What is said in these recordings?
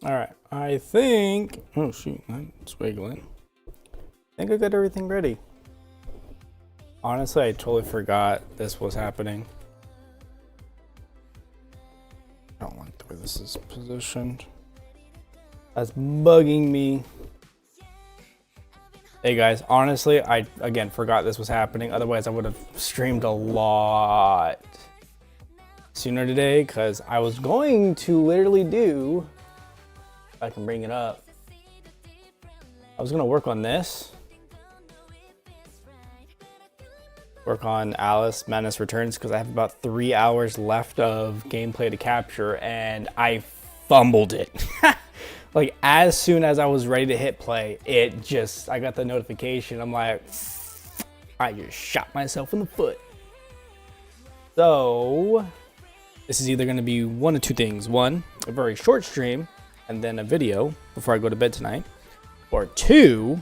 All right, I think, oh shoot, it's wiggling. I think I got everything ready. Honestly, I totally forgot this was happening. I don't like the way this is positioned. That's bugging me. Hey guys, honestly, I again forgot this was happening. Otherwise, I would have streamed a lot sooner today because I was going to literally do, if I can bring it up, I was gonna work on this. Work on Alice Madness Returns because I have about 3 hours left of gameplay to capture and I fumbled it. Like as soon as I was ready to hit play, I got the notification. I'm like, I just shot myself in the foot. So this is either going to be one of two things. One, a very short stream and then a video before I go to bed tonight. Or two,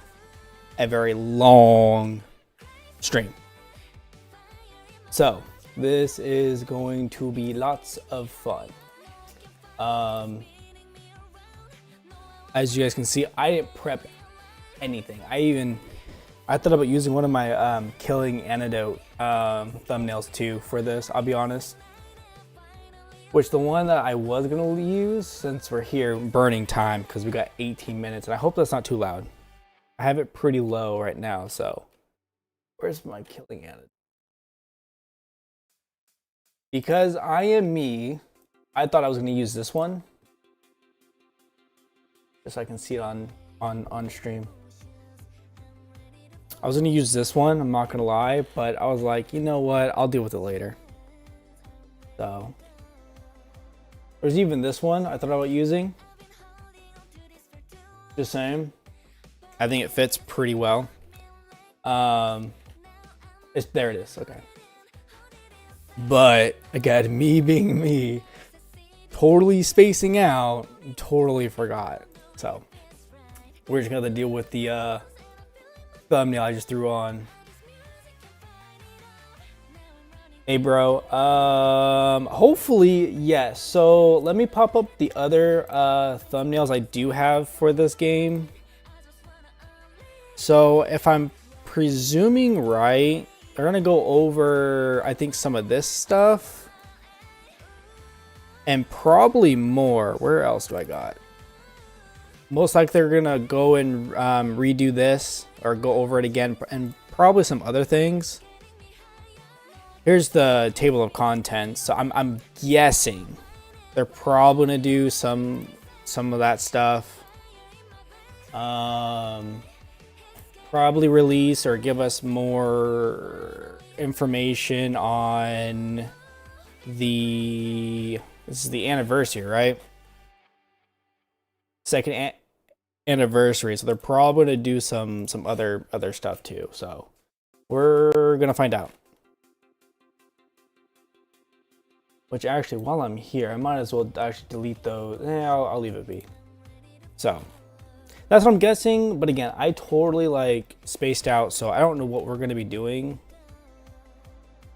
a very long stream. So this is going to be lots of fun. As you guys can see, I didn't prep anything. I thought about using one of my killing antidote thumbnails too for this, I'll be honest. Which the one that I was gonna use, since we're here burning time, because we got 18 minutes, and I hope that's not too loud. I have it pretty low right now, so. Where's my killing antidote? Because I am me, I thought I was gonna use this one. Just so I can see it on stream. I was gonna use this one, I'm not gonna lie, but I was like, you know what, I'll deal with it later. So there's even this one I thought about using. Just saying. I think it fits pretty well. There it is, okay. But again, me being me, totally spacing out, totally forgot. So we're just gonna deal with the thumbnail I just threw on. Hey bro, hopefully yes. So let me pop up the other thumbnails I do have for this game. So if I'm presuming right, they're gonna go over, I think, some of this stuff and probably more. Where else do I got? Most likely they're gonna go and redo this or go over it again and probably some other things. Here's the table of contents. So I'm guessing they're probably gonna do some of that stuff. Probably release or give us more information on this is the anniversary, right? Second anniversary, so they're probably gonna do some other stuff too. So we're gonna find out. Which actually, while I'm here, I might as well actually delete those. I'll leave it be. So that's what I'm guessing. But again, I totally like spaced out, so I don't know what we're gonna be doing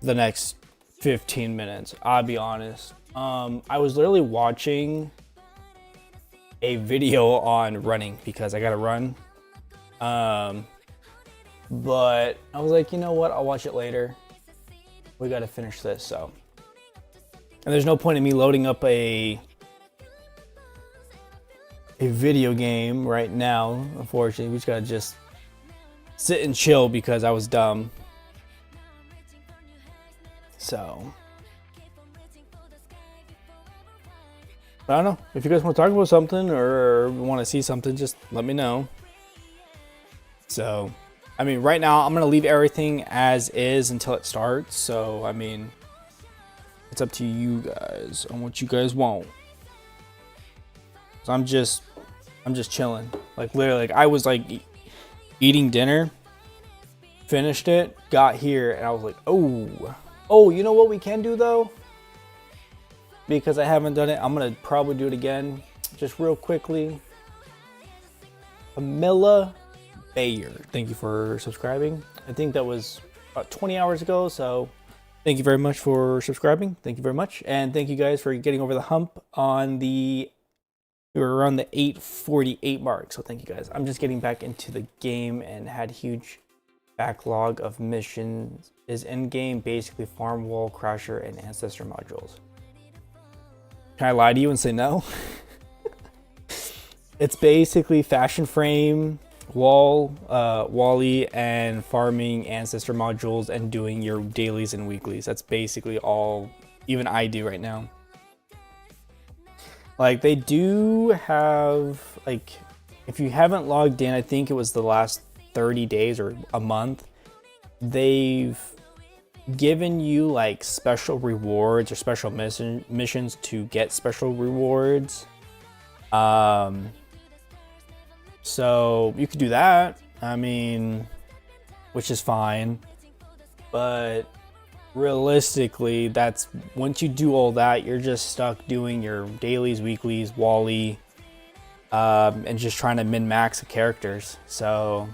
the next 15 minutes. I'll be honest. I was literally watching a video on running because I gotta run. But I was like, you know what? I'll watch it later. We gotta finish this, so. And there's no point in me loading up a video game right now, unfortunately. We just gotta just sit and chill because I was dumb. So. I don't know. If you guys want to talk about something or want to see something, just let me know. So, I mean, right now I'm going to leave everything as is until it starts. So, I mean, it's up to you guys on what you guys want. So I'm just chilling. Like literally, like I was like eating dinner, finished it, got here, and I was like, oh, you know what we can do though? Because I haven't done it, I'm gonna probably do it again, just real quickly. Camilla Bayer, thank you for subscribing. I think that was about 20 hours ago, so thank you very much for subscribing. Thank you very much, and thank you guys for getting over the hump on the We were around the 8:48 mark, so thank you guys. I'm just getting back into the game and had huge backlog of missions. Is in-game basically farm wall, crasher, and ancestor modules? Can I lie to you and say no? It's basically fashion frame, Wally, and farming ancestor modules and doing your dailies and weeklies. That's basically all even I do right now. Like, they do have, like, if you haven't logged in, I think it was the last 30 days or a month, they've given you like special rewards or special missions to get special rewards. So you could do that, I mean, which is fine, but realistically, that's once you do all that, you're just stuck doing your dailies, weeklies, Wally, and just trying to min-max the characters. So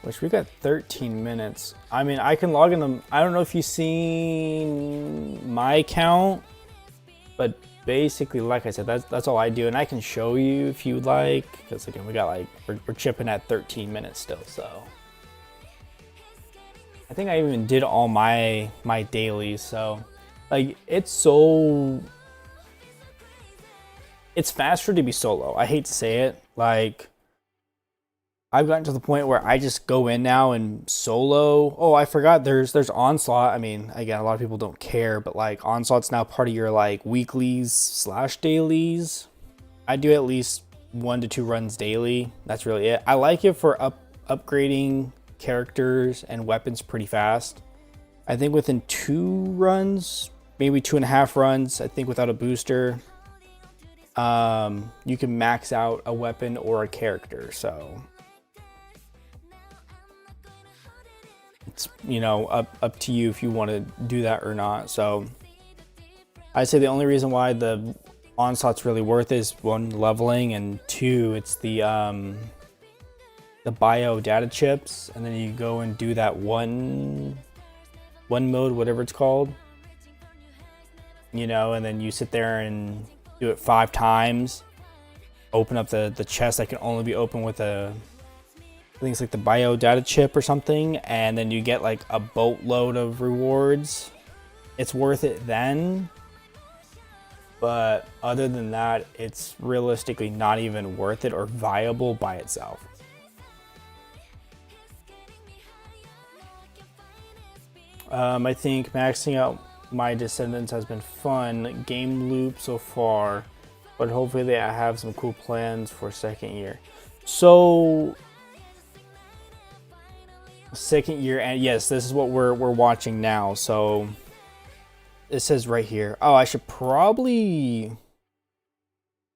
which we got 13 minutes. I mean, I can log in them. I don't know if you've seen my account, but basically, like I said, that's all I do, and I can show you if you'd like, because again, we got like we're chipping at 13 minutes still. So I think I even did all my dailies. So like it's faster to be solo. I hate to say it, like I've gotten to the point where I just go in now and solo. Oh, I forgot there's Onslaught. I mean, again, a lot of people don't care, but like Onslaught's now part of your like weeklies / dailies. I do at least 1 to 2 runs daily. That's really it. I like it for upgrading characters and weapons pretty fast. I think within 2 runs, maybe 2.5 runs, I think without a booster, you can max out a weapon or a character. So it's, you know, up to you if you want to do that or not. So I'd say the only reason why the Onslaught's really worth it is 1, leveling, and 2, it's the bio data chips, and then you go and do that one mode, whatever it's called, you know, and then you sit there and do it 5 times, open up the chest that can only be opened with a, I think it's like the bio data chip or something, and then you get like a boatload of rewards. It's worth it then, but other than that, it's realistically not even worth it or viable by itself. I think maxing out my Descendants has been fun. Game loop so far, but hopefully I have some cool plans for 2nd year. So 2nd year, and yes, this is what we're watching now. So it says right here. Oh, I should probably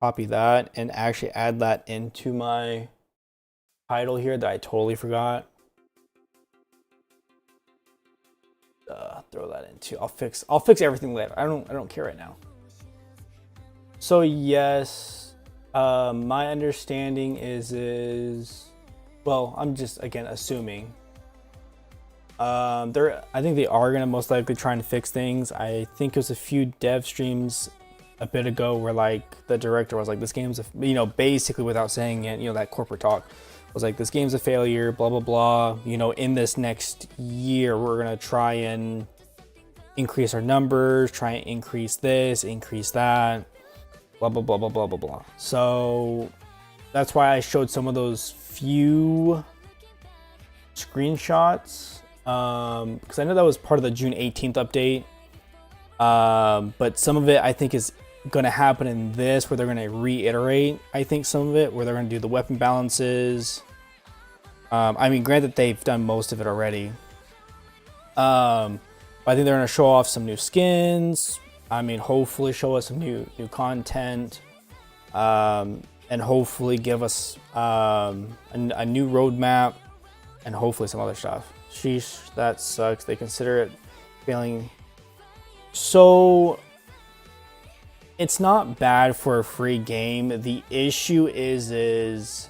copy that and actually add that into my title here that I totally forgot. Throw that into. I'll fix everything later. I don't care right now. So yes, my understanding is well, I'm just again assuming. I think they are gonna most likely try and fix things. I think it was a few dev streams a bit ago where like the director was like, this game's a, you know, basically without saying it, you know, that corporate talk was like, this game's a failure, blah blah blah, you know, in this next year we're gonna try and increase our numbers, try and increase this, increase that, blah blah blah blah blah blah blah. So that's why I showed some of those few screenshots, because I know that was part of the June 18th update, but some of it I think is going to happen in this, where they're going to reiterate, I think, some of it, where they're going to do the weapon balances. I mean, granted, they've done most of it already. I think they're going to show off some new skins. I mean, hopefully show us some new content, and hopefully give us a new roadmap, and hopefully some other stuff. Sheesh, that sucks. They consider it failing. So it's not bad for a free game. The issue is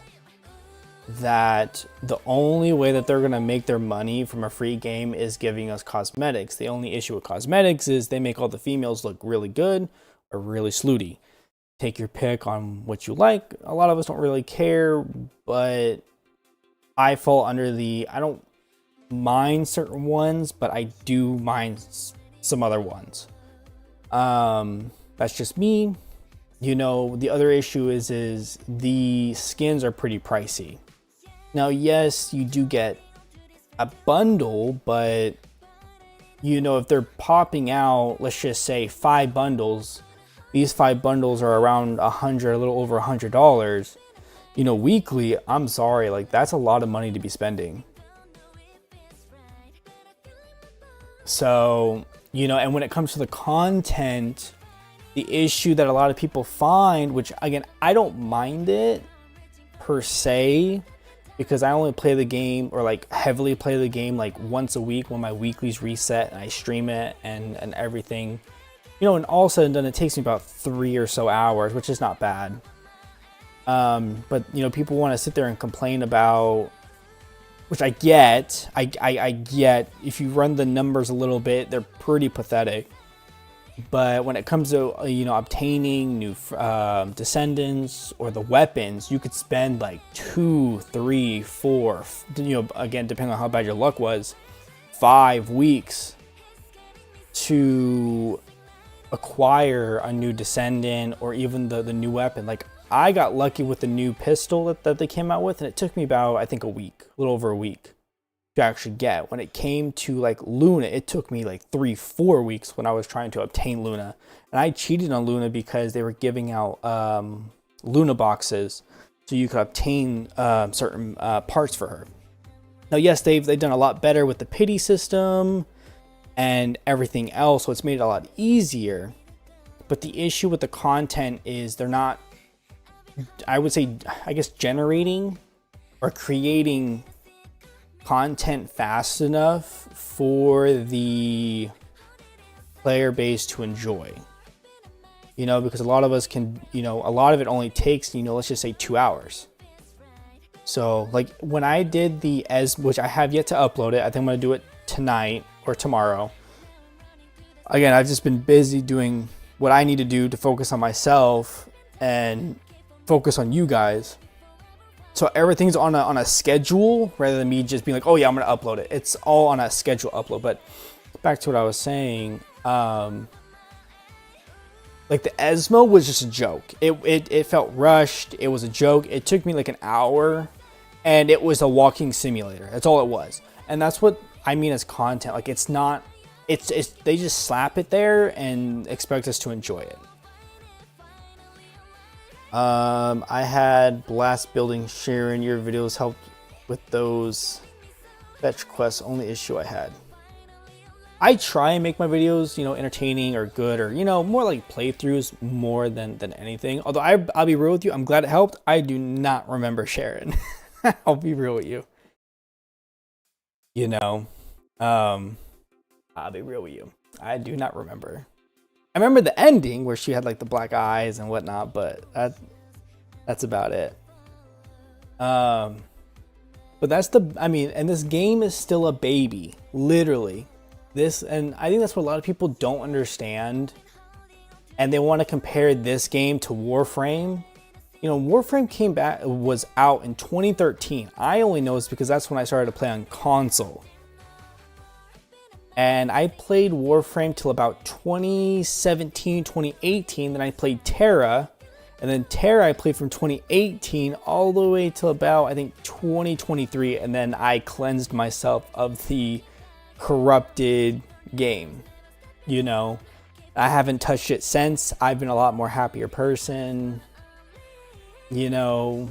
that the only way that they're going to make their money from a free game is giving us cosmetics. The only issue with cosmetics is they make all the females look really good or really slutty. Take your pick on what you like. A lot of us don't really care, but I fall under the, I don't mind certain ones, but I do mind some other ones. That's just me. You know, the other issue is the skins are pretty pricey. Now, yes, you do get a bundle, but you know, if they're popping out, let's just say 5 bundles, these 5 bundles are around a little over $100. You know, weekly, I'm sorry, like that's a lot of money to be spending. So, you know, and when it comes to the content, the issue that a lot of people find, which again, I don't mind it per se, because I only play the game, or like heavily play the game, like once a week when my weeklies reset and I stream it and everything. You know, and all said and done, it takes me about 3 or so hours, which is not bad. But you know, people want to sit there and complain about, which I get. I get, if you run the numbers a little bit, they're pretty pathetic. But when it comes to, you know, obtaining new descendants or the weapons, you could spend like 2, 3, 4, you know, again, depending on how bad your luck was, 5 weeks to acquire a new descendant or even the new weapon. Like, I got lucky with the new pistol that they came out with, and it took me about, I think, a little over a week to actually get. When it came to like Luna, it took me like 3-4 weeks when I was trying to obtain Luna, and I cheated on Luna because they were giving out Luna boxes so you could obtain certain parts for her. Now, yes, they've done a lot better with the pity system and everything else, so it's made it a lot easier. But the issue with the content is they're not, I would say, I guess, generating or creating content fast enough for the player base to enjoy. You know, because a lot of us can, you know, a lot of it only takes, you know, let's just say 2 hours. So like when I did the which I have yet to upload it, I think I'm going to do it tonight or tomorrow. Again, I've just been busy doing what I need to do to focus on myself and focus on you guys. So everything's on a schedule rather than me just being like, oh yeah, I'm going to upload it. It's all on a schedule upload. But back to what I was saying, like the Esmo was just a joke. It felt rushed. It was a joke. It took me like an hour, and it was a walking simulator. That's all it was. And that's what I mean as content. Like, it's not, it's they just slap it there and expect us to enjoy it. I had blast building Sharon. Your videos helped with those fetch quests. Only issue I had. I try and make my videos, you know, entertaining or good, or, you know, more like playthroughs more than anything. Although I'll be real with you, I'm glad it helped. I do not remember Sharon. I'll be real with you. You know, I'll be real with you. I do not remember. I remember the ending where she had like the black eyes and whatnot, but that's about it. But that's I mean, and this game is still a baby, literally. And I think that's what a lot of people don't understand. And they want to compare this game to Warframe. You know, Warframe was out in 2013. I only know this because that's when I started to play on console. And I played Warframe till about 2017, 2018. Then I played Terra. And then Terra I played from 2018 all the way till about, I think, 2023. And then I cleansed myself of the corrupted game. You know, I haven't touched it since. I've been a lot more happier person. You know,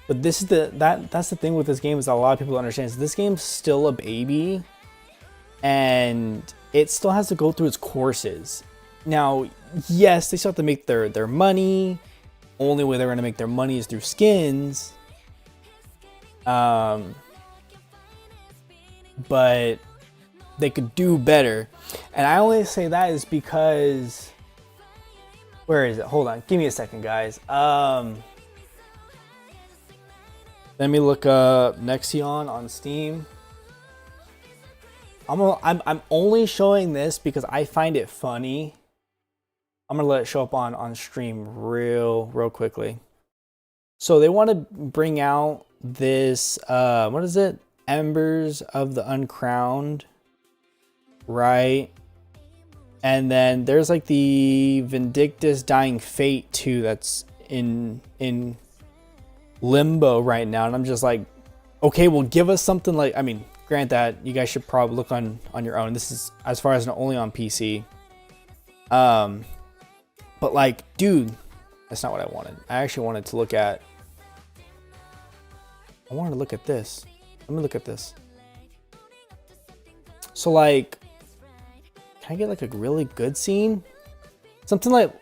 but this is that's the thing with this game, is that a lot of people don't understand is this game's still a baby. And it still has to go through its courses. Now, yes, they still have to make their money. Only way they're going to make their money is through skins. But they could do better. And I only say that is because... Where is it? Hold on. Give me a second, guys. Let me look up Nexion on Steam. I'm only showing this because I find it funny. I'm gonna let it show up on stream real quickly. So they want to bring out this what is it? Embers of the Uncrowned, right? And then there's like the Vindictus Dying Fate too that's in limbo right now, and I'm just like, okay, well, give us something like, I mean, grant that you guys should probably look on your own. This is as far as only on PC. But like, dude, that's not what I wanted. I actually wanted to look at, I wanted to look at this. Let me look at this. So like, can I get like a really good scene? Something like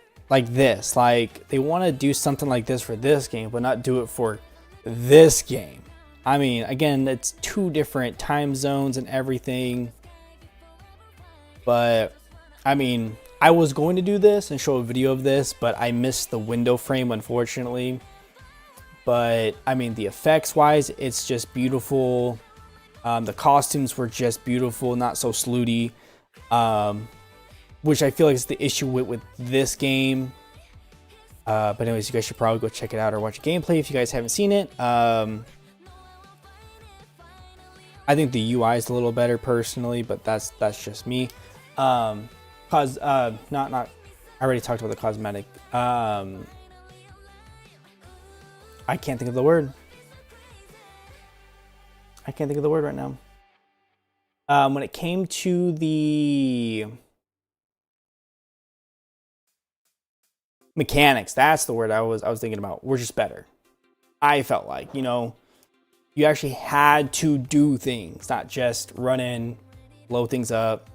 this. Like they want to do something like this for this game, but not do it for this game. I mean, again, it's 2 different time zones and everything. But I mean, I was going to do this and show a video of this, but I missed the window frame, unfortunately. But I mean, the effects wise, it's just beautiful. The costumes were just beautiful, not so slooty. Which I feel like is the issue with this game. But anyways, you guys should probably go check it out or watch a gameplay if you guys haven't seen it. I think the UI is a little better personally, but that's just me. I already talked about the cosmetic. I can't think of the word. I can't think of the word right now. When it came to the mechanics, that's the word I was thinking about. We're just better. I felt like, you know, you actually had to do things, not just run in, blow things up.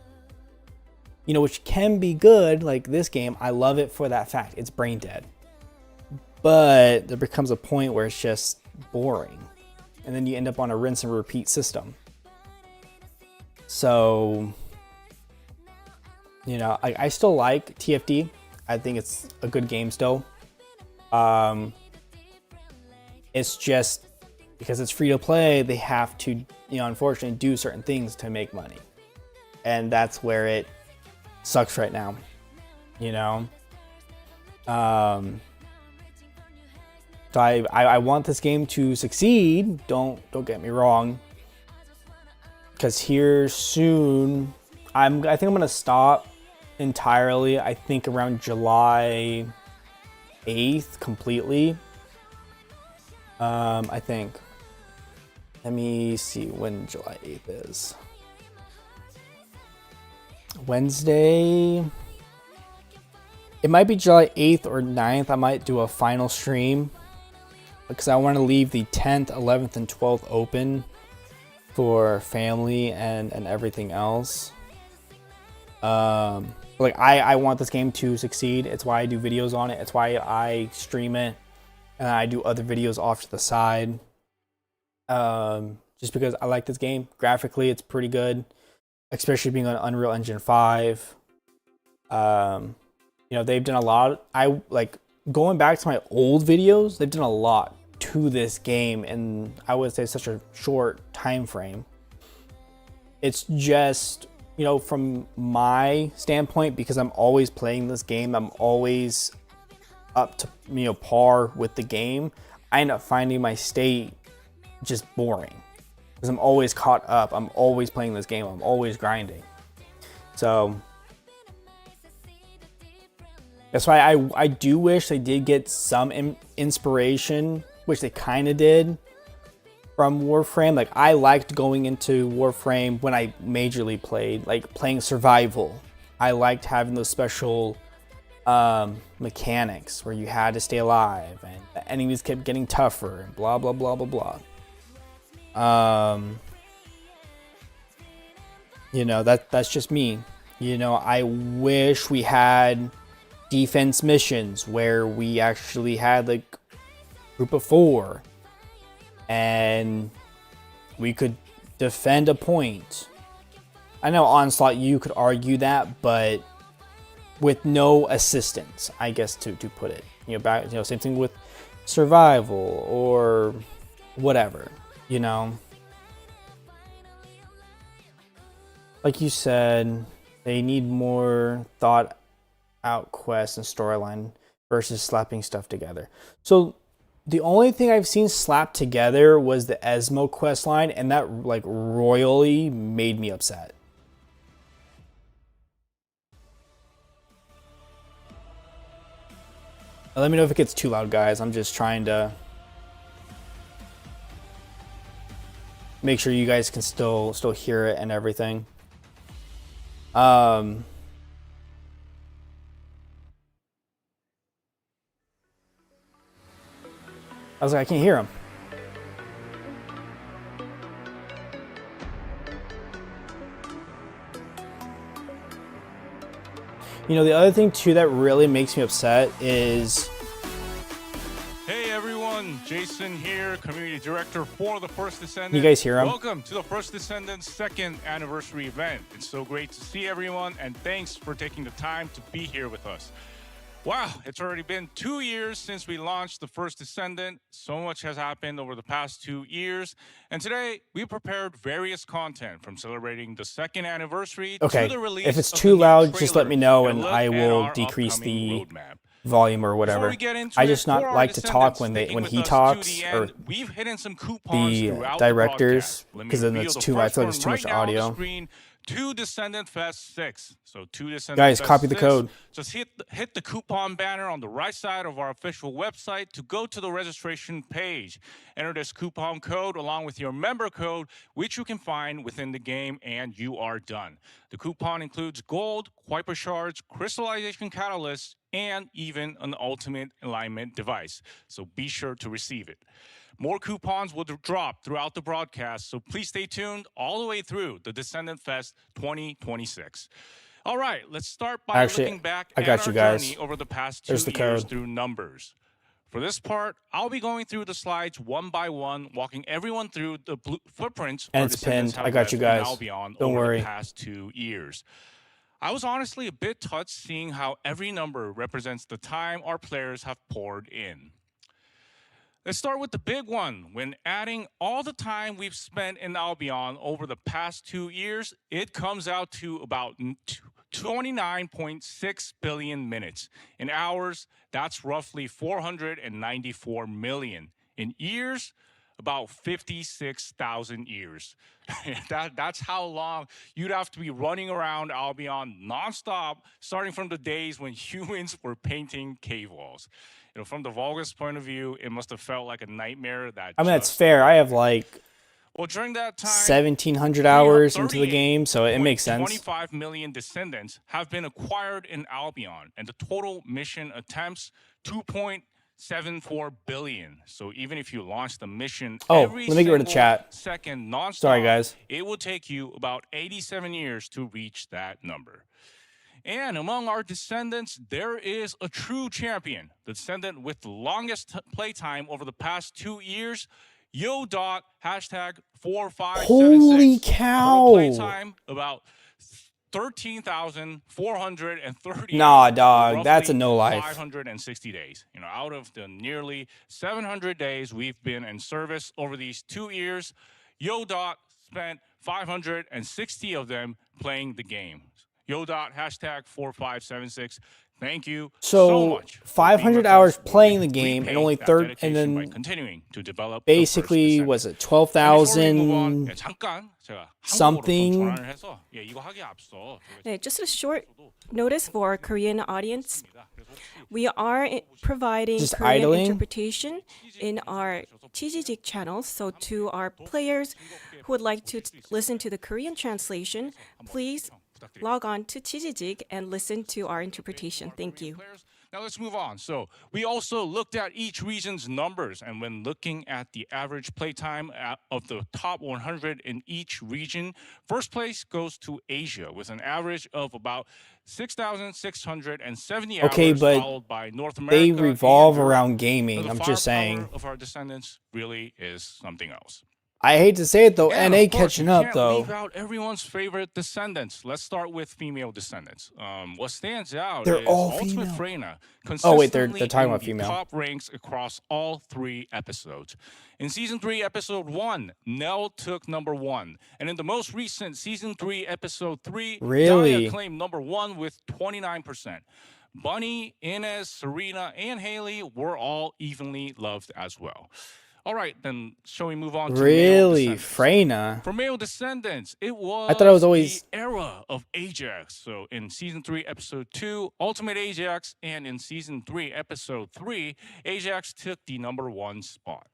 You know, which can be good. Like this game, I love it for that fact. It's brain dead. But there becomes a point where it's just boring. And then you end up on a rinse and repeat system. So, you know, I still like TFD. I think it's a good game still. It's just because it's free to play, they have to, you know, unfortunately do certain things to make money. And that's where it sucks right now, you know? So I want this game to succeed. Don't get me wrong. Because here soon, I think I'm gonna stop entirely. I think around July 8th completely. I think. Let me see when July 8th is. Wednesday. It might be July 8th or 9th. I might do a final stream because I want to leave the 10th, 11th, and 12th open for family and everything else. Like I want this game to succeed. It's why I do videos on it. It's why I stream it and I do other videos off to the side. Just because I like this game. Graphically, it's pretty good, especially being on Unreal Engine 5. You know, they've done a lot. I like going back to my old videos. They've done a lot to this game, and I would say such a short time frame. It's just, you know, from my standpoint, because I'm always playing this game, I'm always up to, you know, par with the game. I end up finding my state just boring because I'm always caught up. I'm always playing this game. I'm always grinding. So that's why I do wish they did get some inspiration, which they kind of did, from Warframe. Like I liked going into Warframe when I majorly played, like playing survival. I liked having those special mechanics where you had to stay alive and the enemies kept getting tougher and blah blah blah blah blah. You know, that's just me. You know, I wish we had defense missions where we actually had like group of 4 and we could defend a point. I know Onslaught, you could argue that, but with no assistance, I guess, to put it. You know, back, you know, same thing with survival or whatever, you know. Like you said, they need more thought out quests and storyline versus slapping stuff together. So the only thing I've seen slapped together was the Esmo quest line, and that like royally made me upset. Let me know if it gets too loud, guys. I'm just trying to make sure you guys can still hear it and everything. I was like, I can't hear him. You know, the other thing too that really makes me upset is... Hey everyone, Jason here, Community Director for the First Descendant. You guys hear him? Welcome to the First Descendant's 2nd anniversary event. It's so great to see everyone, and thanks for taking the time to be here with us. Wow, it's already been 2 years since we launched the First Descendant. So much has happened over the past 2 years. And today, we prepared various content from celebrating the 2nd anniversary to the release if it's of too the new loud, just let trailer me know and and look I at will our decrease upcoming the roadmap. volume or whatever. I just not like to talk when he talks, or we've hidden some the directors, because then it's too much. I feel like it's too much audio. To Descendant Fest 6. So to Descendant Guys, Fest copy the 6, code. Just hit the coupon banner on the right side of our official website to go to the registration page. Enter this coupon code along with your member code, which you can find within the game, and you are done. The coupon includes gold, Kuiper shards, crystallization catalysts, and even an ultimate alignment device. So be sure to receive it. More coupons will drop throughout the broadcast, so please stay tuned all the way through the Descendant Fest 2026. All right, let's start by looking back at our journey over the past 2 years through numbers. For this part, I'll be going through the slides one by one, walking everyone through the footprints and it's pinned. I got you guys. Don't worry. The past 2 years. I was honestly a bit touched seeing how every number represents the time our players have poured in. Let's start with the big one. When adding all the time we've spent in Albion over the past 2 years, it comes out to about 29.6 billion minutes. In hours, that's roughly 494 million. In years, about 56,000 years. That's how long you'd have to be running around Albion nonstop, starting from the days when humans were painting cave walls. You know, from the Vulgus point of view, it must have felt like a nightmare. That's fair. I have like during that time, 1,700 hours into the game, so it makes sense. 25 million descendants have been acquired in Albion, and the total mission attempts 2.74 billion. So even if you launch the mission every let me get rid of chat. second nonstop, sorry guys, it will take you about 87 years to reach that number. And among our descendants, there is a true champion. The descendant with the longest playtime over the past 2 years, YayaOshidari, #4576. Holy cow! Playtime about 13,430. Nah, dog, that's a no life. 560 days. You know, out of the nearly 700 days we've been in service over these 2 years, YayaOshidari spent 560 of them playing the game. YayaOshidari, #4576. Thank you so much. 500 hours playing the game and only and then continuing to develop basically was it 12,000 something. Just a short notice for our Korean audience. We are providing Korean interpretation in our THEGREATCLASH channel. So to our players who would like to listen to the Korean translation, please log on to THEGREATCLASH and listen to our interpretation. Thank you. Now let's move on. So we also looked at each region's numbers, and when looking at the average playtime of the top 100 in each region, first place goes to Asia with an average of about 6,670 hours, but followed by North America. They revolve around gaming. I'm just saying. Of our descendants really is something else. I hate to say it though, And NA of course, catching you up can't though. leave out everyone's favorite Descendants. Let's start with female Descendants. What stands out They're is all Ultimate female. Freyna Oh wait, they're consistently talking in about the female. top ranks across all 3 episodes. In Season 3, Episode 1, Nell took number 1. And in the most recent Season 3, Episode 3, Really? Yaya claimed number 1 with 29%. Bunny, Inez, Serena, and Haley were all evenly loved as well. All right, then shall we move on to male Descendants? Freyna? For male Descendants, it was, I thought it was always the era of Ajax. So in Season 3, Episode 2, Ultimate Ajax, and in Season 3, Episode 3, Ajax took the number 1 spot.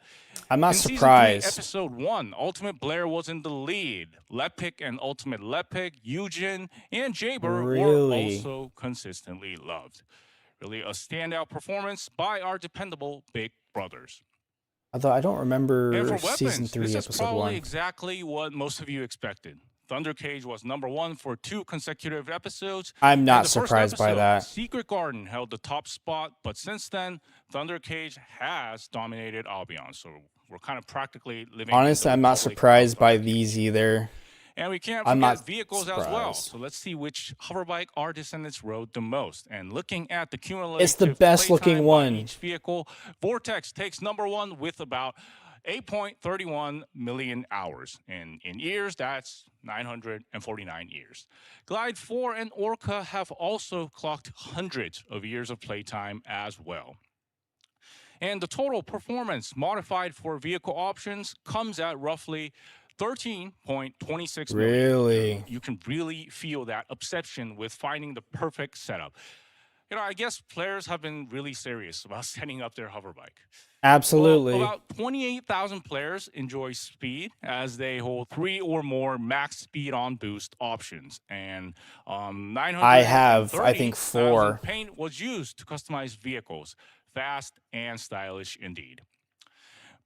I'm not in surprised. Season 3, Episode 1, Ultimate Blair was in the lead. Lepik and Ultimate Lepik, Eugen, and Jaber were also consistently loved. Really a standout performance by our dependable Big Brothers. Although I don't remember and for Season weapons, 3, this Episode is probably 1. exactly what most of you expected. Thunder Cage was number 1 for 2 consecutive episodes. I'm not surprised by that. Secret Garden held the top spot, but since then, Thunder Cage has dominated Albion. So we're kind of practically living. Honestly, I'm not surprised by these either. And we can't forget vehicles as well. So let's see which hoverbike our Descendants rode the most. And looking at the cumulative, it's the best looking one. Each vehicle, Vortex takes number 1 with about 8.31 million hours. And in years, that's 949 years. Glide 4 and Orca have also clocked hundreds of years of playtime as well. And the total performance modified for vehicle options comes at roughly 13.26 million. Really? You can really feel that obsession with finding the perfect setup. You know, I guess players have been really serious about setting up their hoverbike. Absolutely. Well, about 28,000 players enjoy speed as they hold 3 or more max speed on boost options. And I have, I think, 4. Paint was used to customize vehicles. Fast and stylish indeed.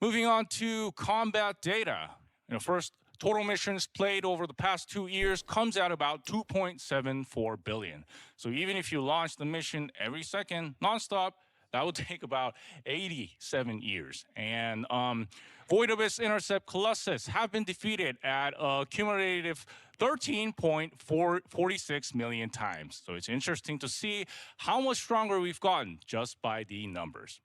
Moving on to combat data. First, total missions played over the past 2 years comes at about 2.74 billion. So even if you launch the mission every second, nonstop, that would take about 87 years. And Void Abyss Intercept Colossus have been defeated at a cumulative 13.46 million times. So it's interesting to see how much stronger we've gotten just by the numbers.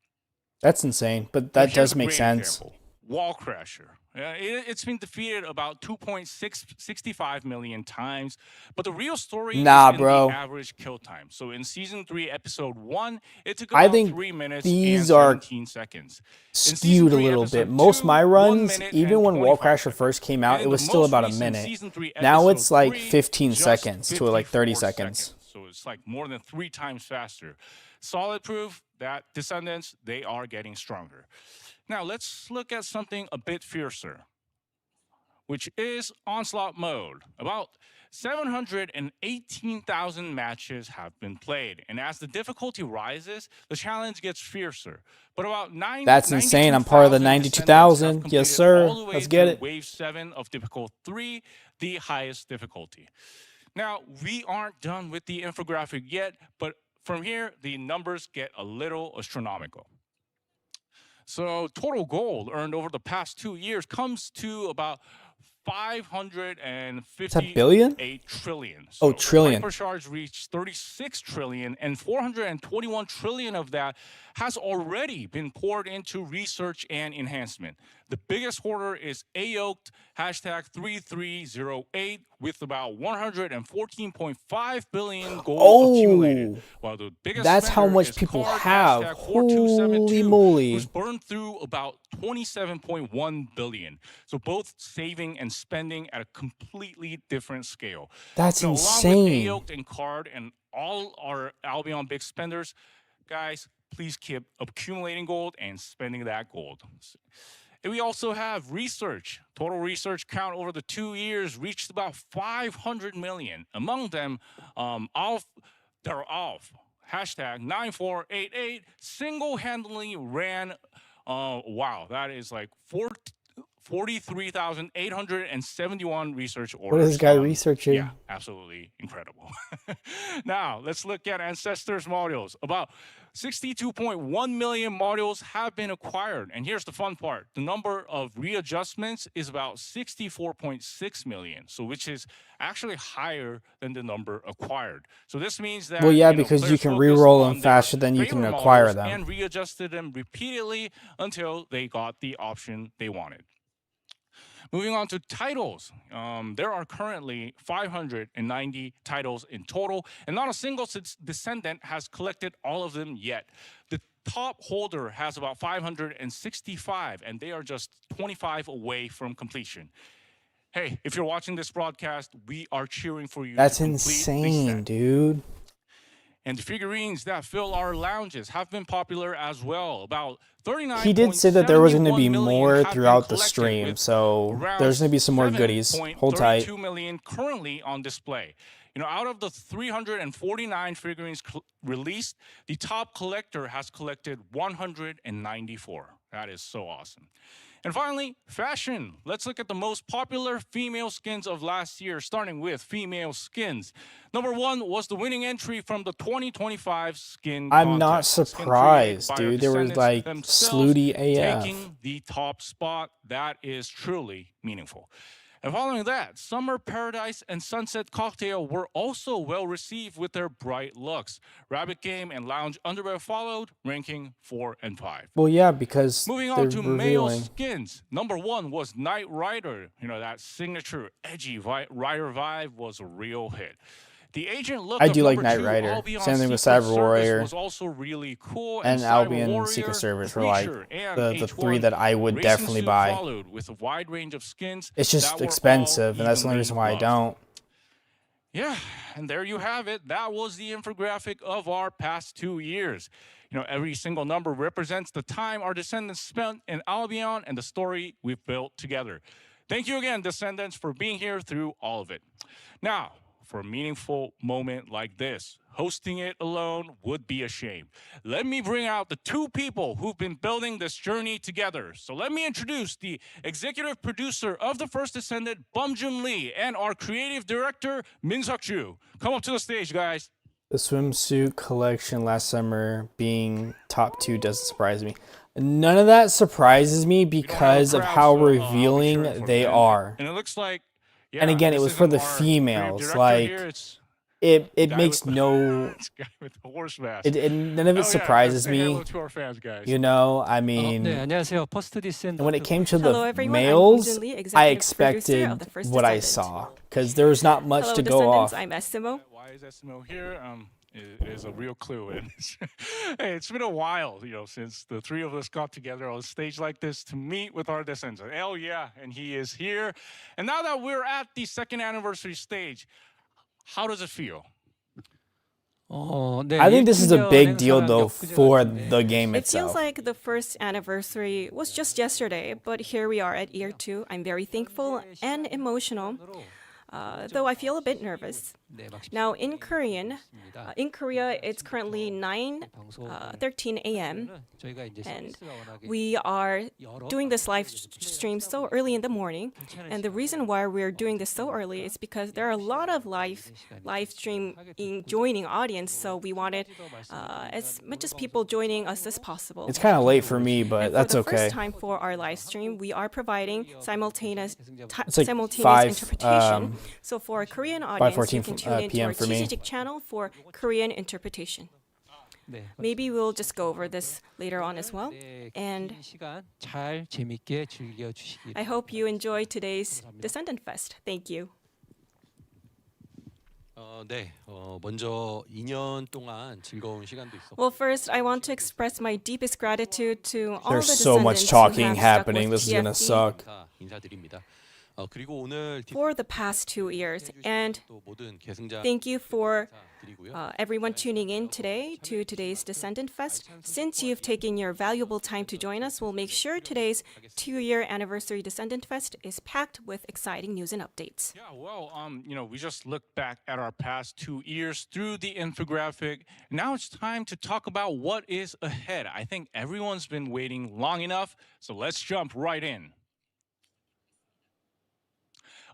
That's insane, but that does make sense. Example. Wall Crasher. It's been defeated about 2.65 million times, but the real story is bro. the average kill time. So in Season 3, Episode 1, it took about 3 minutes these and 17 seconds. Skewed a little bit. Most of my runs, even when Wall Crasher first came out, it was still about a minute. Now it's like 15 seconds to like 30 seconds. So it's like more than 3 times faster. Solid proof that Descendants, they are getting stronger. Now, let's look at something a bit fiercer, which is Onslaught mode. About 718,000 matches have been played, and as the difficulty rises, the challenge gets fiercer. But about 9. That's insane. I'm part of the 92,000. Yes, sir. Let's get it. Wave 7 of difficult 3, the highest difficulty. Now, we aren't done with the infographic yet, but from here, the numbers get a little astronomical. So total gold earned over the past 2 years comes to about 558 trillion. So trillion. Hypercharge reached 36 trillion, and 421 trillion of that has already been poured into research and enhancement. The biggest hoarder is AYOKed, #3308, with about 114.5 billion gold accumulated. While the biggest that's how much people have. Holy moly. Was burned through about 27.1 billion. So both saving and spending at a completely different scale. That's insane. Along with AYOKed and Card and all our Albion big spenders, guys, please keep accumulating gold and spending that gold. And we also have research. Total research count over the 2 years reached about 500 million. Among them, ALF, #9488, single-handedly ran, wow, that is like 43,871 research orders. What is this guy researching? Yeah, absolutely incredible. Now, let's look at Ancestors modules. About 62.1 million modules have been acquired. And here's the fun part. The number of readjustments is about 64.6 million, so which is actually higher than the number acquired. So this means that, well, yeah, because you can re-roll them faster than you can acquire them. And readjusted them repeatedly until they got the option they wanted. Moving on to titles, there are currently 590 titles in total, and not a single Descendant has collected all of them yet. The top holder has about 565, and they are just 25 away from completion. Hey, if you're watching this broadcast, we are cheering for you. That's insane, dude. And the figurines that fill our lounges have been popular as well. About 39. He did say that there was going to be more throughout the stream, so there's going to be some more goodies. Hold tight. 2 million currently on display. You know, out of the 349 figurines released, the top collector has collected 194. That is so awesome. And finally, fashion. Let's look at the most popular female skins of last year, starting with female skins. Number 1 was the winning entry from the 2025 skin contest. I'm not surprised, dude. There was like slutty AF. Taking the top spot, that is truly meaningful. And following that, Summer Paradise and Sunset Cocktail were also well received with their bright looks. Rabbit Game and Lounge Underwear followed, ranking 4 and 5. Well, yeah, because moving on to male skins. Number 1 was Knight Rider. You know, that signature edgy Rider vibe was a real hit. The agent look I do like Knight Rider. Same thing with Cyber Warrior. Was also really cool, and Albion Secret Service were like the 3 that I would definitely buy. With a wide range of skins. It's just expensive, and that's the only reason why I don't. Yeah, and there you have it. That was the infographic of our past 2 years. You know, every single number represents the time our descendants spent in Albion and the story we've built together. Thank you again, Descendants, for being here through all of it. Now, for a meaningful moment like this, hosting it alone would be a shame. Let me bring out the 2 people who've been building this journey together. So let me introduce the executive producer of the first Descendant, Bum-Jun Lee, and our creative director, Min-Suk Ju. Come up to the stage, guys. The swimsuit collection last summer being top 2 doesn't surprise me. None of that surprises me because of how revealing they are. And it looks like, yeah, and again, it was for the females. Like, it makes no. None of it surprises me. You know, I mean, and when it came to the males, I expected what I saw because there was not much to go off. I'm Essimo. Why is Essimo here? Is a real clue. And hey, it's been a while, you know, since the 3 of us got together on a stage like this to meet with our descendants. Oh yeah, and he is here. And now that we're at the 2nd anniversary stage, how does it feel? I think this is a big deal though for the game itself. It feels like the first anniversary was just yesterday, but here we are at year 2. I'm very thankful and emotional. Though I feel a bit nervous. Now in Korea, it's currently 9:13 a.m. and we are doing this live stream so early in the morning. And the reason why we're doing this so early is because there are a lot of live stream joining audience, so we wanted as much as people joining us as possible. It's kind of late for me, but that's okay. For the first time for our live stream, we are providing simultaneous like interpretation. So for a Korean audience, you can tune into our for me. THDTOGETHER channel for Korean interpretation. Maybe we'll just go over this later on as well. And I hope you enjoy today's Descendant Fest. Thank you. Well, first, I want to express my deepest gratitude to all There's the so much Descendants talking who have happening. stuck with This is gonna TFD suck. for the past 2 years. And thank you for everyone tuning in today to today's Descendant Fest. Since you've taken your valuable time to join us, we'll make sure today's 2-year anniversary Descendant Fest is packed with exciting news and updates. Yeah, well, you know, we just looked back at our past 2 years through the infographic. Now it's time to talk about what is ahead. I think everyone's been waiting long enough, so let's jump right in.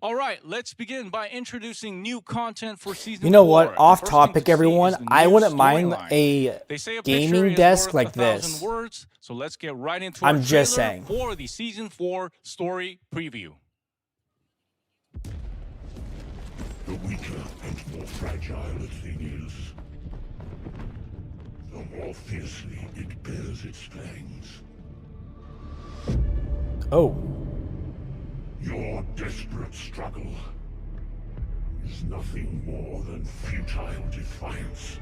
All right, let's begin by introducing new content for season 4. You know what? Off First thing topic, to see everyone. is the I new wouldn't mind storyline. a They say a gaming picture is desk worth like 1,000 this. words, so let's get right into I'm our just trailer saying. for the season 4 story preview. The weaker and more fragile a thing is, the more fiercely it bears its fangs. Oh. Your desperate struggle is nothing more than futile defiance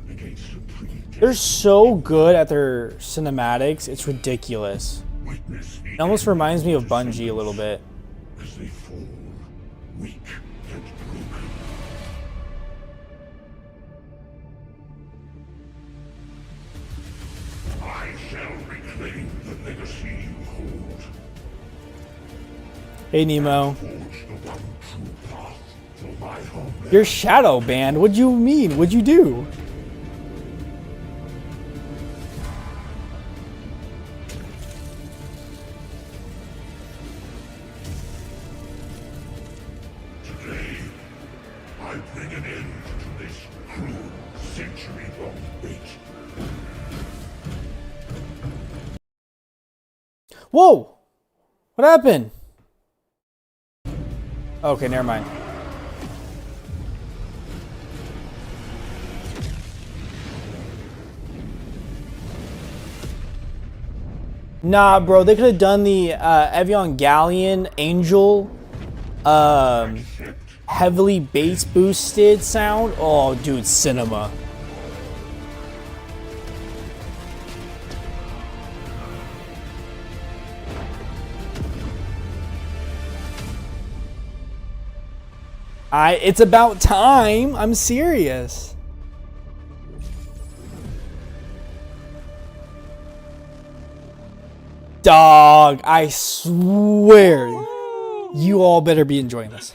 against a predestined. They're so good at their cinematics. It's ridiculous. Witness the It almost end reminds me of the Bungie a little bit. as they fall, weak and broken. I shall reclaim the legacy you hold. Hey, Nemo. Forge the one true path for my homeland. You're shadow banned. What'd you mean? What'd you do? Today, I bring an end to this cruel, century-long wait. Whoa! What happened? Okay, never mind. Nah, bro, they could have done the Evian Galleon Angel heavily bass boosted sound. Oh, dude, cinema. It's about time. I'm serious. Dog, I swear. You all better be enjoying this.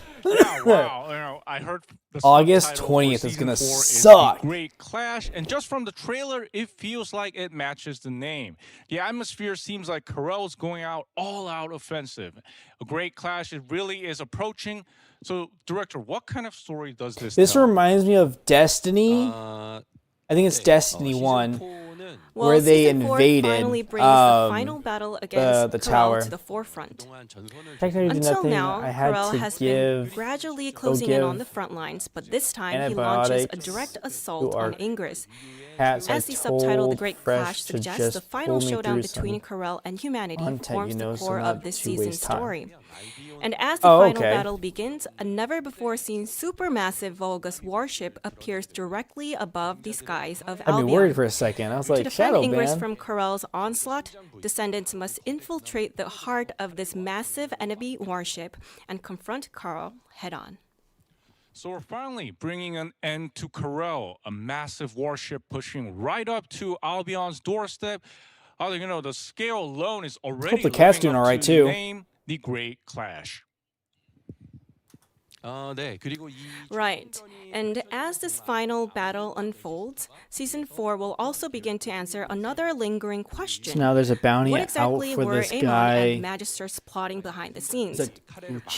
Wow, you know, I heard the August subtitle 20th for is season gonna 4 suck. The Great Clash, and just from the trailer, it feels like it matches the name. The atmosphere seems like Carell's going out all out offensive. A Great Clash, it really is approaching. So, director, what kind of story does this This tell? reminds me of Destiny. I think it's Destiny 1. Well, Where they season 4 invaded, finally brings the final battle against the Carell tower. to the forefront. Technically did Until nothing. now, I had Carell to has been give gradually closing in give on the front lines, but this time he launches a antibiotics direct assault to on our Ingress. cats. I As the subtitle The told Great Fresh Clash to suggests, just the final pull me showdown through between some Carell and humanity content, forms you know, the so core not of this to season's waste time. story. And as the Oh, final okay. battle begins, a never-before-seen supermassive Vulgus warship appears directly above the skies of I'd be Albion. worried for a second. I was To like, defend Shadow Ingress Band. from Carell's onslaught, Descendants must infiltrate the heart of this massive enemy warship and confront Carell head-on. So we're finally bringing an end to Carell, a massive warship pushing right up to Albion's doorstep. You know, the scale alone is already the cat's living doing up all right, to too. the name, The Great Clash. Right. And as this final battle unfolds, Season 4 will also begin to answer another lingering question. So now there's a bounty What exactly out for were this Amon guy. and Magisters plotting behind the scenes? Is it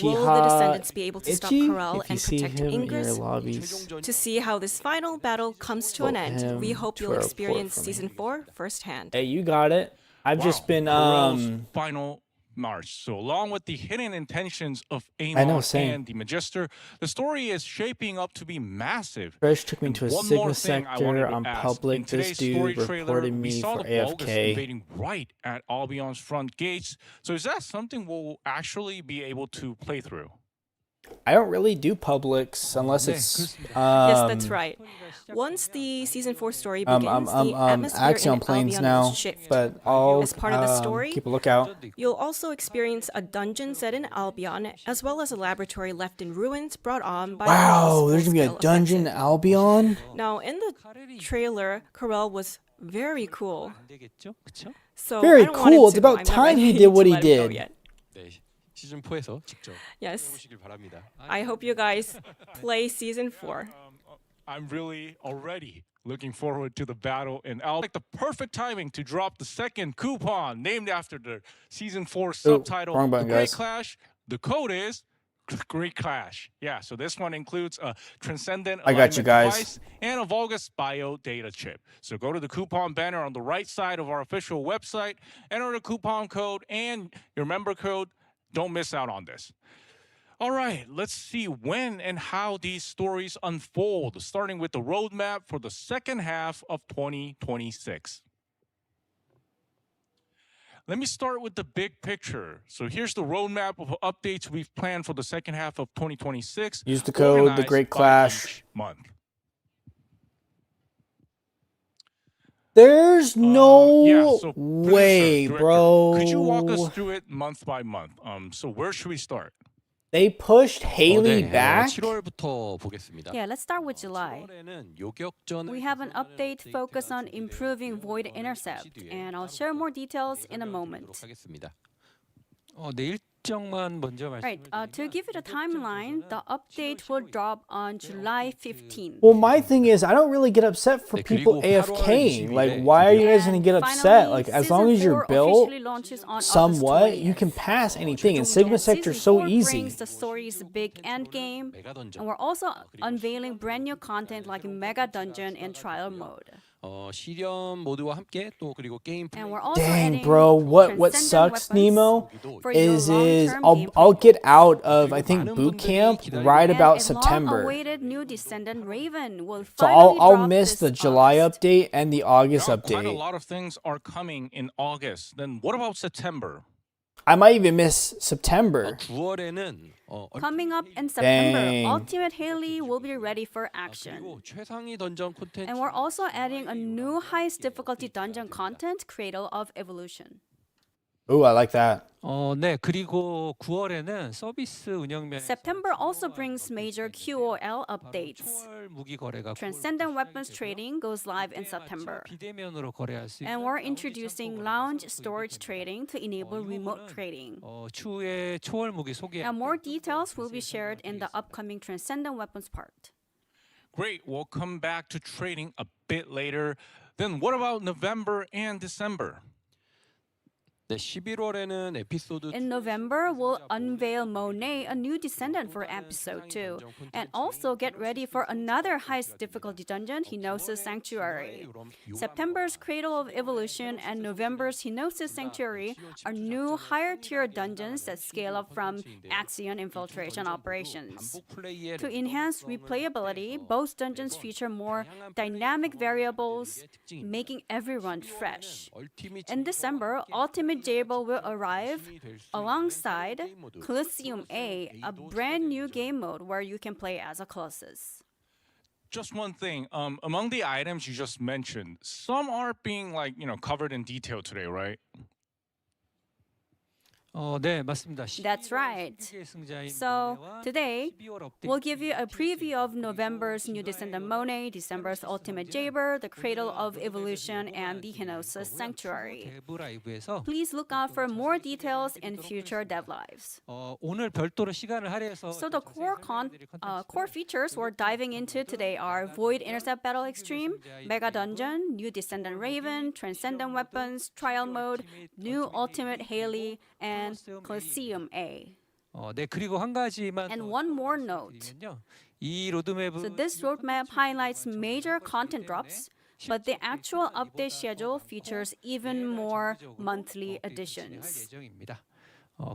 Will the Descendants be able to stop Ichi? Carell If you and see protect him in your Ingress? lobbies, To see how this final battle comes to an Vote end, him we hope to you'll a report experience for me. Season 4 firsthand. hey, you got it. I've just been Carell's final march. So along with the hidden intentions of Amon same. and the Magister, the story is shaping up to be massive. Fresh took me And to a one Sigma more thing I wanted sector to on ask. public. In This today's dude story trailer, reported we me saw for the Vulgus AFK. invading right at Albion's front gates. So is that something we'll actually be able to play through? I don't really do publics unless it's Yes, that's right. Once the Season 4 story begins, the atmosphere Axion in planes Albion now, will shift. but I'll As part of the story, keep a lookout. You'll also experience a dungeon set in Albion, as well as a laboratory left in ruins brought on by Wow, Carell's there's gonna be a full-scale dungeon in offensive. Albion. Now, in the trailer, Carell was very cool. So Very I don't want him cool. It's to. about I'm not time he ready did to what he let him go did. yet. 시즌 4에서 직접 Yes, 보시길 바랍니다. I hope you guys play Season 4. I'm really already looking forward to the battle in Albion. Like the perfect timing to drop the second coupon named after the Season 4 subtitle, wrong The button, Great guys. Clash. The code is Great Clash. Yeah, so this one includes a Transcendent I got you guys. device and a Vulgus Bio data chip. So go to the coupon banner on the right side of our official website, enter the coupon code and your member code. Don't miss out on this. All right, let's see when and how these stories unfold, starting with the roadmap for the second half of 2026. Let me start with the big picture. So here's the roadmap of updates we've planned for the second half of 2026. Use the code THEGREATCLASH. Month. There's no so way, producer, bro. Could you walk us through it month by month? So where should we start? They pushed Haley back? 7월부터 보겠습니다. Yeah, let's start with July. 7월에는 요격전 We have an update focused on improving void intercept, and I'll share more details in a moment. 하겠습니다. 네 일정만 먼저 Right, to give it a timeline, the update will drop on July 15th. Well, my thing is, I don't really get upset for people AFKing. Like, why are you guys going to get upset? Like, as long as you're built somewhat, you can pass anything. And Sigma Sector is so easy. Brings the story's big end game, and we're also unveiling brand new content like Mega Dungeon and Trial Mode. 실험 모드와 함께 또 그리고 게임 And we're also Dang, adding bro, what Transcendent sucks, weapons Nemo, for your is long-term I'll gameplay. get out of, I think, boot camp right And about a September. long-awaited new Descendant Raven will So finally I'll drop miss this the July August. update and the August Quite a update. lot of things are coming in August. Then what about September? I might even miss September. 9월에는 Coming up in September, Dang. Ultimate Haley will be ready for action. 그리고 최상위 던전 콘텐츠 And we're also adding a new highest difficulty dungeon content, Cradle of Evolution. Ooh, I like that. 네, 그리고 9월에는 서비스 운영면 September also brings major QOL updates. 초월 무기 거래가 Transcendent weapons trading goes live in September. 비대면으로 거래할 수 And we're introducing lounge storage trading to enable remote trading. 추후에 초월 무기 소개. Now, more details will be shared in the upcoming Transcendent weapons part. Great, we'll come back to trading a bit later. Then what about November and December? 네, 11월에는 에피소드 In November, we'll unveil Monet, a new Descendant for Episode 2, and also get ready for another highest difficulty dungeon, Hinosis Sanctuary. September's Cradle of Evolution and November's Hinosis Sanctuary are new higher tier dungeons that scale up from Axion infiltration operations. To enhance replayability, both dungeons feature more dynamic variables, making every run fresh. In December, Ultimate Jable will arrive alongside Coliseum A, a brand new game mode where you can play as a Colossus. Just one thing, among the items you just mentioned, some are being covered in detail today, right? 네, 맞습니다. That's right. So today, we'll give you a preview of November's new Descendant Monet, December's Ultimate Jaber, the Cradle of Evolution, and the Hinosis Sanctuary. Please look out for more details in future devlives. 오늘 별도로 시간을 할애해서 So the core features we're diving into today are Void Intercept Battle Extreme, Mega Dungeon, new Descendant Raven, Transcendent Weapons, Trial Mode, new Ultimate Haley, and Coliseum A. 네, 그리고 한 가지만 And one more note. 이 로드맵은 So this roadmap highlights major content drops, but the actual update schedule features even more monthly additions. 예정입니다.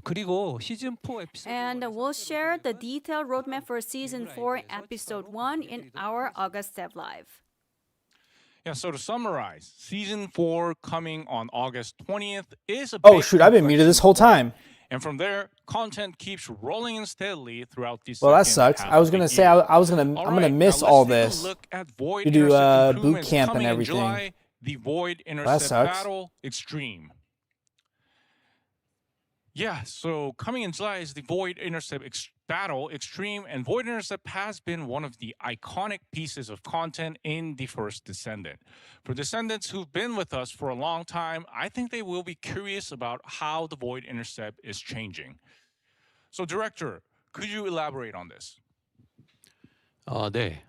그리고 시즌 4 에피소드 And we'll share the detailed roadmap for Season 4, Episode 1 in our August Dev Live. Yeah, so to summarize, Season 4 coming on August 20th is a Oh, big shoot, I've been muted this whole time. And from there, content keeps rolling in steadily throughout the Well, that second sucks. half I was of the gonna say year. I'm gonna miss all this. Look at Void You do, Intercept boot improvements camp and coming in everything. July, the Void that Intercept sucks. Battle Extreme. Yeah, so coming in July is the Void Intercept Battle Extreme, and Void Intercept has been one of the iconic pieces of content in the first Descendant. For Descendants who've been with us for a long time, I think they will be curious about how the Void Intercept is changing. So, Director, could you elaborate on this? 네.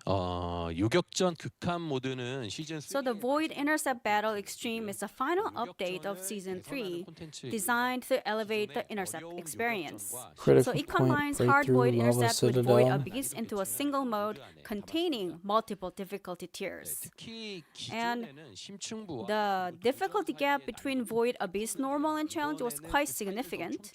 유격전 극한 모드는 시즌 3 So the Void Intercept Battle Extreme is the final update of Season 3, designed to elevate the Intercept experience. Critical So it point, combines hard breakthrough, Void lava Intercept with Void citadel. Abyss into a single mode containing multiple difficulty tiers. 특히 And 기존에는 심층부와 the difficulty gap between Void Abyss Normal and Challenge was quite significant.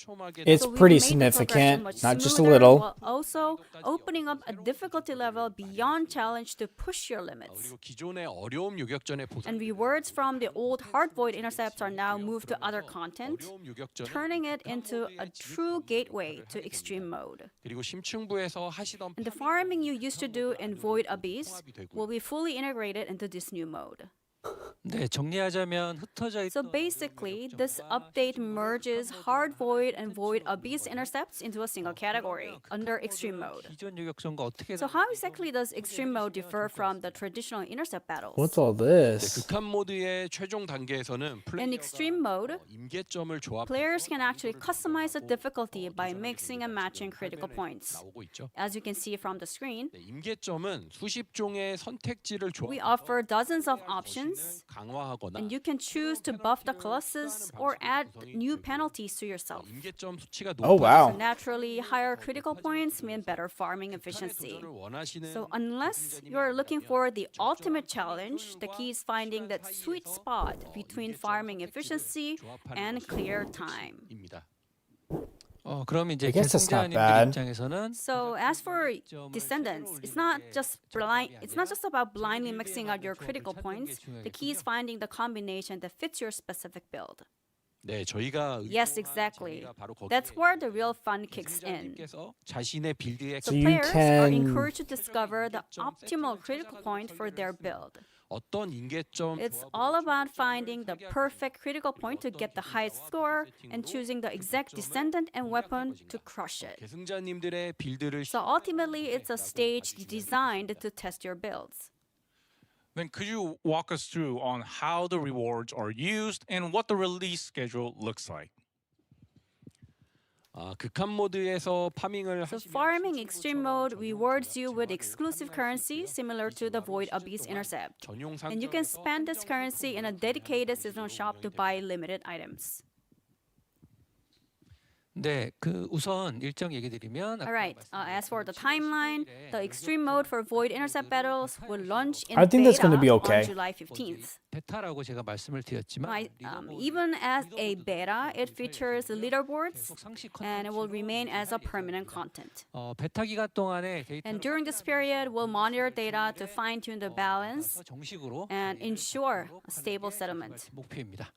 It's So we've pretty made the progression significant, much not just a smoother, little. while also opening up a difficulty level beyond challenge to push your limits. 그리고 기존의 어려움 유격전의 보상 And rewards from the old hard void intercepts are now moved to other content, 어려움 유격전은 turning it into a true gateway to extreme mode. 그리고 심층부에서 하시던 And the farming you used to do in Void Abyss will be fully integrated into this new mode. 네, 정리하자면 흩어져 So 있던 basically, this update merges hard void and void abyss intercepts into a single category under extreme mode. 기존 유격전과 어떻게 So how exactly does extreme mode differ from the traditional intercept battles? What's all this? 극한 모드의 최종 단계에서는 In 플레이어가 extreme mode, 임계점을 조합 players can actually customize the difficulty by mixing and matching critical points. 나오고 있죠. As you can see from the screen, 네, 임계점은 수십 종의 선택지를 we 조합 offer dozens of options, 강화하거나 and you can choose to buff the colossus or add new penalties to yourself. 임계점 수치가 Oh, 높아지는 wow. Naturally, higher critical points mean better farming efficiency. 조절을 원하시는 So unless you're looking for the ultimate challenge, the key is finding that sweet spot between farming efficiency and clear time. 입니다. 그럼 이제 I guess that's not 계승자님들 bad. 입장에서는 So as for Descendants, it's not just about blindly mixing out your critical points. The key is finding the combination that fits your specific build. 네, 저희가 Yes, exactly. 재미가 바로 거기에 That's where the real fun kicks in. 계승자님께서 자신의 빌드에 So So you players are can- encouraged to discover the optimal critical point for their build. 어떤 임계점 It's all about finding the perfect critical point to get the highest score and choosing the exact descendant and weapon to crush it. 계승자님들의 빌드를 So ultimately, it's a stage designed to test your builds. Then could you walk us through on how the rewards are used and what the release schedule looks like? 극한 모드에서 파밍을 So 하시면 farming extreme mode rewards you with exclusive currency similar to the Void Abyss Intercept. 전용 And you can 상점에서 spend this currency in a dedicated seasonal shop to buy limited items. 네, 그 우선 일정 얘기 드리면 Alright, as for the timeline, the extreme mode for Void Intercept battles will launch in I think that's beta gonna be okay. on July 15th. 베타라고 제가 말씀을 드렸지만 Even as a beta, it features the leaderboards 계속 상시 and it will remain as a permanent content. 베타 기간 동안에 And 데이터를 during this period, we'll monitor data to fine-tune the balance 정식으로 and ensure a stable settlement. 목표입니다.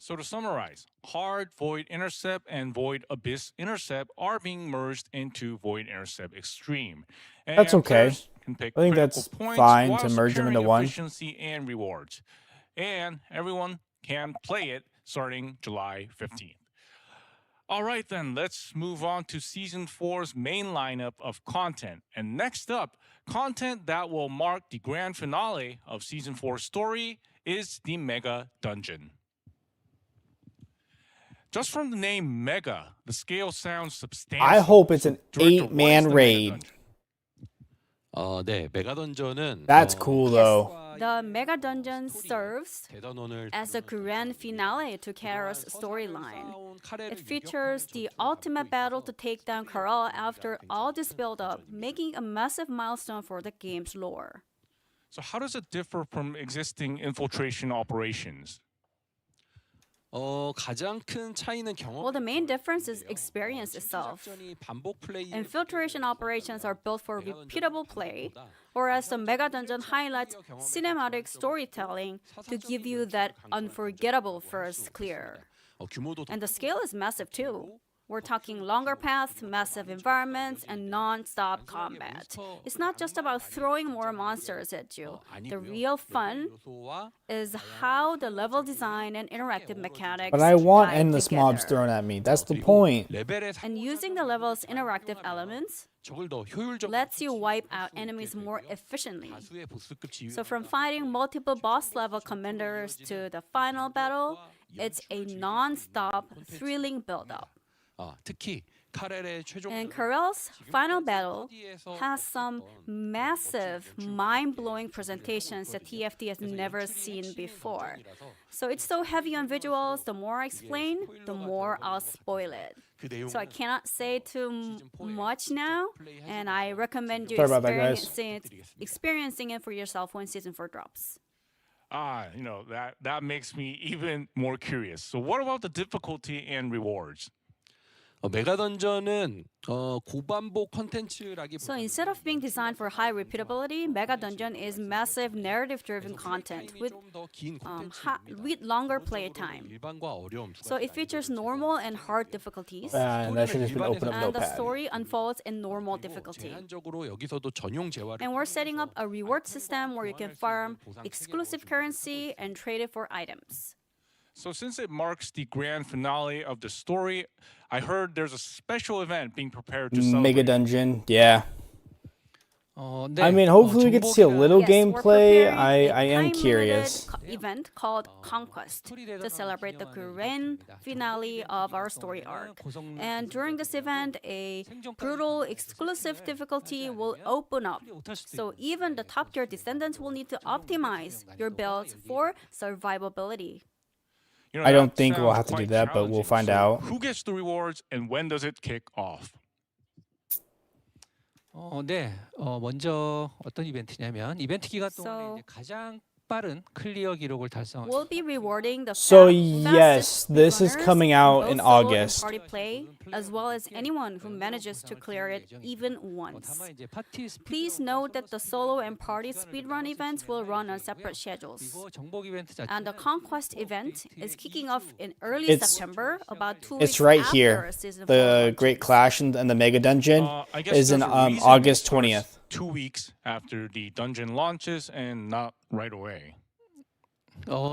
So to summarize, Hard Void Intercept and Void Abyss Intercept are being merged into Void Intercept Extreme. And That's okay. players can pick I think critical that's points fine while to merge them into securing one. efficiency and rewards. And everyone can play it starting July 15th. All right, then, let's move on to Season 4's main lineup of content. And next up, content that will mark the grand finale of Season 4's story is the Mega Dungeon. Just from the name Mega, the scale sounds substantial. I hope it's an Director, what is 8-man the Mega raid. Dungeon? 네, 메가 던전은 That's cool though. The Mega Dungeon serves 대단원을 as the grand finale to Kara's storyline. It features the ultimate battle to take down Kara after all this build-up, making a massive milestone for the game's lore. So how does it differ from existing infiltration operations? 가장 큰 차이는 Well, 경험 the main difference is experience itself. 작전이 반복 플레이 Infiltration operations are built for repeatable play, whereas the Mega Dungeon highlights cinematic storytelling to give you that unforgettable first clear. 규모도 And the scale is massive too. We're talking longer paths, massive environments, and non-stop combat. It's not just about throwing more monsters at you. The real fun 요소와 is how the level design and interactive mechanics But I want tie endless mobs together. thrown at me. That's the point. 레벨의 And using the level's interactive elements 적을 더 효율적 lets you wipe out enemies more efficiently. 다수의 보스급 지휘 So from fighting multiple boss level commanders to the final battle, it's a non-stop thrilling build-up. 특히 And Karel's final battle has some massive, mind-blowing presentations that TFT has never seen before. So it's so heavy on visuals, the more I explain, the more I'll spoil it. So I cannot say too much now, and I recommend you experiencing it for yourself when Season 4 drops. That makes me even more curious. So what about the difficulty and rewards? 메가던전은 고반복 컨텐츠라기보다 So instead of being designed for high repeatability, Mega Dungeon is massive narrative-driven content with longer play time. So it features normal and hard difficulties, And that should just been open up and the Notepad. story unfolds in normal difficulty. 제한적으로 여기서도 전용 재화를 And we're setting up a reward system where you can farm exclusive currency and trade it for items. So since it marks the grand finale of the story, I heard there's a special event being prepared to celebrate. Mega Dungeon, yeah. 네. I mean, hopefully we get to see a little Yes, we're gameplay. preparing I a am time-limited curious. Event called Conquest to celebrate the grand finale of our story arc. And during this event, a brutal exclusive difficulty will open up. So even the top tier descendants will need to optimize your builds for survivability. I don't that think we'll sounds have to do quite that, but we'll challenging. find So out. Who gets the rewards and when does it kick off? 네. 먼저 어떤 이벤트냐면 이벤트 기간 동안에 이제 가장 빠른 클리어 기록을 달성한 We'll be rewarding the So fastest yes, this is speedrunners coming in out both in solo and August. party play, as well as anyone who manages to clear it even once. 다만 이제 파티 Please note that the solo and party speedrun events will run on separate schedules. 그리고 정복 이벤트 자체 And the Conquest event is kicking off in early It's- September, about 2 It's weeks right after here. Season 4 The Great launches. Clash and the Mega Dungeon I guess is in there's a reason August it starts 20th. 2 weeks after the dungeon launches and not right away.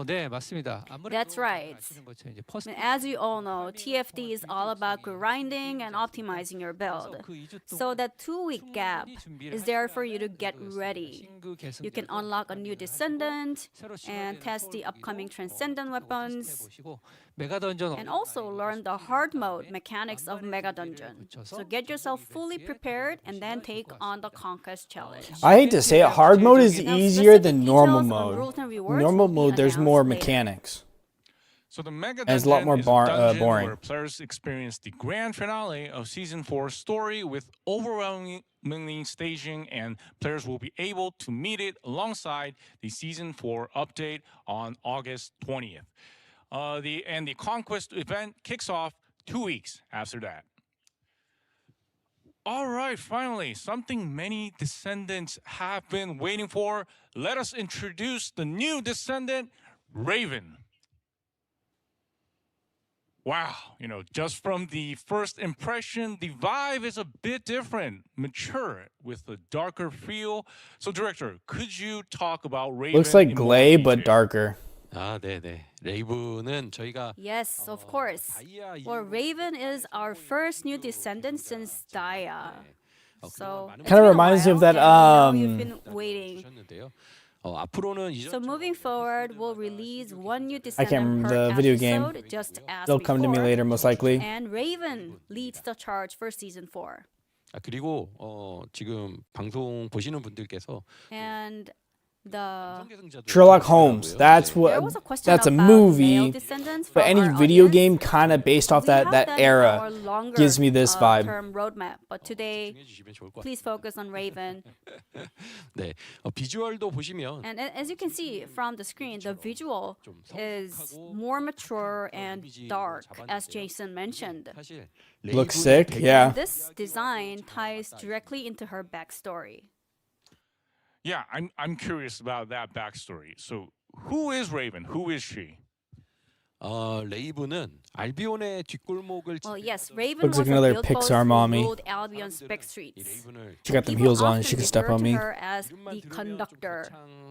네, 맞습니다. That's right. 아시는 것처럼 이제 퍼스트 And as you all know, TFD is all about grinding and optimizing your build. So that 2-week gap is there for you to get ready. 신규 계승 You can unlock a new Descendant and test the upcoming Transcendent weapons, 보시고 메가 던전 and also learn the hard mode mechanics of Mega Dungeon. So get yourself fully prepared and then take on the Conquest challenge. I hate to say it, hard mode is Now, easier specific than normal details on mode. rules and rewards Normal will be mode, there's more announced later. mechanics. So the Mega And it's a lot more Dungeon is a dungeon boring. where players experience the grand finale of Season 4 story with overwhelming staging, and players will be able to meet it alongside the Season 4 update on August 20th. The Conquest event kicks off 2 weeks after that. All right, finally, something many Descendants have been waiting for. Let us introduce the new Descendant, Raven. Wow, just from the first impression, the vibe is a bit different, mature, with a darker feel. So, Director, could you talk about Raven? Looks like in more Glay, but detail? darker. 네네. 레이븐은 저희가 Yes, of course. 다이아 Well, Raven is our first new Descendant since Daya. So it's Kinda been a reminds me of while, that, and we know you've been waiting. 보셨는데요. 앞으로는 So moving forward, we'll release one new Descendant remember per the video game. episode, just as They'll come to me before. later, most likely. And Raven leads the charge for Season 4. 그리고 지금 방송 보시는 분들께서 And the Sherlock Holmes. That's there was a what. question That's a about male movie. descendants But from any our video audience. game kind of based off We have that in era our longer, gives me this vibe. term roadmap, but today, 주시면 좋을 것 같아요. please focus on Raven. 네, 비주얼도 보시면 And as you can see from the screen, the visual is more mature and dark, as Jason mentioned. 사실 Looks 레이븐의 sick, 배경- yeah. This design ties directly into her backstory. Yeah, I'm curious about that backstory. So, who is Raven? Who is she? 레이븐은 알비온의 뒷골목을 Well, yes, Raven Looks was like another a guild host Pixar who mommy. ruled Albion's back streets. 레이븐을 She got them People heels on. often She can step refer on to me. her as the 이름만 들으면 conductor.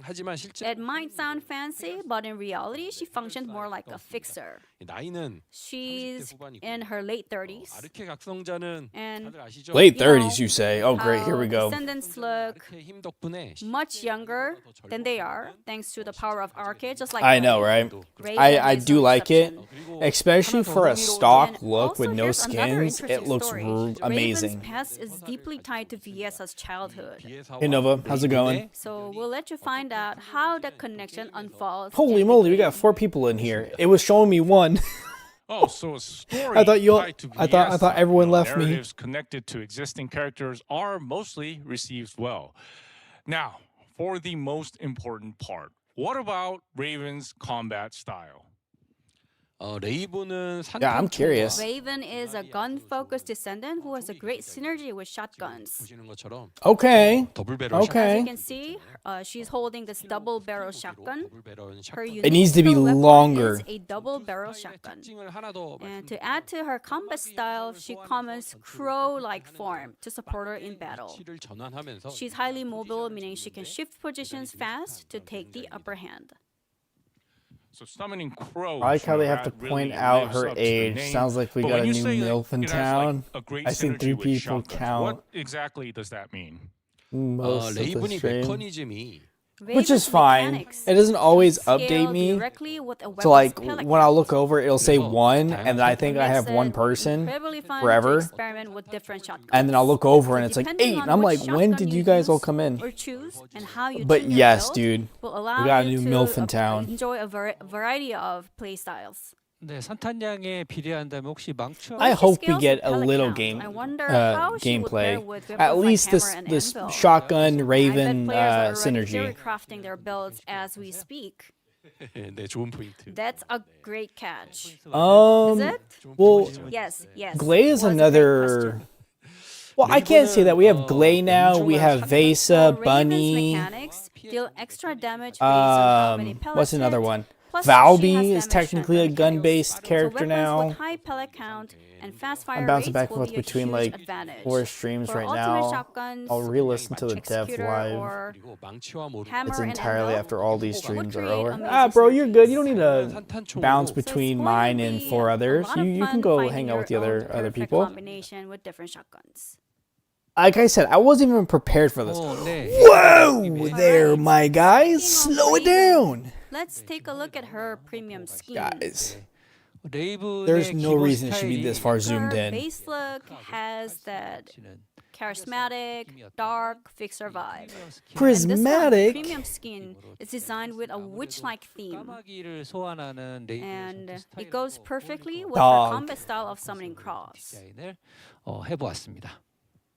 하지만 실제 It might sound fancy, but in reality, she functions more like a fixer. 나이는 She's in her late 30s. 아르케 각성자는 And 다들 아시죠? Late You know 30s, you say? Oh, great. Here we go. Descendants look 아르케의 힘 덕분에 much younger than they are, thanks to the power of Arcade, just like I know, right? Raven I is do no like it, exception. 그리고 especially especially for a stock And look also with no here's another skins, it interesting looks story. amazing. Raven's past is deeply tied to Viesa's childhood. Hey Nova, how's it going? So we'll let you find out how the connection unfolds. Holy in the moly, we game. got 4 people in here. It was showing me 1. Oh, so a story I thought you all- tied to I thought Viesa, everyone left me. narratives connected to existing characters are mostly received well. Now, for the most important part, what about Raven's combat style? 레이븐은 Yeah, I'm curious. Raven is a gun-focused descendant who has a great synergy with shotguns. 보시는 것처럼 Okay. 더블 배럴 As Okay. you can see, she's holding this double-barrel shotgun. 더블 배럴 Her 샷건 It needs to be unique weapon longer. is a double-barrel shotgun. 특징을 하나 더 And to add to her combat style, she commons crow-like form to support her in battle. 위치를 전환하면서 She's highly mobile, meaning she can shift positions fast to take the upper hand. So summoning crows. I like how they have to that really point out lives her up to the age. name. Sounds like we But got when a you new say that MILF in it has, like, town. a great I seen 3 synergy with people shotguns, count. What exactly does that mean? Most of the 레이븐이 stream. 메커니즘이 Which is Raven's fine. mechanics It doesn't always scale update me. directly with a So like weapon's when I pellet look over, it'll say 그래서 1, and I think I makes have 1 it person, incredibly fun forever. to experiment with different shotguns. and then I'll look over and it's like Depending 8, and on I'm which like, when shotgun did you guys all use come in? or choose and how you But tune your yes, build dude, will allow got a you new to MILF in town. enjoy a variety of play styles. 네, 산탄량에 비례한다면 혹시 망쳐 I She hope we scales get with a pellet little count. I wonder how she would gameplay. pair with At weapons like least this hammer and this anvil. shotgun I bet Raven players are already synergy. crafting their builds as we speak. 네, 좋은 포인트. That's a great catch. Is Um, it? well, Yes, yes. Glay is Was a great another. question. Well, I can't say that. We have Glay now. We have So Vesa, Raven's Bunny. mechanics deal extra damage based on how many What's pellets another hit. one? Plus, she Valby has is damage technically a shotgun gun-based kills. character so weapons now. with high pellet count and fast fire I'm bouncing rates back and will forth be a between huge like advantage. 4 streams For right ultimate now. shotguns, I'll re-listen to the dev executor live. or 그리고 망치와 모르 hammer It's and entirely anvil after all these would streams are create over. amazing Ah, bro, you're good. You don't synergies. need to 산탄총으로 bounce So it's between going to mine and be 4 a others. lot of You fun can go finding hang out with the your other own perfect people. combination with different shotguns. Like I said, I wasn't even prepared for this. 네. Whoa there, my guys. Speaking of Slow it Raven, down. Let's take a look at her premium skin. Guys, 레이븐의 there's no 기본 reason it should be 스타일이 this far zoomed Her in. base look has that 지는 charismatic, dark, fixer vibe. Prismatic? And this one, premium skin is designed with a witch-like theme. 까마귀를 소환하는 레이븐 And 선수 it goes 스타일로 perfectly with Dog. her combat style of summoning cross. 디자인을 해보았습니다.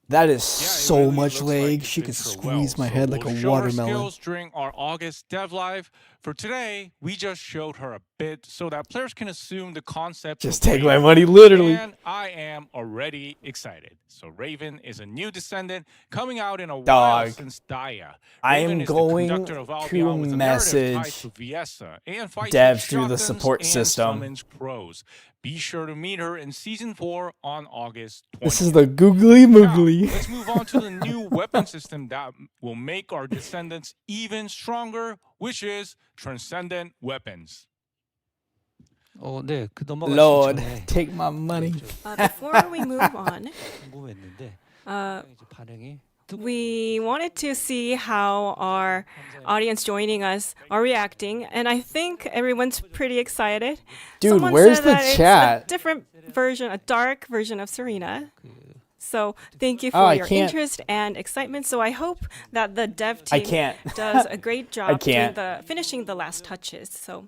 That is Yeah, it so really much looks like leg. it She could fits her squeeze well. my So head like we'll a show her watermelon. skills during our August Dev Live. For today, we just showed her a bit so that players can assume the concept. Just of take my Raven. money, literally. And I am already excited. So Raven is a new descendant coming out in a while Dog. since Daya. I Raven am is the going conductor of to Albion with a narrative tied message to Viesa and fights devs with through the shotguns support and system. summons crows. Be sure to meet her in season 4 on August 20th. This is the googly Now, moogly. let's move on to the new weapon system that will make our descendants even stronger, which is Transcendent Weapons. 네, 그 넘어가기 Lord, 전에 take my money. Before we move on, 궁금했는데 이제 반응이 we wanted to see how our audience joining us are reacting, and I think everyone's pretty excited. Dude, Someone where's said the that chat? It's a different version, a dark version of Serena. So thank you for I your can't- interest and excitement. So I hope that the dev I team can't. does a great job doing can't. finishing the last touches. So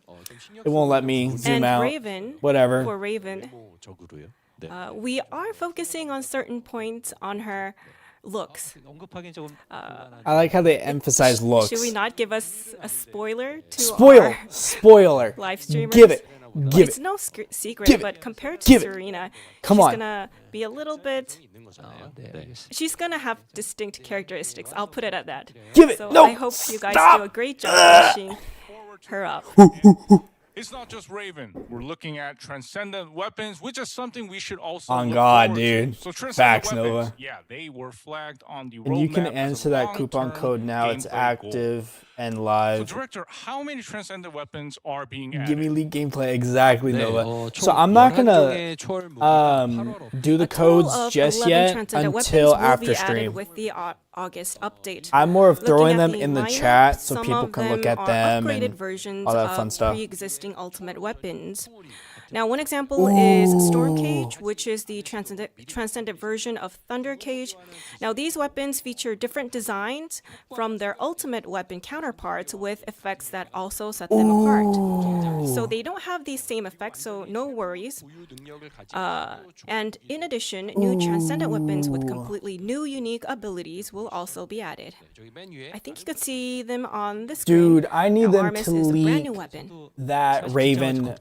It won't let me zoom and out. Raven, Whatever. for Raven, 적으로요. 네. we are focusing on certain points on her looks. 언급하기는 조금 I like how they emphasize looks. Should we not give us a spoiler to Spoiler. our Spoiler. live streamers? Give it. Well, Give it's it. no secret, Give it. but compared to Give it. Serena, Come she's on. gonna be a little bit. 있는 거잖아요. 네, 알겠습니다. She's gonna have distinct characteristics. I'll put it at that. Give it. So No. I hope you guys Stop. do a great job finishing her up. It's not just Raven. We're looking at Transcendent Weapons, which is something we should also On look God, forward dude. to. So Transcendent Facts, Weapons, Nova. yeah, they were flagged on the And you can roadmap as a answer that coupon long-term code now. It's gameplay goal. active and So, live. Director, how many Transcendent Weapons are being added? Give me leak gameplay exactly, 네, Nova. 총 So I'm not 11 gonna 종의 초월 무기가 8월 do the A total codes of just 11 yet transcendent weapons until will after be added stream. with the August update. I'm more of Looking throwing at them in the lineup, chat so some people of can look them at are them upgraded and versions all that of fun stuff. pre-existing ultimate weapons. Now, one example is Storm Cage, which is the transcendent version of Thunder Cage. Now, these weapons feature different designs from their ultimate weapon counterparts with effects that also set them apart. So they don't have these same effects, so no worries. And in addition, new transcendent weapons with completely new unique abilities will also be added. I think you could see them on the screen. Dude, I need them Armis to is a brand leak new weapon. that Raven.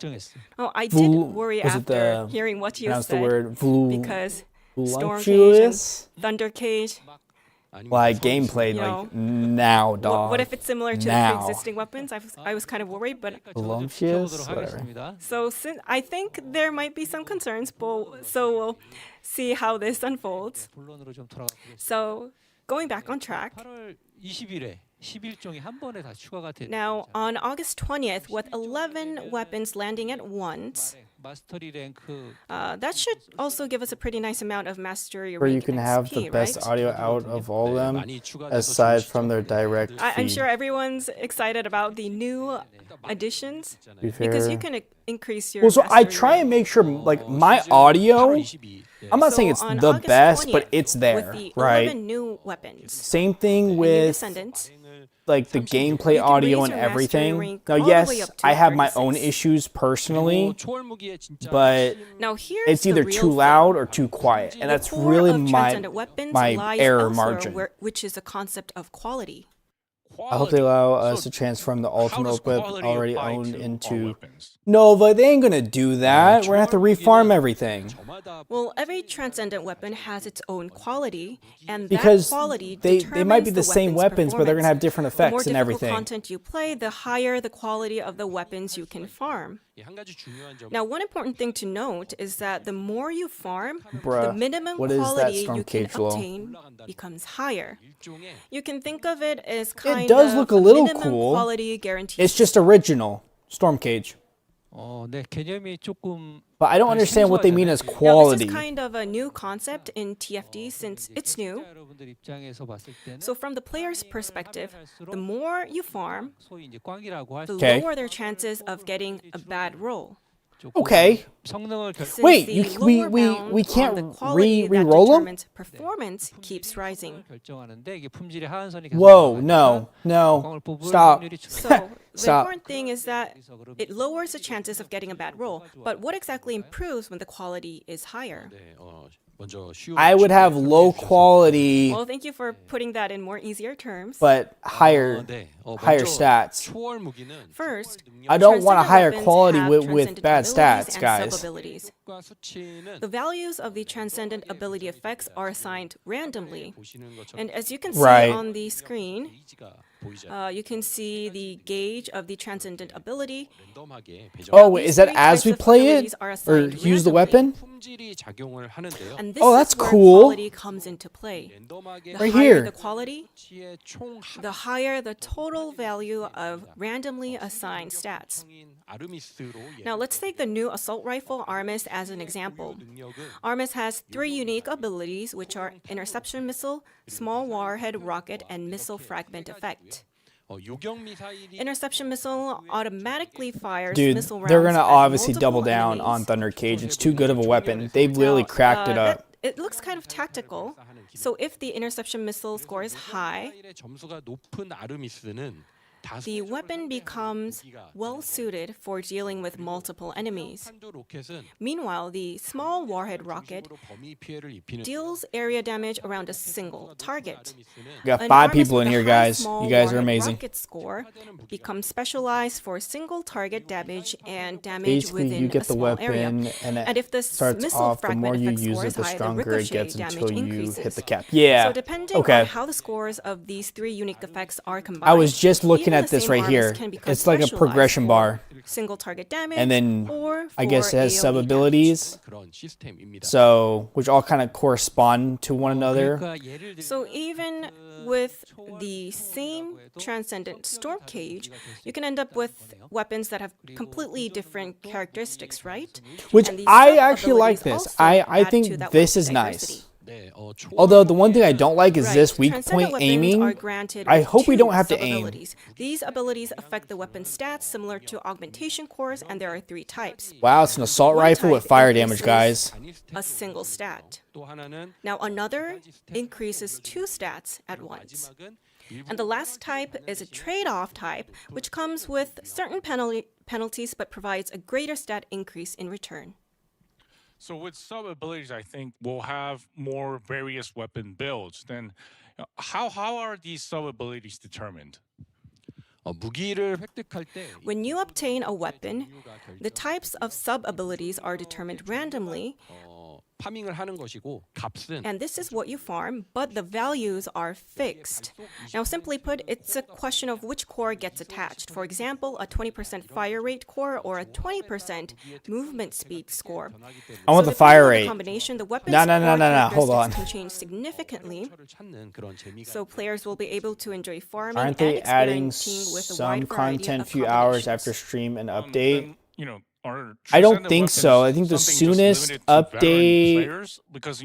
Oh, I did worry was it after the- hearing what you pronounce the said word because Storm Cage and voluptuous? Thunder Cage. Like gameplay, like now, dog. What if it's similar to now. the pre-existing weapons? I was kind of worried, but Voluptuous? Whatever. so I think there might be some concerns, but so we'll see how this unfolds. So going back on track. 8월 20일에 11종이 한 번에 다 추가가 됐. Now, on August 20th, with 11 weapons landing at once, 마스터리 랭크 that should also give us a pretty nice amount of mastery Where you rank can have the XP, best right? audio out of all of them, 많이 추가돼서 aside from their direct I'm feed. sure everyone's excited about the new additions To be because you fair. can increase your Well, so I mastery try rank. and make sure, like, my audio, 22. I'm not So saying it's on the August best, 20th, but it's there, with the right? 11 new weapons, Same thing new with Descendants, like the gameplay You can audio raise and your mastery everything. rank Now, all the way yes, up to I have my own 36. issues personally, 초월 무기에 진짜 but Now here's it's either the real too thing. loud or too quiet, and The that's core really of my transcendent weapons my lies error elsewhere, margin. which is the concept of quality. I hope they allow us So to transform the how ultimate does whip quality already apply owned to our into weapons? Nova. They ain't gonna do that. We're gonna have to refarm everything 저마다 Well, every transcendent weapon has its own quality, and because that quality they might be determines the same weapons, but they're gonna have different The more effects and difficult everything. content you play, the higher the quality of the weapons you can farm. 한 가지 중요한 점 Now, one important thing to note is that the more you farm, Bruh, the minimum what is that quality Storm you can Cage law? obtain becomes higher. 일종의 You can think of it as kind does of look a little minimum cool. quality guarantee. It's just original Storm Cage, 네, 개념이 조금 but I don't understand what they mean as Now, quality. this is kind of a new concept in TFD since it's new. 여러분들 입장에서 봤을 때는 So from the player's perspective, the more you farm, 소위 이제 꽝이라고 할 the 수 Okay. lower their chances of getting a bad roll. 조금 Okay. 성능을 결 Since Wait, the you- we- lower we- bound we on can't the quality that re-roll 'em? determines performance keeps rising. 결정하는데 이게 품질의 하한선이 Whoa, 계속 no, 올라가니까 no, 꽝을 뽑을 stop. 확률이 So the Stop. important thing is that it lowers the chances of getting a bad roll. But what exactly improves when the quality is higher? 네, 먼저 쉬운 I would have low quality, Well, thank you for putting that in more easier terms. but higher 네, higher 먼저 stats. 초월 무기는 First, I don't want a transcendent higher weapons quality have with transcendent bad abilities stats, and guys. sub-abilities. 과 수치는 The values of the transcendent ability effects are assigned randomly. 보시는 것처럼 And as you can see Right. on the screen, 페이지가 보이잖아요. you can see the gauge of the transcendent ability. 랜덤하게 배정. Oh, wait, is that These as three we types of play it abilities are or assigned use the randomly. weapon? 품질이 작용을 하는데요. And this Oh, that's is where cool. quality comes into play. 랜덤하게 The Right higher here. the quality, 수치의 총 the higher the total value of randomly assigned stats. 합성인 아르미스로 Now let's take the new assault rifle Armis as an example. 능력은 Armis has 3 unique abilities, which are interception missile, small warhead rocket, and missile fragment effect. 요격 미사일이 Interception missile automatically fires Dude, missile rounds they're gonna at obviously double multiple down enemies. on Thunder Cage. It's too good of a weapon. They've really Now, cracked it up. It looks kind of tactical. So if the interception missile score is high, 미사일의 점수가 높은 아르미스는 the weapon becomes well suited for dealing with multiple enemies. 탄두 로켓은 Meanwhile, the small warhead rocket 범위 피해를 입히는 deals area damage around a single target. We got An 5 Armis people with in a here, high guys. small You guys are warhead amazing. Rocket score becomes specialized for single target damage and damage Basically, within you get a the small area. weapon, and And if the starts missile off, the more fragment you effect use score it, is the high, the stronger it ricochet gets damage until you increases. hit the cap. Yeah, So depending okay. on how the scores of these 3 unique effects are combined, I was just looking even at the this same right Armis here. can become It's like a specialized progression for bar. single target damage, And then or I guess for it has AoE sub-abilities, 그런 시스템입니다. so which all kind of correspond to one another. 그러니까 예를 damage. So even with the same transcendent storm cage, you can end up with weapons that have completely different characteristics, right? Which And these I actually like sub-abilities this. also I add to think that this weapon is nice. diversity. Although the one thing I don't like is this weak Transcendent point weapons aiming. are granted I with hope we 2 don't have to aim. sub-abilities. These abilities affect the weapon stats similar to augmentation cores, and there are 3 types. Wow, it's an assault One rifle with type fire damage, guys. increases a single stat. Now another increases 2 stats at once. And the last type is a trade-off type, which comes with certain penalties but provides a greater stat increase in return. So with sub abilities, I think we'll have more various weapon builds. Then, how are these sub abilities determined? When you obtain a weapon, the types of sub-abilities are determined randomly, and this is what you farm, but the values are fixed. Now, simply put, it's a question of which core gets attached. For example, a 20% fire rate core or a 20% movement speed score. I want the depending fire on rate. The combination, the weapon's No, core hold on. characteristics can change significantly, so players will be able to enjoy farming Aren't and they adding experimenting with a some wide variety content of few hours combinations. after stream and update? Then, are I don't transcendent think so. weapons I think the something just soonest limited to veteran update. players? Because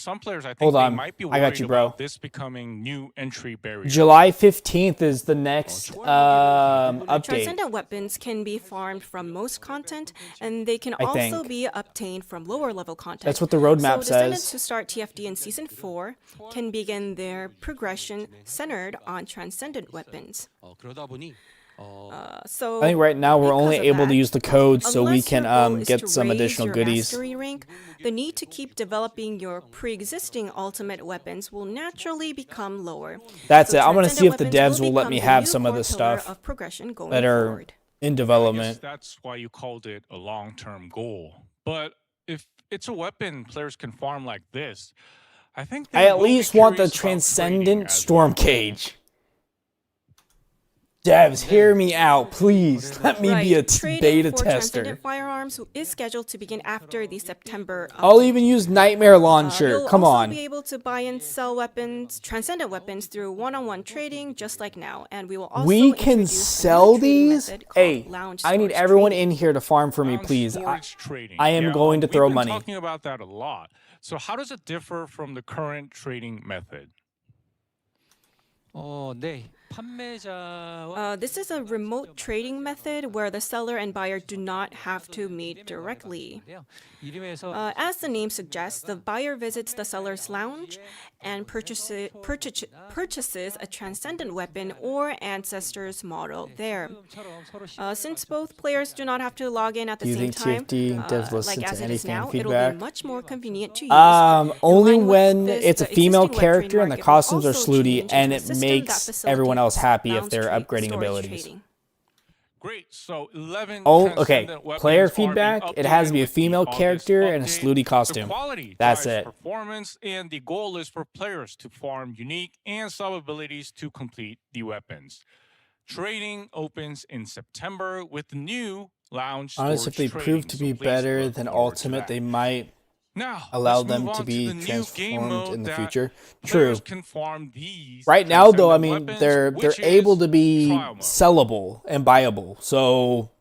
some players, I think Hold they on. might be I worried got you, bro. about this becoming new entry barrier. July 15th is the next update. Transcendent weapons can be farmed from most content, and they can I also think. be obtained from lower level content. That's what the roadmap so Descendants says. who start TFD in Season 4 can begin their progression centered on transcendent weapons. So I think right now we're because only of able to that, use the code so we unless your goal can is get to some raise additional your goodies. mastery rank, the need to keep developing your pre-existing ultimate weapons will naturally become lower. That's So it. I want to see if the transcendent devs weapons will let become me the have new some of core the pillar stuff of progression going that are forward. in I guess development. that's why you called it a long-term goal. But if it's a weapon players can farm like this, I think I they at will be least want the curious about trading Transcendent as Storm well. Cage. Devs, hear me out, please. Let me be a Trading beta for tester. transcendent firearms is scheduled to begin after the September I'll update. even use Nightmare Launcher. You'll Come also on. be able to buy and sell weapons, transcendent weapons, through one-on-one trading, just like now. And we will also We can introduce a new sell trading these? method called Hey, lounge I need storage everyone trading. in here to farm for me, Lounge please. storage trading. I am Yeah, going to we've throw been money. talking about that a lot. So how does it differ from the current trading method? 네. 판매자와 This is a remote trading method where the seller and buyer do not have to meet directly. 이름에서 As the name suggests, the buyer visits the seller's lounge and purchases a transcendent weapon or ancestor's model there. Since both players do not have to log in at the Do you same think time, TFD devs listen like to as it any is fan now, it'll feedback? be much more convenient to use. Only In line with when this, it's a the female existing web character trading and the market will costumes are also slutty, change and into a it system makes that everyone else facilitates happy if lounge they're upgrading storage abilities. trading. Great. So 11 Oh, okay. transcendent weapons Player are being feedback. It has to be a updated with the female August character and a update. slutty The costume. quality That's drives it. performance, and the goal is for players to farm unique and sub abilities to complete the weapons. Trading opens in September with the new lounge storage Honestly, if they trading, prove to so be please better look than forward to Ultimate, that. they might Now, allow let's them move to on be the new game transformed mode in the that future. players True. can farm these Right now, though, I transcendent mean, weapons, they're which able is to be trial mode. sellable and buyable. So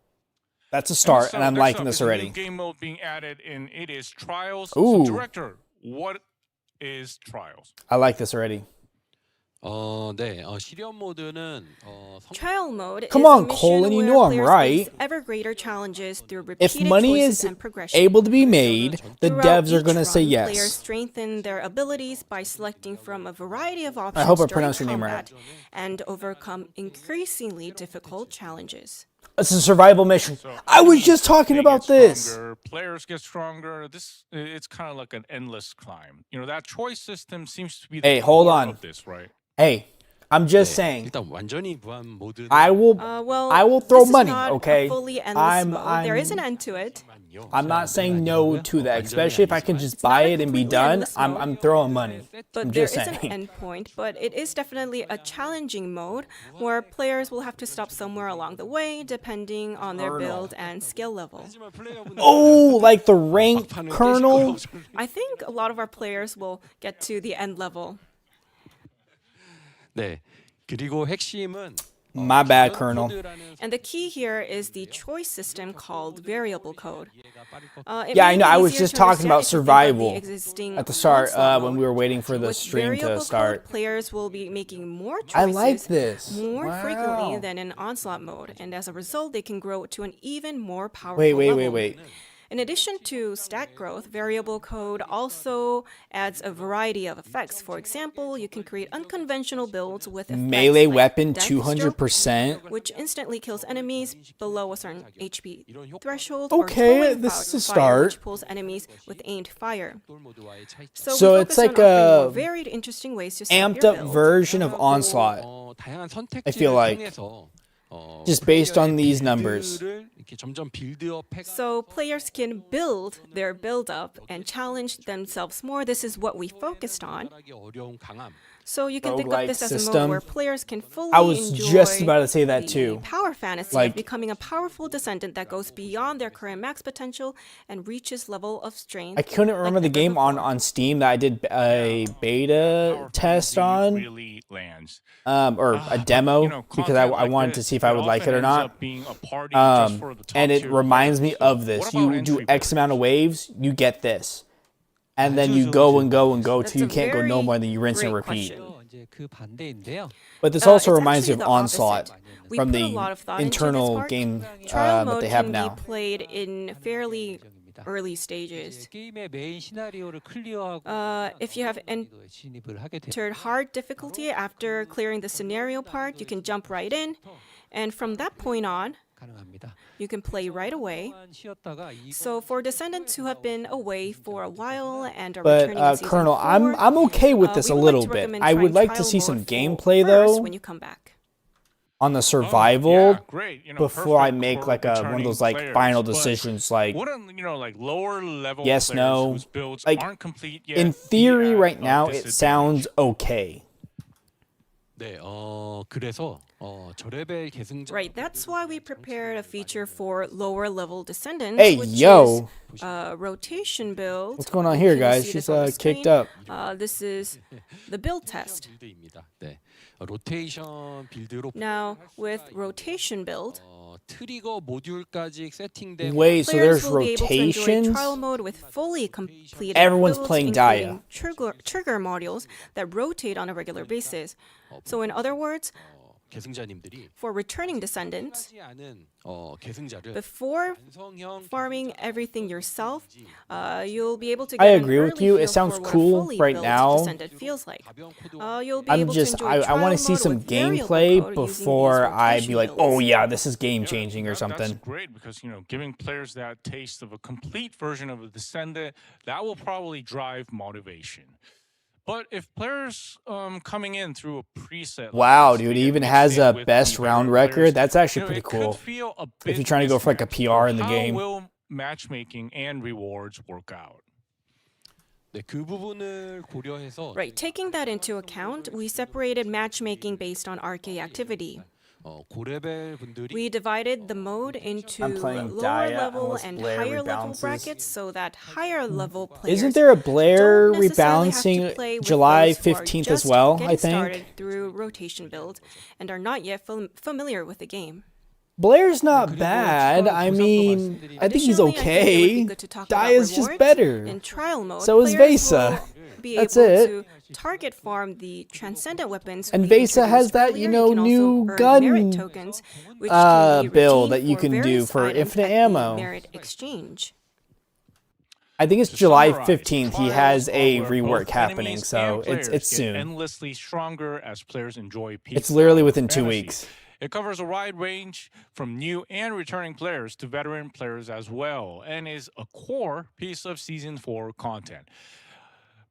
that's a start, and so I'm next liking up this is a new already. game mode being added in It Is Trials. Ooh. So, Director, what is Trials? I like this already. 네. 실현 모드는 Trial mode Come is on, a mission Colin, you where know I'm players right. face ever greater challenges through If repeated money choices is and progression. able to be made, the Throughout devs are each going to say run, Players yes. strengthen their abilities by selecting from a variety of options hope I during pronounced your name right. combat and overcome increasingly difficult challenges. It's a survival mission. So I was just talking they about get this. stronger, players get stronger. It's kind of like an endless climb. That choice system seems to be the Hey, hold core on. of this, right? Hey, I'm just saying. 일단 완전히 무한 모드는 I will throw this is money, not okay? A fully endless mode. There is an I'm end to it. not saying no to that, especially if I can just buy it and be done. I'm throwing money. But I'm there just is an saying. end point, but it is definitely a challenging mode where players will have to stop somewhere along the way depending on their build and skill level. Oh, like the rank colonel. I think a lot of our players will get to the end level. 네. 그리고 핵심은 My bad, Colonel. And the key here is the choice system called variable code. Yeah, I know. I was just talking about survival at the start when we were waiting for the stream to start. Players will be making more choices I like this. more frequently Wow. than in onslaught mode, and as a result, they can grow to an even more powerful level. Wait. In addition to stat growth, variable code also adds a variety of effects. For example, you can create unconventional builds with effects Melee like weapon death stroke, 200%. which instantly kills enemies below a certain HP threshold. Okay, or throwing this is a fire, start. which pulls enemies with aimed fire. So we it's focus on like offering more a varied, interesting ways to set amped your up build. version of Onslaught. 다양한 I feel 선택지를 like. 통해서 Just based on these numbers. 이렇게 점점 빌드업 해 So players can build their build up and challenge themselves more. This is what we focused on. 어려운 강함. So you can think of Roguelike this as a system. mode where players can fully I was enjoy just about to say that the too. power fantasy Like- of becoming a powerful descendant that goes beyond their current max potential and reaches level of strength. I couldn't remember the game on Steam that I did a beta test on, Really lands. or a demo, because I wanted to see if I would like it or not. And it reminds me of this. You do X amount of waves, you get this. And then you go and go and go That's till you a can't go no very more than you rinse and great repeat. question. 이제 그 반대인데요. But this also It's reminds me of actually the Onslaught opposite. We from put a lot of the thought into this internal part. game Trial that mode they have can now. be played in fairly early stages. 이제 게임의 메인 시나리오를 클리어하고 If you have 진입을 하게 되면 entered hard difficulty after clearing the scenario part, you can jump right in, and from that point on, 가능합니다. you can play right away. 쉬었다가 이거 So for descendants who have been away for a while and are But returning in season Colonel, 4, I'm okay with this we a would little like to bit. recommend I would trying like to trial see some mode gameplay first though when you come back. on the survival Yeah, great. You know, before I perfect make for like one of returning those like players, final but decisions like wouldn't, like lower level yes, players no, whose builds like, aren't complete yet in be theory at right a now it disadvantage? sounds okay. 네, 그래서 저 레벨 계승자 Right, that's why we prepared a feature for lower level descendants, Hey, which yo. is a rotation build. What's going on here, You can guys? see She's this on the kicked screen. up. This is the build test. 빌드입니다. 네, 로테이션 빌드로 Now, with rotation build, 트리거 모듈까지 세팅된 Wait, so players there's will be able to enjoy rotations? trial mode with fully completed Everyone's builds, playing including Daya. trigger modules that rotate on a regular basis. So in other words, 계승자님들이 for returning descendants, 하지 않은 계승자를 before 완성형 farming everything yourself, you'll be able to I get agree an with early you. It feel sounds for what a cool fully right built now. descendant feels like. 가벼운 코드 You'll be I'm able just to enjoy I want to trial see mode some with variable gameplay code using these before I be rotation like, builds. oh yeah, this is game changing or That's something. great because giving players that taste of a complete version of a Descendant, that will probably drive motivation. But if players coming in through a preset, like Wow, this, dude, they he get even mixed has in a with best the round veteran record. players, That's actually pretty it could cool. feel a If you're bit trying to go for like a mismatched. PR in the How game. will matchmaking and rewards work out? 네, 그 부분을 고려해서 Right, taking that into account, we separated matchmaking based on RK activity. 고레벨 분들이 We divided the mode into I'm playing lower Daya level unless and Blair higher level rebalances. brackets so that higher level players Isn't there a Blair don't necessarily have to rebalancing play with July those who are 15th as just well, I getting think? started through rotation build and are not yet familiar with the game. Blair's not bad. I mean, I think he's Additionally, I think it would be okay. good to talk about Daya's just rewards. better. In trial mode, So is players Vesa. will be That's able it. to target farm the transcendent weapons. And we Vesa has introduced that, earlier. you know, can also new earn gun, merit tokens, which can be build redeemed that you for can do various for items infinite at the ammo. Merit exchange. I think it's To July summarize, 15th. He trials has are a where rework both happening, enemies so and it's players get soon. endlessly stronger as players enjoy peace. It's literally within 2 weeks. It covers a wide range from new and returning players to veteran players as well, and is a core piece of Season 4 content.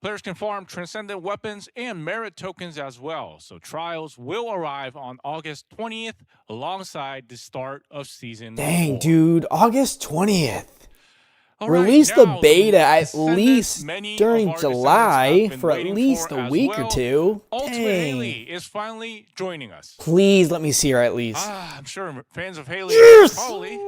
Players can farm transcendent weapons and merit tokens as well, so trials will arrive on August 20th alongside the start of Season 4. Dang, dude, August 20th. All right, Release the now, beta at Descendant, least many during of our July Descendants have been for at waiting least for a as week or well. two. Ultimate Haley Dang. is finally joining us. Please let me see her at least. I'm sure fans of Haley Yes! probably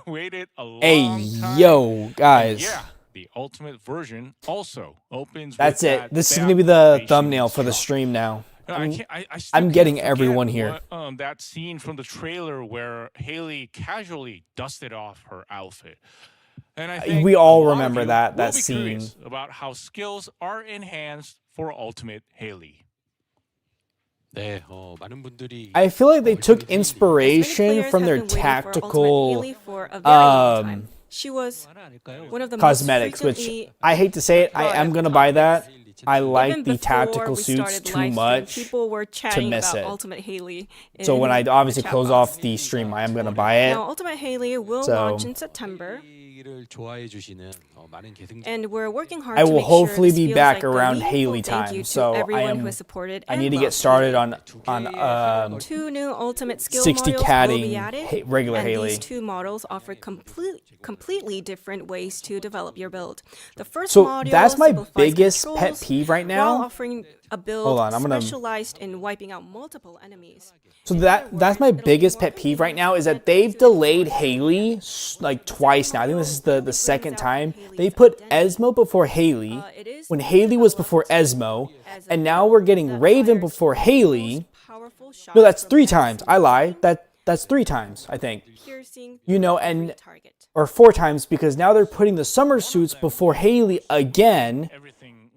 waited a long Hey, time. yo, And guys. yeah, the ultimate version also opens. That's with it. that This is going to be the foundation thumbnail for the strong. stream now. I'm getting everyone here. That scene from the trailer where Haley casually dusted off her outfit. And I think we all remember that scene about how skills are enhanced for Ultimate Haley. 네, 많은 분들이 I feel like they took inspiration from their tactical she was one of the cosmetics, most which I hate to say it, I am gonna buy that. I like the tactical suits too much people were to miss about it. Ultimate Haley So when I obviously close off the stream, I am gonna buy it. Now, Ultimate Haley will So- launch in September. 를 좋아해 주시는 많은 계승자 And we're working hard I to will make sure hopefully this be feels back like a around meaningful Haley thank time. you to So everyone who has supported I and need to get loved started Haley. on 2 new ultimate skill 60 models will catting be added, regular and Haley. these 2 models offer completely different ways to develop your build. The first So module that's my simplifies biggest pet controls peeve right while now. offering a build Hold on, I'm gonna- specialized in wiping out multiple enemies. So that's my biggest pet peeve right now is that they've delayed Haley like twice now. I think this is the second time. They put Esmo before Haley when Haley was before Esmo, and now we're getting Raven before Haley. No, that's 3 times. I lie. That's 3 times, I think. You know, and or 4 times because now they're putting the summer suits before Haley again,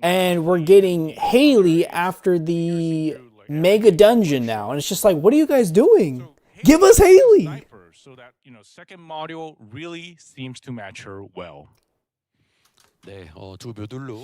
and we're getting Haley after the mega dungeon now, and it's just like, what are you guys doing? Give us Haley. So that, second module really seems to match her well. 네, 두 묘들로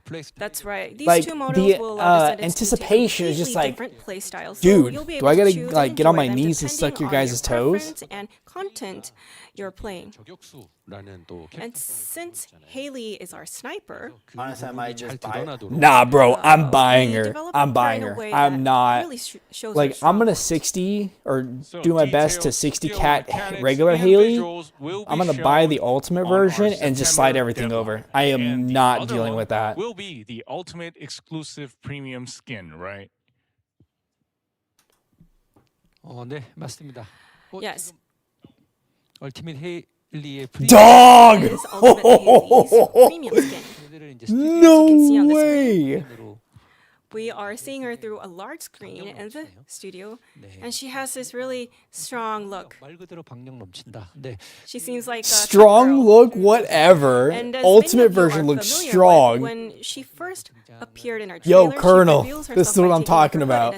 플레이 That's right. These Like, 2 models the, will allow Descendants anticipation to is just completely like, different play styles. dude, So you'll be do I able to gotta, choose like, and get on enjoy my them knees and suck depending your on guys' toes? preference and content you're playing. 저격수라는 또 And since Haley is our sniper, Honestly, I might just buy it. 드러나도록 Nah, bro, I'm buying we her. developed I'm her buying in a her. way I'm that not. really shows Like, her I'm gonna strong 60 or So do my best to detailed 60 skill cat mechanics regular and Haley. visuals will I'm be gonna buy shown the ultimate on our version and just slide September everything deadline. over. I am And the not other dealing one with that. will be the ultimate exclusive premium skin, right? 네, 맞습니다. Yes. 얼티밋 헤일리의 Dog! This is Ultimate Haley's premium skin. 프리미엄들을 이제 No can see on the way! 스크린으로 We are seeing her through a large screen in the studio, and she has this really strong look. 말 그대로 박력 넘친다. 네. She seems like a Strong tough girl. look, whatever. And as Ultimate many of you are version looks familiar with, strong. When she first appeared in our Yo, trailer, Colonel, she reveals this is herself what by I'm taking off talking her hood about. in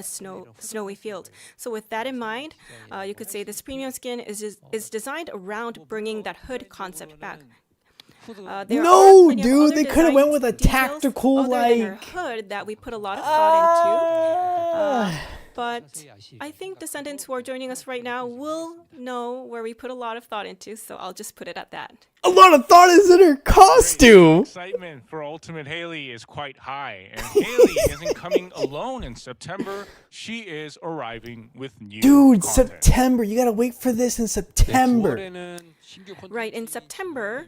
a snowy field. So with that in mind, you could say this premium skin is designed around bringing that hood concept back. There No, are plenty of dude, other they coulda went design with a details tactical, other than her like- hood that we put a lot of thought into. But I think Descendants who are joining us right now will know where we put a lot of thought into, so I'll just put it at that. A lot of thought is in her costume. Excitement for Ultimate Haley is quite high, and Haley isn't coming alone in September. She is arriving with new Dude, content. September. You gotta wait for this in September. 9월에는 신규 콘텐츠 Right, in September,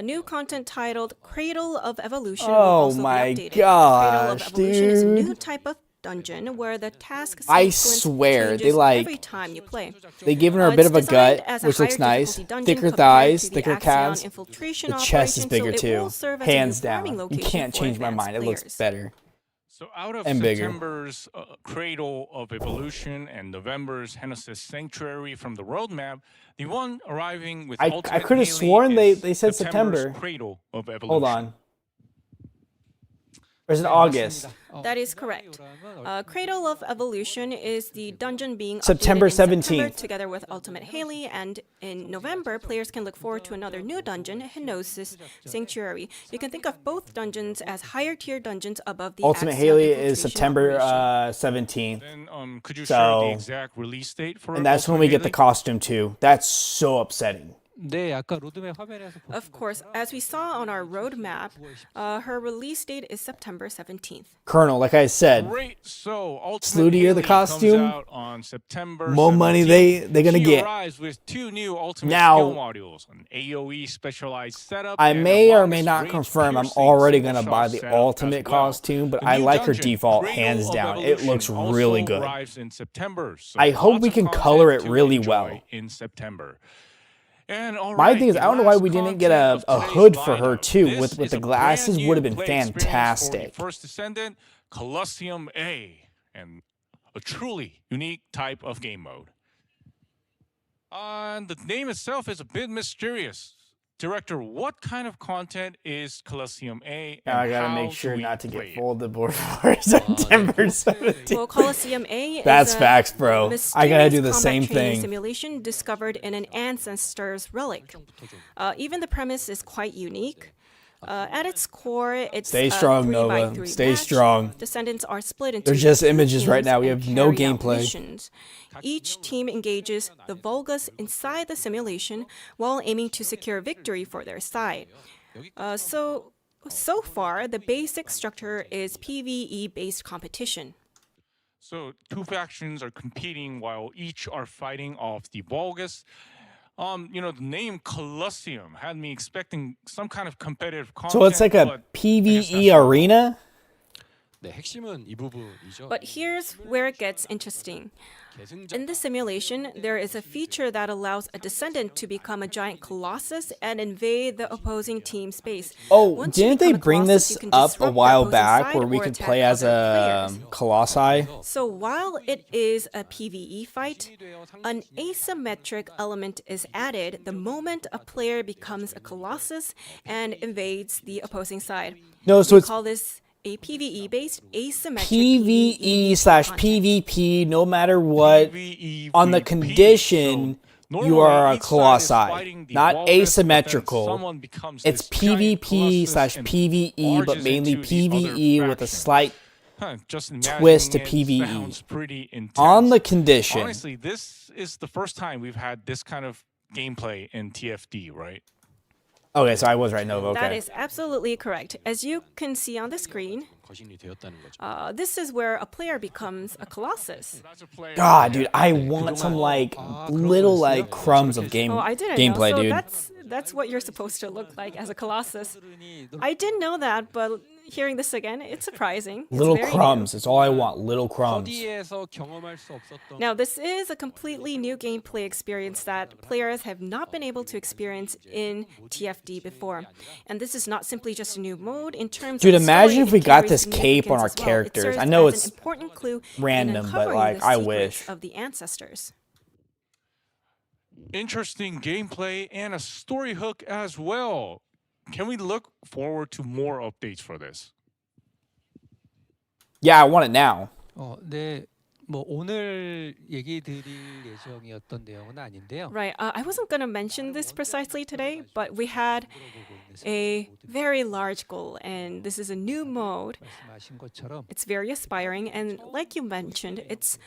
new content titled Cradle of Evolution Oh will also my be updated. Cradle of gosh, Evolution is a new dude. type of dungeon where the task I sequence swear, they, changes like- every time you play. They given her a It's bit of a designed gut, as a which looks higher nice. difficulty dungeon Thicker compared thighs, to the thicker Axion calves. infiltration The chest is operation, bigger so it will too. serve as a Hands new down. farming You location can't for change my advanced mind. It looks players. better. So out of And bigger. September's Cradle of Evolution and November's Genesis Sanctuary from the roadmap, the one arriving with I Ultimate could have Haley sworn they is said September's September. Cradle of Evolution. Hold on. Or is it August? That is correct. Cradle of Evolution is the dungeon being September updated in September 17th. together with Ultimate Haley, and in November, players can look forward to another new dungeon, Henosis Sanctuary. You can think of both dungeons as higher tier dungeons above the Ultimate Axion Haley is infiltration September operation. 17th. Then could you share So- the exact release date for And that's when we Ultimate get the Haley? costume too. That's so upsetting. 네, 아까 로드맵 화면에서 Of course, as we saw on our roadmap, her release date is September 17th. Colonel, like I said, Great. So Ultimate Slutier, the Haley costume, comes out on September more money 17th. they're gonna She get. arrives with 2 new Ultimate Now- skill modules, an AOE specialized setup. I and may a or may not range confirm I'm piercing already single gonna shot buy the setup as ultimate well. costume, but The I new like her dungeon, default Cradle hands of down. It Evolution, looks also really good. arrives in September, so I hope lots we of can content color it to really enjoy well. in September. And My thing is, I don't know why we didn't get a hood for her too. This With is the a glasses brand would have new been play experience for the fantastic. First Descendant, Colosseum A. and a truly unique type of game mode. The name itself is a bit mysterious. Director, what kind of content is Colosseum A? Now I gotta how make do sure we not to play get it? folded before September 17th. Well, Colosseum A That's is a facts, bro. I gotta do the mysterious same combat training thing. simulation discovered in an ancestor's relic. Even the premise is quite unique. At its core, it's Stay strong, a 3x3 Nova. Stay match. strong. Descendants are split into They're just 2 images right teams now. We and have no carry out gameplay. missions. Each team engages the Volgas inside the simulation while aiming to secure victory for their side. So far, the basic structure is PvE-based competition. So 2 factions are competing while each are fighting off the Volgas. The name Colosseum had me expecting some kind of competitive content. So it's like a PvE arena? 네, 핵심은 이 부분이죠. But here's where it gets interesting. In the simulation, there is a feature that allows a descendant to become a giant colossus and invade the opposing team's base. Oh, Once you didn't they become a bring colossus, this you can up a disrupt the while opposing back side where we or could attack play as other a players. colossi? So while it is a PvE fight, an asymmetric element is added the moment a player becomes a colossus and invades the opposing side. No, so We it's call this a PvE-based asymmetric PvE slash content. PvP, no matter what, PvE, on the PvP. condition So you are a normally each side is colossi, fighting the not Volgas, but then asymmetrical. someone becomes It's this giant PvP colossus slash and PvE, but barges mainly into the other PvE with a faction. slight Just twist to imagining PvE. it sounds pretty intense. on the condition. Honestly, this is the first time we've had this kind of gameplay in TFD, right? Okay, so I was right, Nova. That Okay. is absolutely correct. As you can see on the screen, 거신이 되었다는 거죠. this is where a player becomes a colossus. God, dude, I want some like little like crumbs of Oh, I didn't gameplay, know. So dude. that's what you're supposed to look like as a colossus. I didn't know that, but hearing this again, it's surprising. It's Little very new. crumbs. It's all I want. Little crumbs. 어디에서 경험할 수 없었던 Now, this is a completely new gameplay experience that players have not been able to experience in TFD before. And this is not simply just a new mode in terms Dude, of imagine story, if we it got carries this cape on our significance as well. It characters. serves I know as it's an important clue in random, but, uncovering like, the I secrets wish. of the ancestors. Interesting gameplay and a story hook as well. Can we look forward to more updates for this? Yeah, I want it now. 네. 뭐 오늘 얘기 드릴 예정이었던 내용은 아닌데요. Right. I wasn't going to mention this precisely today, but we had a very large goal, and this is a new mode. 말씀하신 것처럼 It's very aspiring, and like you mentioned, it's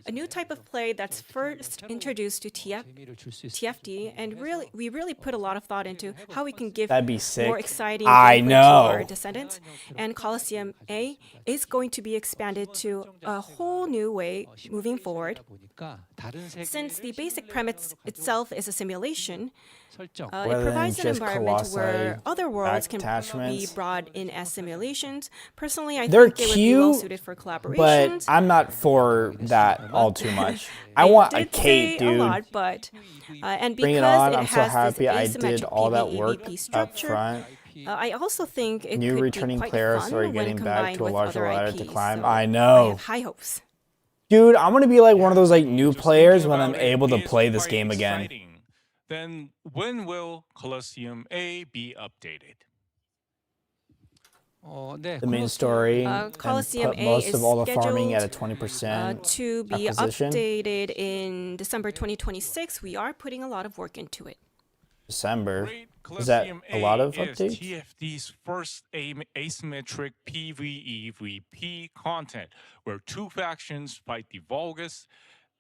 a new type of play that's first introduced to 재미를 줄 수 있을 TFD, and we really put a lot of thought into how we can give That'd be sick. more exciting I gameplay to know. our Descendants. And Colosseum A is going to be expanded to a whole new way moving forward. 보니까 다른 세계 Since the basic premise itself is a simulation, 설정 it Rather than provides an just environment colossi where other worlds can be attachments. brought in as simulations. Personally, I They're think they would be well cute, suited for But collaborations. I'm not for that all too much. I want a did cape, say a dude. lot, but and Bring because it on. it I'm so has happy this I did asymmetric all that PvE work VP up structure, front. I also think it New could returning be quite players fun are when getting back combined to a with larger other ladder to IPs, climb. so I I know. have high hopes. Dude, I'm going to be like one of those like new Just players thinking when I'm about it able to is play this quite game again. exciting. Then when will Colosseum A be updated? 네. The main story and Colosseum put A most is of all the farming at a scheduled, 20%. To be acquisition. updated in December 2026. We are putting a lot of work into it. December. Great. Is that Colosseum a lot of is updates? TFD's first asymmetric PvE VP content, where 2 factions fight the Volgas,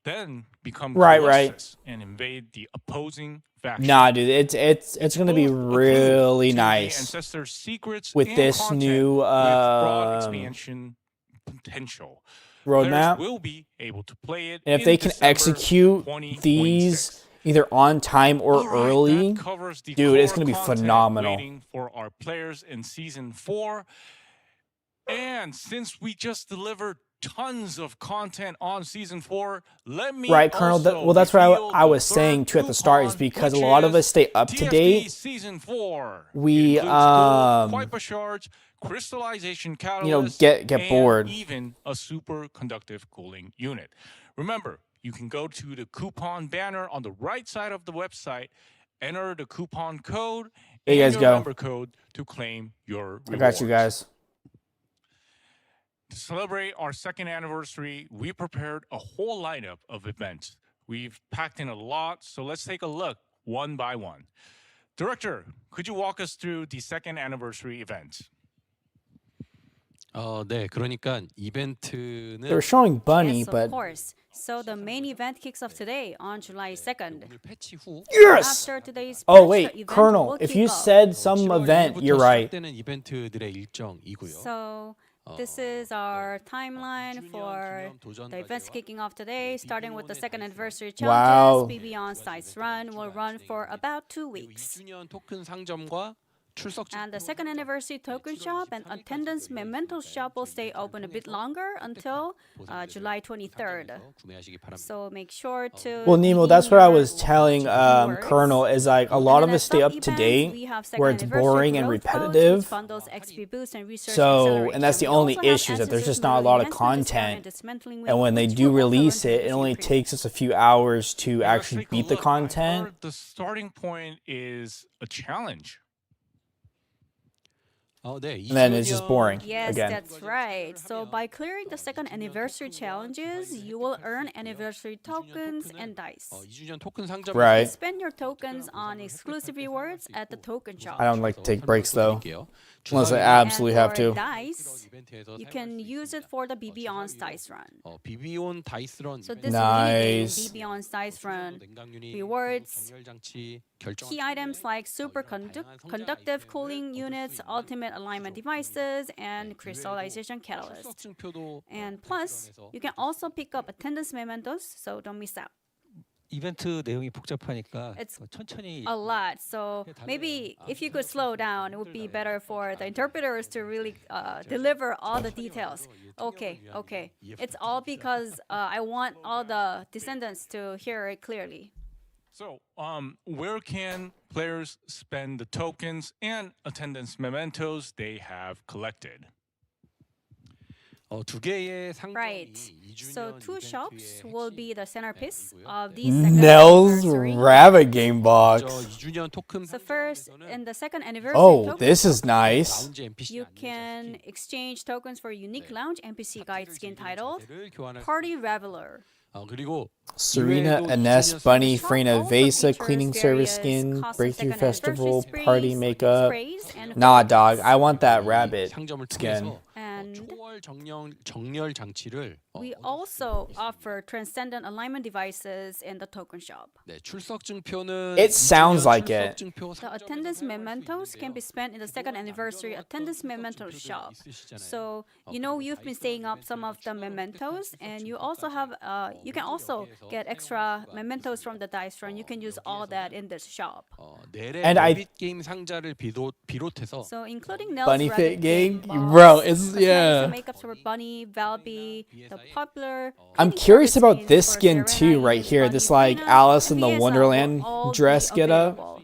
then become Right. Colossus and invade the opposing faction. Nah, dude, it's gonna be Both a clue really to the nice ancestor secrets with and this content new with broad expansion potential. Players roadmap. will be able to play it And if in they can December execute 2026. these either on time or All right, early, that covers the dude, it's core gonna be content phenomenal. waiting for our players in season 4. And since we just delivered tons of content on season 4, let me right, Colonel? also Well, that's what reveal I the was saying third too at the start is coupon, because a which lot of is us stay up to TFD date. season 4. We, It includes gold, Kuiper shards, crystallization catalyst, get and bored. even a superconductive cooling unit. Remember, you can go to the coupon banner on the right side of the website, enter the coupon code There you and guys your go. member code to claim your rewards. I got you guys. To celebrate our second anniversary, we prepared a whole lineup of events. We've packed in a lot, so let's take a look one by one. Director, could you walk us through the second anniversary event? 네, 그러니까 이벤트는 They were showing Bunny, Yes, of but course. So the main event kicks off today on July 2nd. 오늘 패치 후 yes. After today's Oh patch, the wait, event Colonel, will if kick you off. said some 7월 event, 1일부터 you're right. 시작되는 이벤트들의 일정이고요. So this is our timeline for the events kicking off today, starting with the second anniversary Wow. challenges. BB on Sites Run will run for about 2 weeks. 2주년 토큰 상점과 출석 And the second anniversary token shop and attendance memento shop will stay open a bit longer until July 23rd. 구매하시기 바랍니다. So make sure to. Well, Nemo, that's what I was telling Colonel is like a lot of And us stay up to date where it's boring and repetitive. So, and that's the only issue, is that there's just not a lot of content. And when they do release it, it only takes us a few hours to actually beat the content. The starting point is a challenge. 네, And then it's just boring Yes, again. that's right. So by clearing the second anniversary challenges, you will earn anniversary tokens and dice. 2주년 토큰 상점 Right. Spend your tokens on exclusive rewards at the token shop. I don't like to take breaks though, 드릴게요. unless I 주사위 absolutely have And for to. dice, 이벤트에서 you can use it for the BB on Dice Run. 비비온 다이스런 So this Nice. BB on Dice Run 냉각 유닛, rewards 정렬 장치, 결정 key items like conductive cooling units, ultimate alignment devices, and crystallization catalyst. 출석증표도 And plus, you can also pick up attendance mementos, so don't miss out. 이벤트 내용이 복잡하니까 It's 천천히 a lot, so maybe if you could slow down, it would be better for the interpreters to really deliver all the details. Okay. It's all because I want all the descendants to hear it clearly. So, where can players spend the tokens and attendance mementos they have collected? 두 개의 상점이 Right. 2주년 So two 이벤트의 shops will be the centerpiece 핵심이고요. of these second Nell's anniversary. Rabbit Game Box. 2주년 토큰 So first, in the second anniversary Oh, token this is nice. 라운지 NPC you can exchange tokens for unique lounge NPC guide skin titled 를 교환할 Party Reveler. 그리고 Serena, 이외에도 Ines, 2주년 Bunny, shop Frina, also Vesa, features cleaning service various skin, custom Breakthrough second anniversary Festival, sprays, party makeup. sprays, and Nah, fragrance. dog, I want that rabbit 상점을 skin. 통해서 And 초월 정렬 장치를 we also offer transcendent alignment devices in the token shop. 네, 출석증표는 It sounds like it. 출석증표 The attendance mementos can be spent in the second anniversary attendance memento shop. So you've been saying up some of the mementos, and you also have you can also get extra mementos from the dice run. You can use all that in this shop. 넬의 And I- 래빗 게임 상자를 비롯해서 So including Nell's Bunny Rabbit Fit game? box, Bro, it's- cosmetics yeah. and makeups for Bunny, Valby, the popular. I'm cleaning curious service about skins this for skin Serena, too, right Eunice, here. Bunny, This like Frina, Alice in and the VSL Wonderland will all dress be get up. available.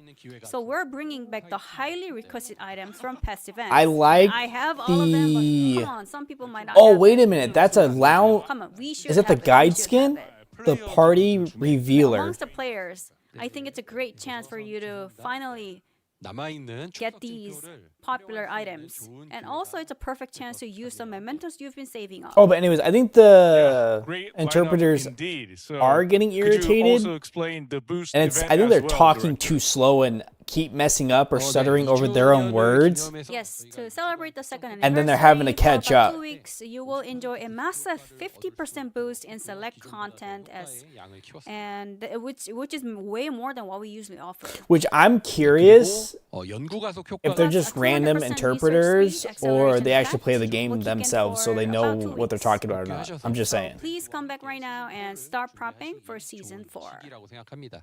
So we're bringing back the highly requested items from past events. I like I have all of them, the- but come on, some people might not. Oh, have wait a them. minute. That's a lounge. Come on, we should. Is it the have it. We guide should skin? have it. The party revealer. Amongst the players, I think it's a great chance for you to finally 남아있는 get these 출석증표를 popular items. And also, it's a perfect chance to use the mementos you've been saving up. Oh, but anyways, I think the Great lineup interpreters indeed. So, are getting could you irritated, also explain the boost and it's event I think as they're well, talking Director? too slow and keep messing up or 네, stuttering over their own 2주년을 words. 기념해서 Yes, to celebrate the second anniversary, And then they're having to catch for about up. 2 weeks, you will enjoy a massive 50% boost in select content 양을 키웠습니다. and which is way more than what we usually offer. Which I'm curious 연구 가속 효과가 if they're just a 200% random research interpreters speed or they acceleration actually play the effect game will kick in themselves so for they know about 2 what they're weeks. talking about or not. I'm just saying. Please come back right now and start prepping for season 4. 시기라고 생각합니다.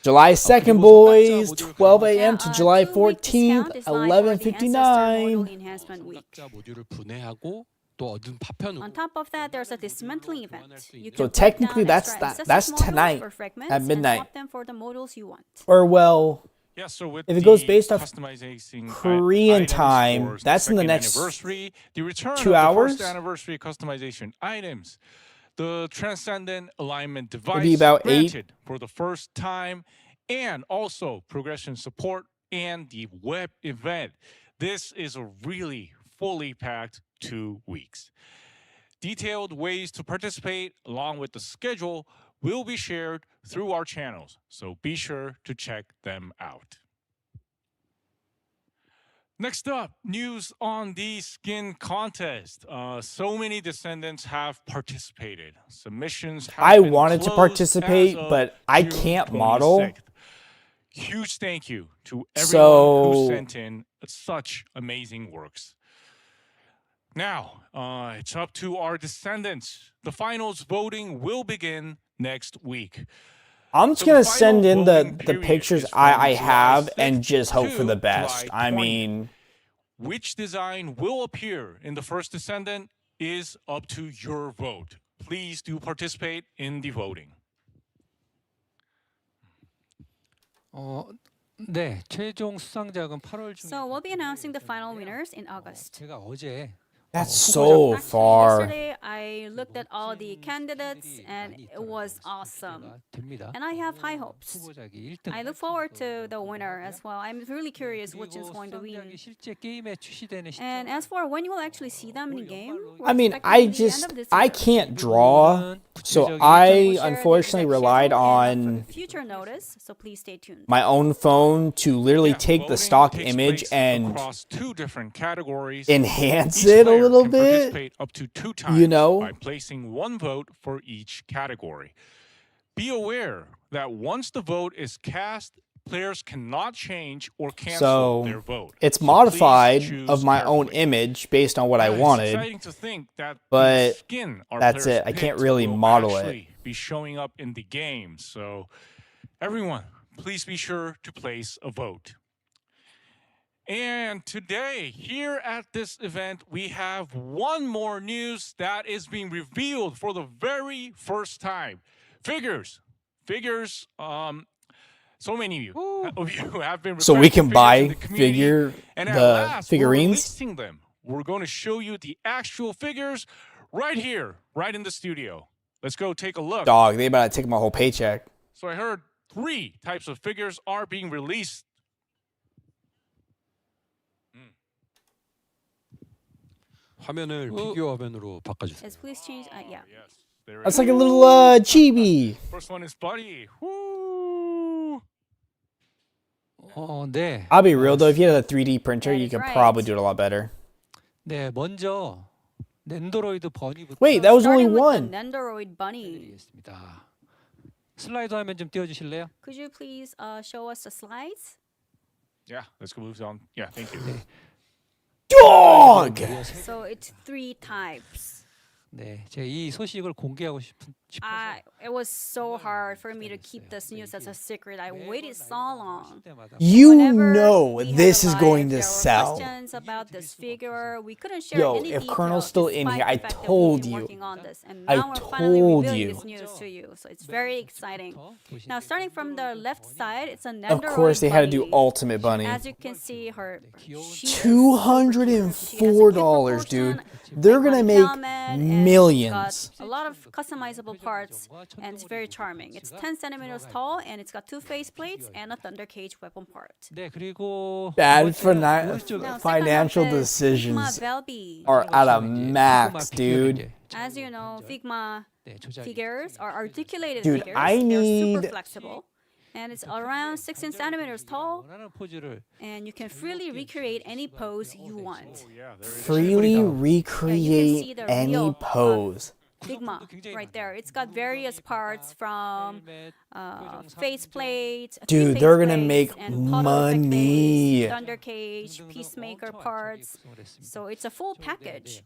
July 2nd, boys, 12 a.m. to July 14th, Enhancement week. 1 모듈을 분해하고 또 얻은 파편 On top of that, there's a dismantling event. You So can break technically down that's extra that's ancestral modules tonight for fragments at and midnight. swap them for the modules you want. Or well, Yeah, so with If it goes the based off customizing Korean items time, for that's in the second next anniversary, the return 2 of hours? the first anniversary customization items, the Transcendent alignment Maybe device about 8. granted for the first time, and also progression support and the web event. This is a really fully packed 2 weeks. Detailed ways to participate along with the schedule will be shared through our channels, so be sure to check them out. Next up, news on the skin contest. So many Descendants have participated. Submissions have I been wanted to closed participate, as of but I June can't model. 26th. Huge thank you to everyone who sent in such amazing works. Now, it's up to our Descendants. The finals voting will begin next week. I'm just going to send in the pictures I have and just hope for the best. I mean, which design will appear in the first Descendant is up to your vote. Please do participate in the voting. 네, 최종 수상작은 8월 중에. So we'll be announcing the final winners in August. 제가 어제 that's so far. Yesterday, I looked at all the candidates, and it was awesome. And I have high hopes. 후보작이 1등. I look forward to the winner as well. I'm really curious which is going to win. 수상작이 실제 게임에 출시되는 시점. And as for when you will actually see them in game, I mean, I can't draw, so I unfortunately relied on future notice, so please stay tuned. my own phone to literally take the stock image and across 2 different categories. enhance Each it a player little can bit. participate up to 2 times You know? by placing 1 vote for each category. Be aware that once the vote is cast, players cannot change or cancel their vote. It's So modified please choose of my own carefully. image based on what I It's wanted. exciting to think that but the skin our that's players it. I can't picked really will model it. actually be showing up in the game. So everyone, please be sure to place a vote. And today, here at this event, we have one more news that is being revealed for the very first time. Figures. So many of you have been So we can requesting buy figures in the community, and at last, figurines. we're releasing them. We're going to show you the actual figures right here, right in the studio. Let's go take a look. Dog, they about to take my whole paycheck. So I heard 3 types of figures are being released. 화면을 피규어 화면으로 바꿔주세요. Yes, please change. Yeah. Yes, there it That's is. like a little chibi. First one is Buddy. Woo! 네. I'll be real though, if you had a 3D printer, That you is could right. probably do it a lot better. 네, 먼저 낸더로이드 버니부터 Wait, that was only Starting with one. the Nendoroid bunny. 드리겠습니다. 슬라이드 화면 좀 띄워주실래요? Could you please show us the slides? Yeah, let's go move on. Yeah, thank you. Dog! So it's 3 types. 네, 제가 이 소식을 공개하고 싶어서 It was so hard for me to keep this news as a secret. I waited so long. You Whenever know we had this a is live, going there to were sell. questions about this figure. We couldn't share Yo, any if details Colonel's still in despite here, the I fact that we've told been you. working on this. And I now we're finally told revealing you. this news to you. So it's very exciting. Now, starting from the left side, it's a Of Nendoroid course, they had to do bunny. Ultimate Bunny. As you can see, her she is super cute. $204, dude. They're gonna make millions. A lot of customizable parts, and it's very charming. It's 10 centimeters tall, and it's got 2 face plates and a thunder cage weapon part. 네, 그리고 Bad for Now, second up financial is decisions Figma Velby. are at a max, dude. As you know, Figma 네, 조작이 figures are articulated Dude, figures. I They're need- super flexible. And it's around 16 centimeters tall, 원하는 포즈를 and you can freely recreate any pose you want. Freely recreate the any real, pose. Figma, right there. It's got various parts from face plates, Dude, they're gonna make money. thunder cage, peacemaker parts. So it's a full package.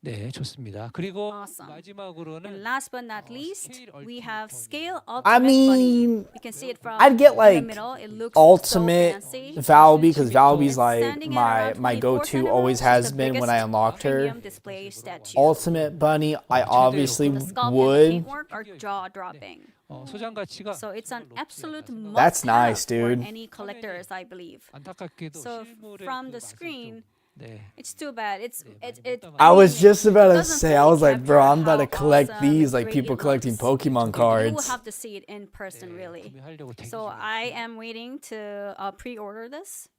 네, 좋습니다. 그리고 Awesome. And 마지막으로는 last but not least, we have Scale I Ultimate Bunny. mean, You can see it from I'd get in like the middle. It looks ultimate so fancy. Valby because Valby's It's like standing at around my 24 go-to always centimeters, has the been when I biggest unlocked her. premium display statue. Ultimate Bunny, I obviously The sculpt and the would. paintwork are jaw-dropping. 소장 가치가 So it's an absolute That's must-have nice, dude. for any collectors, I believe. 안타깝게도 So 실물의 from 그 the 맛을 screen, 좀, 네. it's too bad. I was mean, just about it to doesn't say, I fully was like, bro, capture I'm about to how collect awesome these and like great people it collecting looks. Pokemon You cards. have to see it in person, really. 구매하려고 대기 So 중이에요. I am waiting to pre-order this.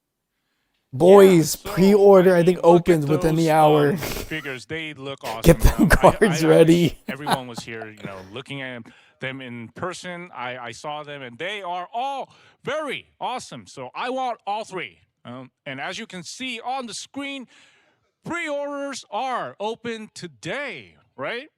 Boys, So, pre-order I think look at opens within the those, hour. Figures, they look awesome. Get them cards ready. Everyone was here, looking at them in person. I saw them, and they are all very awesome. So I want all three. And as you can see on the screen, pre-orders are open today, right?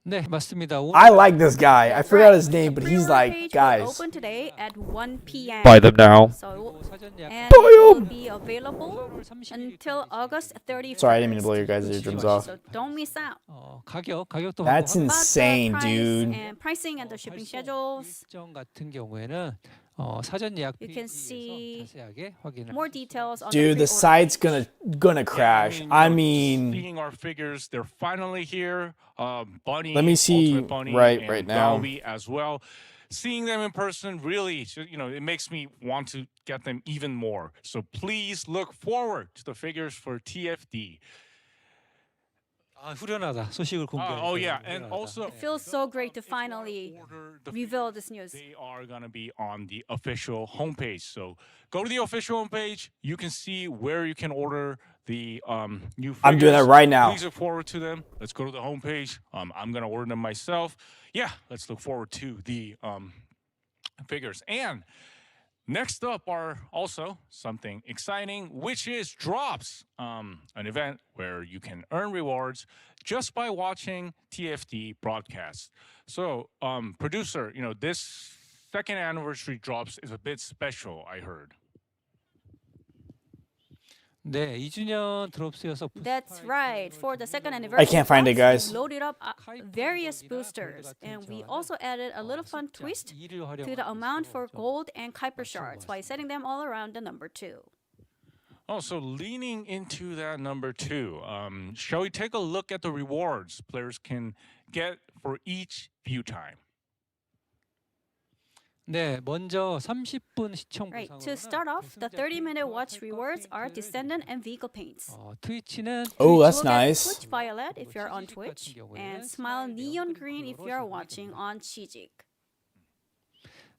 네, 맞습니다. I like this guy. I forgot his name, The but he's pre-order like, page will guys, open today at 1 p.m. Buy them now. So 사전 예약 and it will them. be available until August 31st. sorry, I didn't mean to blow your guys' eardrums off. So don't miss out. 가격도 That's 한번 About the insane, price dude. And pricing and the shipping schedules. 일정 같은 경우에는 사전 예약 You can 페이지에서 see 자세하게 확인을 more details on Dude, the pre-order site's page. gonna crash. I mean, seeing our figures, they're finally here. Bunny, Let me see Ultimate Bunny, right and now. Valby as well. Seeing them in person really, it makes me want to get them even more. So please look forward to the figures for TFD. 후련하다. 소식을 공개하니까. Oh yeah, and 후련하다. also It feels so great to finally order the reveal this news. They are going to be on the official homepage. So go to the official homepage. You can see where you can order the new figures. I'm doing that right now. Please look forward to them. Let's go to the homepage. I'm going to order them myself. Yeah, let's look forward to the figures. And next up are also something exciting, which is drops, an event where you can earn rewards just by watching TFD broadcasts. So, producer, this second anniversary drops is a bit special, I heard. 네, 2주년 드롭스여서 That's right. For the second anniversary, can't find it, drops, guys. we loaded up various boosters, and we also added a little fun twist to the amount for gold and Kuiper shards by setting them all around the number 2. Oh, so leaning into that number 2, shall we take a look at the rewards players can get for each view time? 네, 먼저 30분 시청 Right. 보상으로는 To start off, the 30-minute watch rewards are Descendant and vehicle paints. 트위치는 Oh, that's You will get nice. Twitch Violet if you're on Twitch, and Smile Neon Green if you're watching on Chijik.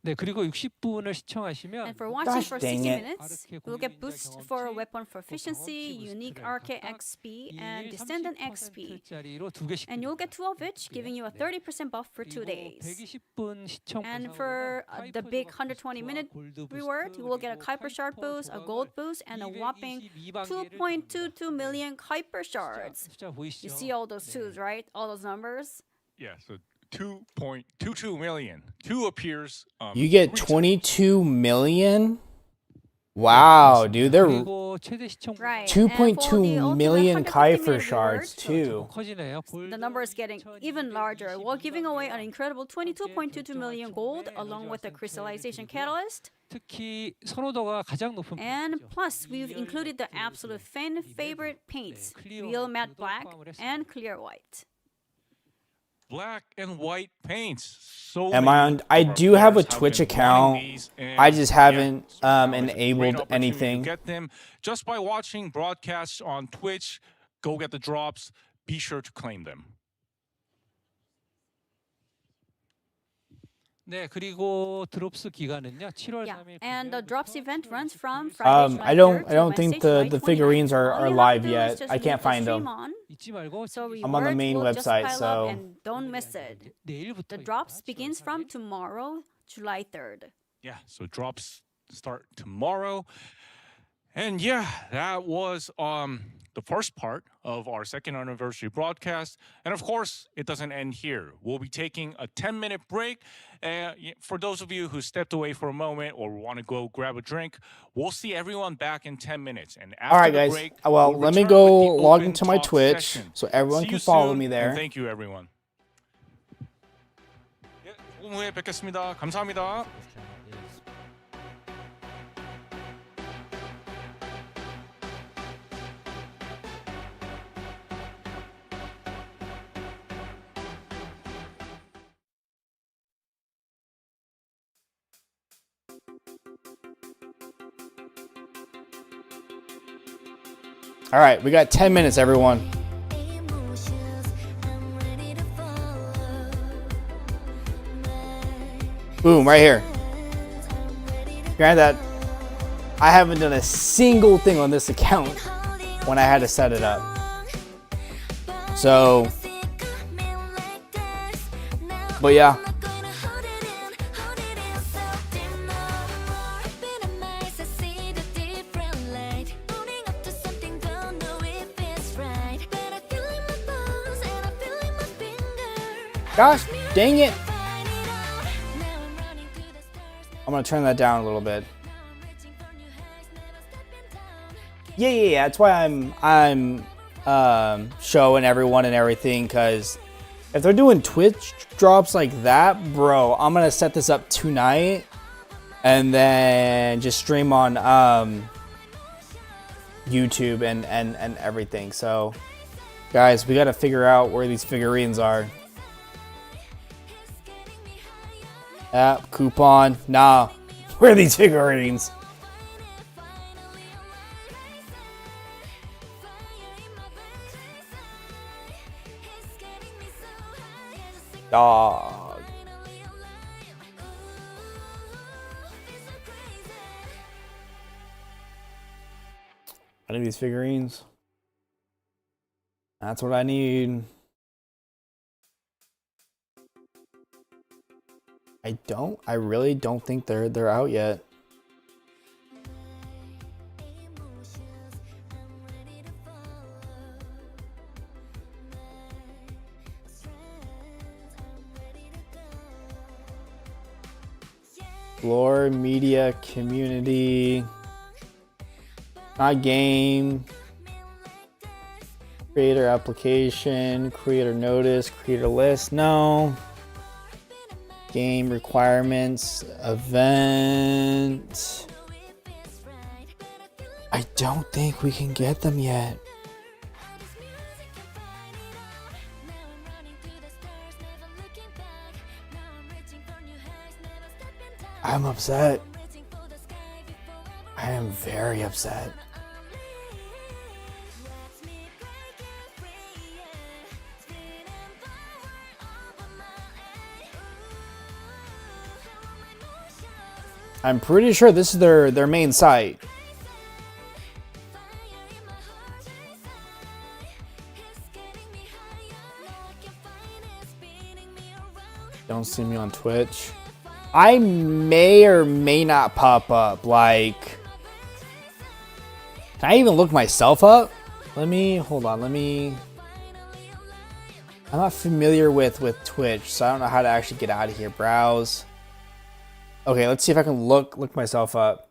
네, 그리고 60분을 시청하시면 And for watching Gosh for dang 60 it. minutes, you'll get boost for weapon proficiency, unique RK XP, and Descendant XP. 짜리로 2개씩 And you'll get 2 of each, giving you a 30% buff for 2 days. 120분 시청 And for the big 120-minute reward, you will get a Kuiper Shard boost, a gold boost, and a whopping 2.22 million Kuiper Shards. 숫자 보이시죠? You see all those 2s, right? All those numbers? Yeah, so 2.22 million. 2 appears. You get 22 million? Wow, dude, they're 그리고 최대 시청 Right. 2.2 million Kuiper Kuiper shards too. 커지네요. The number is getting even larger. We're giving away an incredible 22.22 million gold along with the crystallization catalyst. 특히 선호도가 가장 높은 And plus, we've included the absolute fan favorite paints, real matte black and clear white. Black and white paints. So Am I on? I do have a Twitch account. I just haven't enabled anything. Get them just by watching broadcasts on Twitch. Go get the drops. Be sure to claim them. 네, 그리고 드롭스 기간은요. 7월 Yeah, 3일 and the drops event runs from Friday, July I don't 3rd to think Wednesday, the July 29th. figurines are All you have to live do is yet. just I can't leave the find stream them. on, 잊지 말고 so I'm on the rewards main will just website, pile up so- and don't miss it. 내일부터 The drops begins from tomorrow, July 3rd. Yeah, so drops start tomorrow. And yeah, that was the first part of our second anniversary broadcast. And of course, it doesn't end here. We'll be taking a 10-minute break. For those of you who stepped away for a moment or want to go grab a drink, we'll see everyone back in 10 minutes. And after All right, the guys. break, Well, we'll let me return go with the log open into my talk Twitch session. so everyone See can you follow soon, me there. and thank you, everyone. 조금 후에 뵙겠습니다. 감사합니다. All right, we got 10 minutes, everyone. Boom, right here. Granted, I haven't done a single thing on this account when I had to set it up. So, but yeah. Gosh, dang it. I'm gonna turn that down a little bit. Yeah. That's why I'm showing everyone and everything, because if they're doing Twitch drops like that, bro, I'm gonna set this up tonight and then just stream on YouTube and everything. So, guys, we gotta figure out where these figurines are. App, coupon, nah. Where are these figurines? Dog. I need these figurines. That's what I need. I really don't think they're out yet. Lore, media, community, not game, creator application, creator notice, creator list, no. Game requirements, event. I don't think we can get them yet. I'm upset. I am very upset. I'm pretty sure this is their main site. Don't see me on Twitch. I may or may not pop up. Like, can I even look myself up? Hold on. I'm not familiar with Twitch, so I don't know how to actually get out of here. Browse. Okay, let's see if I can look myself up.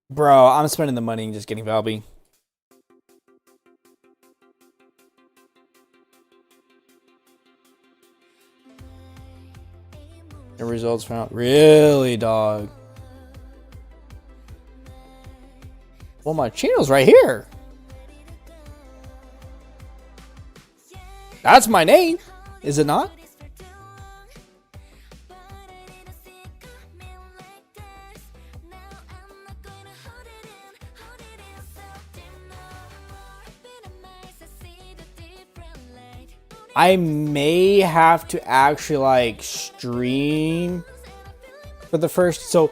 Bro, I'm spending the money and just getting Valby. The results found. Really, dog? Well, my channel's right here. That's my name, is it not? I may have to actually like stream for the first. So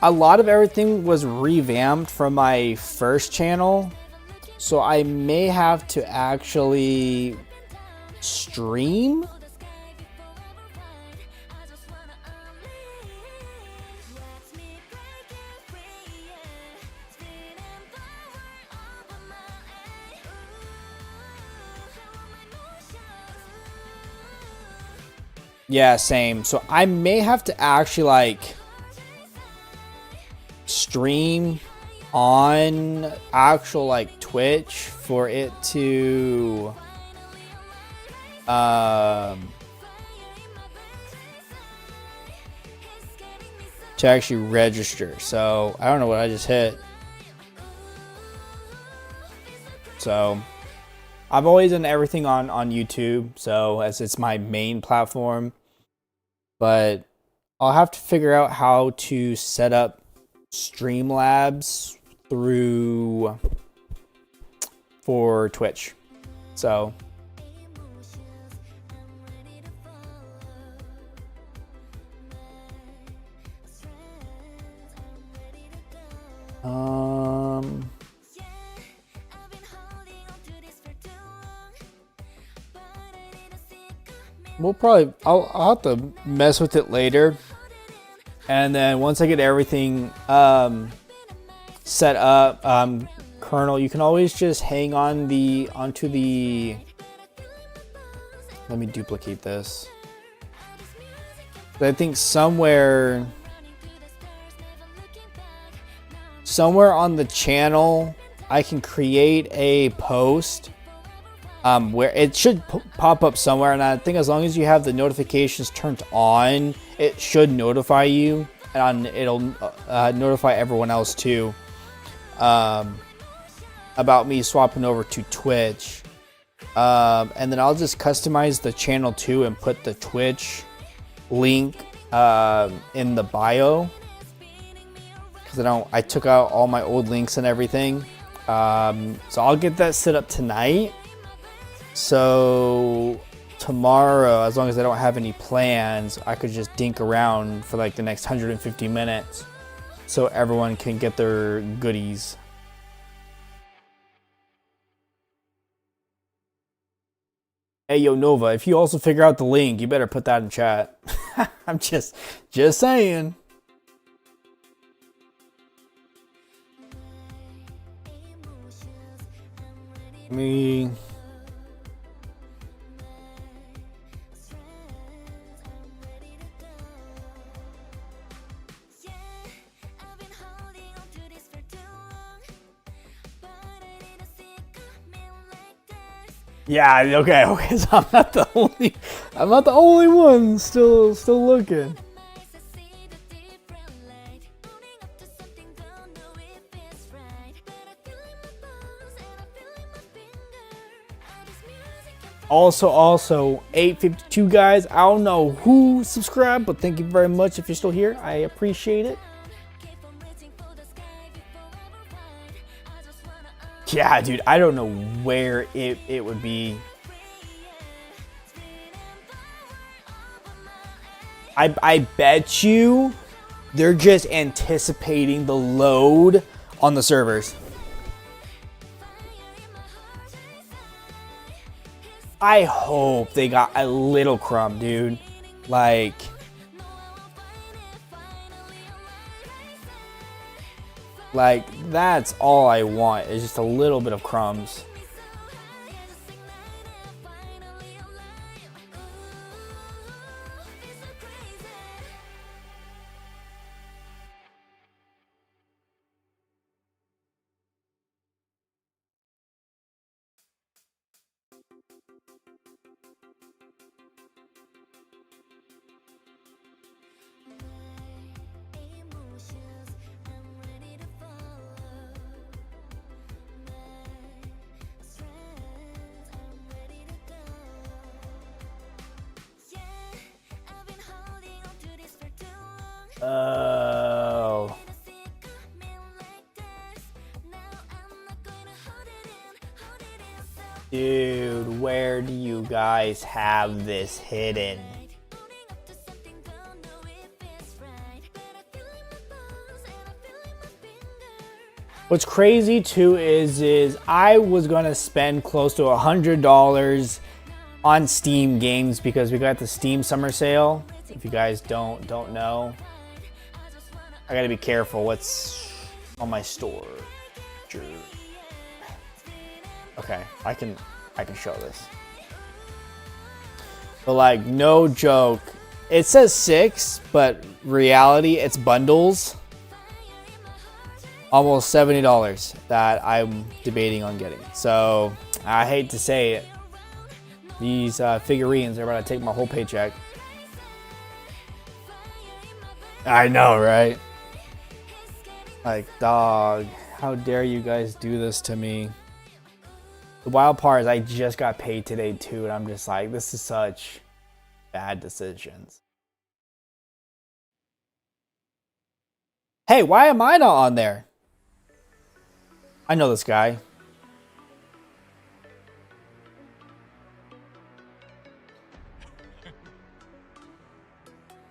a lot of everything was revamped from my first channel. So I may have to actually stream. Yeah, same. So I may have to actually like stream on actual like Twitch for it to actually register. So I don't know what I just hit. So I've always done everything on YouTube, so as it's my main platform, but I'll have to figure out how to set up Streamlabs for Twitch. So we'll probably I'll have to mess with it later, and then once I get everything set up, Colonel, you can always just hang on onto the, let me duplicate this. I think somewhere on the channel I can create a post where it should pop up somewhere, and I think as long as you have the notifications turned on, it should notify you, and it'll notify everyone else too about me swapping over to Twitch, and then I'll just customize the channel too and put the Twitch link in the bio, because I took out all my old links and everything. So I'll get that set up tonight. So tomorrow, as long as I don't have any plans, I could just dink around for like the next 150 minutes so everyone can get their goodies. Hey, yo, Nova, if you also figure out the link, you better put that in chat. I'm just saying. Me. Yeah, okay, so I'm not the only one still looking. Also 852 guys, I don't know who subscribed, but thank you very much if you're still here. I appreciate it. Yeah, dude, I don't know where it would be. I bet you they're just anticipating the load on the servers. I hope they got a little crumb, dude. Like, that's all I want, is just a little bit of crumbs. Oh. Dude, where do you guys have this hidden? What's crazy too is I was gonna spend close to $100 on Steam games because we got the Steam summer sale. If you guys don't know, I gotta be careful what's on my store. Okay, I can show this. But like, no joke, It says 6, but reality, it's bundles. Almost $70 that I'm debating on getting. So I hate to say it. These figurines are about to take my whole paycheck. I know, right? Like, dog, how dare you guys do this to me? The wild part is I just got paid today too, and I'm just like, this is such bad decisions. Hey, why am I not on there? I know this guy.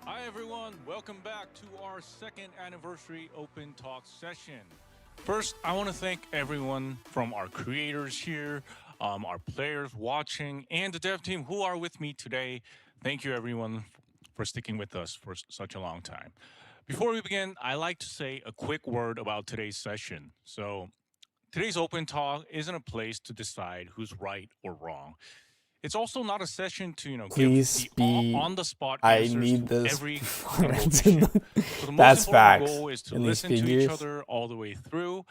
Hi everyone, welcome back to our second anniversary open talk session. First, I want to thank everyone from our creators here, our players watching, and the dev team who are with me today. Thank you everyone for sticking with us for such a long time. Before we begin, I'd like to say a quick word about today's session. So, today's open talk isn't a place to decide who's right or wrong. It's also not a session to, Please give the on-the-spot I answers need to this. every single issue. So the most That's important facts. goal is to In these listen to each figures. other all the way through.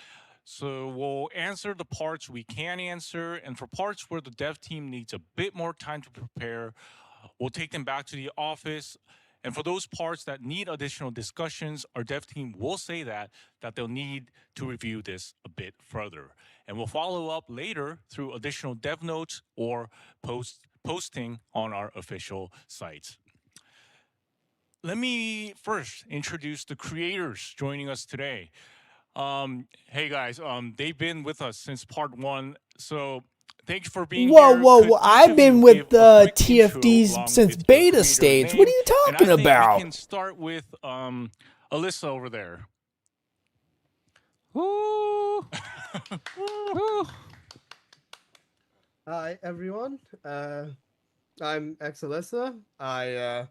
So we'll answer the parts we can answer, and for parts where the dev team needs a bit more time to prepare, we'll take them back to the office. And for those parts that need additional discussions, our dev team will say that they'll need to review this a bit further. And we'll follow up later through additional dev notes or posting on our official sites. Let me first introduce the creators joining us today. Hey guys, they've been with us since part 1, so thank you for being here. Whoa! I've been with the TFDs since beta stage. What are you talking about? We can start with Alyssa over there. Woo! Woo! Hi everyone, I'm Exalissa. I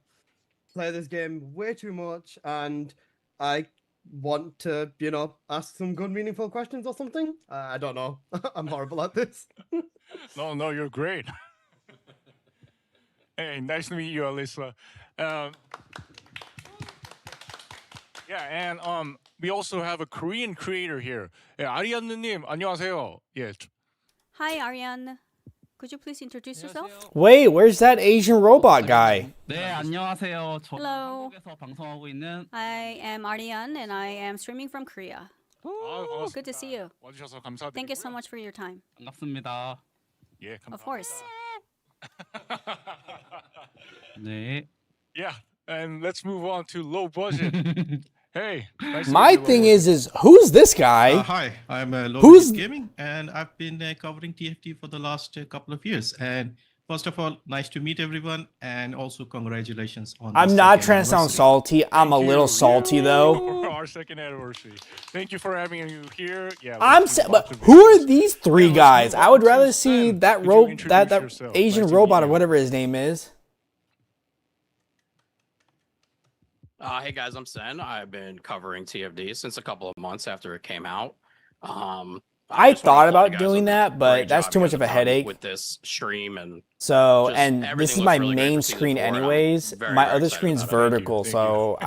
play this game way too much and I want to, ask some good meaningful questions or something. I don't know. I'm horrible at this. No, you're great. Hey, nice to meet you, Alyssa. Yeah, and we also have a Korean creator here. 아리안느님, 안녕하세요. Yeah. Hi, Ariane. Could you please introduce yourself? Wait, where's that Asian robot guy? 네, 안녕하세요. 저 Hello. 한국에서 방송하고 있는 I am Ariane and I am streaming from Korea. Good to see you. 와주셔서 감사드리고요. Thank you so much for your time. 반갑습니다. 예, 감사합니다. Of course. 네. Yeah, and let's move on to low budget. Hey, nice to My meet you, thing Low is who's this guy? Hi, I'm Low Who's- Gaming, and I've been covering TFT for the last couple of years. And first of all, nice to meet everyone, and also congratulations on. I'm the not second trying to sound anniversary. salty. I'm a Thank little you. salty though. For our second anniversary. Thank you for having you here. Yeah, But who are these three guys? I would rather see that Asian robot or whatever his name is. Hey guys, I'm Sen. I've been covering TFD since a couple of months after it came out. I just wanna thought applaud about you guys doing on the that, but great that's job too you much guys of a have done headache. with this stream and So, just and everything this is looks my really great main for season screen 4, and I'm anyways. very, My very other excited screen's about it. vertical, Thank so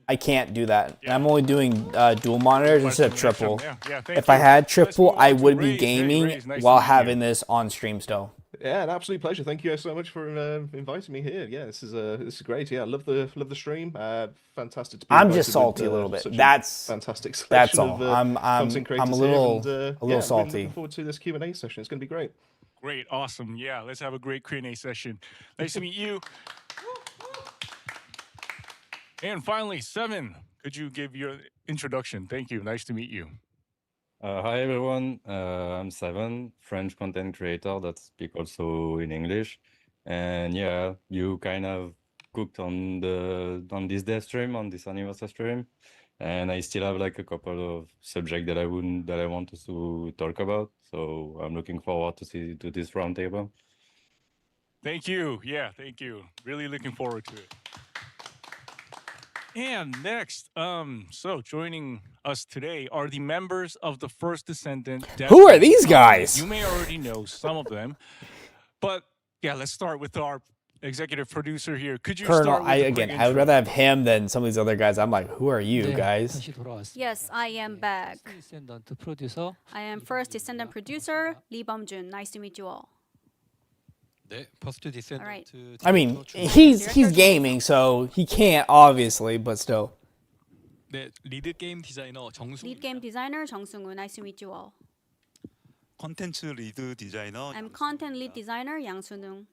I can't do that. I'm only doing dual monitors instead of triple. Yeah, thank If I you. had Let's triple, move on I to would be Ray. Hey, gaming Ray, it's nice to while meet you. having this on stream still. Yeah, an absolute pleasure. Thank you so much for inviting me here. Yeah, this is great. Yeah, I love the stream. Fantastic to be I'm invited just salty with, a little bit. such a That's fantastic that's selection all. of I'm content a creators little here, and, really salty. salty. Looking forward to this Q&A session. It's going to be great. Great, awesome. Yeah, let's have a great Q&A session. Nice to meet you. And finally, Seven, could you give your introduction? Thank you. Nice to meet you. Hi everyone, I'm Seven, French content creator that speak also in English, and yeah, you kind of cooked on this dev stream, on this anniversary stream, and I still have like a couple of subjects that I want to talk about, so I'm looking forward to this roundtable. Thank you. Yeah, thank you. Really looking forward to it. And next, so joining us today are the members of the first Descendant. Who are these guys? You may already know some of them, but yeah, let's start with our executive producer here. Could you Colonel, start with a quick again, I would intro? rather have him than some of these other guys. I'm like, who are you 네, guys? 다시 돌아왔습니다. Yes, I am back. Descendant producer. I am first Descendant producer, Lee Bum-jun. Nice to meet you all. 네, 퍼스트 디센던트. Alright. I mean, he's gaming, so he can't obviously, but still. 네, 리드 게임 디자이너 Lead game designer 정승우. Nice to meet you all. 컨텐츠 리드 디자이너 I'm content lead designer 양순웅.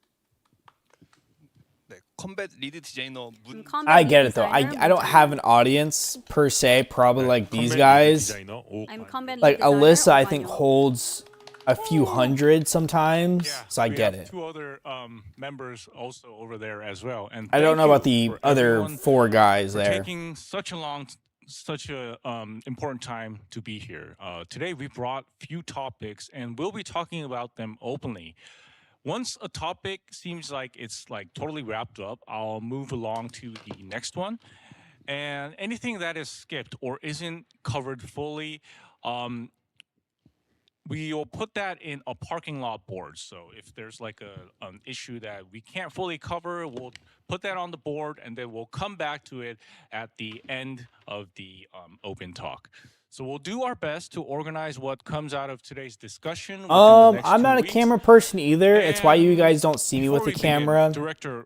네, 컴뱃 리드 디자이너 I'm 문 combat I lead get it though. designer, I don't 문정우. have an audience per se, probably like these guys. I'm combat lead Like designer, Alyssa, I think 오관용. holds a few hundred sometimes, Yeah, so I we get have it. two other members also over there as well. And I don't thank know you about the for other everyone 4 guys for there. taking such a important time to be here. Today we brought few topics and we'll be talking about them openly. Once a topic seems like it's like totally wrapped up, I'll move along to the next one. And anything that is skipped or isn't covered fully, we'll put that in a parking lot board. So if there's like an issue that we can't fully cover, we'll put that on the board and then we'll come back to it at the end of the open talk. So we'll do our best to organize what comes out of today's discussion. within the next I'm 2 not a weeks. camera person either. It's why you guys don't see me with Before the we begin, camera. Director,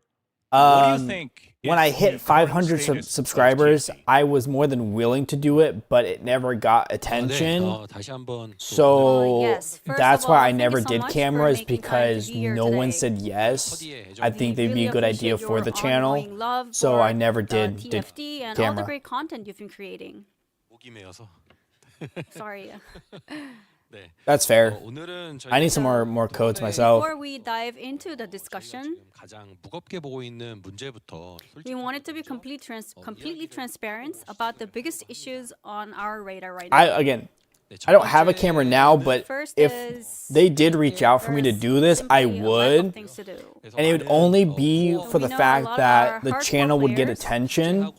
what do you think When is I the hit current 500 status of subscribers, TFD? I was more than willing to do it, but it never got attention. 다시 한번 So yes. First that's of why all, I thank never you so did much for cameras making time to because be here no one today. said yes. I think We they'd be a really good idea appreciate for your the channel. ongoing love So for I never the did TFD and all the camera. great content you've been creating. 목이 메어서. Sorry. 네. That's fair. 오늘은 I need some more codes myself. Before we dive into the discussion, 지금 가장 무겁게 보고 있는 문제부터 we wanted to be completely transparent about the biggest issues on our radar right I now. again, I don't have a camera now, but First if is they did reach out for me to do this, I simply a lack of would. things to do. And it would only be for the We know a fact lot of that our the hardcore channel would get players attention.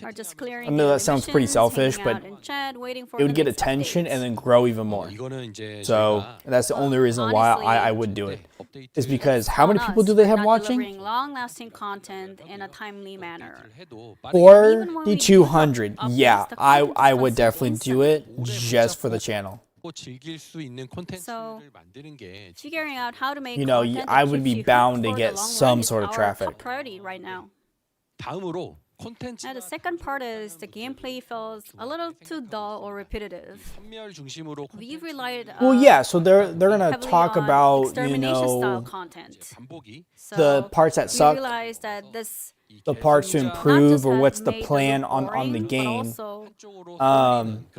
Are just clearing I know that daily sounds pretty missions, selfish, hanging but out in chat, waiting for it would the get next attention updates. and then grow even more. 이거는 이제 So 저희가 that's the only reason why Honestly, I would do it. 업데이트 Is because how On many people us do they for have not watching? delivering long-lasting content in a timely manner. 해도 빠르게 Or Even when the we do 200. updates, Yeah, the I content would becomes definitely do it 오래 just for the 붙잡고 channel. 즐길 수 있는 So, 콘텐츠를 만드는 게 figuring out how to make You know, content I that would keeps be you bound hooked to for get the long some run is sort of our traffic. top priority right now. 다음으로 콘텐츠 Now, the second part is the gameplay feels a little too dull or repetitive. 선멸 중심으로 We've relied Well, yeah, so they're gonna heavily talk on about, you extermination style know, content. 반복이 So the parts that we suck, realized that this the parts to not just improve, or has what's the made the plan loop on the boring, but game. also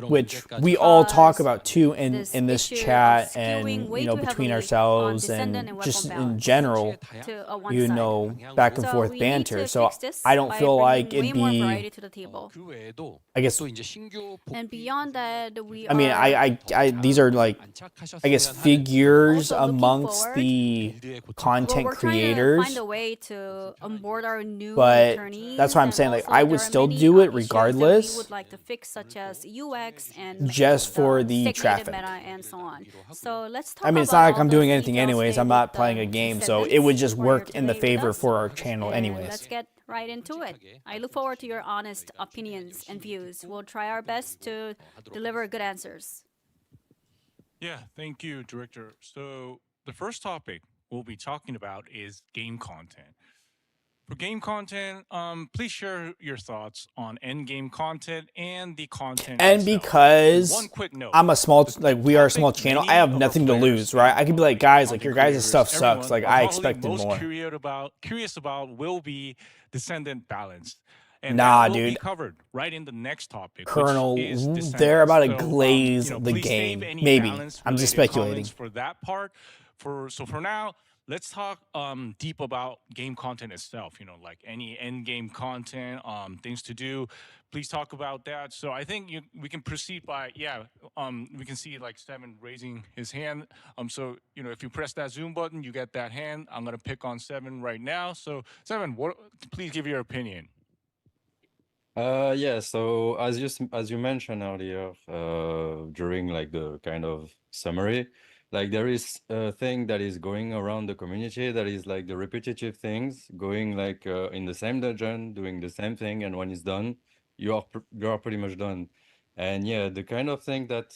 Which we all talk Cause about too in this this issue chat of and skewing way you know too between heavily on ourselves Descendant and and just weapon in balance general, to a one you side. know, back and So forth we need banter. to So fix this I don't by feel like bringing it'd way more be, variety to the table. 그 외에도 I guess, 또 이제 신규 And beyond that, we I mean, are I these are like, I guess, figures Also looking amongst forward- the content we're trying to creators. find a way to onboard our new But attorneys, that's why I'm and saying, like, also I there would are still many, do it issues that we regardless, would like to fix, such as UX and just for the stagnated traffic. meta and so on. So let's talk I mean, it's about not like all I'm doing those anything details anyways. today I'm not with playing the a game, so it would just Descendants work who are in the today with favor us. for our channel And anyways. let's get right into it. I look forward to your honest opinions and views. We'll try our best to deliver good answers. Yeah, thank you, Director. So the first topic we'll be talking about is game content. For game content, please share your thoughts on end game content and the content And itself. because One quick note, I'm a small, the like we are a topic small channel, I many have of our nothing to players lose, right? I could be like, guys, like your guys' creators, stuff sucks. everyone Like are I probably expected most more. curious about will be Descendant balance. And Nah, that will be dude. covered right in the next topic, Colonel, which is Descendant. they're about to So, glaze the please save game. any Maybe. balance I'm just related speculating. comments for that part. So for now, let's talk deep about game content itself. You know, like any end game content, things to do. Please talk about that. So I think we can proceed by we can see like Seven raising his hand. So you know, if you press that Zoom button, you get that hand. I'm gonna pick on Seven right now. So Seven, please give your opinion. Yeah, so as you mentioned earlier, during like the kind of summary, like there is a thing that is going around the community that is like the repetitive things going like in the same dungeon, doing the same thing, and when it's done, you are pretty much done. And yeah, the kind of thing that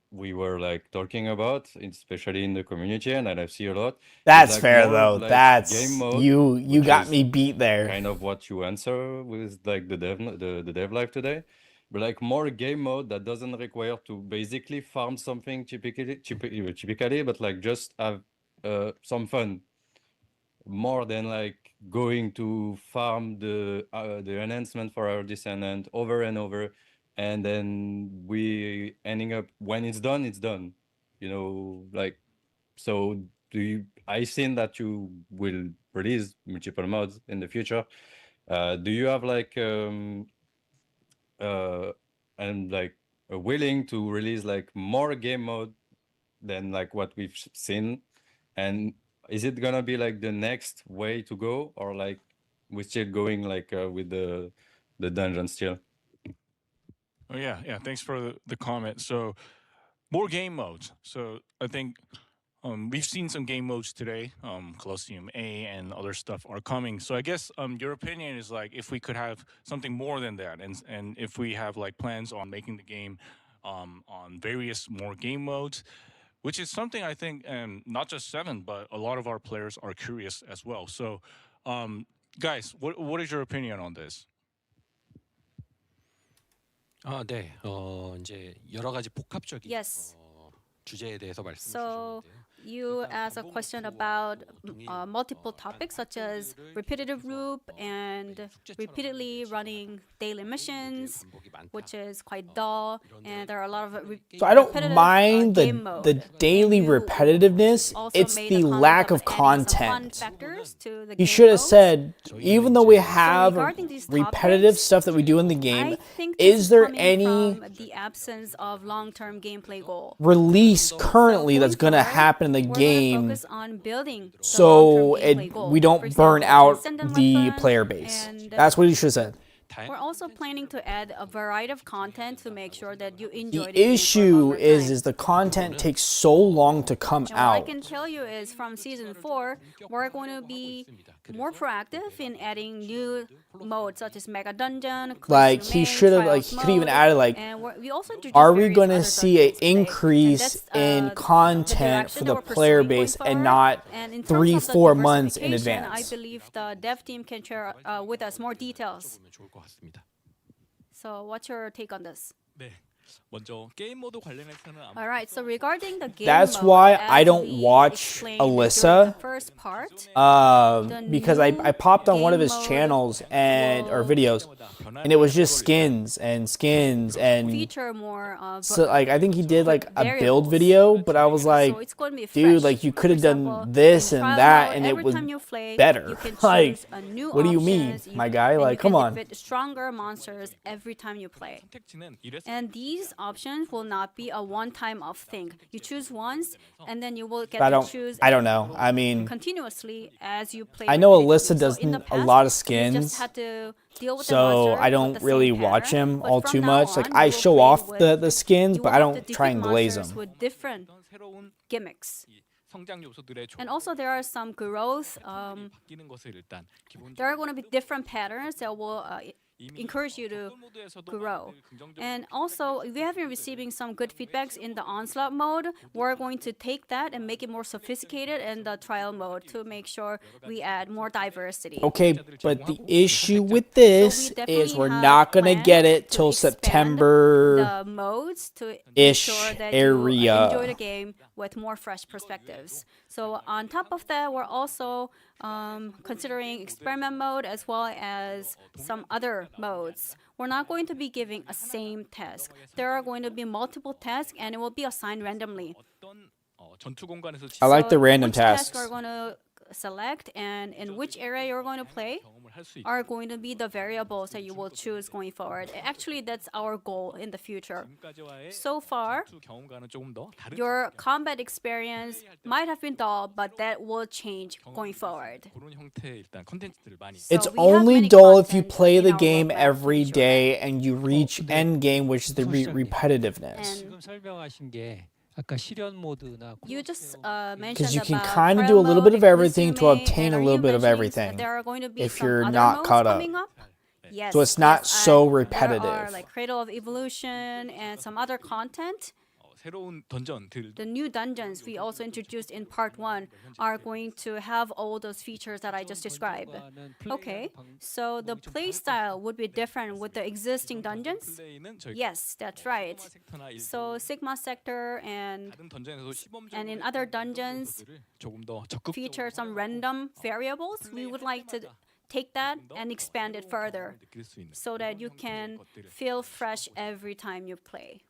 we were like talking about, especially in the community, and that I see a lot. That's like fair more though. like That's game mode, you got is me beat there. Kind of what you answer with like the dev live today, but like more game mode that doesn't require to basically farm something typically, but like just have some fun more than like going to farm the enhancement for our Descendant over and over, and then we ending up when it's done, it's done. You know, like, so do you? I seen that you will release multiple mods in the future. Do you have like and like willing to release like more game mode than like what we've seen? And is it gonna be like the next way to go, or like we're still going like with the dungeon still? Oh yeah. Thanks for the comment. So more game modes. So I think we've seen some game modes today. Colosseum A and other stuff are coming. So I guess your opinion is like if we could have something more than that, and if we have like plans on making the game on various more game modes, which is something I think not just Seven, but a lot of our players are curious as well. So guys, what is your opinion on this? 네. 이제 여러 가지 복합적인 Yes. 주제에 대해서 말씀 So 주셨는데요. you asked a question about multiple topics such as repetitive loop and repeatedly running daily missions, which is quite dull, and there are a lot of So I don't mind the daily repetitiveness. It's the lack of content. You should have said, even though we have repetitive stuff that we do in the game, is there any the absence of long-term gameplay goal release currently that's going to happen in the game so we don't burn out the player base? That's what you should have said. We're also planning to add a variety of content to make sure that you enjoy The issue is the content takes so long to come and out. what I can tell you is from season 4, we're going to be more proactive in adding new modes such as Mega Dungeon, Like he should have, like he could even added like, are we going to see an increase in content for the player base and not 3-4 months in I advance? believe the dev team can share with us more details. So what's your take on this? 먼저 게임 모드 관련해서는 아마 All right, so regarding the game That's mode, why as I don't we watch explained during Alyssa, the first part, because I popped on one of his channels or videos, and it was just skins and feature more so like I think he did like a build video, but I was like, so it's going to be dude, fresh. like you could have For done example, this in and trial that, mode, and it every was time you play, better. you can Like, choose a new what do you mean, options, my guy? and Like, you can come on. defeat stronger monsters every time you play. And these options will not be a one-time off thing. You choose once, and then you will get to choose. I don't know. I mean, continuously as you play. I know Alyssa repetitively. does So in the a past, lot of you skins, just had to deal with the so monster I with don't the really same watch pattern, him but all from too now much. Like on, I you will show play off with- the skins, you but will I have to don't defeat try and glaze monsters them. with different gimmicks. 성장 요소들의 And also there are some growth. 바뀌는 것을 일단 There are going to be different patterns that will encourage you to grow. And also, we have been receiving some good feedbacks in the onslaught mode. We're going to take that and make it more sophisticated in the trial mode to make sure we add more diversity. Okay, but the issue with this is we're not gonna get it till September The modes to ish ensure that area. you enjoy the game with more fresh perspectives. So on top of that, we're also considering experiment mode as well as some other modes. We're not going to be giving a same task. There are going to be multiple tasks, and it will be assigned randomly. I like the random which tasks tasks. are going to select and in which area you're going to play are going to be the variables that you will choose going forward. Actually, that's our goal in the future. So far, your combat experience might have been dull, but that will change going forward. It's So we have only many dull if you content play in the our game roadmap every future. day and you reach end game, which is the repetitiveness. 지금 설명하신 게 아까 실현 모드나 You just Because mentioned you can about kind of trial do a little mode, bit of everything to resume, obtain and a are little you bit of mentioning everything that there are going to be if some you're other not modes caught up. coming up? Yes. So it's not so There repetitive. are like Cradle of Evolution and some other content. 새로운 던전들 The new dungeons we also introduced in part 1 are going to have all those features that I just described. Okay, so the play style would be different with the existing dungeons? Yes, that's right. So Sigma Sector and in other dungeons feature some random variables. We would like to take that and expand it further so that you can feel fresh every time you play.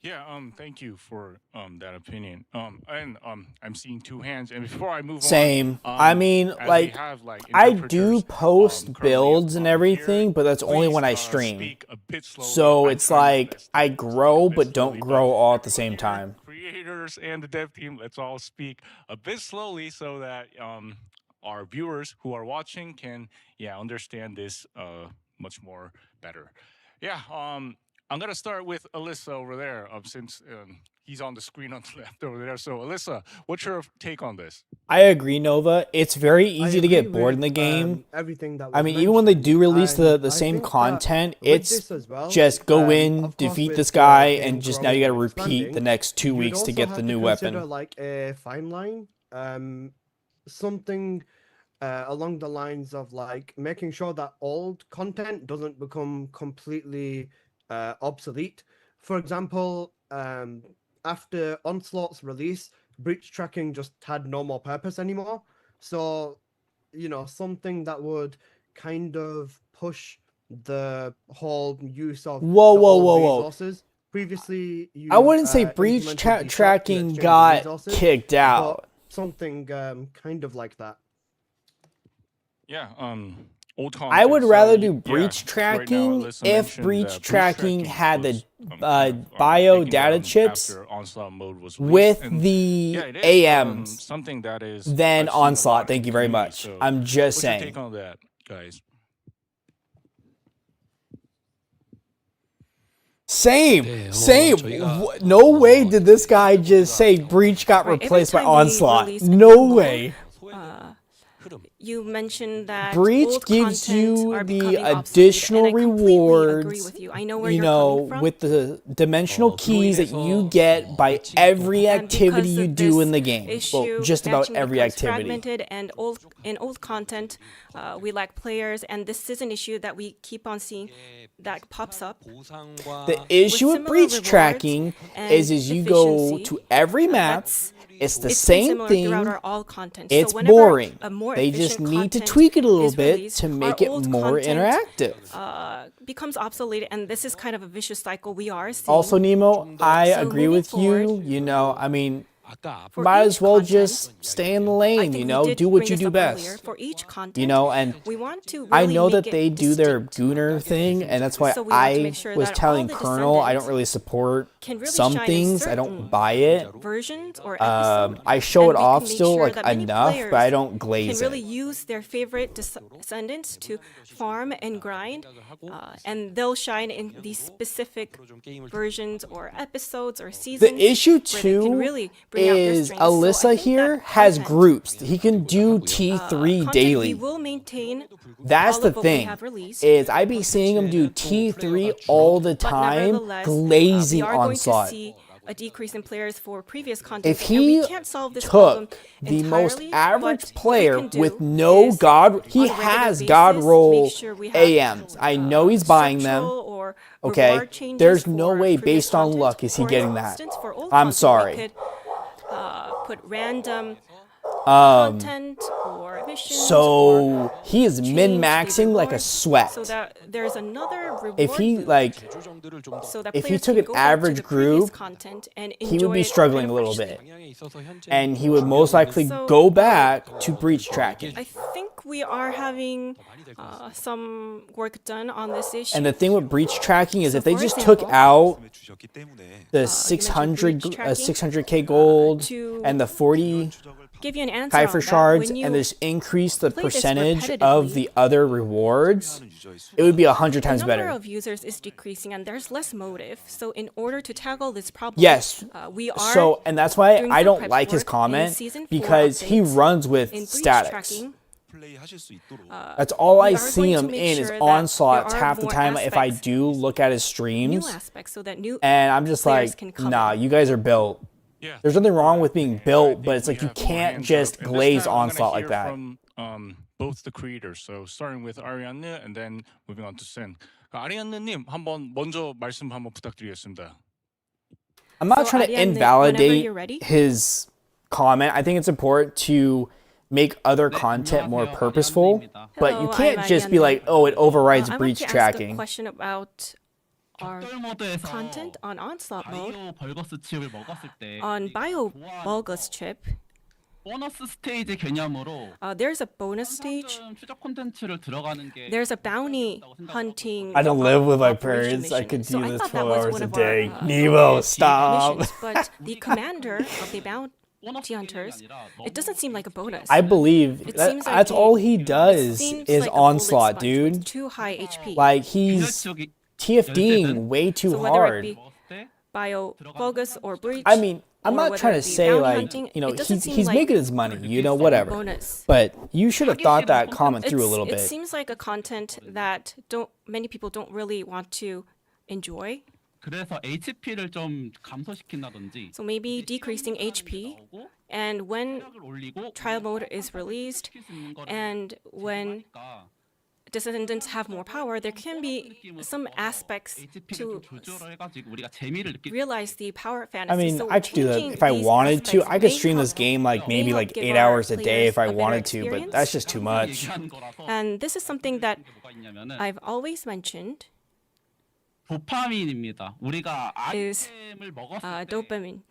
Yeah, thank you for that opinion. And I'm seeing two hands. And before I move Same. on, I mean, as like, we have, like, I do interpreters, post currently, builds and here, everything, but that's only please, when I stream. speak a bit slowly. So I'm it's trying my like best I to speak a grow bit but don't slowly, grow all at the everyone same here, time. creators and the dev team, let's all speak a bit slowly so that our viewers who are watching can understand this much more better. Yeah, I'm gonna start with Alyssa over there, since he's on the screen on the left over there. So Alyssa, what's your take on this? I agree, Nova. It's very easy to get bored in the game. Everything that I mean, even when they do release the same content, it's just go in, defeat this guy, and just now you got to repeat the next 2 weeks to get the new weapon. Like a fine line, something along the lines of like making sure that old content doesn't become completely obsolete. For example, after Onslaught's release, breach tracking just had no more purpose anymore. So, something that would kind of push the whole use of resources. Previously, I wouldn't say breach tracking got kicked out. Something kind of like that. Yeah, I would rather do breach tracking if breach tracking had the bio data chips with the AMs something that is than Onslaught. Thank you very much. So I'm just saying. What's your take on that, guys? Same. No way did this guy just say breach got replaced by Onslaught. No way. You mentioned that breach gives you the additional rewards, with the dimensional keys that you get by every activity you do in the game. Well, just about every activity. Fragmented and in old content, we lack players, and this is an issue that we keep on seeing that pops up. The issue with breach tracking is you go to every map. It's the same thing. It's boring. They just need to tweak it a little bit to make it more interactive. Becomes obsolete, and this is kind of a vicious cycle we are seeing. Also, Nemo, I agree with you. I mean, might as well just stay in the lane, do what you do best. For each content, and we want to really I know that they do their Gooner thing, and that's why I was telling Colonel I don't really support some things. I don't buy it. Versions or episodes, I show it off still enough, but I don't glaze can really use their favorite descendants to farm and grind, and they'll shine in these specific versions or episodes or seasons. The issue too is Alyssa here has groups. He can do T3 daily. We will maintain. That's the thing. Is I be seeing him do T3 all the time, glazing Onslaught. A decrease in players for previous content. If he took the most average player with no God, he has God roll AMs. I know he's buying them. Okay, there's no way based on luck is he getting that. I'm sorry. Put random content or missions. So he is min-maxing like a sweat. So that there's another reward. If he if he took an average group, he would be struggling a little bit, and he would most likely go back to breach tracking. I think we are having some work done on this issue. And the thing with breach tracking is So if they for just example, took out the breach tracking, 600k gold to and the 40 give you an answer on Kaifer that, shards when you and just increase the play this percentage of the other rewards, it would be 100 times the number better. of users is decreasing and there's less motive. So in order to tackle this problem, Yes. we are So, and that's why doing I some don't prep like his work in comment season 4 because he updates runs with in breach statics. tracking. That's all I we are see going to him make in is sure that onslaughts there are half the more time if I aspects, do look at his new streams. aspects, so that new And I'm just players like, can come nah, in. you guys are built. There's nothing wrong with being built, but it's like you can't just glaze onslaught like that. From both the creators. So starting with Ariane and then moving on to Sen. 아리안느님 한번 먼저 말씀 한번 부탁드리겠습니다. I'm not So, trying to Ariane, whenever invalidate you're ready. his comment. I think it's important to make other content more purposeful, but you Hello, can't I'm just be Ariane. like, oh, it overrides I want breach to ask a tracking. question about our content on Onslaught mode. 벌거스 칩을 먹었을 때 On Bio Bulgus chip, 보너스 스테이지 개념으로 there's a bonus stage. 추적 콘텐츠를 들어가는 게 There's a bounty hunting. I don't live with my operation parents. I mission. could So do I this thought that 12 was hours one a of our, day. Nemo, stop. missions, but the commander of the bounty hunters, it doesn't seem like a bonus. I believe It that, seems like that's all he it does seems is like a bullet onslaught, sponge with dude. too high HP. Like he's TFDing way too so whether hard. it be Bio Bulgus or Breach, I mean, I'm or not whether trying to it be say bounty like, hunting, you know, it doesn't seem he's like making his money, you know, a whatever. bonus. But you should have thought that comment through a little It bit. seems like a content that many people don't really want to enjoy. 그래서 HP를 좀 감소시킨다든지 So maybe decreasing HP, and when trial mode is released, and when Descendants have more power, there can be some aspects to realize the power fantasy. I mean, so I could do that changing if I these wanted to. aspects I could may stream this help- game like maybe may like help 8 give our hours a day players if I a better wanted to, but experience. that's just too much. And this is something that I've always mentioned 도파민입니다. 우리가 is 아이템을 먹었을 때 dopamine.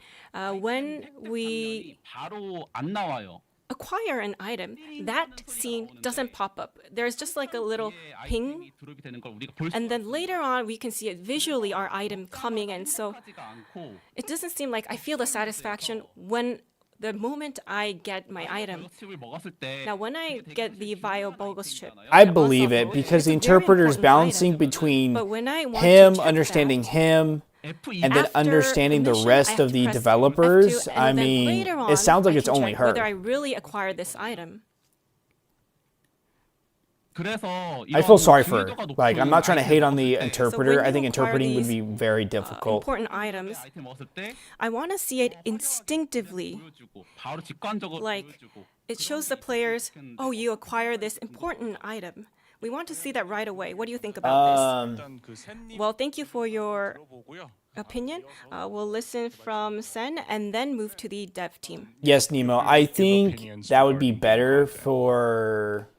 When we 바로 안 나와요. acquire an item, that scene doesn't pop up. There's just like a little ping, 드롭이 되는 걸 우리가 볼 and then later on we can see it visually, our item coming, and so 않고 it doesn't seem like I feel the satisfaction when the moment I get my item. 칩을 먹었을 때 Now, when I get the Bio Bulgus chip, I believe it because the it's a very interpreter is important balancing item. between But when I want to him check understanding that, him and then after understanding the mission, rest I have of to the press developers. F2, and I then mean, later on, it sounds like I it's can only check her. whether I really acquired this item. 그래서 I feel 이런 sorry for her. 중요도가 높은 Like, I'm not trying to hate on the 아이템 먹었을 때 interpreter. I you think acquire interpreting would these, be very difficult. Important items, 아이템 먹었을 때 I want to see it instinctively. 보여주고 바로 직관적으로 Like, 보여주고 it shows the players, oh, you acquire this important item. We want to see that right away. What do you think about this? Well, thank you for your opinion. We'll listen from Sen and then move to the dev team. Yes, Nemo. I think that would be better for.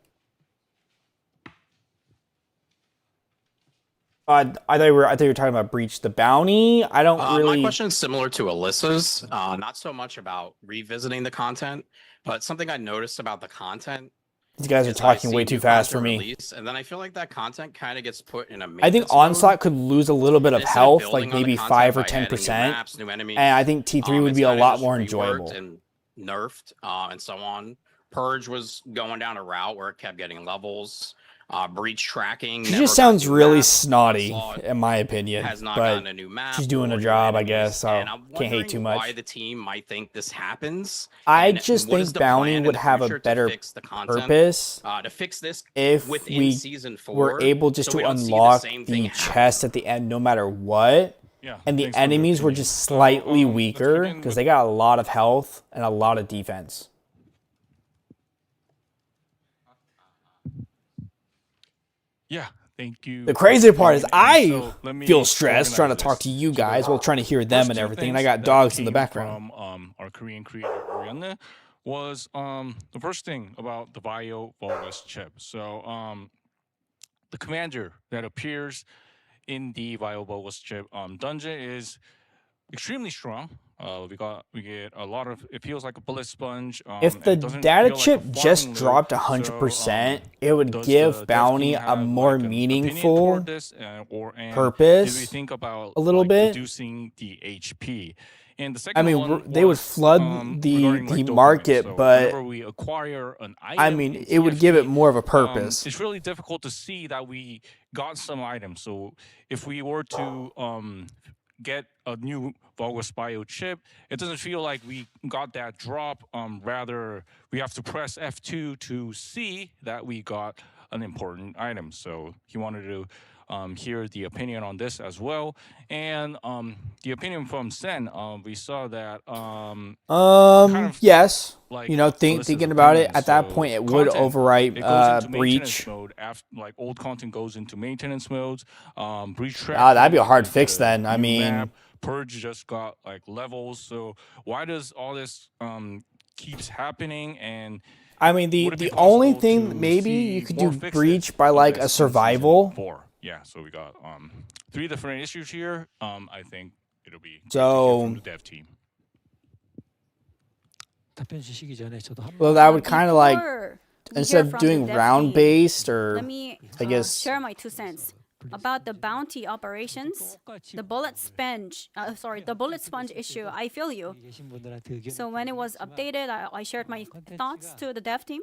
I thought you were talking about Breach the Bounty. I don't really. My question is similar to Alyssa's, not so much about revisiting the content, but something I noticed about the content. These guys are is I talking see way too new fast for content me. release, and then I feel like that content kind of gets put in a I think maintenance mode. Onslaught could lose a little bit of Instead health, building like on the maybe content 5 or by adding new 10%. maps, new enemies, And I think T3 would it's be a kinda lot just more reworked enjoyable. and nerfed, and so on. Purge was going down a route where it kept getting levels. Breach tracking. She never just got sounds new really maps. snotty, Onslaught in my opinion. has not But gotten a new map she's doing or a new job, I enemies, guess, so and I'm can't hate too wondering much. Why the team might think this happens? I and just what is think the Bounty plan in would the have a future to better fix the content, purpose to fix this if within we season 4, were able just so we to don't see the unlock same thing the happen. chest at the end no matter what. Yeah, And the thanks for the enemies were opinion. just slightly let's weaker begin because with- they got a lot of health and a lot of defense. Yeah, thank you. The crazy part is So I let me feel stressed trying to organize talk this. to you So guys while trying to hear them first and two everything, and I things got that dogs in the came background. From our Korean creator Ariana was the first thing about the Bio Vulgus chip. So the commander that appears in the Bio Vulgus chip dungeon is extremely strong. We get a lot of. It feels like a bullet sponge. If the data chip just dropped 100%, it would give bounty a more meaningful purpose. Did we think about a little bit? reducing the HP? And the I second mean, they would flood the market, so but whenever we acquire an item I mean, in it would give it TFT, more of a purpose. It's really difficult to see that we got some items. So if we were to get a new Vulgus Bio chip, it doesn't feel like we got that drop. Rather, we have to press F2 to see that we got an important item. So he wanted to hear the opinion on this as well. And the opinion from Sen, we saw that kind of yes, like you know, thinking about it, at that point it would overwrite breach. Mode after, like old content goes into maintenance modes. Breach track. That'd be a hard fix then. I mean, map. Purge just got like levels. So why does all this keeps happening? And I mean, the only thing maybe you could do breach by like a survival. 4. Yeah, so we got 3 different issues here. I think it'll be so from the dev team. Well, that would kind of like, instead of doing round based, or let me I guess share my 2 cents about the bounty operations. The bullet sponge issue. I feel you. So when it was updated, I shared my thoughts to the dev team.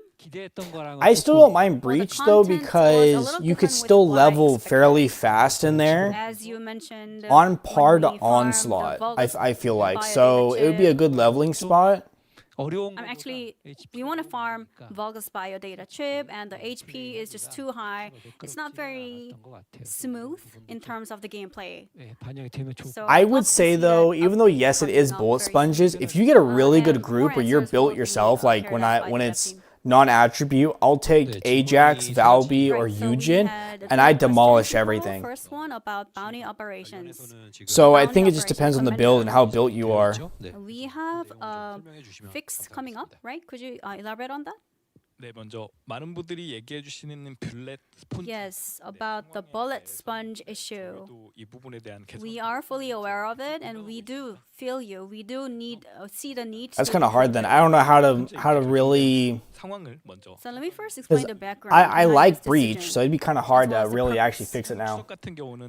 I still don't mind breach though, because you could still level fairly fast in there, as you mentioned, on par to onslaught. I feel like, so it would be a good leveling spot. We want to farm Vulgus Bio data chip, and the HP is just too high. It's not very smooth in terms of the gameplay. So I would say though, even though yes, it is bullet sponges, if you get a really good group where you're built yourself, like when it's non-attribute, I'll take Ajax, Valby, or Eugen, and I demolish everything. First one about bounty operations. So I think it just depends on the build and how built you are. We have a fix coming up, right? Could you elaborate on that? 네, 먼저 많은 분들이 얘기해 주시는 블랙 스폰지. Yes, about the bullet sponge issue. 이 부분에 대한 개선. We are fully aware of it, and we do feel you. We do need see the need. That's kind of hard then. I don't know how to really. 상황을 먼저. So let me first explain the background. I like breach, so it'd be kind of hard to really actually fix it now.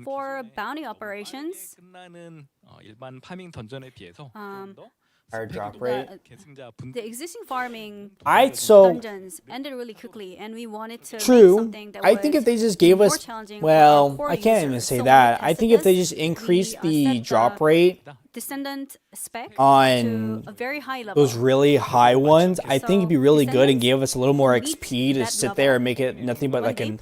For bounty operations, 끝나는 일반 파밍 던전에 비해서 Higher drop rate. The existing farming so dungeons ended really quickly, and we wanted to make true. something that I think if they just gave us, well, I can't even say that. I think if they just increased the drop rate Descendant spec on to a very high level. those really high ones, I think it'd be really good and give us a little more XP to sit there and make it nothing but like an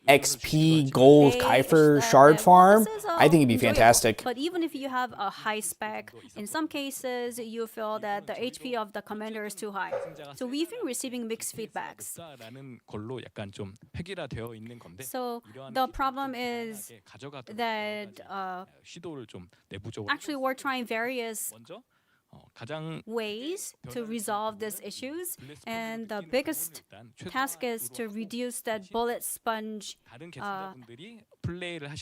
XP gold Kiefer shard farm. I think it'd be fantastic. But even if you have a high spec, in some cases you feel that the HP of the commander is too high. So we've been receiving mixed feedbacks. So the problem is that actually we're trying various ways to resolve these issues, and the biggest task is to reduce that bullet sponge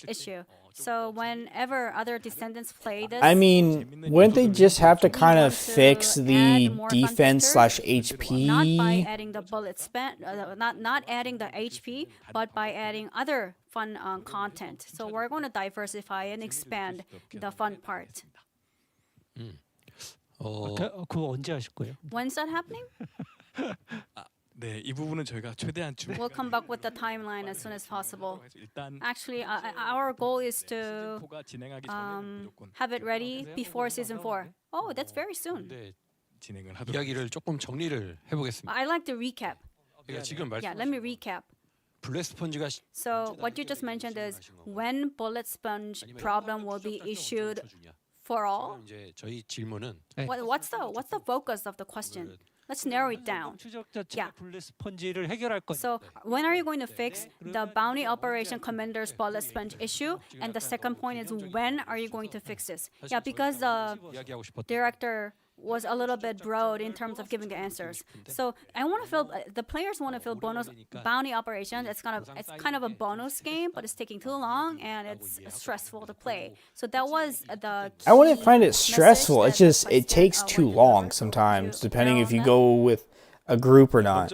issue. So whenever other descendants play this, I mean, wouldn't they just have to kind of fix the defense / HP? Not by adding the bullet spent, not adding the HP, but by adding other fun content. So we're going to diversify and expand the fun part. 그거 언제 하실 거예요? When's that happening? 네, 이 부분은 저희가 최대한 We'll come back with the timeline as soon as possible. Actually, our goal is to have it ready before season 4. Oh, that's very soon. 이야기를 조금 정리를 해보겠습니다. I like to recap. 지금 Yeah, let me recap. 블랙 스펀지가 So what you just mentioned is when bullet sponge problem will be issued for all. 이제 저희 질문은 What's the focus of the question? Let's narrow it down. Yeah. So when are you going to fix the bounty operation commander's bullet sponge issue? And the second point is when are you going to fix this? Yeah, because the director was a little bit broad in terms of giving the answers. So I want to feel the players want to feel bonus bounty operation. It's kind of a bonus game, but it's taking too long and it's stressful to play. So that was the key I wouldn't find it stressful. It's just it takes too long sometimes, depending if you go with a group or not.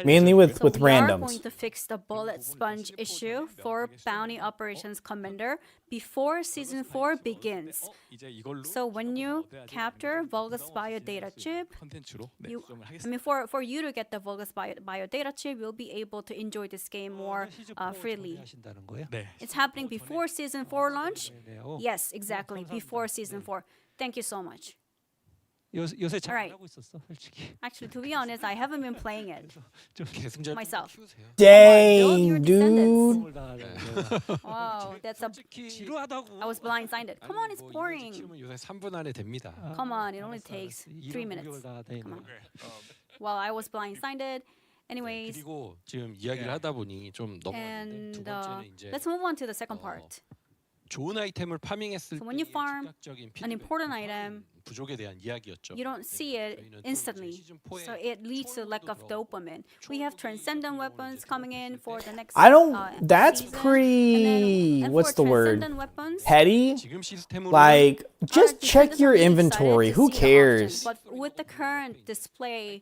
Mainly with we randoms. are going to fix the bullet sponge issue for Bounty Operations Commander before Season 4 begins. So when you capture Vulgus Bio data chip, for you to get the Vulgus Bio data chip, you'll be able to enjoy this game more freely. It's happening before Season 4 launch? Yes, exactly, before Season 4. Thank you so much. 요새 잘 Alright. 하고 있었어, 솔직히. Actually, to be honest, I haven't been playing it myself. Dang, dude. Wow, that's a. I was blindsided. Come on, it's boring. 요새 3분 안에 됩니다. Come on, it only takes 3 minutes. Come on. Well, I was blindsided. Anyways. 그리고 지금 이야기를 하다 보니 좀 넘어갔는데 두 번째는 이제 let's move on to the second part. 좋은 아이템을 파밍했을 So when you farm an important item, 부족에 대한 이야기였죠. you don't see it instantly, so it leads to lack of dopamine. We have transcendent weapons coming in for the next. I don't. That's season. pretty. And What's the word? Weapons, Petty. Like, just check your inventory. Who cares? But with the current display,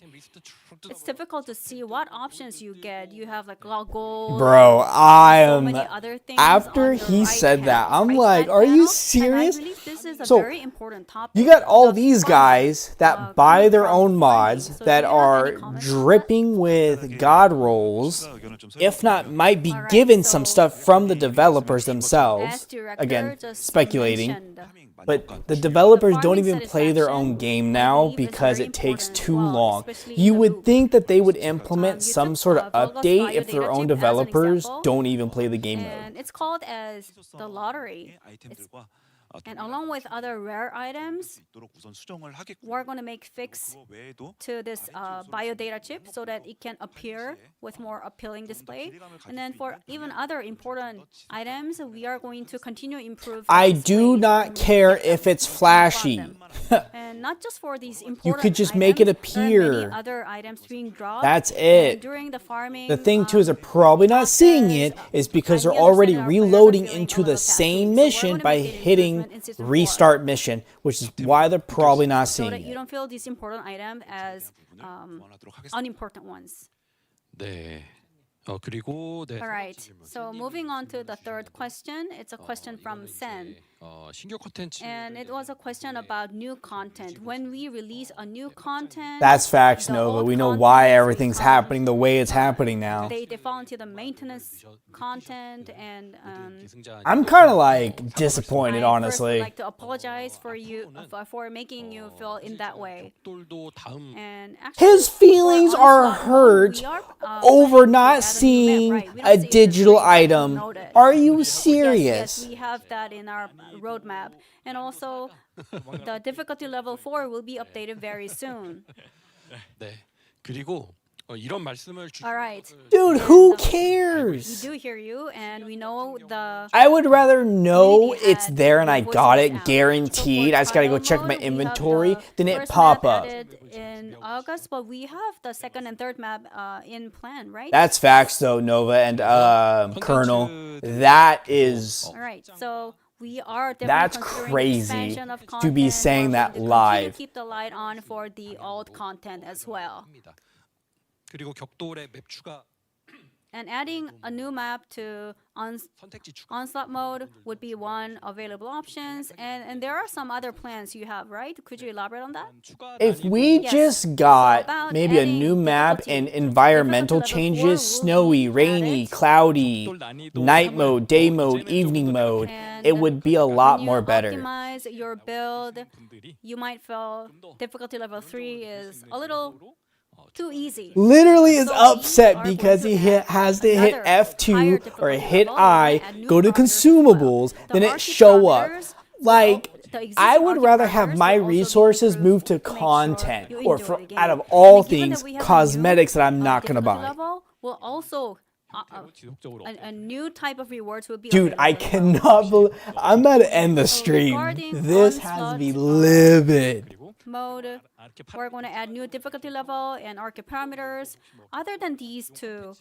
it's difficult to see what options you get. You have like gold. Bro, I am. Many other things After on the he said right-hand that, I'm right like, side are you panel, serious? And I believe this is a So, very important topic. You got all these guys that buy their own mods that are dripping with god rolls, if not might be given some stuff from the developers themselves. Again, speculating. But the developers don't even play their own game now because it takes too long. You would think that they would implement some sort of update if their own developers don't even play the game mode. And it's called as the lottery. And along with other rare items, we're going to make fix to this bio data chip so that it can appear with more appealing display. And then for even other important items, we are going to continue to improve. I do not care if it's flashy. And not just for these important You could just make it appear. Other items being dropped. That's it. During the farming, The thing too is they're probably not seeing it is because they're already reloading into the same mission by hitting restart mission, which is why they're probably not seeing so that you it. don't feel these important items as unimportant ones. 네. 그리고 네. All right. So moving on to the third question, it's a question from Sen. 신규 콘텐츠. And it was a question about new content. When we release a new content, That's facts, Nova. We know why everything's happening the way it's happening now. They fall into the maintenance content, and I'm kind of like disappointed, I honestly. would like to apologize for you for making you feel in that way. And actually, His feelings are hurt over not seeing a digital item. Are you serious? Yes, we have that in our roadmap. And also, the difficulty level 4 will be updated very soon. 네. 그리고 이런 말씀을 All right. Dude, who cares? We do hear you, and we know the. I would rather know it's there and I got it guaranteed. I just gotta go check my inventory, then it pop up. In August, but we have the second and third map in plan, right? That's facts, though, Nova and Colonel. That is. All right, so. We are That's crazy to be saying that live. Keep the light on for the old content as well. 그리고 격돌의 맵 추가. And adding a new map to onslaught mode would be one available options. And there are some other plans you have, right? Could you elaborate on that? If we just got maybe a new map and environmental changes, snowy, rainy, cloudy, night mode, day mode, evening mode, it would be a lot more better. Optimize your build. You might feel difficulty level 3 is a little too easy. Literally is upset because he has to hit F2 or hit I, go to consumables, then it show up. Like, I would rather have my resources move to content or for, out of all things, cosmetics that I'm not going to buy. Will also a new type of rewards will be. Dude, I cannot believe I'm about to end the stream. This has to be livid. Mode, we're going to add new difficulty level and arcade parameters. Other than these two,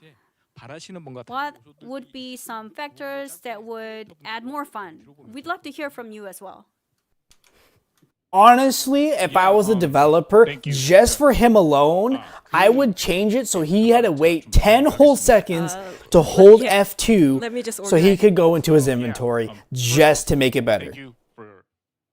what would be some factors that would add more fun? We'd love to hear from you as well. Honestly, if I was a developer, just for him alone, I would change it so he had to wait 10 whole seconds to hold F2 so he could go into his inventory just to make it better. Thank you for,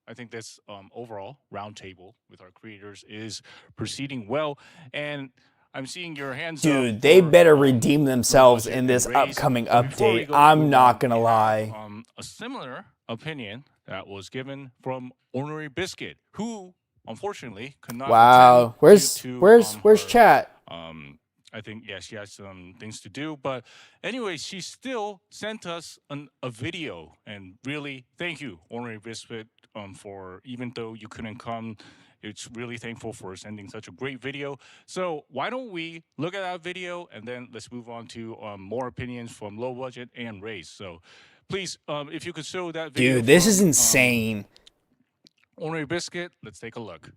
I think this overall roundtable with our creators is proceeding well, and I'm seeing your hands up. Dude, they better redeem themselves in this upcoming update. I'm not gonna lie. A similar opinion that was given from Ornery Biscuit, who unfortunately could not. Wow, where's chat? I think she has some things to do, but anyway, she still sent us a video, and really thank you, Ornery Biscuit, for even though you couldn't come. It's really thankful for sending such a great video. So why don't we look at that video and then let's move on to more opinions from Low Budget and Raze. So please, if you could show that video. Dude, this is insane. Ornery Biscuit, let's take a look.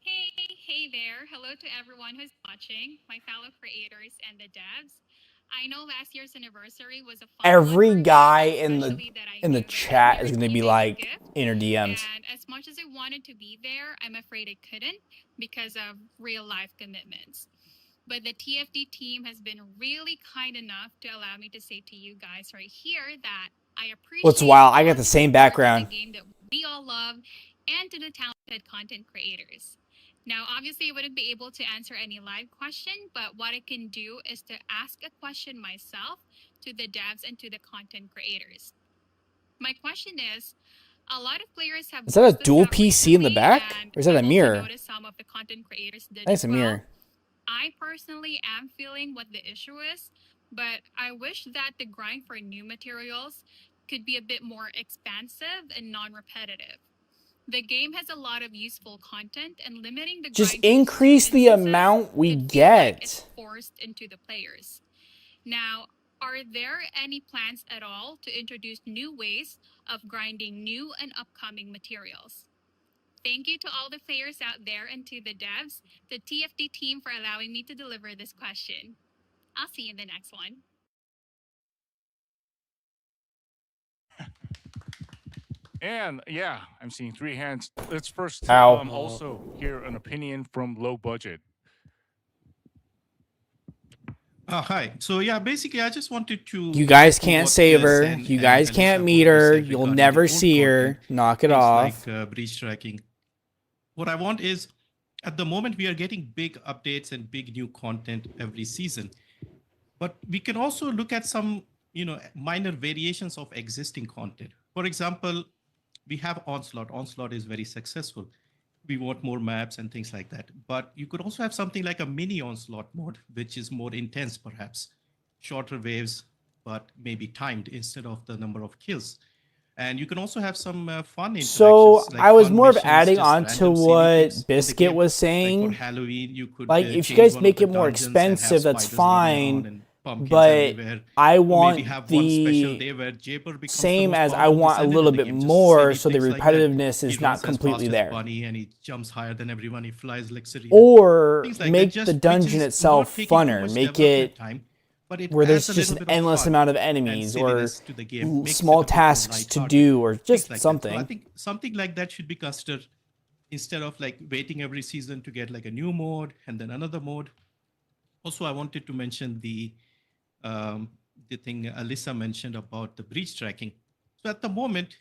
Hey there. Hello to everyone who's watching, my fellow creators and the devs. I know last year's anniversary was a fun Every one, guy in the chat is gonna be like in her DMs. And as much as I wanted to be there, I'm afraid I couldn't because of real life commitments. But the TFD team has been really kind enough to allow me to say to you guys right here that I appreciate. What's wild? I got the same background. The game that we all love, and to the talented content creators. Now, obviously, I wouldn't be able to answer any live question, but what I can do is to ask a question myself to the devs and to the content creators. My question is, a lot of players have. Is that a dual PC in the back? Or is that a mirror? Some of the content creators did That's a mirror. I personally am feeling what the issue is, but I wish that the grind for new materials could be a bit more expansive and non-repetitive. The game has a lot of useful content, and limiting the just increase the amount we get. Like it's forced into the players. Now, are there any plans at all to introduce new ways of grinding new and upcoming materials? Thank you to all the players out there and to the devs, the TFD team, for allowing me to deliver this question. I'll see you in the next one. And yeah, I'm seeing 3 hands. Let's first Ow. Also hear an opinion from Low Budget. Hi. So yeah, basically, I just wanted to. You guys can't save her. You guys can't meet her. You'll never see her. Knock it off. Like breach tracking. What I want is, at the moment, we are getting big updates and big new content every season, but we can also look at some, minor variations of existing content. For example, we have Onslaught. Onslaught is very successful. We want more maps and things like that. But you could also have something like a mini Onslaught mode, which is more intense, perhaps. Shorter waves, but maybe timed instead of the number of kills. And you can also have some fun interactions. So like I was fun more of missions, adding just on to random what CVPs. Biscuit was saying. Like for Halloween, you could, like if you change guys one of make the it more dungeons and have expensive, that's spiders running around fine. and pumpkins But everywhere. I Or want maybe have one special day where Jaber becomes the same most as I powerful want a descendant little in the bit game, just more, silly so the things like that. repetitiveness He is not runs as completely fast as there. Bunny and he jumps higher than everyone. He flies like Serena. Or Things like make that, the just dungeon which is itself not taking too funner. much Make development it time, but it where there's adds a just little an bit of endless fun amount of and enemies or silliness to the game, makes it small a bit more tasks to lighthearted, do or things just like that. something. So I think something like that should be considered instead of like waiting every season to get like a new mode and then another mode. Also, I wanted to mention the thing Alyssa mentioned about the breach tracking. So at the moment,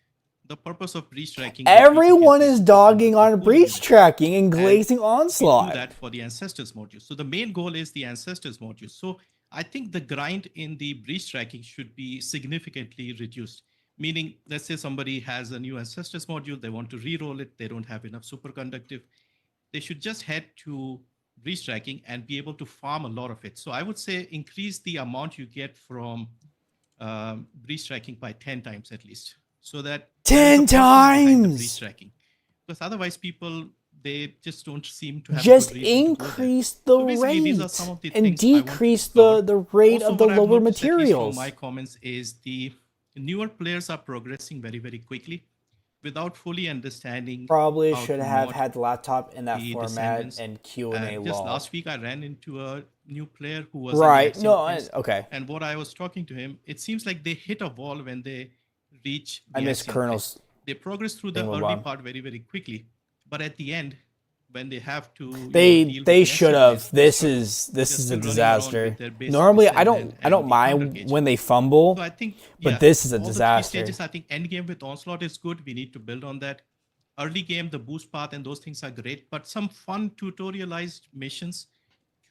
the purpose of breach tracking. Everyone is dogging on breach tracking and glazing do onslaught. that for the ancestors module. So the main goal is the ancestors module. So I think the grind in the breach tracking should be significantly reduced. Meaning, let's say somebody has a new ancestors module, they want to re-roll it, they don't have enough superconductive. They should just head to breach tracking and be able to farm a lot of it. So I would say increase the amount you get from breach tracking by 10 times at least. So that 10 times breach tracking. Because otherwise people they just don't seem to have just good reason to go there. increase the So basically, these are rate some of the and things I want to decrease cover. the rate Also, of the what I've lower noticed, at least materials. from my comments, is the newer players are progressing very, very quickly without fully understanding Probably how should to have mod had the laptop in that the format Descendants. and Q&A Just log. last week, I ran into a new player who was Right. in the No, Axiom phase, okay. and what I was talking to him, it seems like they hit a wall when they reach I the miss Axiom Colonel's phase. They progress through the thing with early Bob. part very, very quickly, but at the end, when they have to They should have. This is a disaster. Normally I don't mind when they fumble, so I think, but this is a all the disaster. 3 stages, I think end game with Onslaught is good. We need to build on that. Early game, the boost path and those things are great, but some fun tutorialized missions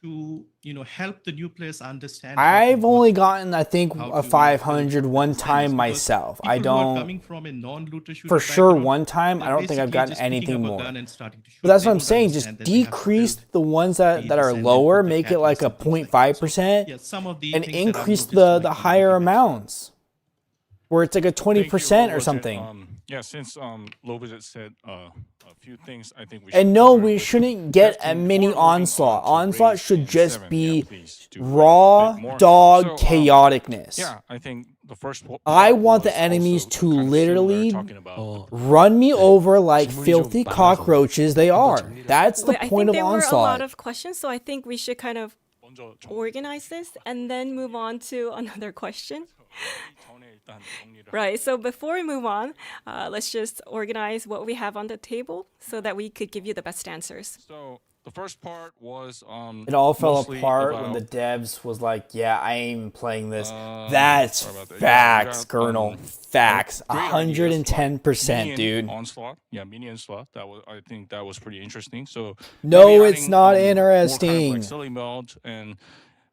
to help the new players understand. I've only gotten, I think, a 500 one time myself. I don't, for sure one time, I don't think I've gotten anything more. But that's what I'm saying, just decrease the ones that are lower, make it like a 0.5%, and increase the higher amounts, where it's like a 20% or something. Yeah, since low budget said a few things, I think we And no, we shouldn't get a mini Onslaught. Onslaught should just be raw dog chaoticness. Yeah, I think the first. I want the enemies to literally run me over like filthy cockroaches they are. That's the point of Onslaught. There were a lot of questions, so I think we should kind of organize this and then move on to another question. Right, so before we move on, let's just organize what we have on the table so that we could give you the best answers. So the first part was it all fell apart when the devs was like, yeah, I ain't even playing this. That's facts, Colonel. Facts. 110%, dude. Onslaught. Yeah, mini Onslaught. I think that was pretty interesting. So no, it's not interesting. Like silly mode, and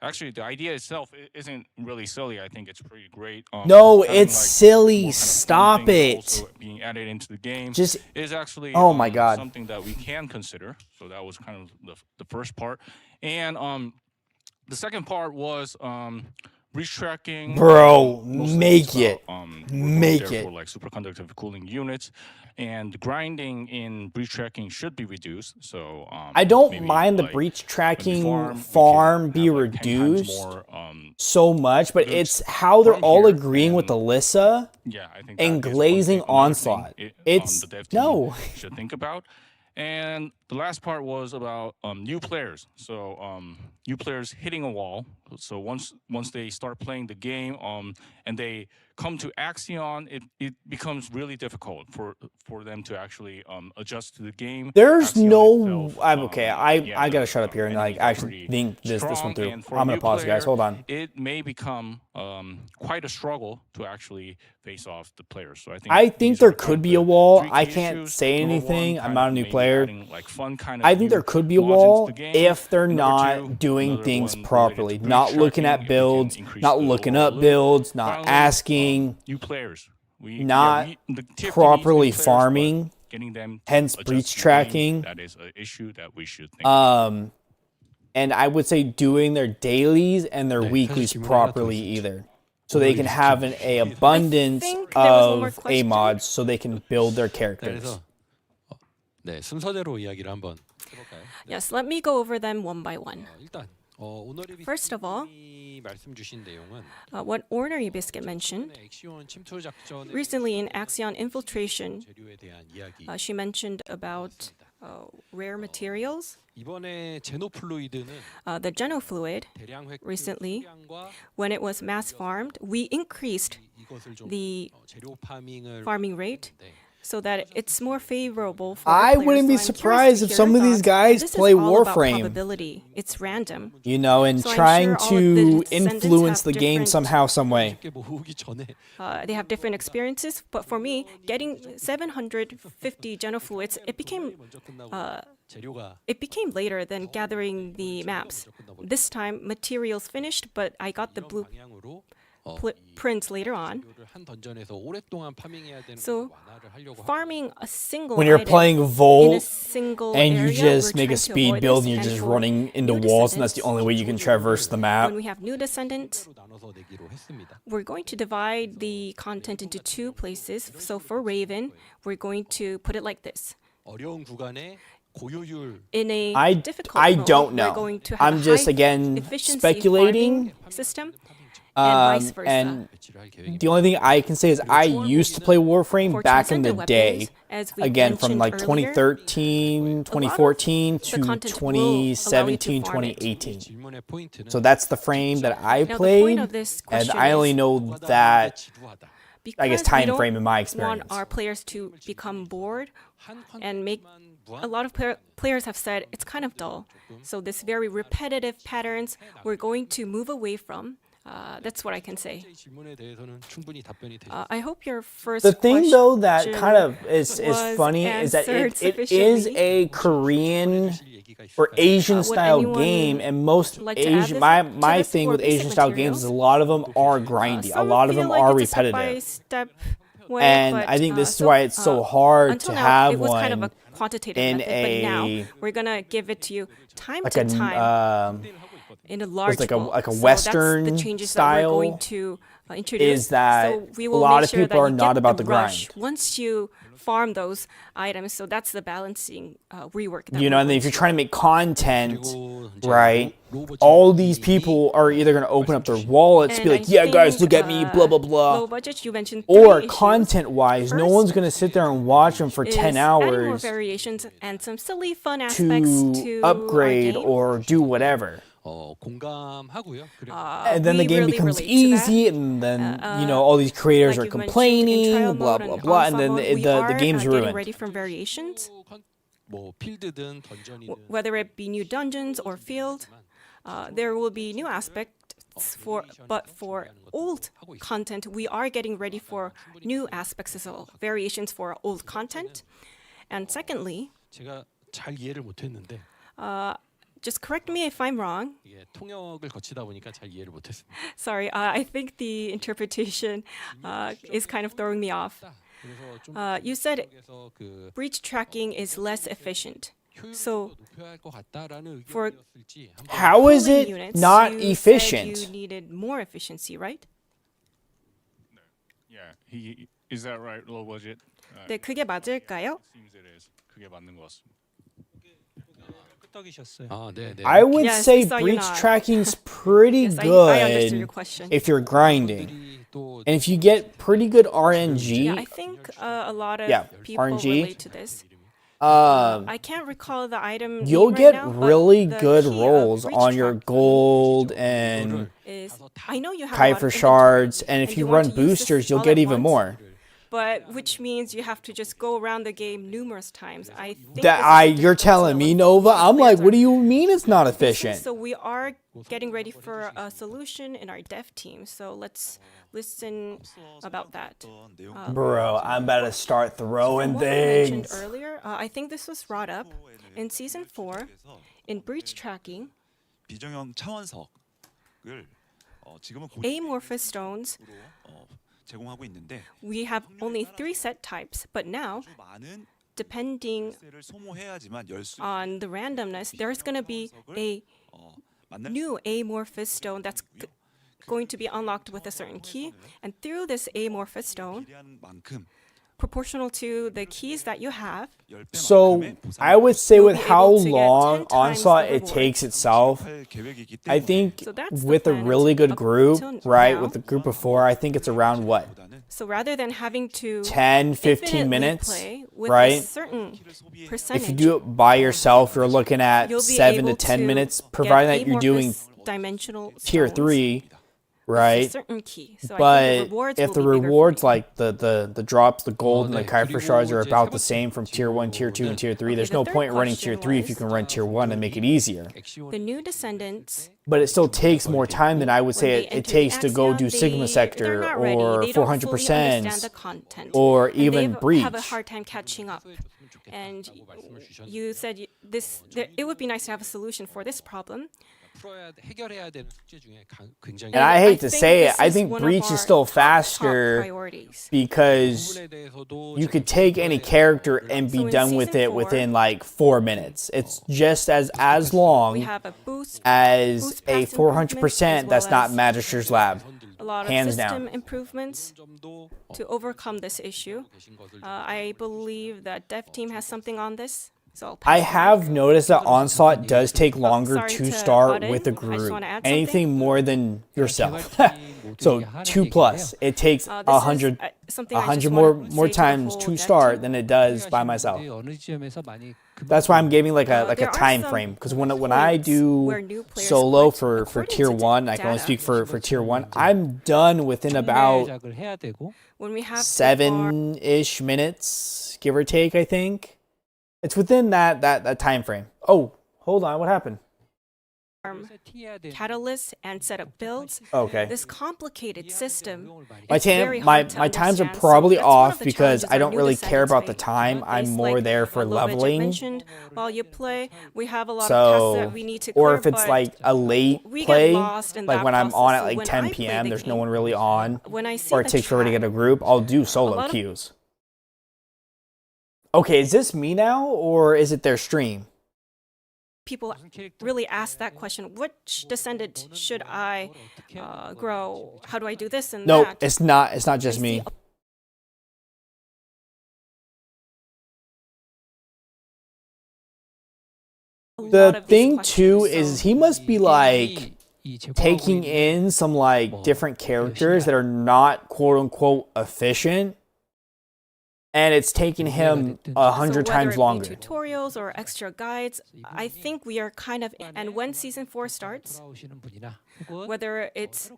actually, the idea itself isn't really silly. I think it's pretty great. No, it's silly. Stop it. Being added into the game just is actually oh my god, something that we can consider. So that was kind of the first part, and the second part was breach tracking. Bro, make it. Make it. For like superconductive cooling units, and grinding in breach tracking should be reduced. So I don't mind the breach tracking farm be reduced so much, but it's how they're all agreeing with Alyssa and glazing Onslaught. It's no. Should think about. And the last part was about new players. So new players hitting a wall. So once they start playing the game and they come to Axion, it becomes really difficult for them to actually adjust to the game. There's no I'm okay. I gotta shut up here and like actually think this one through. I'm gonna pause, guys. Hold on. It may become quite a struggle to actually face off the players. So I think there could be a wall. I can't say anything. I'm not a new player. I think there could be a wall if they're not doing things properly, not looking at builds, not looking up builds, not asking, not properly farming, hence breach tracking. That is an issue that we should think and I would say doing their dailies and their weeklies properly either. So they can have an abundance of A mods so they can build their characters. 네, 순서대로 이야기를 한번 해볼까요? Yes, let me go over them one by one. First of all, what Ornery Biscuit mentioned, recently in Axion Infiltration, she mentioned about rare materials. The genofluid, recently, when it was mass farmed, we increased the farming rate so that it's more favorable for I wouldn't be surprised if some of these guys play Warframe. It's random. You know, and so trying to influence the game somehow, some way. They have different experiences, but for me, getting 750 genofluids, it became later than gathering the maps. This time, materials finished, but I got the blueprints later on. So, farming a single when you're item playing in a Volt single and you area, just we're make a trying to speed avoid build this. and you're just for running into new walls and that's the Descendants, only way you can traverse the map. when we have new Descendant, we're going to divide the content into two places. So for Raven, we're going to put it like this. in a I difficult don't mode, know. we're going to have I'm a just high again efficiency speculating. farming system, and vice versa. And the only thing I can say is I used to play Warframe For back in the transcendent day. weapons, as we Again, from mentioned like earlier, 2013, 2014 the to content will allow you to 2017, farm it. 2018. So that's the frame that I Now, the point played, of this and question I only is, know that, I guess, because we time don't frame in my want experience. our players to become bored and make a lot of players have said it's kind of dull. So this very repetitive patterns we're going to move away from. That's what I can say. I hope your first The thing though that question kind of is was funny is that answered it is sufficiently. a Korean or Asian Would style anyone game, and most like to add Asian this my this thing for with basic Asian style games materials? is a lot of them are grindy, a Some lot of feel them like are it's a repetitive. step-by-step way, And but, I think this is so, why it's so hard until to now, have it was kind of one a quantitative in method, but now a we're gonna give it to you time like to a time in a large like a bulk. like a So Western that's the changes that we're style going to introduce. is that so we a will lot make of sure people that are you not get about the the rush grind. once you farm those items. So that's the balancing rework. That You know, we're and then going if you're to trying to make content, right, all these people are either going to open up their wallets, be And like, I yeah, guys, think, look at me, blah, blah, blah. Low budget, you mentioned Or 3 issues. content-wise, no one's going to sit there and watch them for 10 is adding more hours variations and some silly fun aspects to our upgrade game. or do whatever. And then the we game really becomes relate to that. easy, and then, you know, all these creators like are you've mentioned, in complaining, trial blah, mode blah, and blah, and then ensemble mode, we are, the game's getting ruined. ready for variations. Whether it be new dungeons or field, there will be new aspects but for old content, we are getting ready for new aspects as well, variations for old content. And secondly, just correct me if I'm wrong. Sorry, I think the interpretation is kind of throwing me off. You said breach tracking is less efficient. So, for how is cooling it units, not you efficient? said you needed more efficiency, right? Yeah, is that right? Low budget. 네, 그게 맞을까요? Seems it is. 그게 맞는 것 같습니다. I would Yes, say we saw your breach nod. tracking's pretty Yes, I understood your good question. if you're grinding. And if you get pretty good RNG, Yeah, I think a lot of people RNG, relate to this. I can't recall the item. you'll name get right now, but really the good key of rolls breach on your tracking gold and is, I know you have a lot of Kaifer inventory, shards, and if and you want run to use this boosters, you'll all get at even once, more. But which means you have to just go around the game numerous times. I think That this is you're difficult telling me, when Nova? I'm players like, what are do you mean it's not busy. efficient? So we are getting ready for a solution in our dev team. So let's listen about that. Bro, I'm about to start throwing What we mentioned things. earlier, I think this was brought up in season 4 in breach tracking. 비정형 차원석을 지금은 Amorphous stones. 제공하고 있는데 We have only 3 set types, but now, depending 소모해야지만 열 수 on the randomness, there's going to be a new amorphous stone that's going to be unlocked with a certain key. And through this amorphous stone, proportional to the keys that you have, So I would say with be how able to get 10 long times Onslaught the it reward. takes itself, I think So that's the with a plan really good group, until right, now. with a group of 4, I think it's around what? So rather than having to 10, 15 infinitely minutes, play with a right? certain percentage, If you do it by yourself, you're looking at you'll be 7 to able 10 to minutes, get provided that you're doing amorphous dimensional tier stones 3, with a right? certain key. So I think the But rewards if will the be bigger for rewards, you. like the drops, the gold, and the 네. Kaifer shards are 그리고 이제 about 세 the 번째 same from tier 1, tier 2, and tier 3, Okay, there's the no third point running tier question 3 if you was- can run tier 1 and make it easier. The new Descendants, But it still takes more time than I would say when it, they it enter takes the to go Axion, do Sigma they're Sector not ready. or They don't fully 400%, understand the content. or And even they Breach. have a hard time catching up. And you said it would be nice to have a solution for this problem. 해결해야 되는 숙제 중에 굉장히 And I hate to think say it, this I is think one of Breach our is still top faster priorities. because you could take any character and be So in done with season it 4, within like 4 minutes. It's just as We long have a boost as a pass improvements, 400% as that's well not as Magister's Lab. a lot of Hands system down. improvements to overcome this issue. I believe that dev team has something on this. So I have noticed that Onslaught does take longer to start with a group. Anything more than yourself. So 2+. It takes 100 more times to start than it does by myself. That's why I'm giving like a time frame, because when I do solo for tier 1, I can only speak for tier 1. I'm done within about 7-ish minutes, give or take, I think. It's within that time frame. Oh, hold on, what happened? Catalysts and set up builds. Okay. This complicated system. My times are probably off because I don't really care about the time. I'm more there for leveling. Mentioned while you play, we have a lot of tasks that we need to clear, or if it's like a late play, like when I'm on at like 10 p.m., there's no one really on, or it takes forever to get a group, I'll do solo queues. Okay, is this me now, or is it their stream? People really ask that question. Which Descendant should I grow? How do I do this and that? No, it's not. It's not just me. The thing too is he must be like taking in some like different characters that are not quote unquote efficient. And it's taking him 100 times longer. Tutorials or extra guides, I think we are kind of. And when season 4 starts, whether it's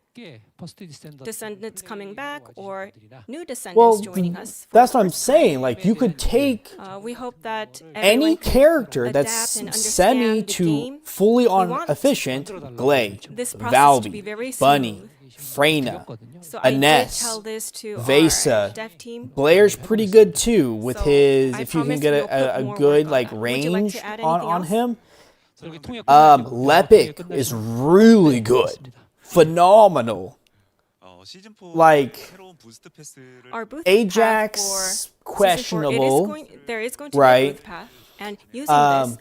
Descendants coming back or new Descendants joining us. That's what I'm saying. Like you could take we hope that any character that's semi to fully on efficient, Glay, Valby, Bunny, Freyna, Ines, Vesa.Lepic's pretty good too with his, if you can get a good like range on him. Lepic is really good. Phenomenal. Like Ajax, questionable. There is going to be a booth path, and using this,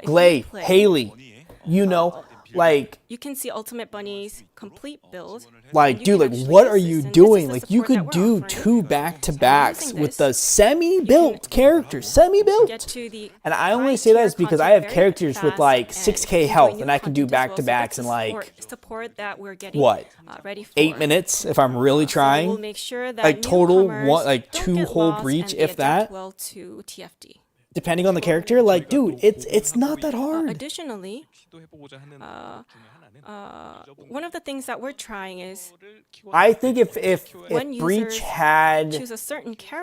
Glay, Haley, you know, like you can see Ultimate Bunny's complete build. Like, dude, like, what are you doing? Like, you could do 2 back-to-backs with the semi-built characters. Semi-built! And I only say that is because I have characters with, like, 6k health, and I can do back-to-backs in, like, what? 8 minutes, if I'm really trying. Like, total, like, 2 whole breach, if that. Depending on the character, like, dude, it's not that hard. Additionally, one of the things that we're trying is, I think if Breach had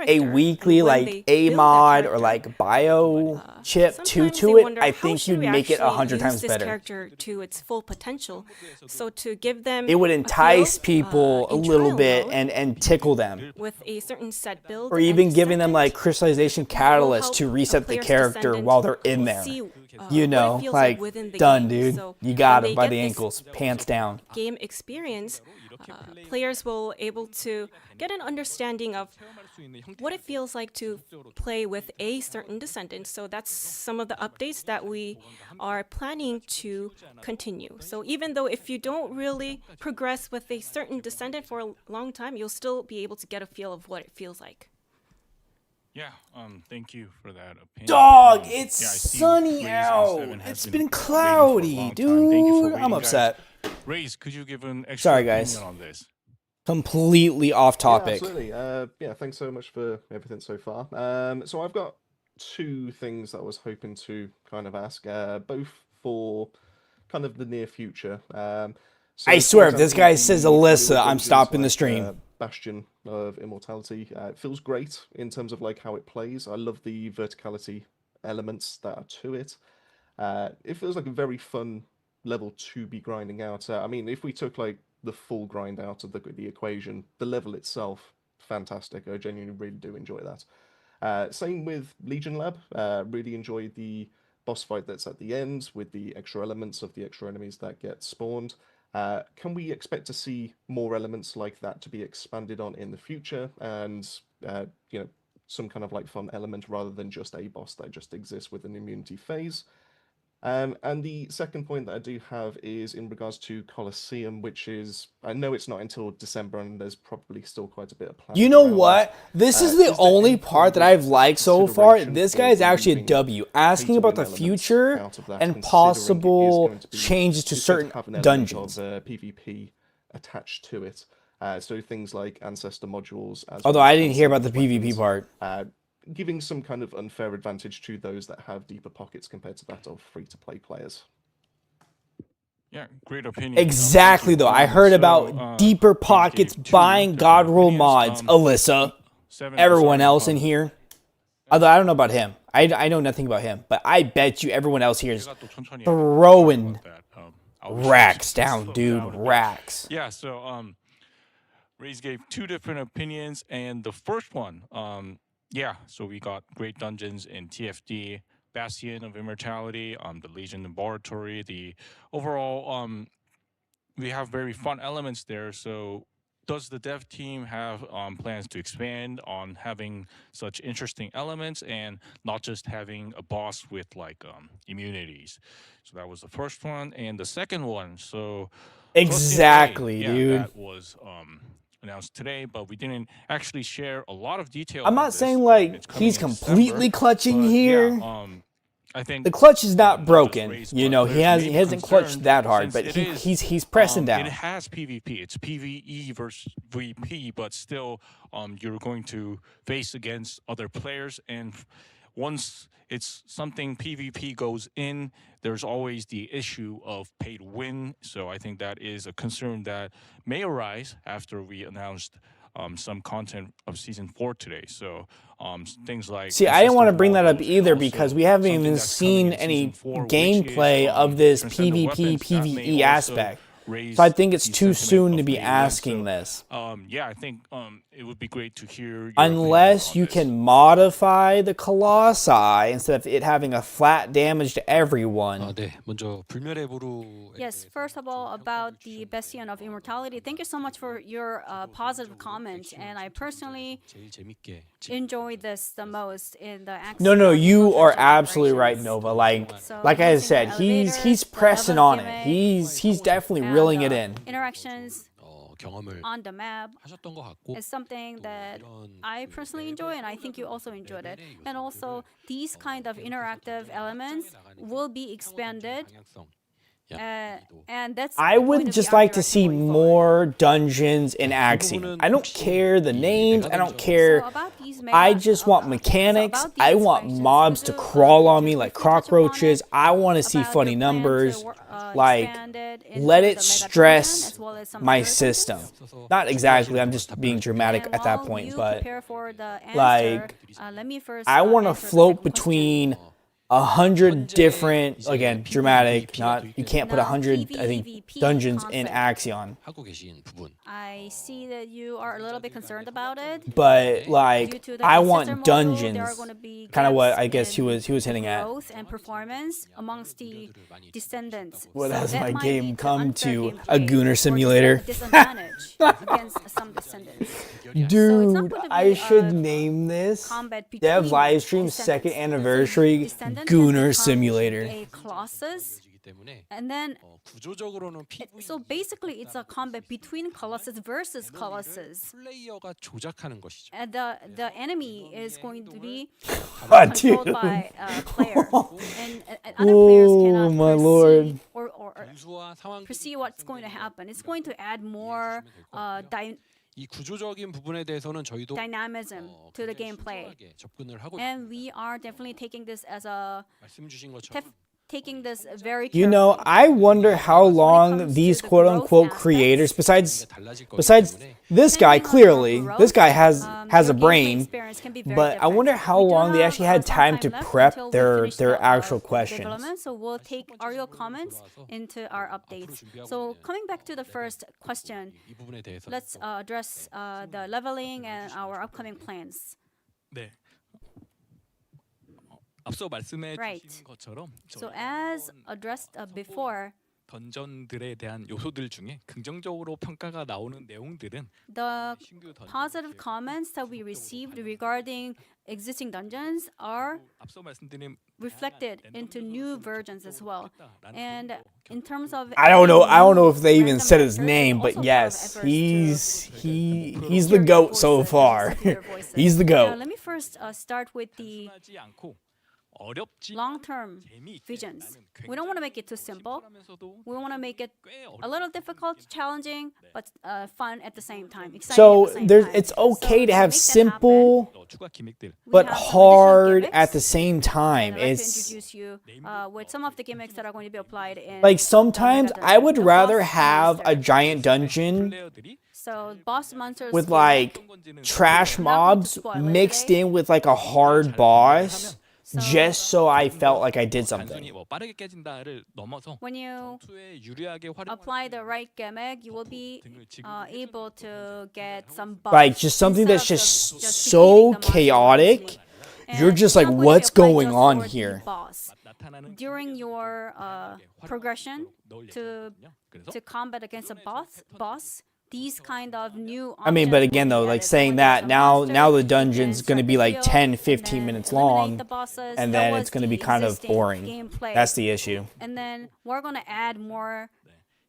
a weekly like A mod or like bio chip to it, I think you'd make it 100 times better. Character to its full potential. So to give them, it would entice people a little bit and tickle them with a certain set build, or even giving them like crystallization catalyst to reset the character while they're in there. You know, like, done, dude. You got it by the ankles, pants down. Game experience, players will able to get an understanding of what it feels like to play with a certain Descendant. So that's some of the updates that we are planning to continue. So even though if you don't really progress with a certain Descendant for a long time, you'll still be able to get a feel of what it feels like. Yeah, thank you for that opinion. Dog, it's sunny out. It's been cloudy, dude. I'm upset. Raze, could you give an extra Sorry, guys. opinion on this? Completely off topic. Yeah, absolutely. Yeah, thanks so much for everything so far. So I've got 2 things that I was hoping to kind of ask, both for kind of the near future. So I swear, if this guy says Alyssa, I'm stopping the stream. Bastion of Immortality. It feels great in terms of like how it plays. I love the verticality elements that are to it. It feels like a very fun level to be grinding out. I mean, if we took like the full grind out of the equation, the level itself, fantastic. I genuinely really do enjoy that. Same with Legion Lab. Really enjoyed the boss fight that's at the end with the extra elements of the extra enemies that get spawned. Can we expect to see more elements like that to be expanded on in the future, and you know, some kind of like fun element rather than just a boss that just exists with an immunity phase? And the second point that I do have is in regards to Colosseum, which is, I know it's not until December and there's probably still quite a bit of planning. You know around what? This is the only part that I've liked so far. This guy is actually a W, asking about the future and possible changes to certain dungeons. PvP attached to it. So things like ancestor modules. Although I didn't hear about the PvP part. Giving some kind of unfair advantage to those that have deeper pockets compared to that of free-to-play players. Yeah, great opinion. Exactly, though. I heard about deeper pockets, buying God Rule mods. Alyssa, everyone else in here. Although I don't know about him. I know nothing about him. But I bet you everyone else here is throwing racks down, dude. Racks. Yeah, so Raze gave 2 different opinions. And the first one, yeah, so we got great dungeons in TFD, Bastion of Immortality, the Legion Laboratory, the overall, we have very fun elements there. So does the dev team have plans to expand on having such interesting elements and not just having a boss with like immunities? So that was the first one. And the second one, so exactly, dude. That was announced today, but we didn't actually share a lot of details. I'm not saying like he's completely clutching here. Yeah, I think the clutch is not broken. You know, he hasn't clutched that hard, but he's pressing down. It has PvP. It's PvE versus VP, but still, you're going to face against other players, and once it's something PvP goes in, there's always the issue of pay to win. So I think that is a concern that may arise after we announced some content of season 4 today. So things like, see, I didn't want to bring that up either because we haven't even seen any gameplay of this PvP PvE aspect. So I think it's too soon to be asking this. Yeah, I think it would be great to hear. Unless you can modify the Colossi instead of it having a flat damage to everyone. Yes, first of all, about the Bastion of Immortality, thank you so much for your positive comments. And I personally enjoy this the most in the No, you are absolutely right, Nova. Like I said, he's pressing on it. He's definitely reeling it in. Interactions on the map is something that I personally enjoy, and I think you also enjoyed it. And also, these kind of interactive elements will be expanded. And that's I would just like to see more dungeons in Axiom. I don't care the names. I don't care. I just want mechanics. I want mobs to crawl on me like cockroaches. I want to see funny numbers. Like, let it stress my system. Not exactly. I'm just being dramatic at that point. But, like, I want to float between 100 different, again, dramatic, not, you can't put 100, I think, dungeons in Axiom. I see that you are a little bit concerned about it. But, like, I want dungeons, kind of what I guess he was hitting at. Growth and performance amongst the Descendants. What has my game come to? A Gooner Simulator? Disadvantage against some Descendants. Dude, I should name this Dev Livestream 2nd anniversary Gooner Simulator. A Colossus. And then, so basically, it's a combat between Colossus versus Colossus. And the enemy is going to be controlled by a player, and other players cannot my lord. or perceive what's going to happen. It's going to add more dynamism to the gameplay, and we are definitely taking this as a very carefully. You know, I wonder how long these quote-unquote creators, besides this guy, clearly, this guy has a brain, but I wonder how long they actually had time to prep their actual questions. So we'll take all your comments into our updates. So coming back to the first question, let's address the leveling and our upcoming plans. 앞서 말씀해 Right. 주신 것처럼 So as addressed before, 던전들에 대한 요소들 중에 긍정적으로 평가가 나오는 내용들은 The positive comments that we received regarding existing dungeons are 앞서 말씀드린 reflected into new versions as well. And in terms of I don't know adding if they even random said his characters, name, it's but also part of yes, efforts to he's the goat so far. He's the Now, goat. let me first start with the 단순하지 않고 어렵지 long-term visions. We don't want to make it too simple. We want to make it a little difficult, challenging, but fun at the same time. Exciting So at the same there's time. it's okay So to have make that simple 추가 기믹들 but have some hard additional at the gimmicks, same time. And I'd like to It's introduce you with some of the gimmicks that are going to be applied in like the sometimes Mega I would Dungeon. The rather boss have a monster. giant dungeon 플레이어들이 So boss monsters with will- like trash I'm not going to mobs spoil it mixed today. in with like a hard boss just so I felt like I did 단순히 something. 뭐 빠르게 깨진다를 넘어서 When you 전투에 유리하게 활용할 apply the right gimmick, you will be able to get some buffs. Like just something instead that's of just defeating so the monster chaotic. easily. You're And just it's like, not going to be what's applied going just on for the here? boss. During your progression to combat against a boss, these kind of new I mean, but options again will though, be like added. So saying when that there's a now monster, the you dungeon's can going to start be the like field 10, and 15 then minutes eliminate long, the bosses. and That then was it's going to the be kind of existing boring. gameplay. That's the issue. And then we're going to add more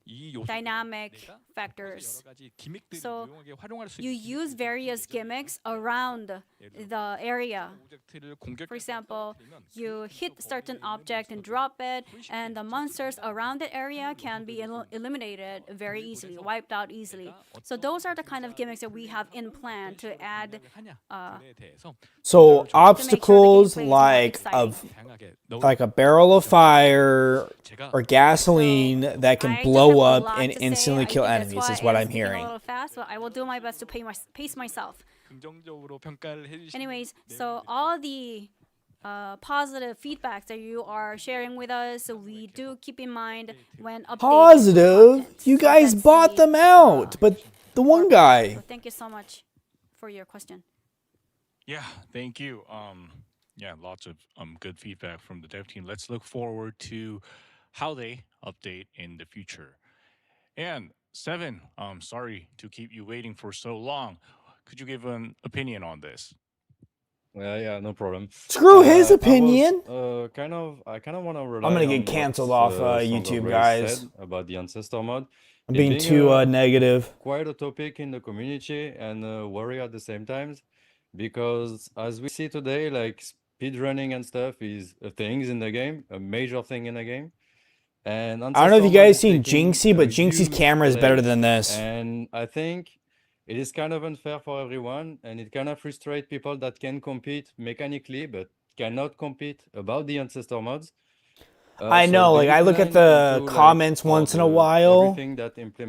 이 요소들을 dynamic 내가 factors. 여러 가지 기믹들을 So 유용하게 활용할 수 you use various gimmicks around the area. 오브젝트를 공격 For example, you hit certain object and drop it, and the monsters around the area can be eliminated very easily, wiped out easily. So those are the kind of gimmicks that we have in plan to add. So obstacles gameplay is more like a barrel of fire or gasoline that can I just blow have a up lot and to say. instantly I kill think that's enemies why is what it's I'm speaking a hearing. little fast, but I will do my best to pace myself. 긍정적으로 평가를 해주시는 Anyways, so all the positive feedbacks that you are sharing with us, we do keep in mind when updating Positive? content. You So guys that's bought the, them out, but the one guy. So thank you so much for your question. Yeah, thank you. Yeah, lots of good feedback from the dev team. Let's look forward to how they update in the future. And Seven, sorry to keep you waiting for so long. Could you give an opinion on this? Yeah, no problem. Screw his opinion. I kind of want to rely I'm gonna on get canceled what, off Sons of YouTube, Grace guys. said about the Ancestor mod. I'm It being being too negative. quite a topic in the community and a worry at the same time, because as we see today, like speedrunning and stuff is a thing in the game, a major thing in the game. And I don't know if you guys seen taking Jinxie, a but Jinxie's huge camera is better place, than this. and I think it is kind of unfair for everyone, and it kind of frustrates people that can compete mechanically but cannot compete about the Ancestor mods. I So know, the like I look at the comments once in a while,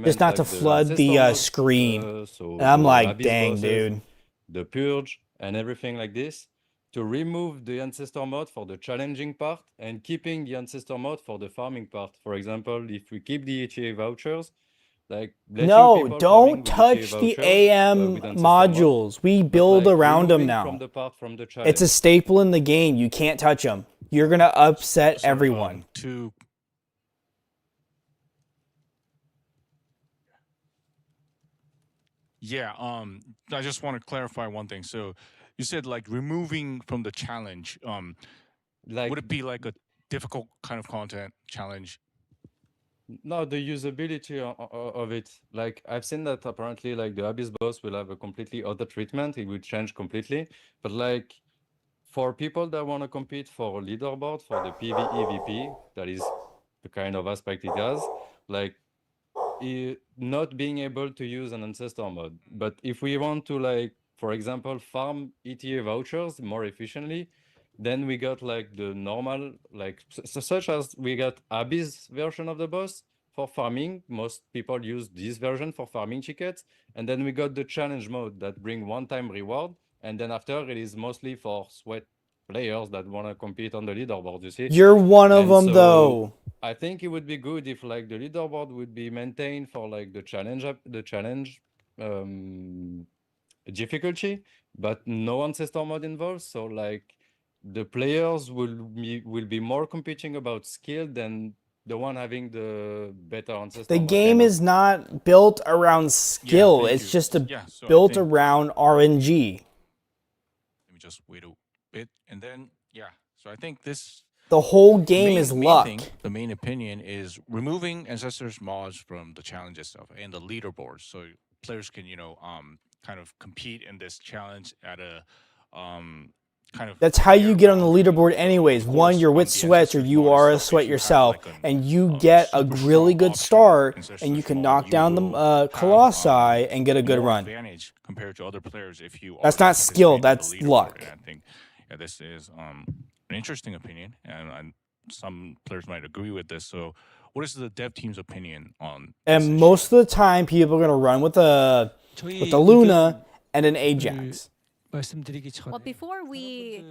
just not to flood the screen. And I'm like, dang, dude. The Purge and everything like this, to remove the Ancestor mod for the challenging part and keeping the Ancestor mod for the farming part. For example, if we keep the ETA vouchers, like No, don't touch the AM modules. We build around them now. It's a staple in the game. You can't touch them. You're going to upset everyone. Yeah, I just want to clarify one thing. So you said like removing from the challenge, would it be like a difficult kind of content challenge? No, the usability of it. Like I've seen that apparently like the Abyss boss will have a completely other treatment. It will change completely. But like for people that want to compete for leaderboard for the PvEVP, that is the kind of aspect it has, like not being able to use an Ancestor mod. But if we want to, like, for example, farm ETA vouchers more efficiently, then we got like the normal, like such as we got Abyss version of the boss for farming. Most people use this version for farming tickets. And then we got the challenge mode that bring one-time reward. And then after it is mostly for sweat players that want to compete on the leaderboard, you see. You're one of them, though. I think it would be good if like the leaderboard would be maintained for like the challenge difficulty, but no Ancestor mod involved. So like the players will be more competing about skill than the one having the better ancestor. The game is not built around skill. It's just built around RNG. Let me just wait a bit, and then so I think this. The whole game is luck. The main opinion is removing ancestors mods from the challenge itself and the leaderboard, so players can kind of compete in this challenge at a kind of. That's how you get on the leaderboard anyways. One, you're with sweats or you are a sweat yourself, and you get a really good start, and you can knock down the Colossi and get a good run. Advantage compared to other players if you. That's not skill. That's luck. I think this is an interesting opinion, and some players might agree with this. So, what is the dev team's opinion on? And most of the time, people are gonna run with the Luna and an Ajax. Well, before we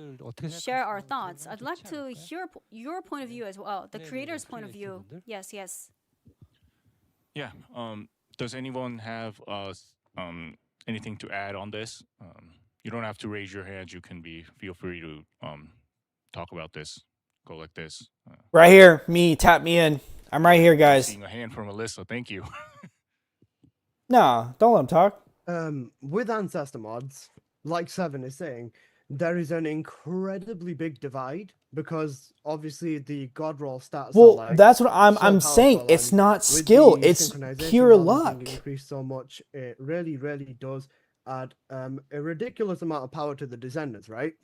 share our thoughts, I'd like to hear your point of view as well, the creator's point of view. Yes. Yeah. Does anyone have anything to add on this? You don't have to raise your hands. You can feel free to talk about this. Go like this. Right here, tap me in. I'm right here, guys. Seeing a hand from Alyssa. Thank you. No, don't let him talk. With ancestor mods, like Seven is saying, there is an incredibly big divide because obviously the god roll stats. Well, that's what I'm saying. It's not skill. It's pure luck. Increase so much, it really, really does add a ridiculous amount of power to the Descendants, right?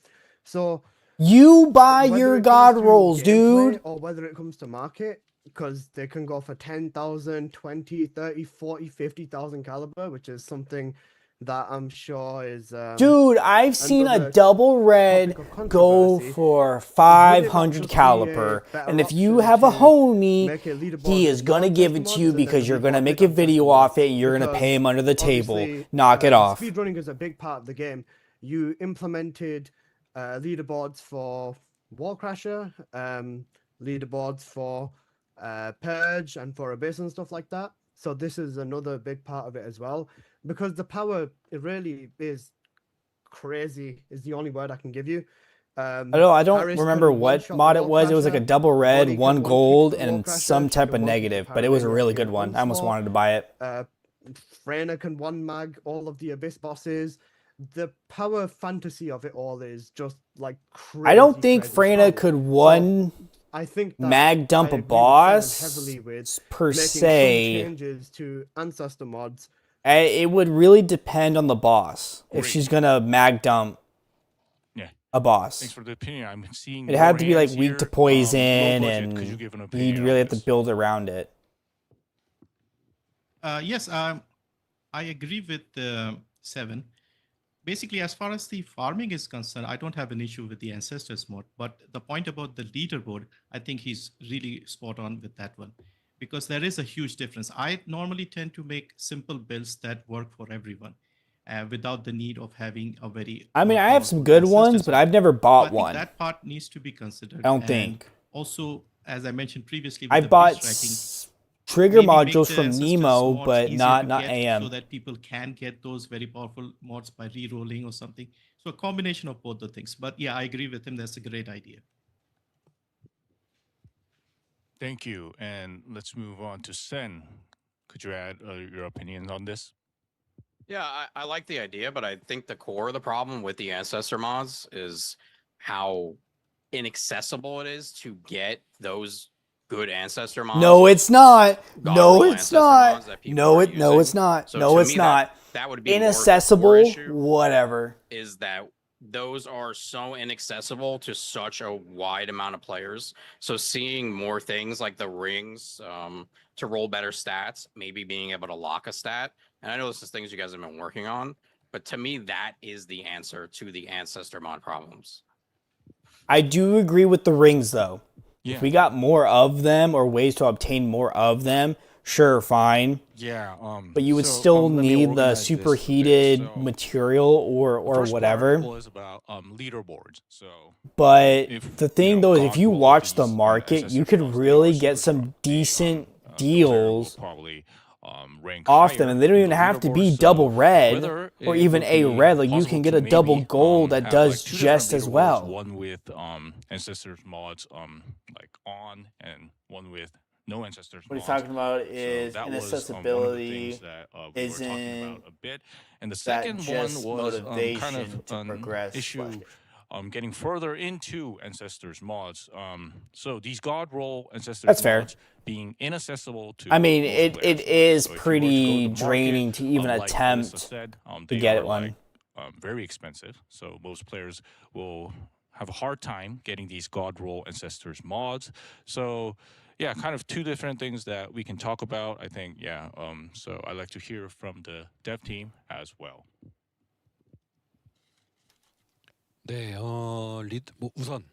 So you buy your god rolls, dude. Or whether it comes to market, because they can go for 10,000, 20, 30, 40, 50,000 caliber, which is something that I'm sure is... dude, I've seen a double red go for 500 caliber. And if you have a homie, he is going to give it to you because you're going to make a video off it. You're going to pay him under the table. Knock it off. Speedrunning is a big part of the game. You implemented leaderboards for Wallcrasher, leaderboards for Purge and for Abyss and stuff like that. So this is another big part of it as well, because the power, it really is crazy, is the only word I can give you. I don't remember what mod it was. It was like a double red, 1 gold, and some type of negative, but it was a really good one. I almost wanted to buy it. Freyna can 1 mag all of the Abyss bosses. The power fantasy of it all is just like crazy. I don't think Freyna could I think mag dump a boss per se. Changes to ancestor mods. It would really depend on the boss if she's gonna mag dump a boss. Thanks for the opinion. I'm seeing it had to be like weak to poison, and you'd really have to build around it. Yes, I agree with Seven. Basically, as far as the farming is concerned, I don't have an issue with the ancestors mod, but the point about the leaderboard, I think he's really spot on with that one, because there is a huge difference. I normally tend to make simple builds that work for everyone without the need of having a very... I mean, I have some good ones, but I've never bought one. That part needs to be considered. I don't think. Also, as I mentioned previously, I bought trigger modules from Nemo, but not AM. So that people can get those very powerful mods by re-rolling or something. So a combination of both the things. But yeah, I agree with him. That's a great idea. Thank you. And let's move on to Sen. Could you add your opinions on this? Yeah, I like the idea, but I think the core of the problem with the ancestor mods is how inaccessible it is to get those good ancestor mods. No, it's not. No, it's not. No, it's not. So no, it's not. That would be inaccessible. Whatever. Is that those are so inaccessible to such a wide amount of players. So seeing more things like the rings to roll better stats, maybe being able to lock a stat. And I know this is things you guys have been working on, but to me, that is the answer to the ancestor mod problems. I do agree with the rings, though. Yeah. If we got more of them or ways to obtain more of them, sure, fine. Yeah. But you would still need the superheated material or whatever. Was about leaderboards. So. But the thing though is, if you watch the market, you could really get some decent deals off them, and they don't even have to be double red or even a red. Like you can get a double gold that does just as well. One with ancestors mods like on, and one with no ancestors. What he's mods. talking about So is that was, inaccessibility one of the things that we were talking isn't about a bit. And the that second one just was motivation kind of to an progress. issue getting further into ancestors mods. So these god roll ancestors That's fair. mods being inaccessible to I mean, most it players. is So if you were to go pretty to market, draining to even like Melissa attempt said, to they get are it one. like, very expensive. So most players will have a hard time getting these god roll ancestors mods. So yeah, kind of two different things that we can talk about. I think, yeah. So I'd like to hear from the dev team as well. 네, 우선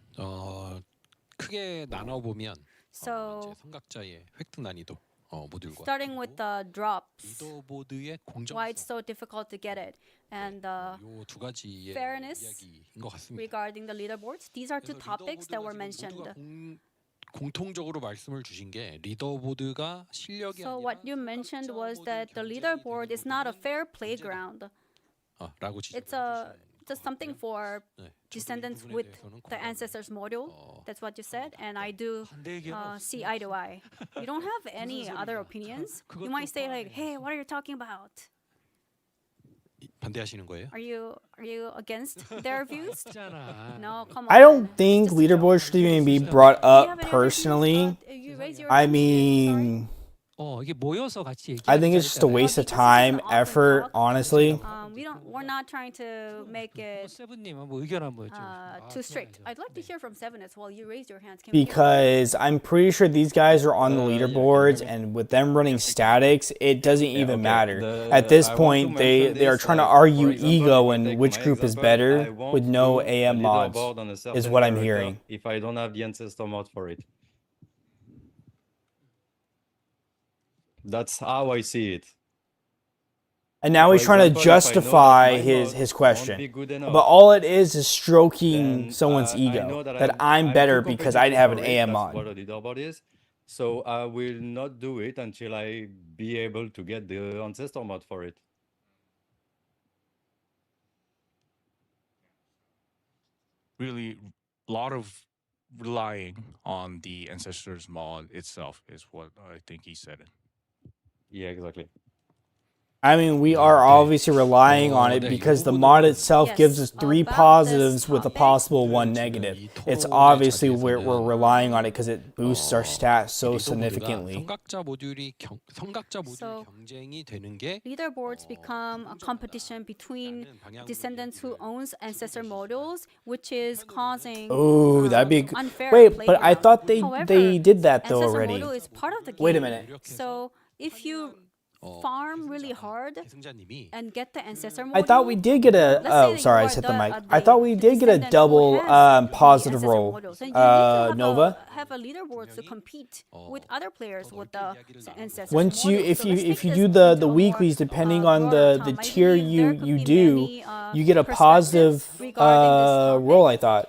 크게 나눠 보면 So 선각자의 획득 난이도 모듈과 starting with the drops, 리더보드의 why it's so difficult to get it, and 두 가지의 fairness 이야기인 것 같습니다. regarding the leaderboards. These are two topics that were mentioned. 공통적으로 말씀을 주신 게 리더보드가 실력이 So what you mentioned was that the leaderboard is not a fair playground. 라고 It's just something for descendants with the ancestors module. That's what you said, and I do see eye to eye. You don't have any other opinions. You might say like, "Hey, what are you talking about? 반대하시는 거예요? Are you against their views?" No, come on. I don't think leaderboards should even be brought up personally. I mean, 이게 모여서 같이 I think it's just a waste of time, effort, honestly. We're not trying to make it 세븐님은 뭐 의견 한번 too strict. I'd like to hear from Seven as well. You raised your hands. Can we hear Because I'm pretty sure these guys are on the leaderboards, and with them running statics, it doesn't even matter. At this point, they are trying to argue ego and which group is better with no AM mods, is what I'm hearing. If I don't have the ancestor mod for it. That's how I see it. And now he's trying to justify his question. But all it is stroking someone's ego. That I'm better because I have an AM mod. What a leaderboard is. So I will not do it until I be able to get the ancestor mod for it. Really, a lot of relying on the ancestors mod itself is what I think he said. Yeah, exactly. I mean, we are obviously relying on it because the mod itself gives us 3 positives with a possible 1 negative. It's obviously we're relying on it because it boosts our stats so significantly. 선각자 모듈이 경쟁이 되는 게 leaderboards become a competition between descendants who owns ancestor modules, which is causing Oh, that'd be unfair wait, but I playground. thought they However, did that though ancestor already. module is part of the game. Wait a minute. So if you farm really hard and get the ancestor module, I thought we did get a. let's say Oh, that sorry, I you are hit the mic. the I thought we did get a descendant who double has the positive ancestor roll. modules, and you need to Nova. have a leaderboard to compete with other players with the ancestor. Once you, module. if So you let's if take you this do into the a weeklies, more, depending on broader the time. I tier believe there you could be do, many, you get a perspectives positive regarding this topic. roll. I thought.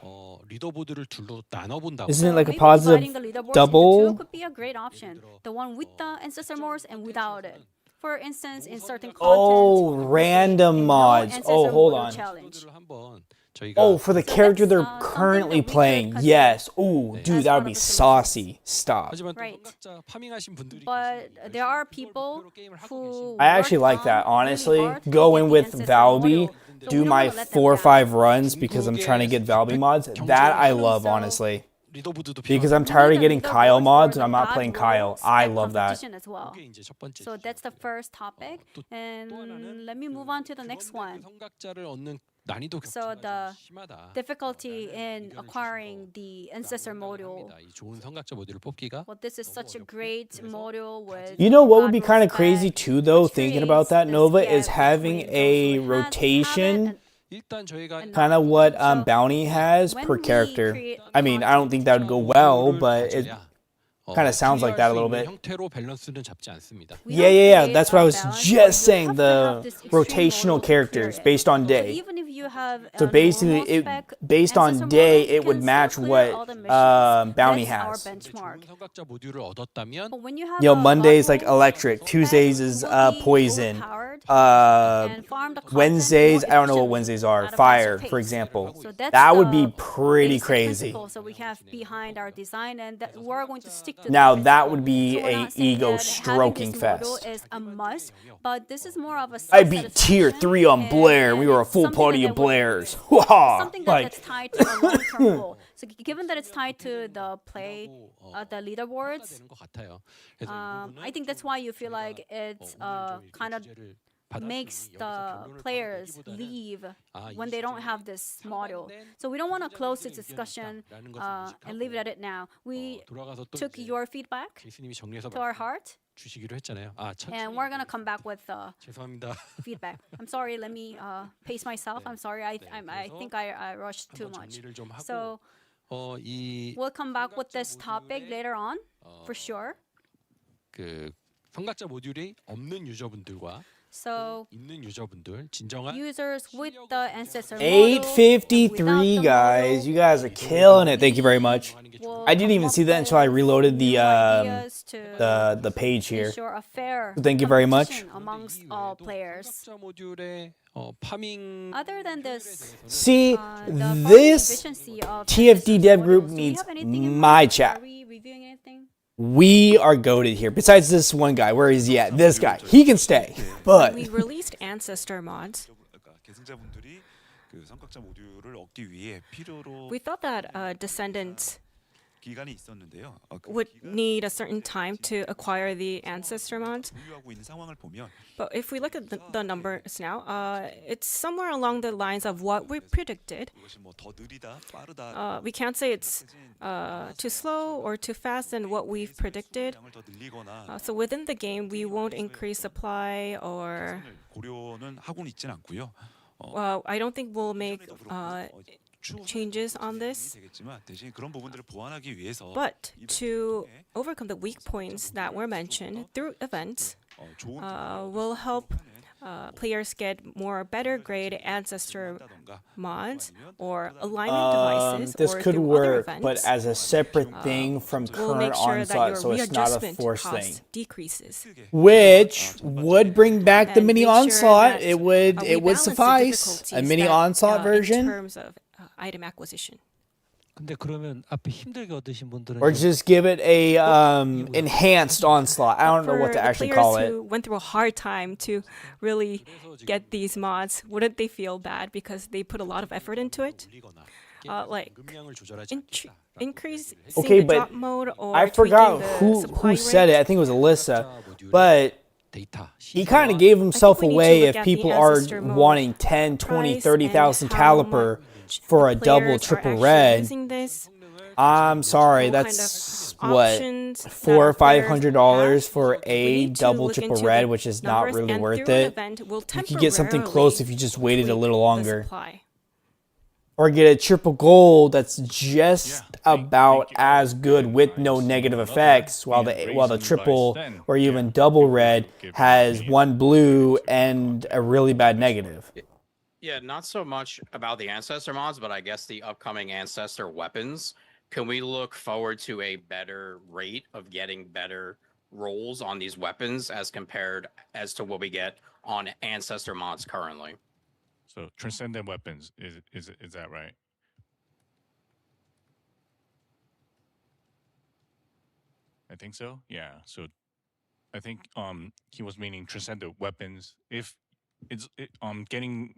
리더보드를 둘로 나눠본다고. Isn't it like a Maybe positive dividing the leaderboards into double? two could be a great option. The one with the ancestor mods and without it. For instance, in certain content, Oh, random mods. Oh, ancestor hold module on. challenge. Oh, for the character they're something currently that we could playing. consider Yes. Oh, dude, as that part would be of the solutions. saucy. Stop. 하지만 또 Right. 선각자 파밍하신 분들이 But there are people who I actually work like that, on honestly. really hard to Go get in the with ancestor Valby, module. So do we don't my wanna let them 4 or down. 5 runs because I'm trying to get Valby mods. That I love, honestly. 리더보드도 Because I'm We tired need of the getting leaderboards Kyle for mods and the I'm not bad playing Kyle. roles I and love that. competition as well. 그게 이제 첫 번째. So that's the first topic, and let me move on to the next one. 선각자를 얻는 난이도 So the 심하다. difficulty in acquiring the ancestor module. 이 좋은 선각자 모듈을 뽑기가 Well, this is such a great module with. You know what would be God kind of respect, crazy too, though, thinking about that, trees, Nova, yeah, is having between a those who rotation, 일단 저희가 kind of what Bounty has when per we character. create I mean, I don't think that would go well, but it kind of sounds like that a little bit. 형태로 밸런스는 잡지 않습니다. Yeah. That's what I was just saying. The rotational characters based on day. Even if you have So basically, based on day, it would match what Bounty has. 선각자 모듈을 얻었다면 But when you have Yo, a Mondays module like electric, that Tuesdays is will be poison, overpowered, farm the content Wednesdays, more I don't know what efficiently Wednesdays are. at a Fire, faster for pace. example. So that's That would the be pretty basic crazy. principle. So we have behind our design, and that we're going to stick to Now that that would be principle. So we're a not saying ego that stroking having this model fest. is a must, but this is more of a I beat tier self-satisfaction, 3 on Blair. We were a it's full something party that of would- Blairs. something Like, that's tied to a long-term goal. So given that it's tied to the the leaderboards, I think that's why you feel like it's kind of makes the players leave when they don't have this model. So we don't want to close this discussion and leave it at it now. We took your feedback to our heart. And we're gonna come back with feedback. I'm sorry. Let me pace myself. I'm sorry. I think I rushed too much. So we'll come back with this topic later on for sure. 그 성각자 모듈이 없는 유저분들과 So 있는 유저분들 진정한 users with the ancestor model, 853 guys. You guys are killing it. Thank you very much. I didn't even see that until I reloaded the page here. ensure a fair Thank you very much. competition amongst all players. 모듈의 파밍 Other than this, See, the farming this efficiency of TFD ancestor dev group models, do we needs have anything in my mind? chat. Are we reviewing anything? We are goated here. Besides this one guy, where is he at? This guy. He can stay. But We released ancestor mods. 계승자분들이 그 성격자 모듈을 얻기 위해 필요로 We thought that Descendant 기간이 있었는데요. would need a certain time to acquire the ancestor mods. 보유하고 있는 상황을 보면 But if we look at the numbers now, it's somewhere along the lines of what we predicted. 그것이 뭐 더 느리다, 빠르다. We can't say it's too slow or too fast than what we've predicted. 양을 더 늘리거나 So within the game, we won't increase supply or 고려는 하고는 있진 않고요. I don't think we'll make changes on this. 되겠지만 대신 그런 부분들을 보완하기 위해서 But to overcome the weak points that were mentioned through events, will help players get more better grade ancestor mods or alignment devices this or could through work, other but events. as a separate thing from We'll current make sure that onslaught, your so it's not a readjustment forced cost thing. decreases. Which would bring back the And mini make sure onslaught. that, It would we it would balance the suffice. A difficulties mini that, onslaught in version, terms of item acquisition. 근데 그러면 앞에 힘들게 얻으신 분들은 or just give it a enhanced onslaught. I don't know what For to the actually players call it. who went through a hard time to really get these mods, wouldn't they feel bad because they put a lot of effort into it? Like increase Okay, the but drop mode or I forgot tweaking the who supply said rate. it. I think it was Alyssa, but 데이터 he kind of gave himself we need to away look if at the people are ancestor mode wanting 10, 20, price 30,000 and how caliper much for the a double, players are triple actually red. using this. I'm sorry, What kind that's of what options that $400 or players $500 for We a need to double, look triple into red, the which is not numbers, really and worth through an it. event, we'll You could get something close if you just waited a temporarily little tweak the longer. supply. Or get a triple gold that's just about as good with no negative effects, while the triple or even double red has one blue and a really bad negative. Yeah, not so much about the ancestor mods, but I guess the upcoming ancestor weapons. Can we look forward to a better rate of getting better rolls on these weapons as compared as to what we get on ancestor mods currently? So transcendent weapons is that right? I think so. Yeah. So I think he was meaning transcendent weapons. If it's getting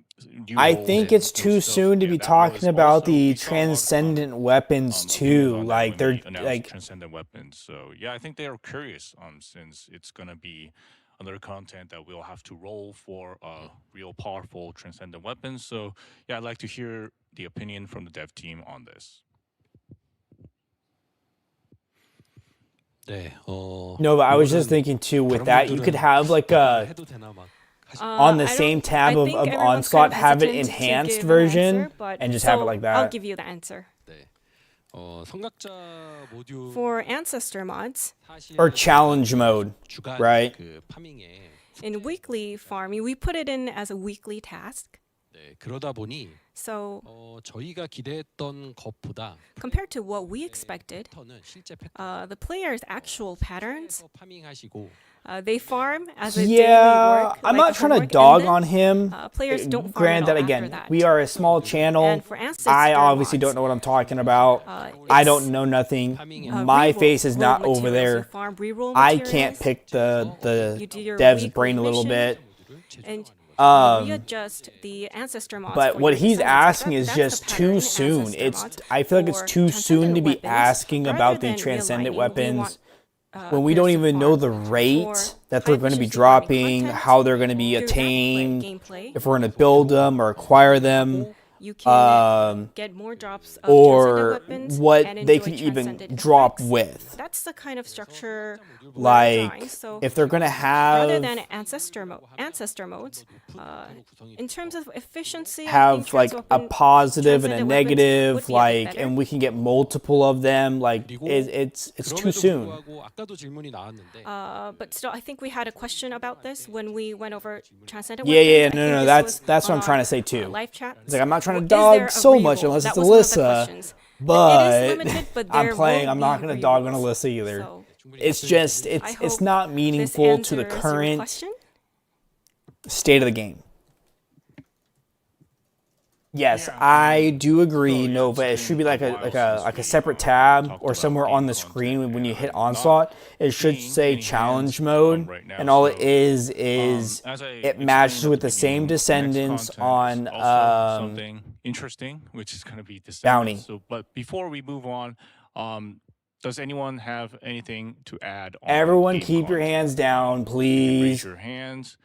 new I rolls think and it's new too stuff, soon to yeah, be that talking was about also- the we saw a lot of, transcendent weapons opinions too. on that Like when they're we announced like transcendent weapons. So yeah, I think they are curious since it's gonna be another content that we'll have to roll for real powerful transcendent weapons. So yeah, I'd like to hear the opinion from the dev team on this. 네, no, but I was just thinking too with that you could have like a 해도 되나 막 on the I same don't- tab I of think everyone's onslaught kind of have it hesitant to enhanced give an version answer, but- and just have it so like that. I'll give you the answer. 네. 성각자 모듈 For ancestor mods, Or challenge mode, right? 그 파밍에 in weekly farming, we put it in as a weekly task. 네, 그러다 보니 So 저희가 기대했던 것보다 compared to what we expected, 패턴은 실제 the players' actual patterns, 파밍하시고 they farm as a daily Yeah, work. I'm like not a trying to homework, dog and then, on him. Players don't farm Granted, at all again, after that. we are a small channel. And for ancestor I obviously mods, don't know what I'm talking about. I don't know nothing. My face is not over there. I can't pick the dev's brain a little bit. And readjust the ancestor mods. But for what your he's descendants. asking is That's the just pattern too in soon. ancestor I feel like mods it's too for soon to be transcendent asking weapons. about the Rather than transcendent realigning, we weapons want, when we don't players to even know farm the for rate that they're going to be high-efficiency farming dropping, content how they're going to be through that attained, gameplay. if we're going to build them or acquire them. You can get more drops of or transcendent weapons what and they enjoy can even transcendent drop effects. with. That's the kind of structure we're Like, drawing. So if they're gonna rather have than ancestor modes, in terms of efficiency, I think have like a positive and a transcendent weapons would negative, be a bit like, better. and we can get multiple of them. Like, it's too soon. 아까도 질문이 나왔는데 But still, I think we had a question about this when we went over transcendent Yeah, yeah, weapons. I no, think no, this that's was what I'm on trying our, to say too. Live chat. It's like I'm not trying to Is there dog a so much reroll? unless That it's was one of the Alyssa, questions. but It is limited, but I'm there playing. will I'm not be gonna dog on rerolls. Alyssa either. So It's just I it's hope not this meaningful to the answers your current question. state of the game. Yes, I do agree, Nova. It should be like a separate tab or somewhere on the screen when you hit onslaught. It should say challenge mode, and all it is it matches with the same descendants on something interesting, which is going to be Descendant. Bounty. So, but before we move on, does anyone have anything to add? On Everyone, game keep your content? hands down, please. Raise your hands.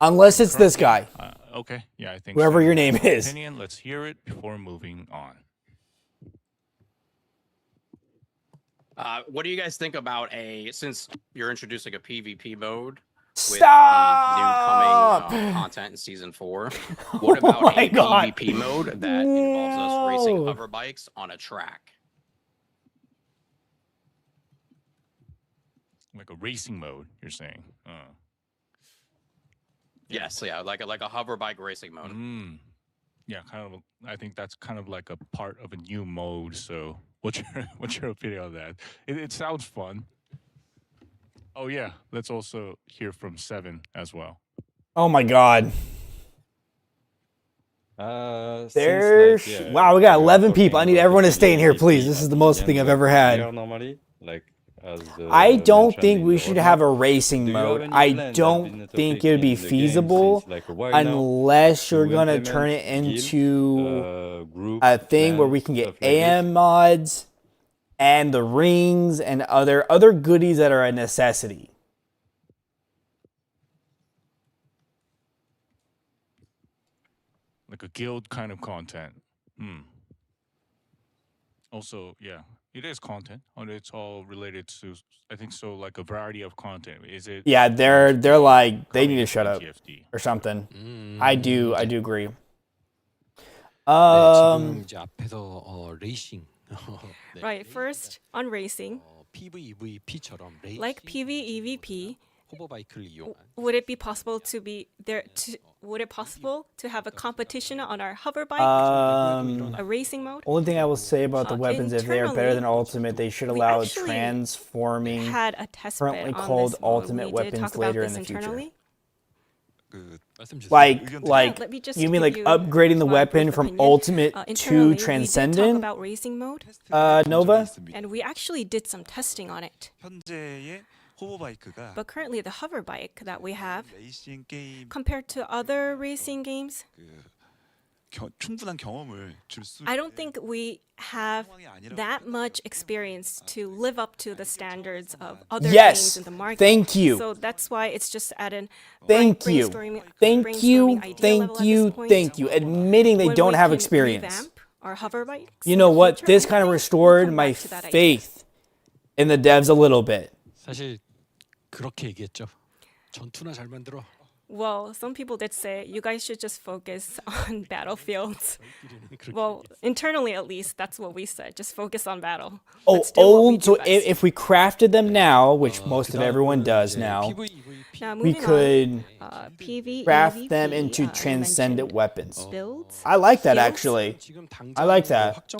Unless it's this guy. Okay, yeah, I think Whoever so. your name is. Opinion. Let's hear it before moving on. What do you guys think about since you're introducing a PvP mode with Stop! the new coming content in season 4? What about a God. PvP mode that involves us racing No. hover bikes on a track? Like a racing mode, you're saying? Yes, yeah, like a hover bike racing mode. Yeah, kind of. I think that's kind of like a part of a new mode. So, what's your opinion on that? It sounds fun. Oh yeah, let's also hear from Seven as well. Oh my God. Since, There's like, yeah, wow, we got we are 11 people. I talking need about everyone to the stay in here, PvP please. This is the most thing I've ever had. Normally, like, as I don't mentioned think in we the should roadmap. have a racing Do you have mode. any I plan that's don't been a think topic it'd be in the game feasible since, like, a while now unless you're to gonna implement turn it into group a thing where plans, we can get stuff like this? AM mods and the rings and other goodies that are a necessity. Like a guild kind of content. Also, yeah, it is content, and it's all related to. I think so, like a variety of content. Is it? Yeah, they're like they need to coming shut in up TFD? or something. I do agree. 지금 이제 앞에서 레이싱 네, Right, first on racing, PVEVP처럼 like PvEVP, 호버바이크를 이용한 would it be possible to be there? Would it possible to have a competition on our hover bike, a racing mode? Only thing I will say about the weapons, if they are better than Ultimate, they should allow actually transforming, had a test currently bed on called this mode. Ultimate We did weapons talk about later this in the future. internally. Like, let me just you mean give like you upgrading the my weapon brief from opinion. Ultimate to Internally, we did Transcendent? talk about racing mode, Nova? and we actually did some testing on it. 현재의 호버바이크가 But currently, the hover bike that we have, 레이싱 게임 compared to other racing games, 충분한 경험을 줄 수 I don't think we have that much experience to live up to the standards of other Yes, games in the market. thank you. So that's why it's just at an Thank you. Thank you. Thank you. Thank you. Admitting they don't have experience. Our hover bikes. You know what? This kind of We'll restored come my back to that idea. faith in the devs a little bit. 사실 그렇게 얘기했죠. 전투나 잘 만들어. Well, some people did say you guys should just focus on battlefields. Well, internally at least, that's what we said. Just focus on battle. So if we crafted them now, which most of everyone does now, we could craft them into transcendent weapons. Builds. I like that actually. I like that.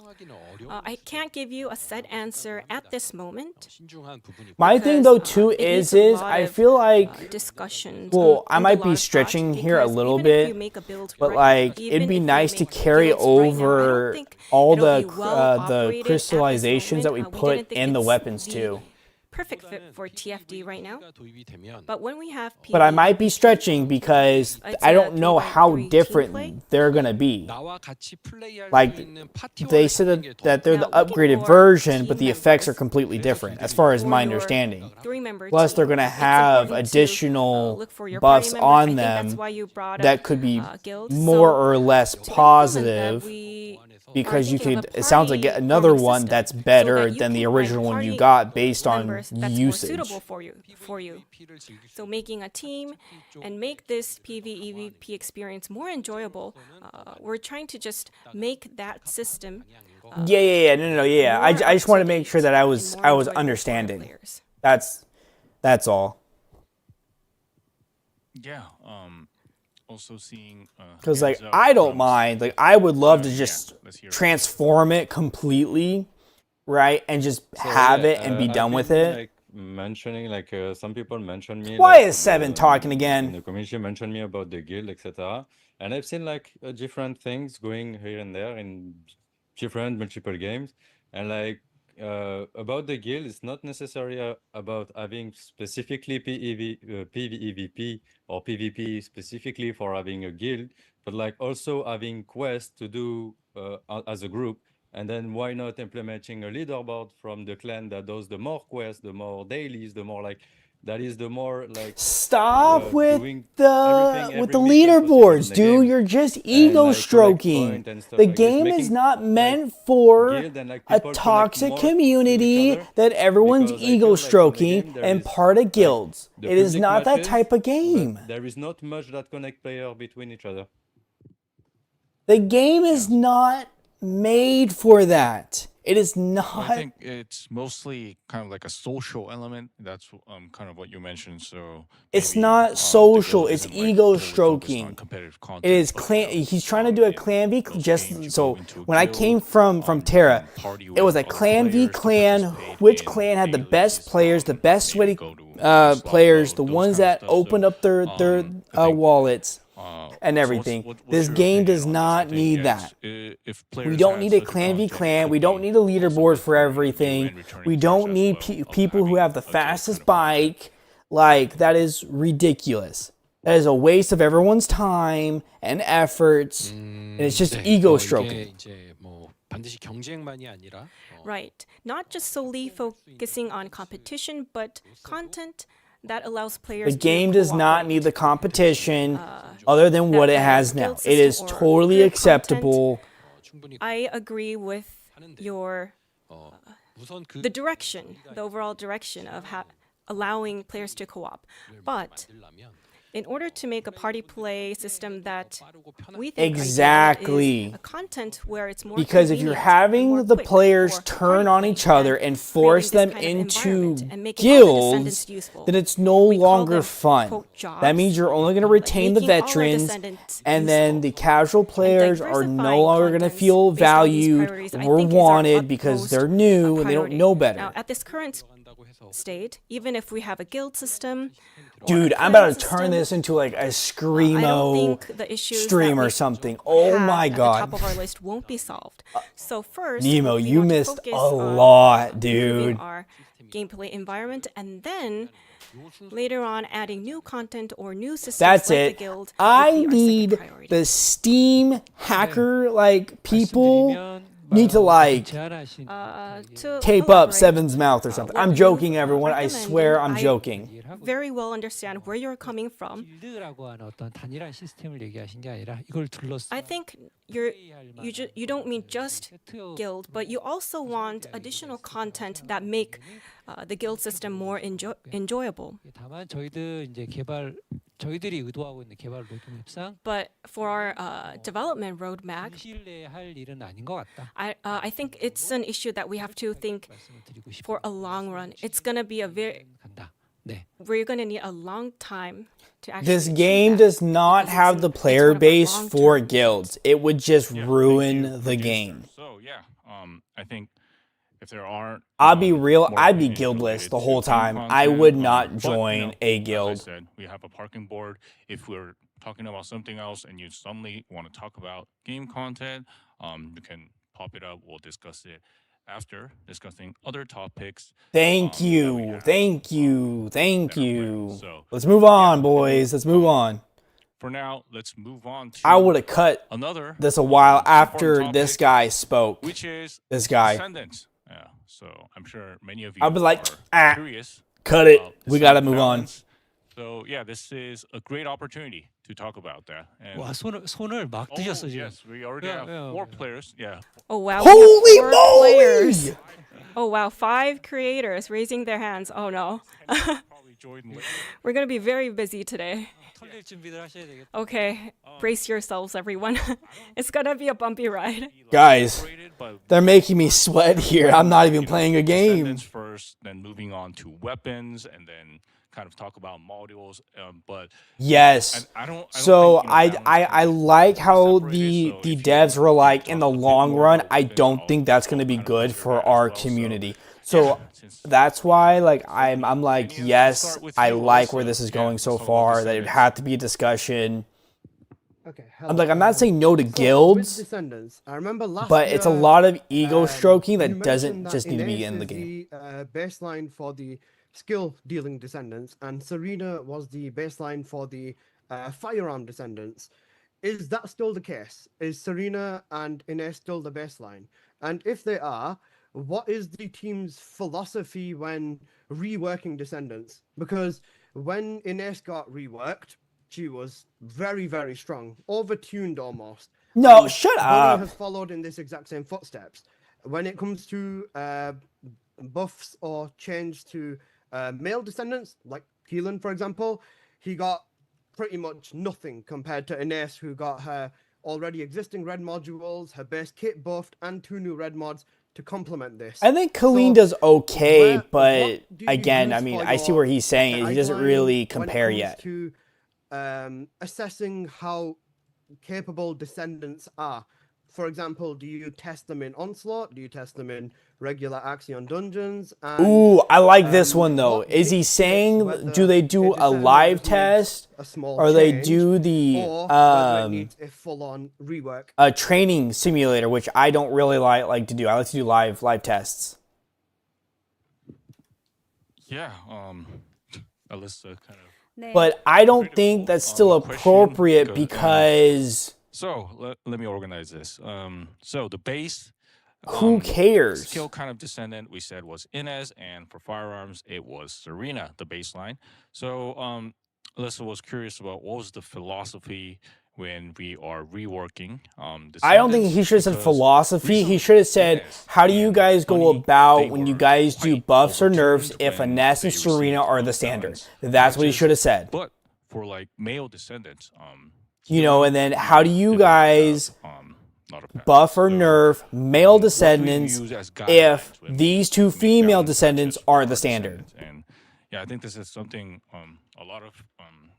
I can't give you a set answer at this moment. My thing though too is I feel like discussions. Well, I might be stretching here a little bit, but like it'd be nice to carry over all the crystallizations that we put in the weapons too. Perfect fit for TFD right now. But when we have But I might be stretching because I don't know how different they're gonna be. Like they said that they're the upgraded version, but the effects are completely different as far as my understanding. Plus they're gonna have additional buffs on them that could be more or less positive. Because you could, it sounds like get another one that's better than the original one you got based on usage. Suitable for you. So making a team and make this PvEVP experience more enjoyable, we're trying to just make that system. No. I just want to make sure that I was understanding. That's all. Yeah. Also seeing because like I don't mind, like I would love to just transform it completely, right, and just have it and be done with it. Like mentioning like some people mentioned me. Why like, is Seven talking again? The community mentioned me about the guild, etc. And I've seen like different things going here and there in different multiple games, and like about the guild, it's not necessarily about having specifically PvEVP or PvP specifically for having a guild, but like also having quests to do as a group. And then why not implementing a leaderboard from the clan that does the more quests, the more dailies, the more like that is the more like stop with the leaderboards, dude. You're just ego stroking. The game is not meant for a toxic community that everyone's ego stroking and part of guilds. It is not that type of game. There is not much that connect players between each other. The game is not made for that. It is not. I think it's mostly kind of like a social element. That's kind of what you mentioned. So it's not social. It's ego stroking. It is clan. He's trying to do a clan v. Just so when I came from Terra, it was a clan v clan. Which clan had the best players, the best sweaty players, the ones that opened up their wallets. And everything. This game does not need that. We don't need a clan v clan. We don't need a leaderboard for everything. We don't need people who have the fastest bike. Like, that is ridiculous. That is a waste of everyone's time and efforts. And it's just ego stroking. Right. Not just solely focusing on competition, but content that allows players. The game does not need the competition other than what it has now. It is totally acceptable. I agree with your the direction, the overall direction of allowing players to co-op. But in order to make a party play system that we think is a content where it's more because if you're having the players turn on each other and force them into guilds, then it's no longer fun. That means you're only going to retain the veterans, and then the casual players are no longer going to feel valued or wanted because they're new and they don't know better. Now, at this current state, even if we have a guild system, dude, I'm about to turn this into like a screamo stream or something. Oh my god. At the top of our list won't be solved. So first, Nemo, you missed a lot, dude. Our gameplay environment, and then later on adding new content or new systems. That's like it. The guild I need the Steam hacker like people need to like tape up Seven's mouth or something. I'm joking, everyone. I swear I'm joking. Very well understand where you're coming from. I think you don't mean just guild, but you also want additional content that make the guild system more enjoyable. 저희들이 의도하고 있는 개발 로드맵상 But for our development roadmap, 동시일 내에 할 일은 아닌 것 같다. I think it's an issue that we have to think for a long run. It's gonna be a very we're gonna need a long time to actually. This game does not have the player base for guilds. It would just ruin the game. So yeah, I think if there aren't, I'll be real, I'd be guildless the whole time. I would not join a guild. As I said, we have a parking board. If we're talking about something else and you suddenly want to talk about game content, you can pop it up. We'll discuss it after discussing other topics. Thank you. Let's move on, boys. Let's move on. For now, let's move on to I would have cut this a while after this guy spoke. Which is this guy. Descendant. Yeah, so I'm sure many of you I'll be like, are curious. Cut it. We gotta move on. So yeah, this is a great opportunity to talk about that. And 와 손을 막 드셨어 지금. Yes, we already have 4 players. Yeah. Oh wow. Holy moly! players. Oh wow, 5 creators raising their hands. Oh no. We're gonna be very busy today. Okay, brace yourselves, everyone. It's gonna be a bumpy ride. Guys, they're making me sweat here. I'm not even playing a game. First, then moving on to weapons, and then kind of talk about modules. But yes, I like how the devs were like, in the long run, I don't think that's gonna be good for our community. So that's why, like, I'm like, yes, I like where this is going so far. That it had to be a discussion. Okay. I'm like, I'm not saying no to guilds, Descendants, I remember but it's a lot of ego stroking that doesn't just need to be in the game. The baseline for the skill dealing Descendants, and Serena was the baseline for the firearm Descendants. Is that still the case? Is Serena and Ines still the baseline? And if they are, what is the team's philosophy when reworking Descendants? Because when Ines got reworked, she was very, very strong, overtuned almost. No, shut up. Has followed in this exact same footsteps. When it comes to buffs or change to male Descendants, like Keelan, for example, he got pretty much nothing compared to Ines, who got her already existing red modules, her base kit buffed, and 2 new red mods to complement this. I think Colleen does okay, but again, I mean, I see where he's saying it. He doesn't really compare yet. To assessing how capable Descendants are. For example, do you test them in Onslaught? Do you test them in regular Axion dungeons? And, ooh, I like this one though. Is he saying, do they do a live test, or they do the a full-on rework? A training simulator, which I don't really like to do. I like to do live tests. Yeah, Alyssa kind of. But I don't think that's still appropriate because. So let me organize this. So the base. Who cares? Skill kind of Descendant we said was Ines, and for firearms it was Serena, the baseline. So Alyssa was curious about what was the philosophy when we are reworking. I don't think he should have said philosophy. He should have said, how do you guys go about when you guys do buffs or nerfs if Ines and Serena are the standard? That's what he should have said. But for like male Descendants, you know, and then how do you guys buff or nerf male Descendants if these 2 female Descendants are the standard? And yeah, I think this is something a lot of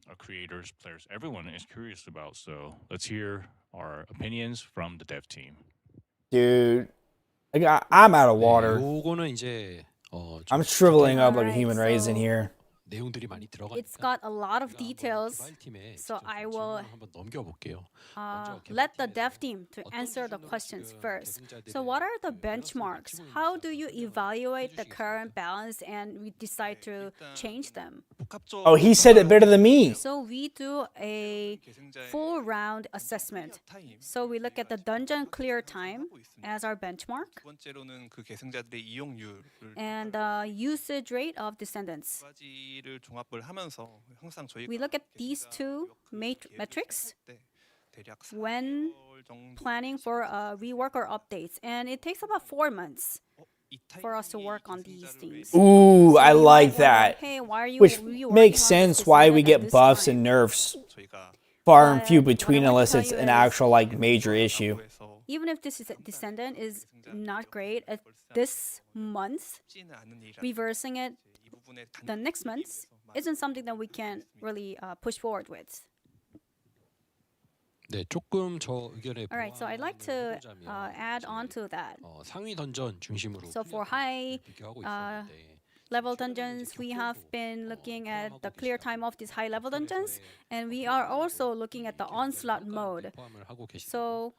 our creators, players, everyone is curious about. So let's hear our opinions from the dev team. Dude, I'm out of water. I'm shriveling up like a human raisin here. It's got a lot of details, so I will let the dev team to answer the questions first. So what are the benchmarks? How do you evaluate the current balance and we decide to change them? Oh, he said it better than me. So we do a full round assessment. So we look at the dungeon clear time as our benchmark and the usage rate of Descendants. We look at these 2 metrics when planning for a rework or updates, and it takes about 4 months. for us to work on these things. Ooh, I you like might that. wonder, hey, why are you Which working makes on this sense why we Descendant at get this buffs time? and nerfs far and few But what I between want to unless tell it's you an is, actual like major issue. even if this is Descendant is not great at this month, reversing it the next month isn't something that we can really push forward with. 네, 조금 저 의견에 Alright, so I'd like to add on to that. 상위 던전 중심으로 So for high 비교하고 있었는데 level dungeons, we have been looking at the clear time of these high level dungeons, and we are also looking at the onslaught mode. So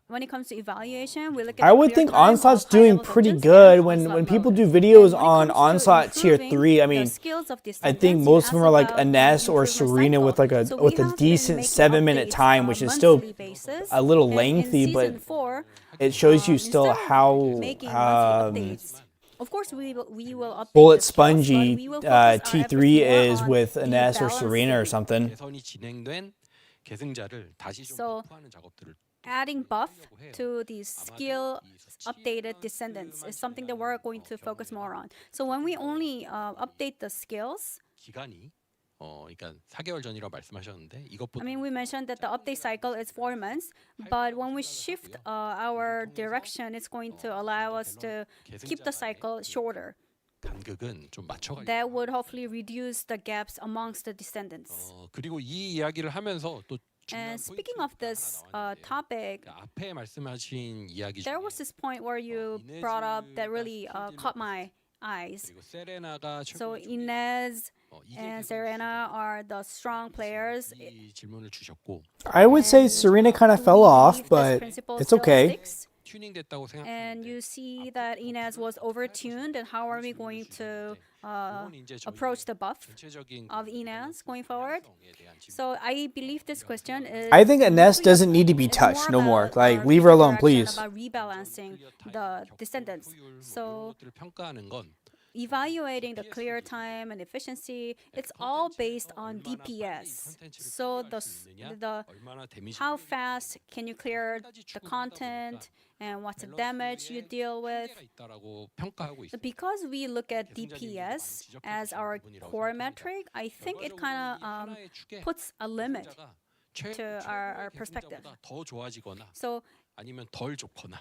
when it comes to evaluation, we look at I the would clear think time Onslaught's of doing high-level pretty dungeons good and when onslaught people mode. do videos And when it on comes to Onslaught Tier improving 3. I the mean, skills of I Descendants, think it most of has them are like about Ines or improving her Serena with cycle. like a So we have been decent making 7-minute updates, time, which is still monthly basis. a little And in lengthy, but season 4, it shows you still instead of how making monthly updates, of course we will update bullet the skills, but spongy we will focus our efforts T3 more is on with Ines or Serena or rebalancing. something. 개선이 진행된 계승자를 다시 좀 So 부하는 작업들을 adding buff to these skill updated Descendants is something that we're going to focus more on. So when we only update the skills, 기간이 그러니까 4개월 전이라고 말씀하셨는데 이것보다 I mean, we mentioned that the update cycle is 4 months, but when we shift our direction, it's going to allow us to keep the cycle shorter. 간극은 좀 맞춰가려고. That would hopefully reduce the gaps amongst the Descendants. 그리고 이 이야기를 하면서 또 And speaking of this topic, 앞에 말씀하신 이야기 there was this point where you brought up that really caught my eyes. 세레나가 So Inez and Serena are the strong players. 이 질문을 주셨고 I would say Serena kind of fell off, but it's okay. 튜닝됐다고 생각. And you see that Inez was overtuned, and how are we going to approach the buff of Inez going forward? So I believe this question is. I think Ines doesn't need to be touched no more. Like, leave her alone, please. About rebalancing the Descendants. So 평가하는 건 evaluating the clear time and efficiency, it's all based on DPS. So the how fast can you clear the content and what's the damage you deal with. Because we look at DPS as our core metric, I think it kind of puts a limit to our perspective. So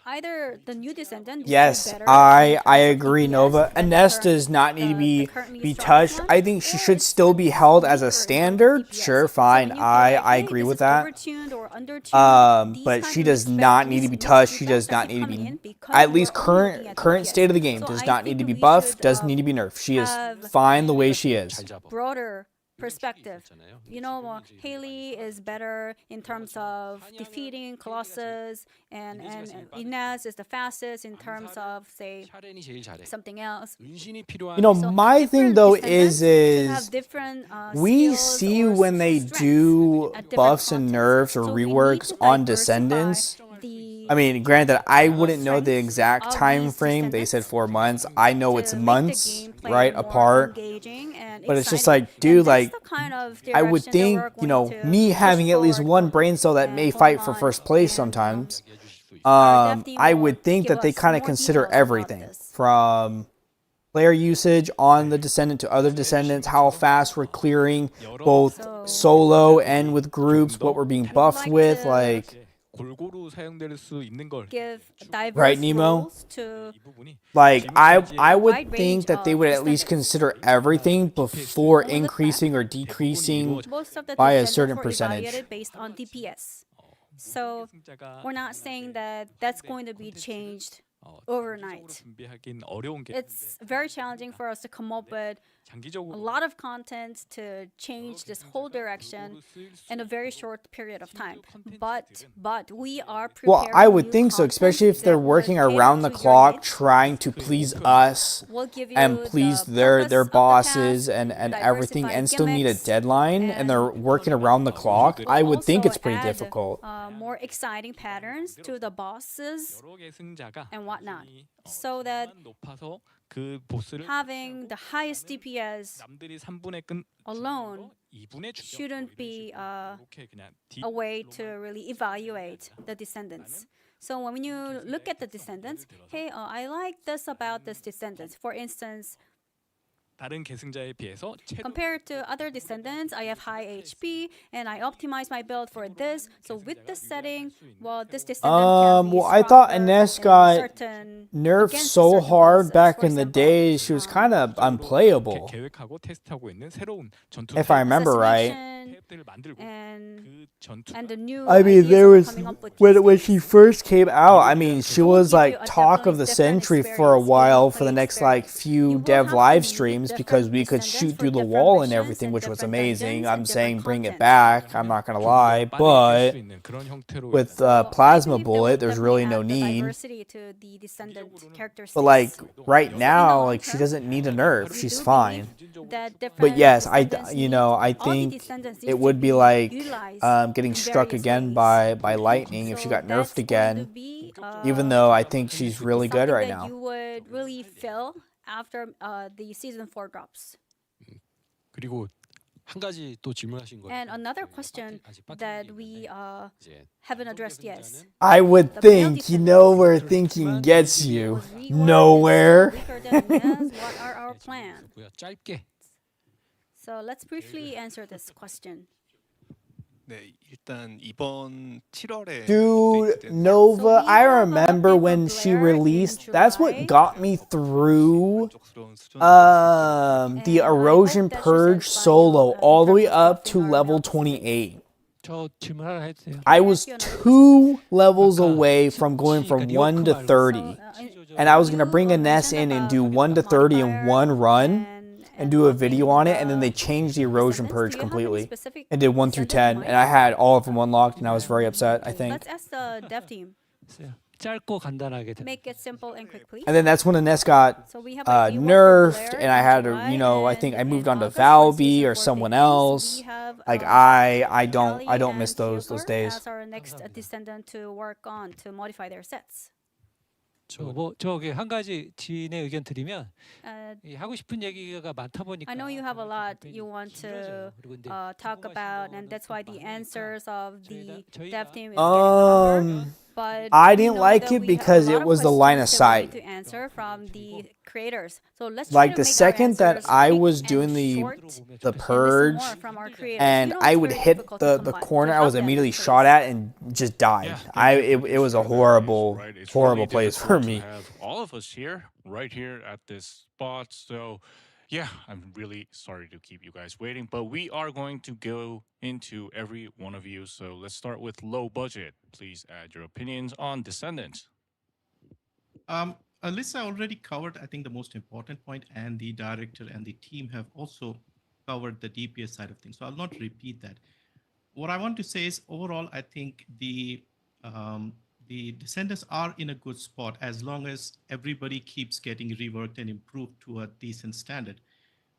either the new Descendant will yes, be better I agree, Nova. Ines does not need to be touched. I think she should still be held as a standard. Sure, fine. I agree with that. But she does not need to be touched. She does not need to be, at least current state of the game, does not need to be buffed, doesn't need to be nerfed. She is fine the way she is. Broader perspective. You know, Haley is better in terms of defeating Colossus, and Inez is the fastest in terms of, say, something else. You know, my thing though is we see when they do buffs and nerfs or reworks on Descendants. I mean, granted, I wouldn't know the exact time frame. They said 4 months. I know it's months, right, apart. But it's just like, dude, like, I would think, you know, me having at least one brain cell that may fight for first place sometimes, I would think that they kind of consider everything from player usage on the Descendant to other Descendants, how fast we're clearing both solo and with groups, what we're being buffed with, like... Right, Nemo? Like, I would think that they would at least consider everything before increasing or decreasing by a certain percentage. Based on DPS. So we're not saying that that's going to be changed overnight. It's very challenging for us to come up with a lot of content to change this whole direction in a very short period of time. But we are preparing. Well, I would think so, especially if they're working around the clock trying to please us and please their bosses and everything, and still need a deadline, and they're working around the clock. I would think it's pretty difficult. More exciting patterns to the bosses and whatnot, so that having the highest DPS alone shouldn't be a way to really evaluate the Descendants. So when you look at the Descendants, hey, I like this about this Descendants. For instance, 다른 계승자에 비해서 compared to other Descendants, I have high HP and I optimize my build for this. So with this setting, well, this Descendant can be well, I thought Ines got certain, nerfed so hard back in the day, she was kind of unplayable. 계획하고 테스트하고 있는 새로운 전투 If I remember right. 탭들을 만들고 and 그 전투 the new I mean, ideas there are was coming up with when these she days. first came out. I mean, she was give you like a talk of definitely the different century for a experience, while gameplay for the next like experience. few You will dev have to live meet streams different because we could Descendants shoot for through the different wall and missions everything, and which was different amazing. dungeons I'm and saying different bring it content. back. I'm not gonna lie, but with So Plasma I believe they Bullet, will there's definitely really add no the need. diversity to the Descendant character But like sets. right So in the now, long like she term, doesn't need a nerf. we She's do fine. believe that But different yes, Descendants you need, know, I all the think Descendants need it to would be be like utilized getting in struck various again ways. by lightning if she So got nerfed that's going to again. be Even though I think she's really good something right that now. you would really feel after the season 4 drops. 그리고 한 가지 또 질문하신 거. And another question that we haven't addressed yet. I would The male think, you know Descendants. where thinking gets you. Reward is Nowhere. weaker than Inez. What are our plans? 짧게. So let's briefly answer this question. 네, 일단 이번 7월에 Dude, Nova, I remember when she released, that's what got me through the Erosion Purge solo all the way up to level 28. 저 질문 하나 해도 돼요? I was 2 levels away from going from 1 to 30. And I was going to bring a Ness in and do 1 to 30 in one run and do a video on it, and then they changed the Erosion Purge completely and did 1 through 10, and I had all of them unlocked, and I was very upset, I think. Let's ask the dev team. 짧고 간단하게. Make it simple and quick, please. And then that's when the Ness got So we have a D1 for nerfed, Blair and I had to, you know, I think I moved on to Valby or someone else. Like I don't miss those days. As our next descendant to work on to modify their sets. 저기 한 가지 지인의 의견 드리면 하고 싶은 얘기가 많다 보니까 I know you have a lot you want to talk about, and that's why the answers of the dev team is getting longer. But I didn't like it because it was the line of sight. To answer from the creators. So let's Like the second that I was doing the purge and I would hit the corner, I was immediately shot at and just died. It was a horrible place for me. Have all of us here, right here at this spot. So yeah, I'm really sorry to keep you guys waiting, but we are going to go into every one of you. So let's start with low budget. Please add your opinions on Descendant. Alyssa already covered, I think, the most important point, and the director and the team have also covered the DPS side of things. So I'll not repeat that. What I want to say is, overall, I think the Descendants are in a good spot as long as everybody keeps getting reworked and improved to a decent standard.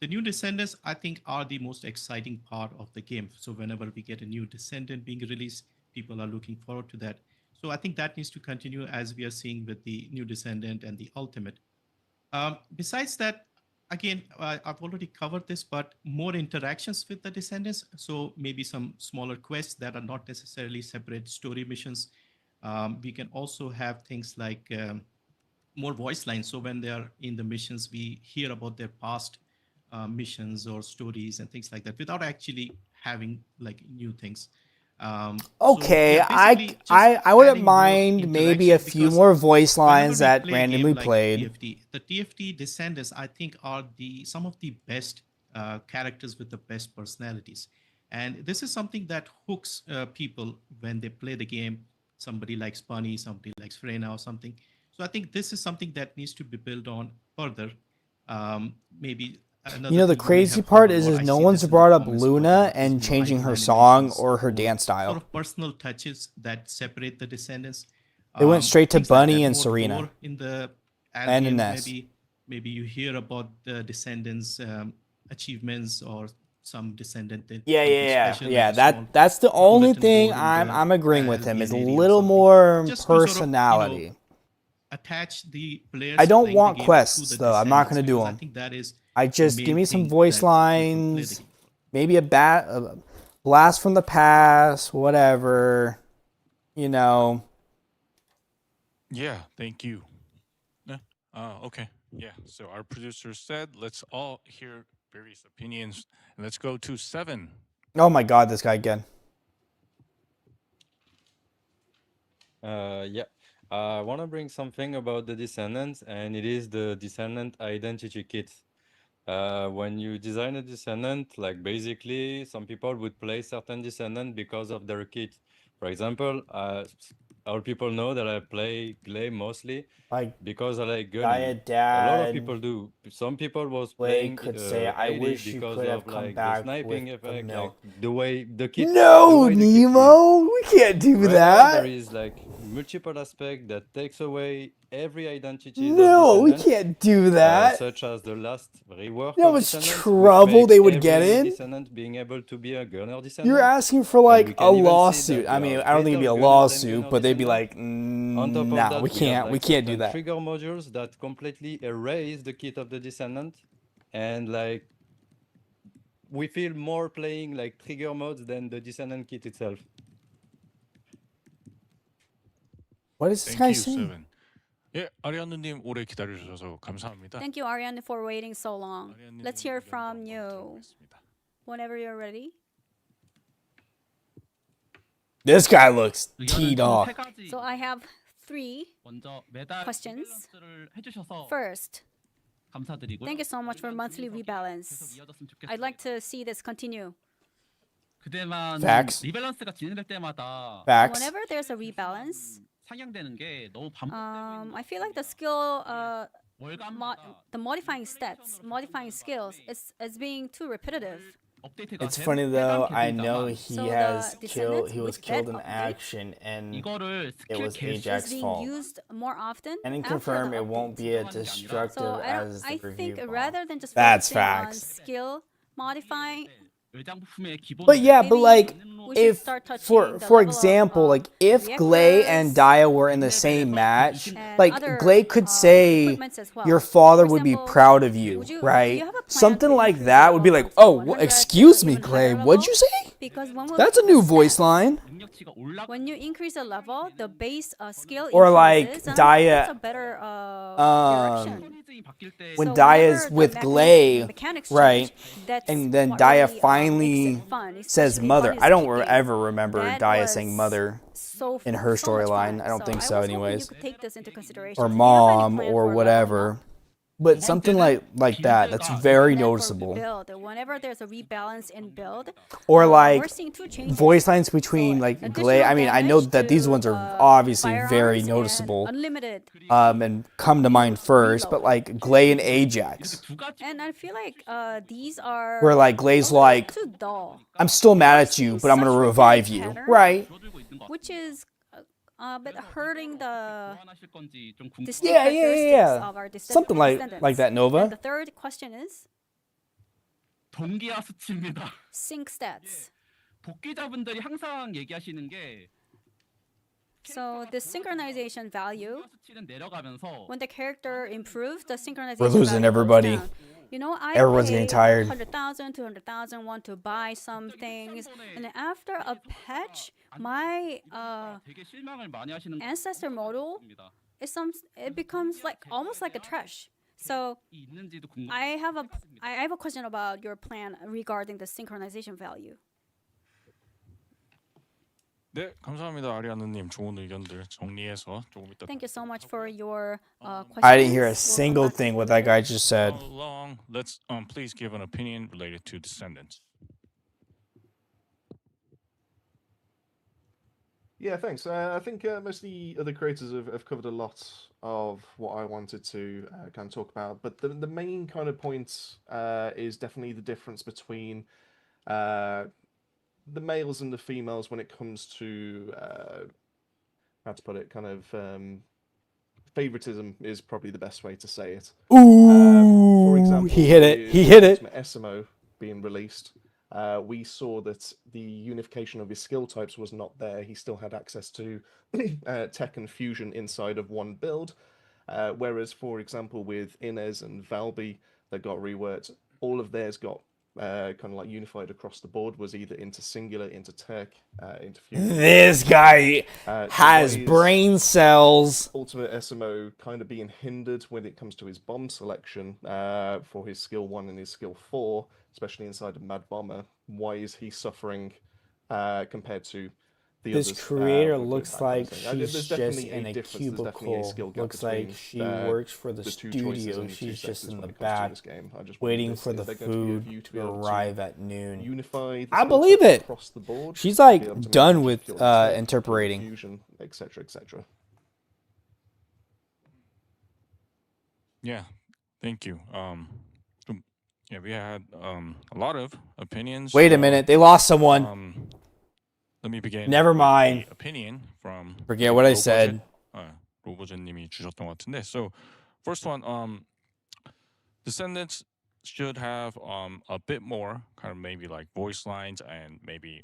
The new Descendants, I think, are the most exciting part of the game. So whenever we get a new Descendant being released, people are looking forward to that. So I think that needs to continue as we are seeing with the new Descendant and the Ultimate. Besides that, again, I've already covered this, but more interactions with the Descendants. So maybe some smaller quests that are not necessarily separate story missions. We can also have things like more voice lines. So when they are in the missions, we hear about their past missions or stories and things like that without actually having like new things. Okay, I wouldn't mind maybe a few more voice lines that randomly played. The TFT Descendants, I think, are some of the best characters with the best personalities. And this is something that hooks people when they play the game. Somebody likes Bunny, somebody likes Freyna or something. So I think this is something that needs to be built on further. Maybe you know, the crazy part is no one's brought up Luna and changing her song or her dance style. Sort of personal touches that separate the Descendants. They went straight to Bunny and Serena. In the and Ines. Maybe you hear about the Descendants' achievements or some Descendant. Yeah. That's the only thing I'm agreeing with him is a little more personality. Sort of, attach the players. I don't want quests though. I'm not going to do them. I think that is. I just give me some voice lines, maybe a blast from the past, whatever, you know. Yeah, thank you. Yeah. Okay. Yeah. So our producer said, let's all hear various opinions, and let's go to 7. Oh my god, this guy again. Yeah. I want to bring something about the Descendants, and it is the Descendant Identity Kit. When you design a Descendant, like basically some people would play certain Descendant because of their kit. For example, all people know that I play Glay mostly because I like gunning. A lot of people do. Some people was Clay playing could say, I 80 wish you because could have of come like the back with sniping the effect, like milk. the way the kit. No, Nemo, we can't do Rather, that. there is like multiple aspects that takes away every identity No, of we Descendant, can't do that. such as the last rework You know how of much Descendant, trouble which they makes would get every in? Descendant being able to be a gunner Descendant. You're asking for And we like a can even see lawsuit. that I there mean, are I don't think it'd be a better gunners than lawsuit, gunner but they'd be Descendant. like, On top of no, that, we have, can't like, do certain that. trigger modules that completely erase the kit of the Descendant, and like we feel more playing like trigger modes than the Descendant kit itself. What is this Thank guy you, saying? 7. 예, 아리아누님 오래 기다려주셔서 감사합니다. Thank you, Ariane, for waiting so long. Let's hear from you whenever you're ready. This guy looks teed off. So I have 3 questions. First, thank you so much for monthly rebalance. I'd like to see this continue. Facts. Facts. Whenever there's a rebalance, I feel like the skill, the modifying stats, modifying skills is being too repetitive. It's funny though, I know he So has the killed, he was with killed that in update, action, and it was is Ajax's being fault. used more often. And in after confirm, the it won't update. be as destructive So as the I review think bomb. rather than just That's focusing on facts. skill modifying, But yeah, but maybe like, we should if start touching for the level of, example, like if Glay and Daya were in the same match, like other, Glay could say equipments as well. your father For would be example, proud of you, do right? you have a plan Something to like increase that the would be level like, from oh, 100 excuse to me, even Glay, higher what'd you level? say? Because That's a new voice line. When you increase a level, the base skill Or like increases, and I think Daya, that's a better direction. when So Daya's whenever with the Glay, mechanics right, change, that's and then what Daya really, makes finally it fun, says especially mother. when I don't he's ever remember That Daya saying was mother so in her so much storyline. fun. I don't think I so was hoping anyways. you could take this into consideration. Or Do you have any mom plan or for leveling whatever. up? But something like that, that's very And then for noticeable. build, whenever there's a rebalance in build, Or we're like seeing 2 changes. voice lines between like Glay. I mean, I know that these ones are obviously very firearms noticeable, and unlimited. and come to mind first. But like Glay and Ajax, And I feel like these are where like Glay's a little like, too dull, I'm still mad at you, but I'm gonna revive you, pattern. right? which is a bit hurting the distinct Yeah, characteristics of our something like descendants. that. Nova. And the third question is 동기화 수치입니다. sync stats. 복귀자분들이 항상 얘기하시는 게 So the synchronization value, 수치는 내려가면서 when the character improves, the synchronization We're losing value goes everybody. down. You know, I Everyone's pay getting tired. 100,000, 200,000, want to buy some things, and then after a patch, my 되게 실망을 많이 하시는 ancestor model it becomes like almost like a trash. So 있는지도 I have a question about your plan regarding the synchronization value. 네, 감사합니다. 아리아누님 좋은 의견들 정리해서 조금 이따. Thank you so much for your questions. I didn't hear a single thing what that guy just said. Along, let's please give an opinion related to Descendants. Yeah, thanks. I think most of the other creators have covered a lot of what I wanted to kind of talk about, but the main kind of point is definitely the difference between the males and the females when it comes to how to put it, kind of favoritism is probably the best way to say it. Ooh, for example, he hit it. with He hit it. SMO being released, we saw that the unification of his skill types was not there. He still had access to tech and fusion inside of one build, whereas, for example, with Inez and Valby that got reworked, all of theirs got kind of like unified across the board was either into Singular, into Tech, into Fusion. This guy has brain cells. Ultimate SMO kind of being hindered when it comes to his bomb selection for his skill 1 and his skill 4, especially inside of Mad Bomber. Why is he suffering compared to the this others? creator looks like she's just in a cubicle. Looks like she works for the studio. She's just in the back, waiting for the food to arrive at noon. I believe it. She's like done with interpreting. Etc. Etc. Yeah, thank you. Yeah, we had a lot of opinions. Wait a minute, they lost someone. Let me begin. Never mind. Opinion from Forget what I said. 로버즈님이 주셨던 것 같은데. So, first one, Descendants should have a bit more kind of maybe like voice lines and maybe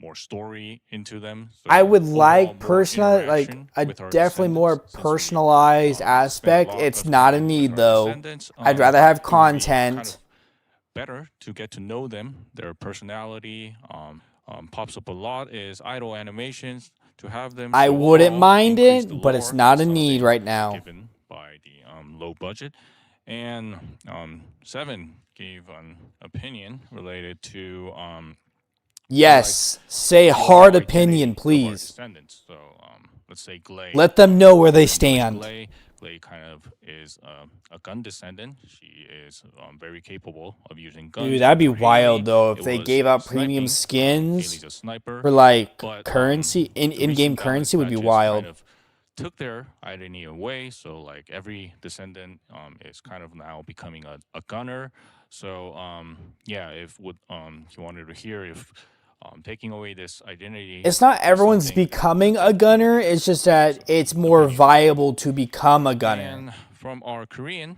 more story into them. So I would like personal, like a definitely more personalized aspect. It's not a need though. I'd rather have content. Kind of better to get to know them, their personality. Pops up a lot is idle animations to have them. I wouldn't mind it, but it's not a need right now. Given by the low budget, and 7 gave an opinion related to yes, say hard opinion, please. Descendants. So let's say Glay. Let them know where they stand. Glay kind of is a gun descendant. She is very capable of using guns. Dude, that'd be wild though if they gave out premium skins for like currency, in-game currency would be wild. Kind of took their identity away, so like every descendant is kind of now becoming a gunner. So yeah, if you wanted to hear if taking away this identity. It's not everyone's becoming a gunner. It's just that it's more viable to become a gunner. And from our Korean,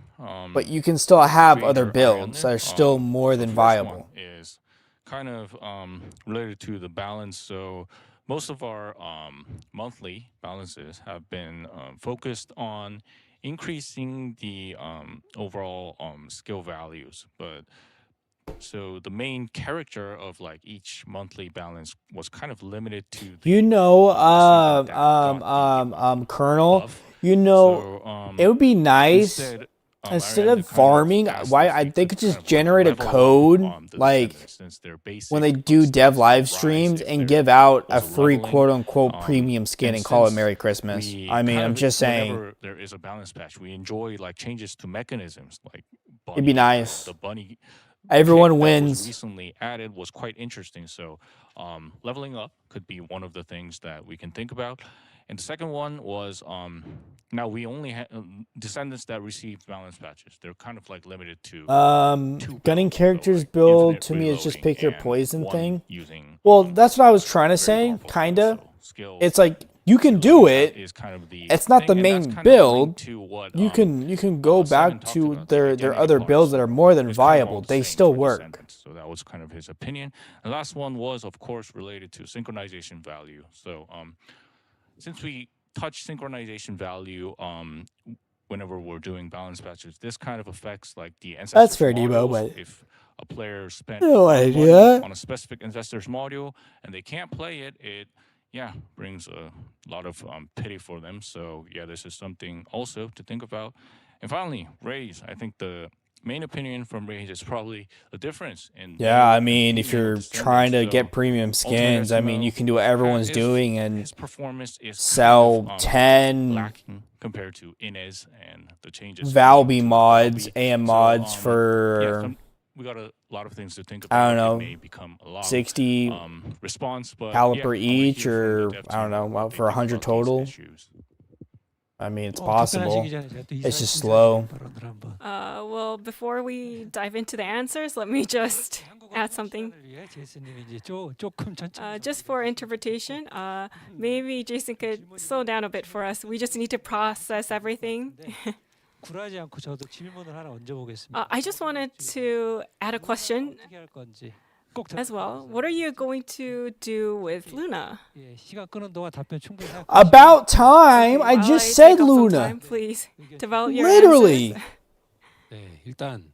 but you can still have other builds that are still more than viable. Is kind of related to the balance. So most of our monthly balances have been focused on increasing the overall skill values, but so the main character of like each monthly balance was kind of limited to the Colonel, you know, so, it would be nice instead of farming, they could just generate a code like when they do dev live streams and give out a free quote unquote premium skin and call it Merry Christmas. I mean, I'm just saying. There is a balance patch. We enjoy like changes to mechanisms like bunny, it'd be nice. The bunny everyone wins. Was recently added was quite interesting. So leveling up could be one of the things that we can think about. And the second one was now we only have Descendants that received balance patches. They're kind of like limited to gunning characters build to me is just pick your poison thing. Well, that's what I was trying to say, kinda. It's like you can do it. It's not the main build. You can go back to their other builds that are more than viable. They still work. So that was kind of his opinion. The last one was, of course, related to synchronization value. So since we touch synchronization value whenever we're doing balance patches, this kind of affects like the ancestors. That's fair, Debo, but if a player spent no idea on a specific ancestors module and they can't play it, it brings a lot of pity for them. So yeah, this is something also to think about. And finally, Raise. I think the main opinion from Raise is probably the difference in. Yeah, I mean, if you're trying to get premium skins, I mean, you can do what everyone's doing and sell 10 compared to Inez and the changes. Valby mods, AM mods for. We got a lot of things to think about. I don't know, may become a lot 60 response, but caliber each, or I don't know, for 100 total. I mean, it's possible. It's just slow. Well, before we dive into the answers, let me just add something. Just for interpretation, maybe Jason could slow down a bit for us. We just need to process everything. I just wanted to add a question as well. What are you going to do with Luna? About time! I just said Luna. Time, please develop your literally. answers. 일단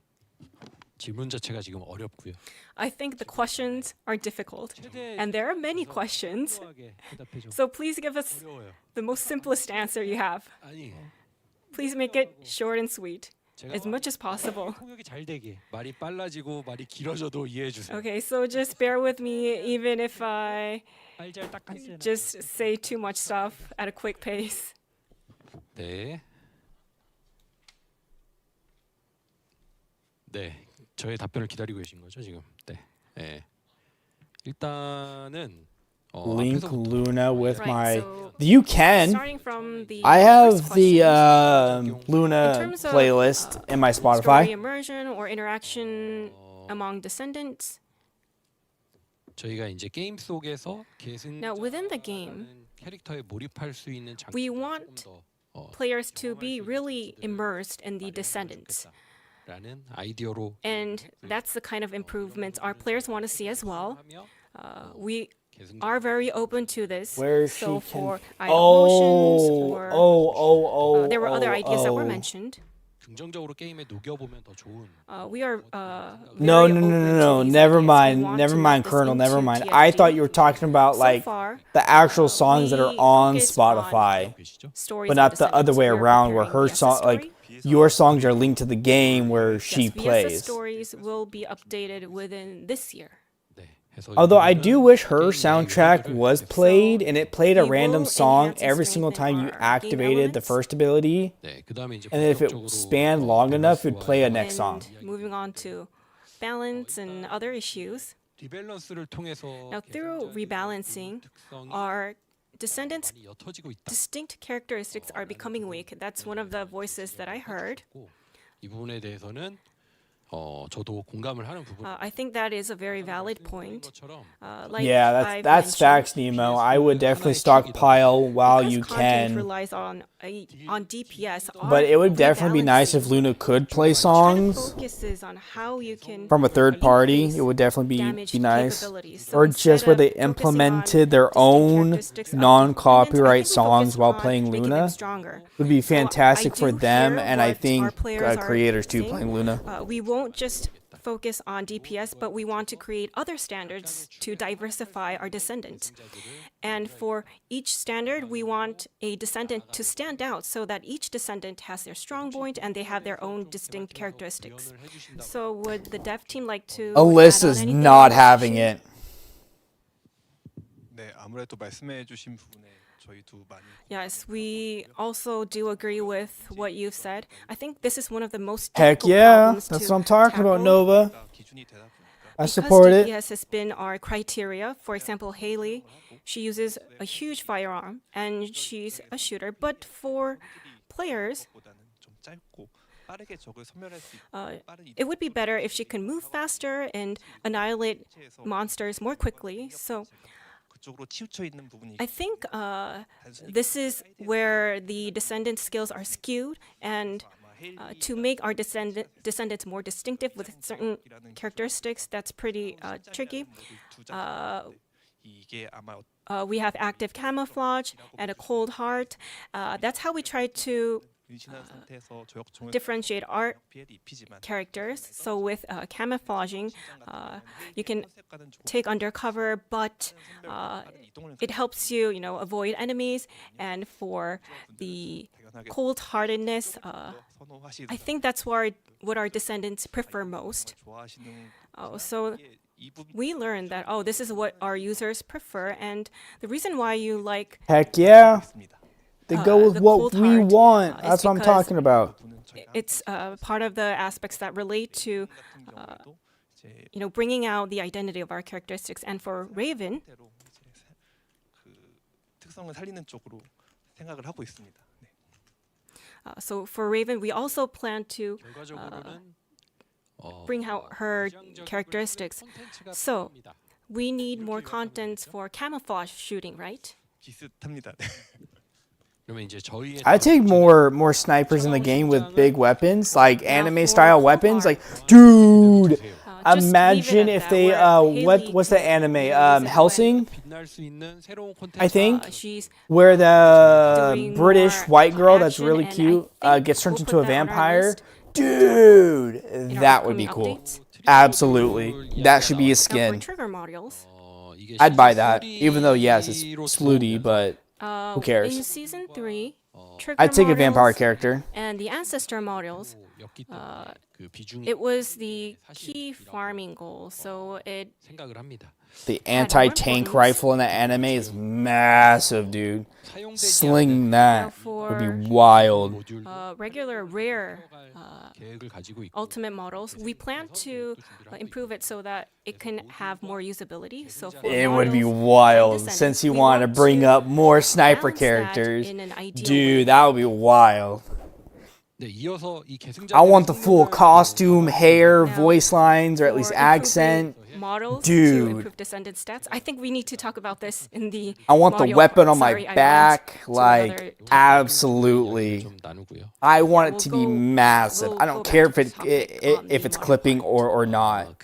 질문 자체가 지금 어렵고요. I think the questions are difficult, and there are many questions. So please give us the most simplest answer you have. 아니, Please make it short and sweet, as much as possible. 통역이 잘 되게 말이 빨라지고 말이 길어져도 이해해 주세요. Okay, so just bear with me even if I 말잘 닦았어요. just say too much stuff at a quick pace. 네. 네. 저의 답변을 기다리고 계신 거죠, 지금. 네. 네. 일단은 Link Luna with Right, my. so You can. starting from the I first have the question, in Luna terms of, playlist in my story Spotify. immersion or interaction among descendants. 저희가 이제 게임 속에서 Now within the game, 캐릭터에 몰입할 수 있는 we want players to be really immersed in the descendants. 라는 아이디어로 And that's the kind of improvements our players want to see as well. We are very open to this. Where so she for can. emotions or there were other ideas that were oh. mentioned. 긍정적으로 게임에 녹여보면 더 좋은. We are No, very no, no, open no, to no. these Never ideas. We mind. want Never to mind, make this Colonel. Never into mind. TFD. I thought you were talking about So like far, the actual songs that are we on focus on Spotify, stories but of not the other descendants. way We are around, where preparing her VSS song, story. like your songs, are linked to the game where she Yes, VSS plays. stories will be updated within this year. Although I do wish her soundtrack was played, and it played a random song every single time you activated the first ability, and if it spanned long enough, it would play a next song. Moving on to balance and other issues. 리밸런스를 통해서 Now, through rebalancing, our descendants' distinct characteristics are becoming weak. That's one of the voices that I heard. 이 부분에 대해서는 저도 공감을 하는 부분. I think that is a very valid point. Like Yeah, I've that's facts, mentioned, Nemo. I would definitely stockpile while you content can. relies on DPS. But it would definitely be nice if Luna could play songs Focuses on how you can from a third party. It would definitely be nice. Or just where they implemented their own non-copyright songs while playing Luna. Would be fantastic for them, and I think creators too playing Luna. We won't just focus on DPS, but we want to create other standards to diversify our descendants. And for each standard, we want a descendant to stand out so that each descendant has their strong point and they have their own distinct characteristics. So would the dev team like to Alyssa's not having it. 네, 아무래도 말씀해 주신 부분에 저희도 많이 Yes, we also do agree with what you've said. I think this is one of the most Heck difficult yeah, problems that's to what I'm talking about, tackle. Nova. I Because support it. DPS has been our criteria. For example, Haley, she uses a huge firearm and she's a shooter. But for players, 좀 짧고 빠르게 적을 섬멸할 수 it would be better if she can move faster and annihilate monsters more quickly. So 그쪽으로 치우쳐 있는 부분이 I think this is where the descendant skills are skewed, and to make our descendants more distinctive with certain characteristics, that's pretty tricky. 이게 아마 We have active camouflage and a cold heart. That's how we try to 분신한 상태에서 저역총을 differentiate our 피해를 입히지만 characters. So with camouflaging, you can take undercover, but it helps you, avoid enemies. And for the cold-heartedness, I think that's what our descendants prefer most. So we learned that, this is what our users prefer, and the reason why you like Heck yeah. They go with the what cold we heart, want. is That's what I'm because talking about. It's part of the aspects that relate to, bringing out the identity of our characteristics. And for Raven, 특성을 살리는 쪽으로 생각을 하고 있습니다. 네. so for Raven, we also plan to bring out her characteristics. So we need more contents for camouflage shooting, right? 비슷합니다. I take more snipers in the game with big weapons, like anime style weapons. Like, dude, imagine if they what's the anime Helsing? I think where the British white girl that's really cute gets turned into a vampire. Dude, that would be cool. Absolutely. That should be a Now, for skin. trigger modules, I'd buy that, even though, yes, it's slooty, but who in cares? Season 3, trigger I'd take a vampire modules character. and the ancestor modules, it was the key farming goal, so it The anti-tank rifle in that anime is massive, dude. Slinging that would be wild. regular rare ultimate models, we plan to improve it so that it can have more usability. So for It would be models and wild, Descendants, since you we want to bring up more sniper balance that characters. in an ideal way. Dude, that would be wild. I want the full costume, hair, voice lines, or at least For improving accent. models to Dude, improve Descendant stats. I think we need to talk about this in the I want the module weapon part. on my Sorry, I went back, to like, another topic. absolutely. I want it to be massive. I don't care if it's clipping or not.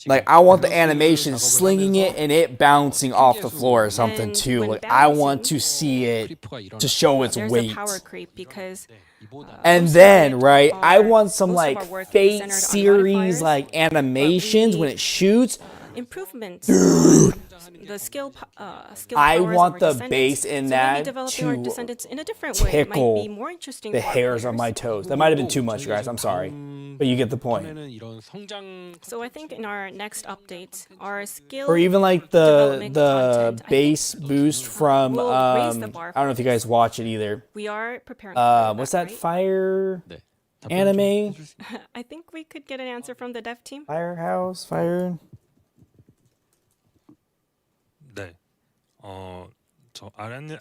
Like, I want the animation slinging it and it bouncing off the floor or something And too. when Like, I want to see it to show its There's weight. a power creep because And then, right, I want some most of like our work is Fate centered on series modifiers, like animations when it shoots. improvements. Dude. The skill I powers want of the our Descendants. base in So that maybe developing our to Descendants in a different way might be tickle more interesting the for our hairs on players. my toes. That might have been too much, guys. I'm sorry. But you get the point. So I think in our next update, our skill Or even like development the content, base boost from we'll raise the I bar don't know if you guys watch it either. we are preparing for What's that, that fire anime? right? I think we could get an answer from the dev team. Firehouse, fire. 네. 저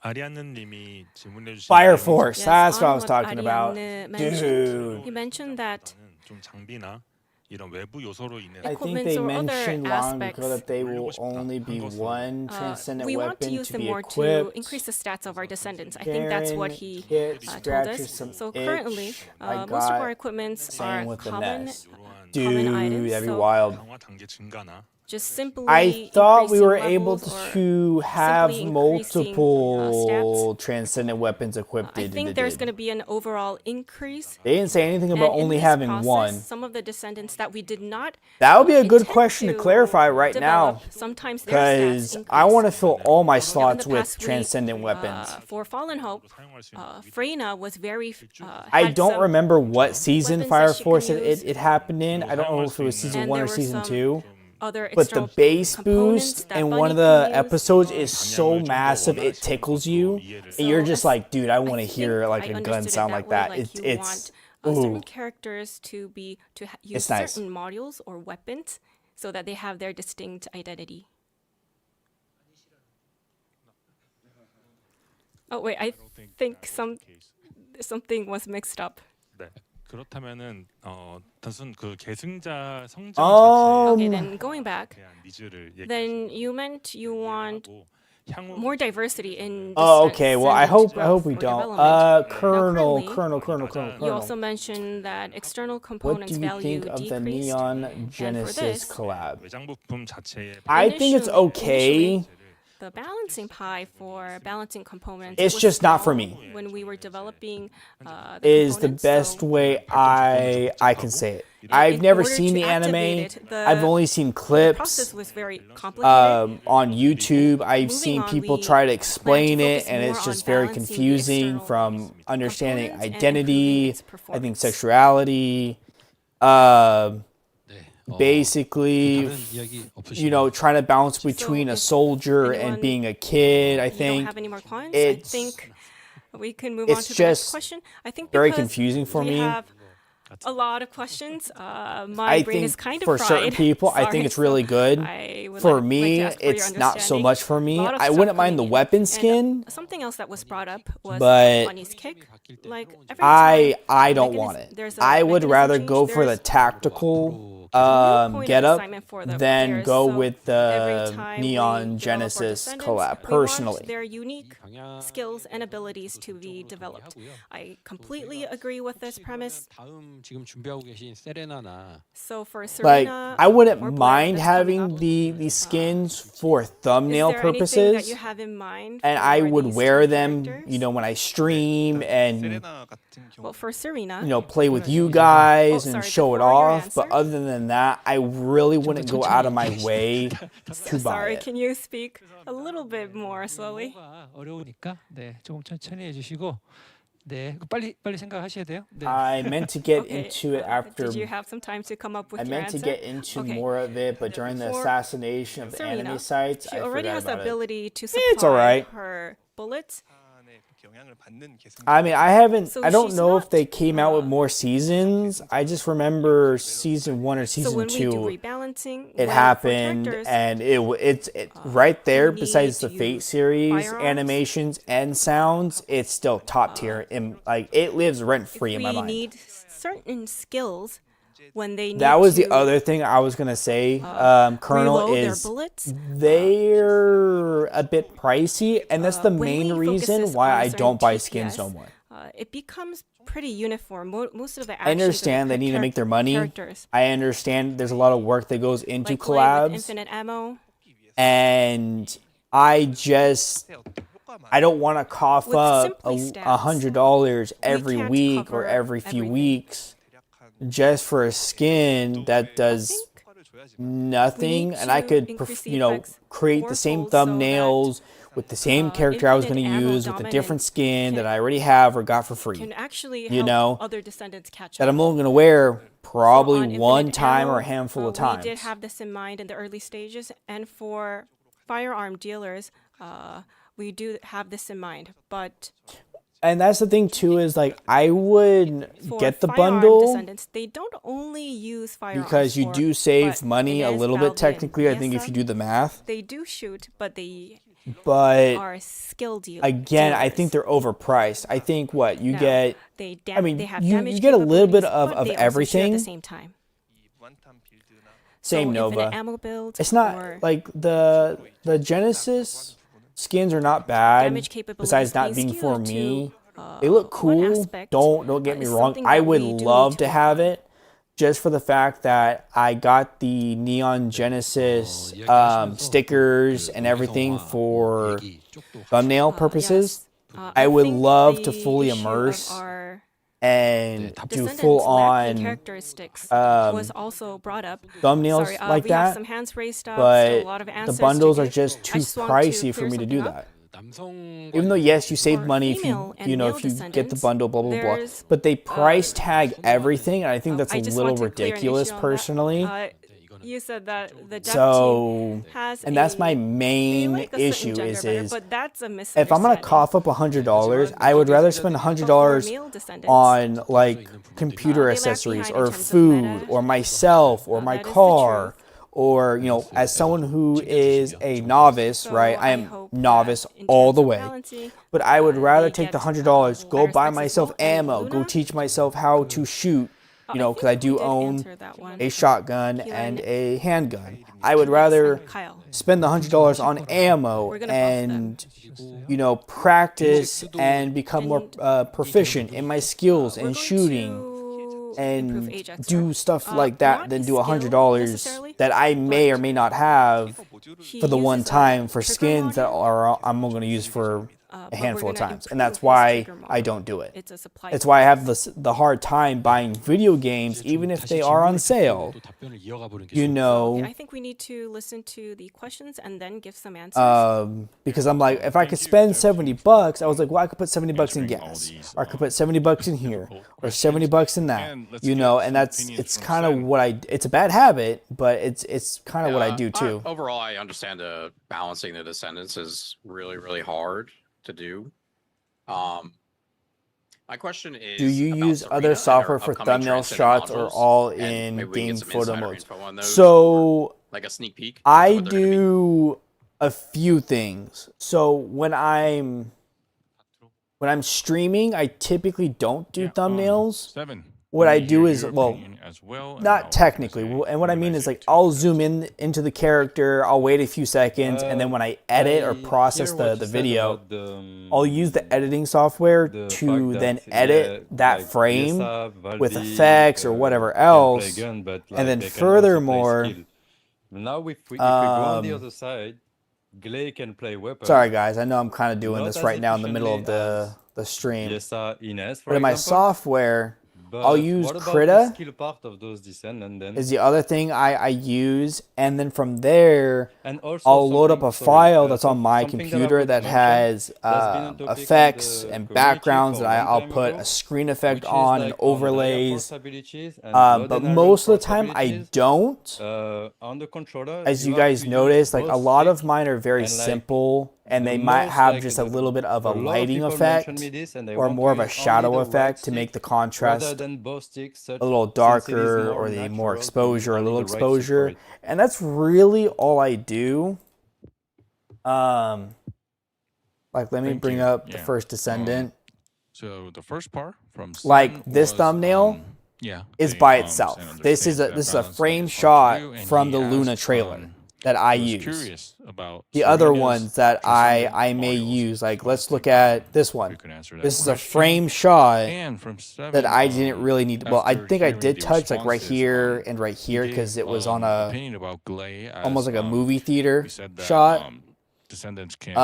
아리아느님이 질문해 주신 Fire 내용은 Force. That's what I was talking about. Ariane mentioned. He Dude. mentioned that 좀 장비나 이런 외부 요소로 인해서 I think equipments they or other mentioned long aspects. ago that they will only be one transcendent we want to weapon use to them be more to equipped. increase the stats of our Descendants. I think that's what he Hit, told scratches us. some So itch. currently, I most of got our equipments same are with the common, nest. common Dude, items. that'd be So wild. 강화 단계 증가나 just simply I thought we were able increasing levels to or have simply increasing, multiple transcendent weapons equipped. I think there's going to be an overall increase. They didn't say anything about And in only this having process, one. Some of the Descendants that we did not That would be a good intend question to clarify right now, develop, sometimes their stats because increase. I want to fill all my Now, in slots the with past week, transcendent weapons. For Fallen Hope, Freyna was very. I had don't some remember what season weapons Fire that she Force could use. it happened in. I don't know if it was season And 1 there or were season some 2. other But the external base components boost that in Bunny one of the can use. episodes is so massive it tickles you, and you're just like, dude, I want to hear like a gun sound like that. It's certain ooh. characters to use It's nice. certain modules or weapons so that they have their distinct identity. Oh wait, I think something was mixed up. 네. 그렇다면은 단순 그 계승자 성장 Okay, Um, then going back, 대한 니즈를 then you meant you want more diversity in. Oh, okay. Well, I hope growth we or don't. development. Colonel. You also mentioned that external What components do you value think of the decreased. Neon Genesis this, collab? 외장 부품 자체의 I think it's okay. The balancing pie for balancing components. It's was just not for small me. When we were developing the Is the components, best so way I can say it. I've in never order seen to the anime. activate it, I've only seen the clips. process was very complicated. On YouTube, I've seen on, people we try to plan explain to it, focus and more it's on just very balancing the confusing external from understanding components and identity, improving its I think performance. sexuality, basically, trying to balance between a soldier and being a kid. I You don't think have any more coins? it's I think we can move on it's to the next just question. I think very because confusing for we me. have a lot of questions. My I brain think is kind of for certain fried. people, I Sorry, think it's so really good. I would For like me, to ask for your it's not so understanding. much for me. Lot of I stuff wouldn't mind the coming in. weapon And, skin, something else that was brought up was but Bunny's kick. Like every time I don't want it. there's a I would mechanism rather change, go for the there's tactical getup for the than players, go so with every the time we Neon develop our Genesis Descendants, collab we want personally. their unique skills and abilities to be developed. I completely agree with this premise. 다음 지금 준비하고 계신 세레나나 So for Like, Serena, I wouldn't or Blair mind that's coming having up, the skins for thumbnail is there anything that purposes, you have in mind and I for would these wear two them, characters? you know, when I stream and, Well, for Serena, you know, play with you guys and sorry, show it before your off. But answer. other than that, I really wouldn't go out of my way to buy sorry, it. can you speak a little bit more slowly? 어려우니까 네, 조금 천천히 해주시고 네, 빨리 생각하셔야 돼요. 네. I meant to get Okay, into it after. Did you have some time to come up with I your meant to answer? get into Okay. more of it, but during the For assassination of the Serena, enemy sites, she I already forgot has the about it. ability to It's alright. supply her bullets. I mean, I haven't. So I don't she's know if not, they came out with more seasons. I just remember season 1 or So season when we do 2. rebalancing, It for happened, characters, and it's right there. we Besides need the to Fate use series, firearms. animations and sounds, it's still top tier. And like, it lives rent free in my we mind. need certain skills when they need That was to, the other thing I was gonna say, Colonel, reload their is bullets. they're a bit pricey, and that's the when main we focus reason this why on a I certain don't buy skins TPS, no more. It becomes pretty uniform. Most of the I actions understand they of the need to make their money. characters. I understand there's a lot of work that goes into Like play with collabs, infinite ammo. and I don't want to cough With up simply stats, $100 every can't week or cover every few everything. weeks just for a skin that does nothing, and I to could increase the you know, effects create the same fourfold so that, thumbnails with the same character I was going infinite to ammo use with a dominant different skin that can- I already have or got for free. Can actually You help know, other Descendants catch that up. I'm only going to wear probably on one infinite time or a ammo, handful of We times. did have this in mind in the early stages, and for firearm dealers, we do have this in mind. But And that's the thing too, is like, I would for get the firearm bundle Descendants, they don't only use firearms because you for- do save but money a Inez, little bit Valdi, and technically, I think, if Yesa, you do the math. They do shoot, but they But are skill dealers. again, I think they're overpriced. I think what you Now, get, I mean, they have you damage get a little bit capabilities, of but they also shoot at everything. the same time. Same so infinite Nova. ammo build It's not or like the Genesis skins are not bad. damage capabilities Besides not being being for skewed me, to, they look one cool. aspect, Don't get me is wrong. something I that would we do love need to to have work on. it, just for the fact that I got the Neon Genesis stickers and everything for thumbnail purposes. I would think love to the fully issue of immerse our and do Descendants full lacking on characteristics was also brought up. thumbnails Sorry, like we have that. some hands raised up, But still a lot of the answers to bundles are give. just I too just want to pricey for clear me to something do up. that. Even though, yes, you save For money if female and you know, male if you get the descendants, bundle, blah blah blah. there's, But they price tag everything, and I think that's I a just little want to clear an ridiculous, issue on that. personally. You said that the dev So, team has and that's my they main like a certain issue gender is better, but that's a if I'm gonna cough up $100, I would rather spend $100 male descendants, on like computer they lag accessories behind in or terms of food meta. or myself or my That is the car. Or, you know, as someone who is a novice, right? I am novice all the way. But I would rather take the $100, go buy myself ammo, go teach myself how to shoot, you know, because I do own a shotgun and a handgun. I would rather spend the $100 on ammo and, you know, practice and become more proficient in my skills and shooting and do stuff like that than do $100 that I may or may not have for the one time for skins that are I'm going to use for a handful of times, and that's why I don't do it. It's why I have the hard time buying video games, even if they are on sale. You know, I think we need to listen to the questions and then give some answers. because I'm like, if I could spend $70, I was like, well, I could put $70 in gas, or I could put $70 in here, or $70 in that. You know, and it's kind of what it's a bad habit, but it's kind of what I do too. Overall, I understand balancing the Descendants is really, really hard to do. My question is, do you use other software for thumbnail shots or all in game photo modes? So, like a sneak peek. I do a few things. So when I'm streaming, I typically don't do thumbnails. what Let I me do hear is, your well, opinion as well, and not I'll technically. say And what I when mean say is like it too. I'll zoom in into the character, I'll wait a few seconds, and then when I edit or I process hear what the you said video, about the I'll use the editing software the to fact then that edit that like frame Yesa, with Valdi, effects or whatever can play else. gun, but And like then they can also play furthermore, skill. Now if we go on the other side, Glay can play weapon. sorry guys, I know I'm kind of doing Not this as right now in the middle of efficiently the stream. Yesa, Ines, for But in my example. software, I'll But use what about the Krita skill part of those Descendant then? is the other thing I use, and then from there And also I'll load up a something, file that's on some- my something that I computer would that mention has that's been a topic on effects the and community backgrounds for that a long I'll time put ago, a screen effect which is on and like Andrea overlays. force abilities and But Blood and Iron most of the force time I abilities. don't. On the controller, As you have guys to use notice, like a both lot of stick mine are very and, like, simple, and the they might most, have like, just a little bit of a lot of lighting people effect mention me this and they or want more to of a use only shadow the right effect to make stick the rather contrast than both sticks, a little since it is darker more or the more natural to use exposure, a only little the right stick for exposure. it. And that's really all I do. Like let me Thank bring you. up the Yeah. first Descendant. So the first part from Like Sen this was, thumbnail yeah, is they, by Sen itself. understands This is that a balance frame is hard to shot do, and from he the Luna asked, trailer that I he was use. curious about The so other he does ones that Descendant I may modules. use, like So I let's think, look at this we one. can answer that This is a question. frame shot And from Seven, that I didn't really need. Well, I after think I hearing did the touch like right responses, here and right he here gave, because it was on a opinion about Glay as, almost like a movie theater he said that, shot. Descendants can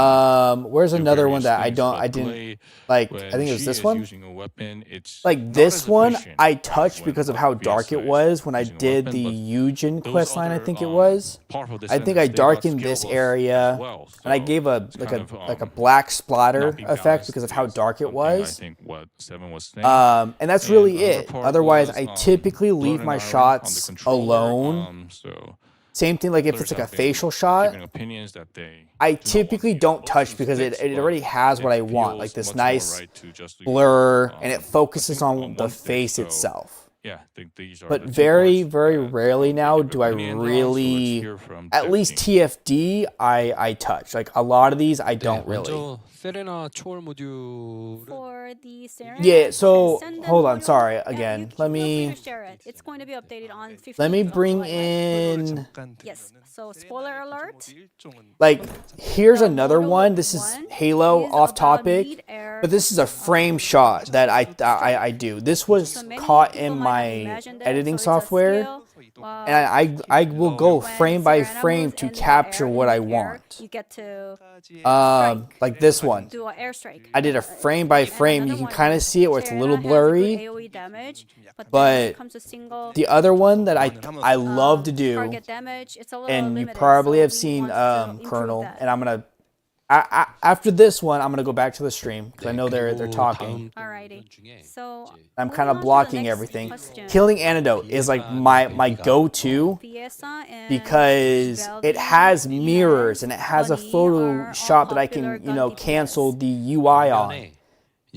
Where's do another one various that things, but didn't Glay, like? I when think it was she this is one. using a weapon, it's Like not this as one, efficient I as touched when because of how dark it Vyasa is was when I using a did weapon, the but Eugen those quest line. I other, think it was. powerful I think Descendants, I they got darkened skill this buffs as area, well, and I so gave a it's like kind a of, black splatter not being effect balanced because of how is dark it something I was. think what Seven was saying. And that's And really another it. part Otherwise, was, I typically Blood leave and my Iron on the shots controller, alone. so Same thing like if it's players like a have been facial shot. giving opinions that they I do not want typically to don't use touch both because sticks, it but already has what it I want, like feels this much more nice right to just use, blur, and it I focuses think, on the one stick, face so itself. yeah, I think these are But the two very, parts very that rarely now give do I opinions on, so let's really, hear from at least 13. TFD, I touch. Like a lot of these, I 네, don't really. 먼저 세레나 초월 모듈은 For the Yeah, so Descendant hold on, module, sorry, yeah, again. you Let feel free me to share it. It's going to be updated on 15th let me of bring July, right? in Yes. So spoiler alert. like here's The another module one. This is one Halo is off about topic, mid-air, but this is a frame shot that I do. This was So many caught people in might my have imagined it, editing so it's a software, skill, and I will go when frame by Serena frame moves to in the capture air, what I in the air, want. You get to Like this one. do an airstrike. I did a frame by frame. You can kind of see it where it's a little Serena has a good blurry, AoE damage, but then when it but comes to single the other one that I love to do, target damage, it's a little and you limited, probably so have we seen want to improve Colonel, that. and I'm gonna after this one I'm gonna go back to the stream because I know they're talking. Alrighty. So I'm kind of moving on to the blocking next everything. question. Killing Antidote is like my go-to Fiesta and because it Veldy, has mirrors and it has a Bunny are photo all shop that I popular can gun cancel DPS. the UI on,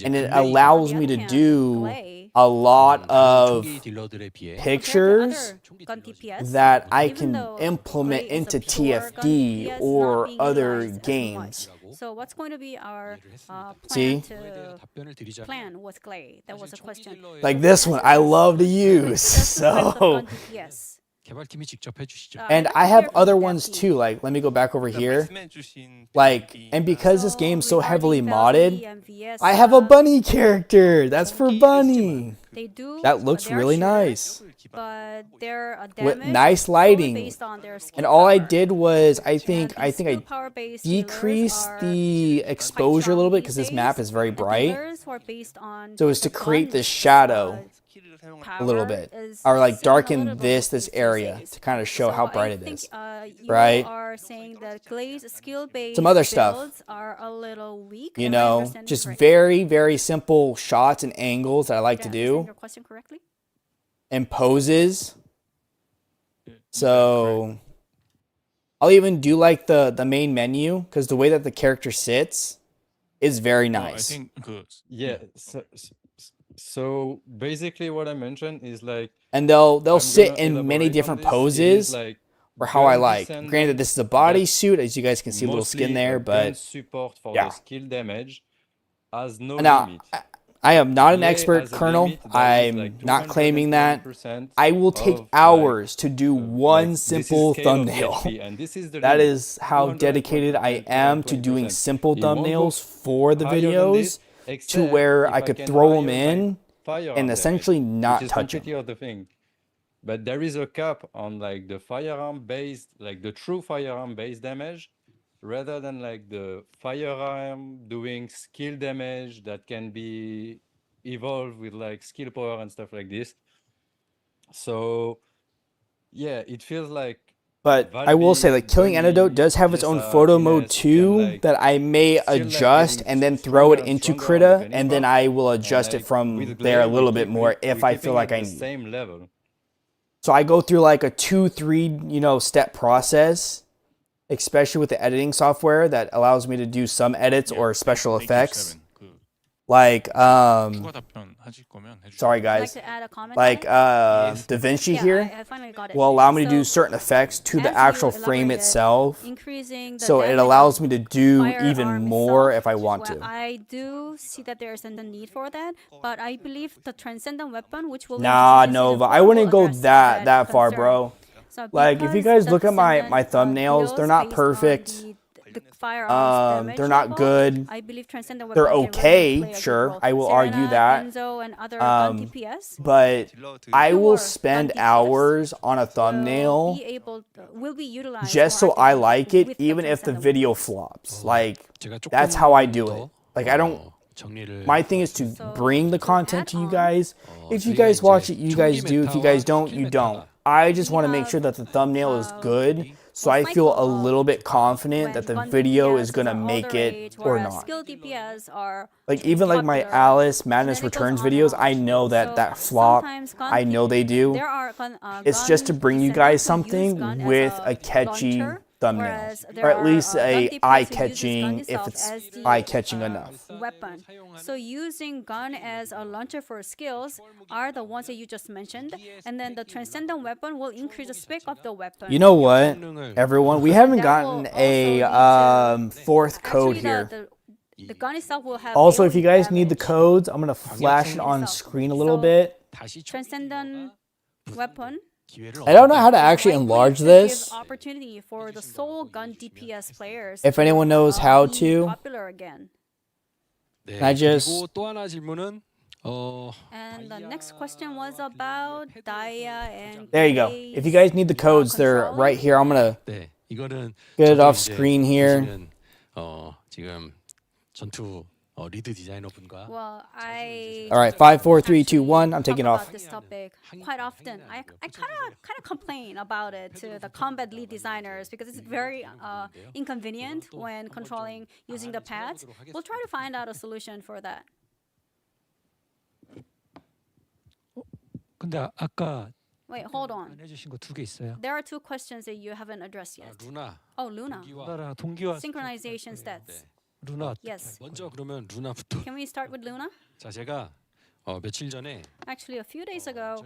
and it On allows the me other to hand, do Glay, a lot of 총기 딜러들에 비해 pictures compared to other gun DPS, that I even can though implement Glay is a into pure gun TFD DPS, or not being other utilized as games. much. So what's going to be our See? plan to plan with Glay? That was a question. Like this one, I love to use. So, Gun DPS. 개발팀이 직접 해주시죠. and I have other ones too. Like, let me go back over here. Like, and because this game's so heavily modded, I have a bunny character. That's for Bunny. They do. That looks they're really shooter, nice. But their With damage nice solely lighting. based on their skill And all I power. did was, I And think these skill I power-based healers decreased are the quite exposure a strong little bit these because this days, map is very and bright. healers who are based on So it's to the create gun, this shadow a little power bit, is or like seen a darken little bit this these area days. to kind of show So how I bright it think, is, you right? are saying that Glay's skill-based Some other stuff. builds are a little weak. You Am I know, understanding just correctly? very, very simple shots and angles that I like to Did I understand do, your question correctly? and poses. So I'll even do like the main menu because the way that the character sits is very Well, I nice. think Yeah. So basically, what I mentioned is like, And they'll I'm sit gonna in many elaborate on different this, poses is like or how I gun like. Descendant Granted, this is a that bodysuit, as you guys can see a little mostly skin there, gun but support for yeah. the skill damage has no Now, limit. I am not an expert, Colonel. I'm not claiming that. I will take hours to do one simple thumbnail. That is how dedicated I am to doing simple thumbnails for the videos, to where I could throw them in and essentially not touch them. But there is a cap on like the firearm based, like the true firearm based damage, rather than like the firearm doing skill damage that can be evolved with like skill power and stuff like this. So yeah, it feels like, but I will say, like, Killing Antidote does have its own photo mode too, that I may adjust and then throw it into Krita, and then I will adjust it from there a little bit more if I feel like I need. So I go through like a 2-3, step process, especially with the editing software that allows me to do some edits or special effects. Like, sorry guys, like DaVinci here will allow me to do certain effects to the actual frame itself, so it allows me to do even more if I want to. I do see that there's a need for that, but I believe the Transcendent weapon, which will Nah, Nova, I wouldn't go that far, bro. Like, if you guys look at my thumbnails, they're not perfect. They're not good. They're okay, sure. I will argue that. But I will spend hours on a thumbnail just so I like it, even if the video flops. Like, that's how I do it. Like, I don't. My thing is to bring the content to you guys. If you guys watch it, you guys do. If you guys don't, you don't. I just want to make sure that the thumbnail is good, so I feel a little bit confident that the video is going to make it or not. Like, even like my Alice Madness Returns videos, I know that flop. I know they do. It's just to bring you guys something with a catchy thumbnail, or at least a eye-catching, if it's eye-catching enough. Weapon. So using gun as a launcher for skills are the ones that you just mentioned, and then the Transcendent weapon will increase the spec of the weapon. You know what, everyone? We haven't gotten a fourth code here. The gun itself will have also, if you guys need the codes, I'm gonna flash it on screen a little bit. Transcendent weapon. I don't know how to actually enlarge this. Opportunity for the sole gun DPS players. If anyone knows how to. Popular again. I just. And the next question was about Daya and. There you go. If you guys need the codes, they're right here. I'm gonna get it off screen here. Well, all right, 5, 4, 3, 2, 1. I'm taking off. This topic quite often. I kind of complain about it to the combat lead designers because it's very inconvenient when controlling using the pads. We'll try to find out a solution for that. 근데 아까 Wait, hold on. 해주신 거 2개 있어요. There are 2 questions that you haven't addressed yet. Oh, Luna. 루나랑 동기화 Synchronization stats. 루나. Yes. 먼저 그러면 루나부터. Can we start with Luna? 자, 제가 며칠 전에 Actually, a few days ago,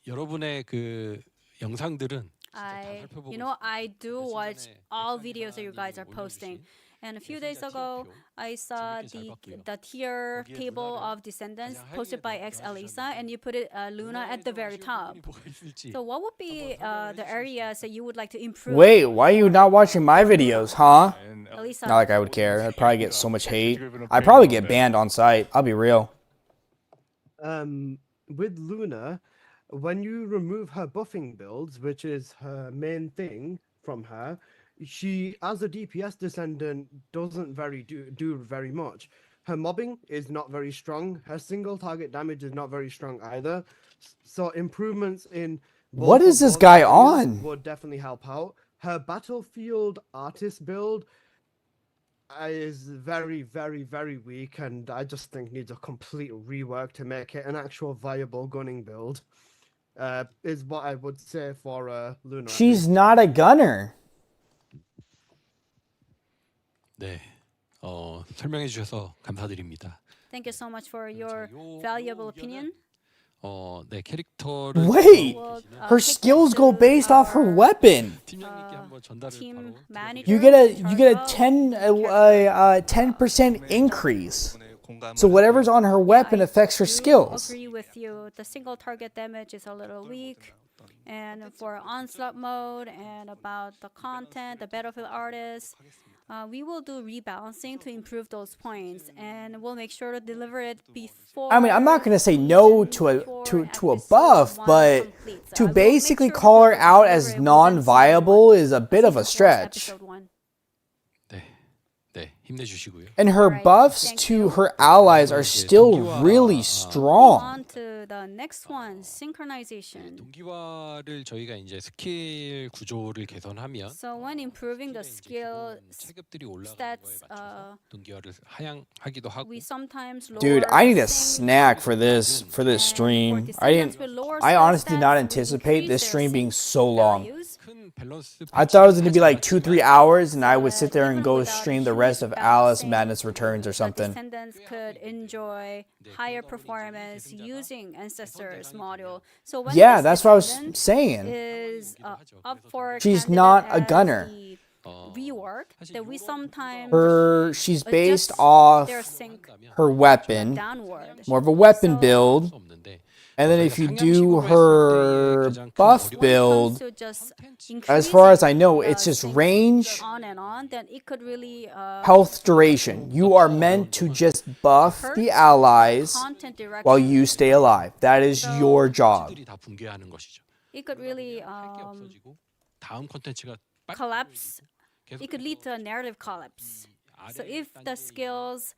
여러분의 그 영상들은 I do watch all videos that you guys are posting. And a few days ago, I saw the tier table of Descendants posted by Elisa, and you put it Luna at the very top. So what would be the areas that you would like to improve? Wait, why are you not watching my videos, huh? Elisa. Not like I would care. I'd probably get so much hate. I'd probably get banned on site. I'll be real. With Luna, when you remove her buffing builds, which is her main thing from her, she, as a DPS Descendant, doesn't do very much. Her mobbing is not very strong. Her single target damage is not very strong either. So improvements in what is this guy on? Would definitely help out. Her Battlefield Artist build is very, very, very weak, and I just think needs a complete rework to make it an actual viable gunning build. Is what I would say for Luna. She's not a gunner. 네, 설명해 주셔서 감사드립니다. Thank you so much for your valuable opinion. 네, 캐릭터를 Wait, her skills go based off her weapon. 팀장님께 한번 전달을 Team 바로. manager. You get a 10% increase. So whatever's on her weapon affects her skills. Agree with you. The single target damage is a little weak. And for onslaught mode and about the content, the battlefield artists, we will do rebalancing to improve those points, and we'll make sure to deliver it before. I mean, I'm not gonna say no to a buff, but to basically call her out as non-viable is a bit of a stretch. 네, 힘내주시고요. And her buffs to her allies are still really strong. On to the next one, synchronization. 동기화를 저희가 이제 스킬 구조를 개선하면 So when improving the skill 체급들이 올라가는 stats, 거에 맞춰서 동기화를 하향하기도 하고. we sometimes lower Dude, I need a snack for this stream. I honestly did not anticipate this stream being so long. I thought it was gonna be like 2-3 hours, and I would sit there and go stream the rest of Alice Madness Returns or something. Descendants could enjoy higher performance using Ancestors module. So when Yeah, that's what I was saying. Is up for She's not a gunner. Rework that we sometimes She's based off her weapon, more of a weapon build. And then if you do her buff build, as far as I know, it's just range, then it could really health duration. You are meant to just buff the allies while you stay alive. That is your job. It could really collapse. It could lead to a narrative collapse. So if the skills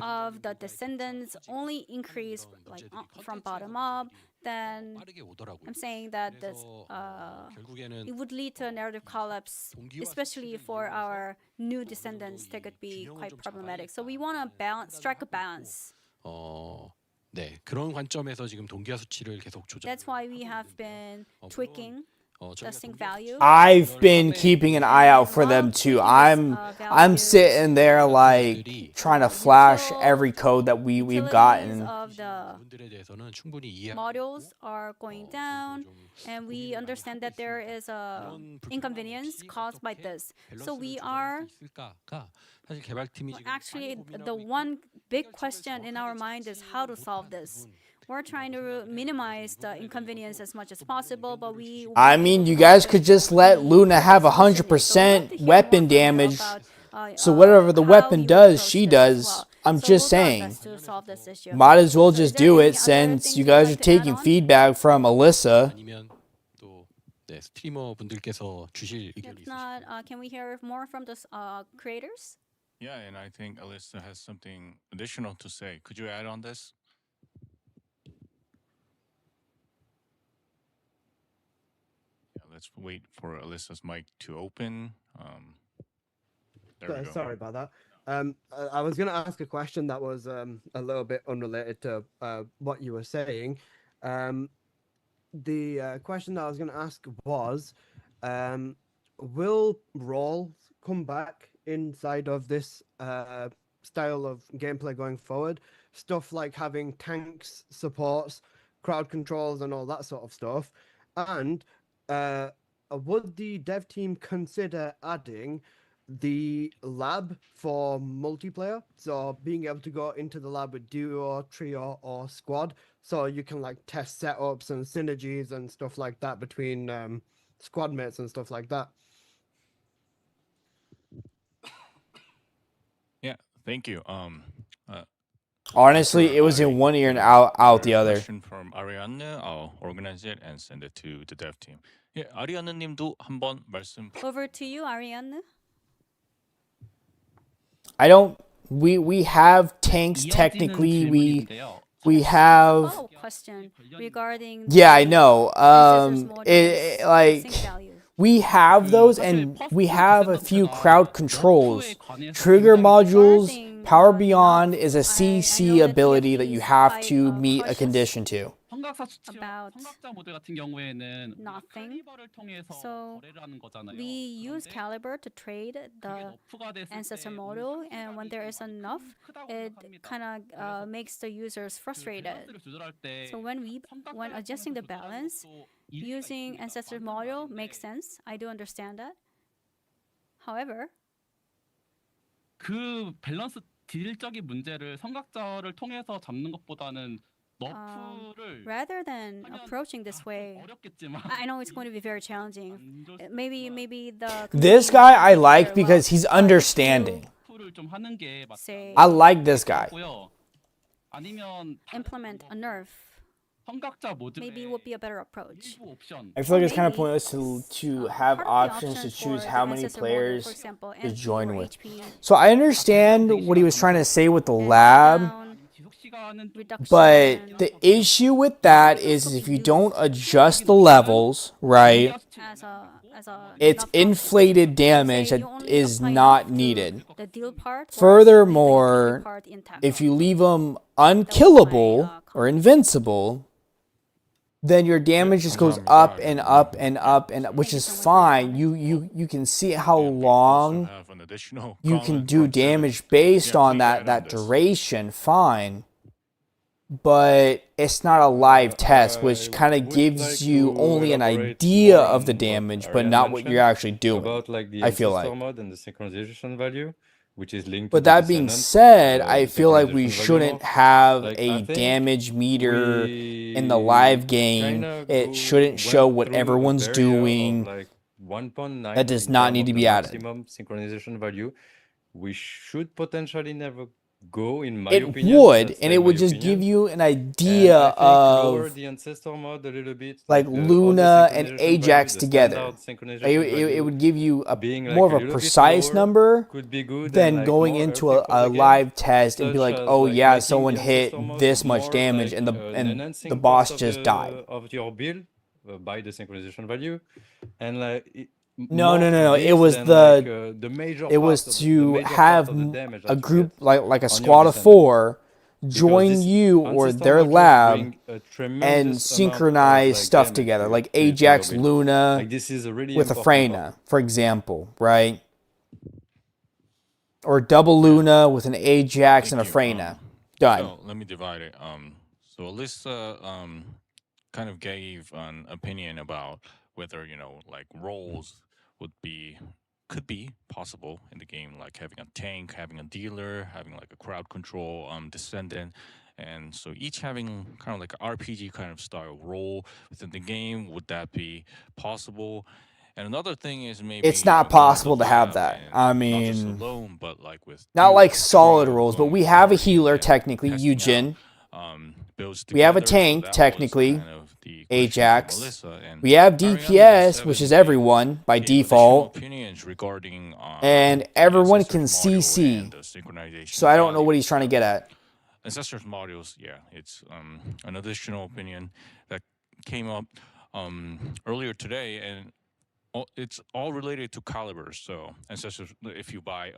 of the Descendants only increase like from bottom up, then I'm saying that this it would lead to a narrative collapse, especially for our new Descendants. That could be quite problematic. So we want to strike a balance. 네, 그런 관점에서 지금 동기화 수치를 계속 조절. That's why we have been tweaking the sync value. I've been keeping an eye out for them too. I'm sitting there like trying to flash every code that we've gotten. Of the modules are going down, and we understand that there is a inconvenience caused by this. So we are actually the one big question in our mind is how to solve this. We're trying to minimize the inconvenience as much as possible, but I mean, you guys could just let Luna have 100% weapon damage. So whatever the weapon does, she does. I'm just saying. Might as well just do it since you guys are taking feedback from Alyssa. If not, can we hear more from the creators? Yeah, and I think Alyssa has something additional to say. Could you add on this? Let's wait for Alyssa's mic to open. Sorry about that. I was going to ask a question that was a little bit unrelated to what you were saying. The question that I was going to ask was, will roles come back inside of this style of gameplay going forward? Stuff like having tanks, supports, crowd controls, and all that sort of stuff. And would the dev team consider adding the lab for multiplayer? So being able to go into the lab with duo, trio, or squad, so you can like test setups and synergies and stuff like that between squad mates and stuff like that. Yeah, thank you. Honestly, it was in one ear and out the other. Question from Ariane. I'll organize it and send it to the dev team. 예, 아리아느님도 한번 말씀. Over to you, Ariane. We have tanks technically. We have. Question regarding. Yeah, I know. We have those, and we have a few crowd controls. Trigger modules, Power Beyond is a CC ability that you have to meet a condition to. About nothing. So we use Caliber to trade the ancestor model, and when there is enough, it kind of makes the users frustrated. So when adjusting the balance, using ancestor model makes sense. I do understand that. However, 그 밸런스 딜적인 문제를 성각자를 통해서 잡는 것보다는 rather than approaching this way, I know it's going to be very challenging. Maybe the This guy I like because he's understanding. say I like this guy. implement a nerf. Maybe it would be a better approach. I feel like it's kind of pointless to have options to choose how many players to join with. So I understand what he was trying to say with the lab, but the issue with that is if you don't adjust the levels, right, it's inflated damage that is not needed. Furthermore, if you leave them unkillable or invincible, then your damage just goes up and up and up, and which is fine. You can see how long you can do damage based on that duration, fine. But it's not a live test, which kind of gives you only an idea of the damage, but not what you're actually doing. I feel like. But that being said, I feel like we shouldn't have a damage meter in the live game. It shouldn't show what everyone's doing. That does not need to be added. Synchronization value. We should potentially never go, in my it opinion. would, That's and like it would my just opinion. give you an And idea I think lower of the ancestor mode a little bit, like all the Luna and synchronization Ajax value, the together. standard synchronization It value would give you a being like more a of a little bit precise lower number could be good, than and like going more into early a for the game, live test and be such like, as oh like yeah, making someone the hit ancestor mode this much more damage like and an the enhancing boss part just died. of your build by the synchronization value, and like No, no, more no, no. It this was than the major it was part of to major have part of the damage a that you group get like a on your squad of Descendant. 4 Because join this you or ancestor their mode just lab bring a and tremendous amount of synchronize like stuff damage together, like to your Ajax build. Luna Like this is a really with a important part. Freyna, for example, right? Or double Luna with an Ajax and a Freyna. Done. So let me divide it. So Alyssa kind of gave an opinion about whether like roles could be possible in the game, like having a tank, having a dealer, having like a crowd control Descendant, and so each having kind of like an RPG kind of style role within the game. Would that be possible? And another thing is maybe It's not going possible the to have lab that. and I not just mean, alone, but like with not duo, like solid trio, roles, but going we have a party healer and technically, testing out Eugen. builds We have a together. So tank that was technically, kind of the question from Ajax. Melissa. And We have Ariana and DPS, which Seven is everyone by gave additional default, opinions regarding and the everyone Ancestors can module CC. and the synchronization So I don't know value. what he's trying to get at. Ancestors modules, yeah, it's an additional opinion that came up earlier today, and it's all related to calibers. So ancestors, if you buy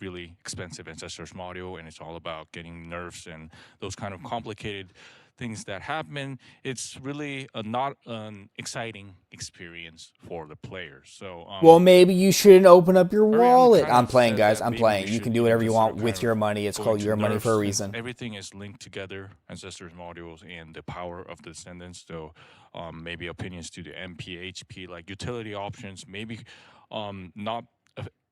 really expensive ancestors module, and it's all about getting nerfs and those kind of complicated things that happen, it's really not an exciting experience for the players. So Well, maybe you shouldn't open up your Ariana wallet. kind I'm of playing, said guys. that I'm maybe playing. we You should can do even whatever you consider want kind with of your money. It's going called to your money for a nerfs, since reason. everything is linked together, ancestors modules and the power of the Descendants. So maybe opinions to the MP, like utility options, maybe not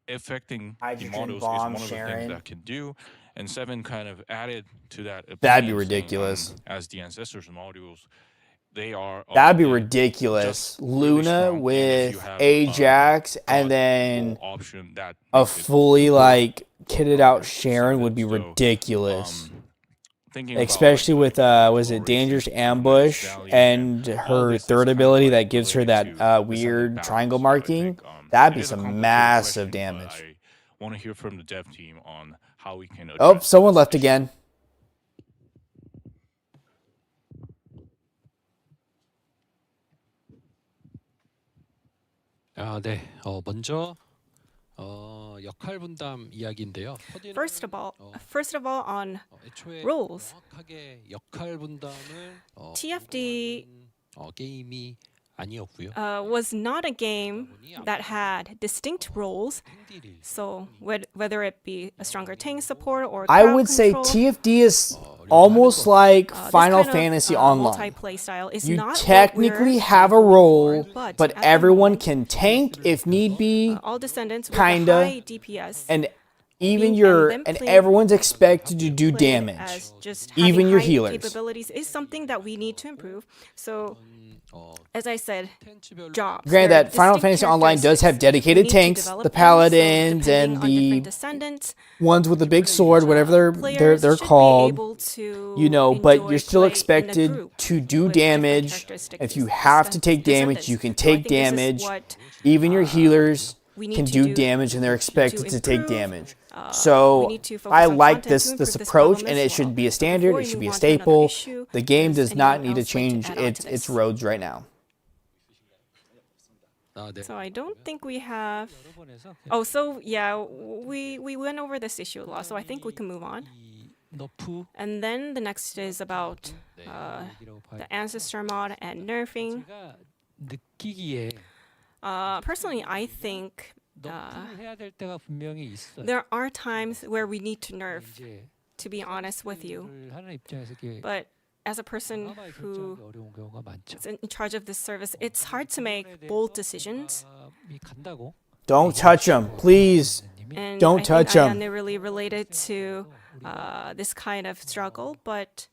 affecting the Hydrogen models is bomb one of the things sharing. that can do. And Seven kind of added to that opinion, That'd be saying, ridiculous. as the ancestors modules, they are That'd be just ridiculous. really Luna strong. And if you with have Ajax and God then role option, that a makes it fully super like kitted out powerful Sharon would be Descendant. So ridiculous. thinking about like Especially the with was it Dangerous Ambush and her third ability that gives her that weird triangle marking. That'd be some massive damage. I want to hear from the dev team on how we can Oh, address someone this left issue. again. 네. 먼저 역할 분담 이야기인데요. First of all, on 애초에 rules, 정확하게 역할 분담을 TFD 게임이 아니었고요. was not a game that had distinct roles. So whether it be a stronger tank support or I crowd would say control, TFD is almost like this Final kind of, Fantasy Online. multiplayer style is You not what technically we're have a looking role, for, but but at the everyone moment, can tank if need be. all Descendants with a Kinda. high DPS And even them and playing everyone's expected to do play damage, as just even having your high healers. capabilities is something that we need to improve. So, as I said, jobs. Granted very that Final distinct Fantasy Online does have characteristics. We dedicated need to tanks, develop the them, so paladins, depending and on different the descendants, ones with the big sword, whatever players they're should be called, able to you know, but enjoy you're still play in a expected group to do with different damage. characteristics. If you have to take damage, you can So I take think this is damage. what, Even your healers we need can to do do damage, and they're expected to take improve. damage. We So need to focus I on like content to this improve this approach, problem and as it should well. be a But standard. before It we should be a move on to another staple. issue, The game does does not anyone need to else like change add on to its this? roads right now. So I don't think we have. Oh, so yeah, we went over this issue a lot, so I think we can move on. And then the next is about the ancestor mod and nerfing. Personally, I think there are times where we need to nerf, to be honest with you. But as a person who is in charge of this service, it's hard to make bold decisions. Don't touch them, please. And Don't touch them. Ariane really related to this kind of struggle, but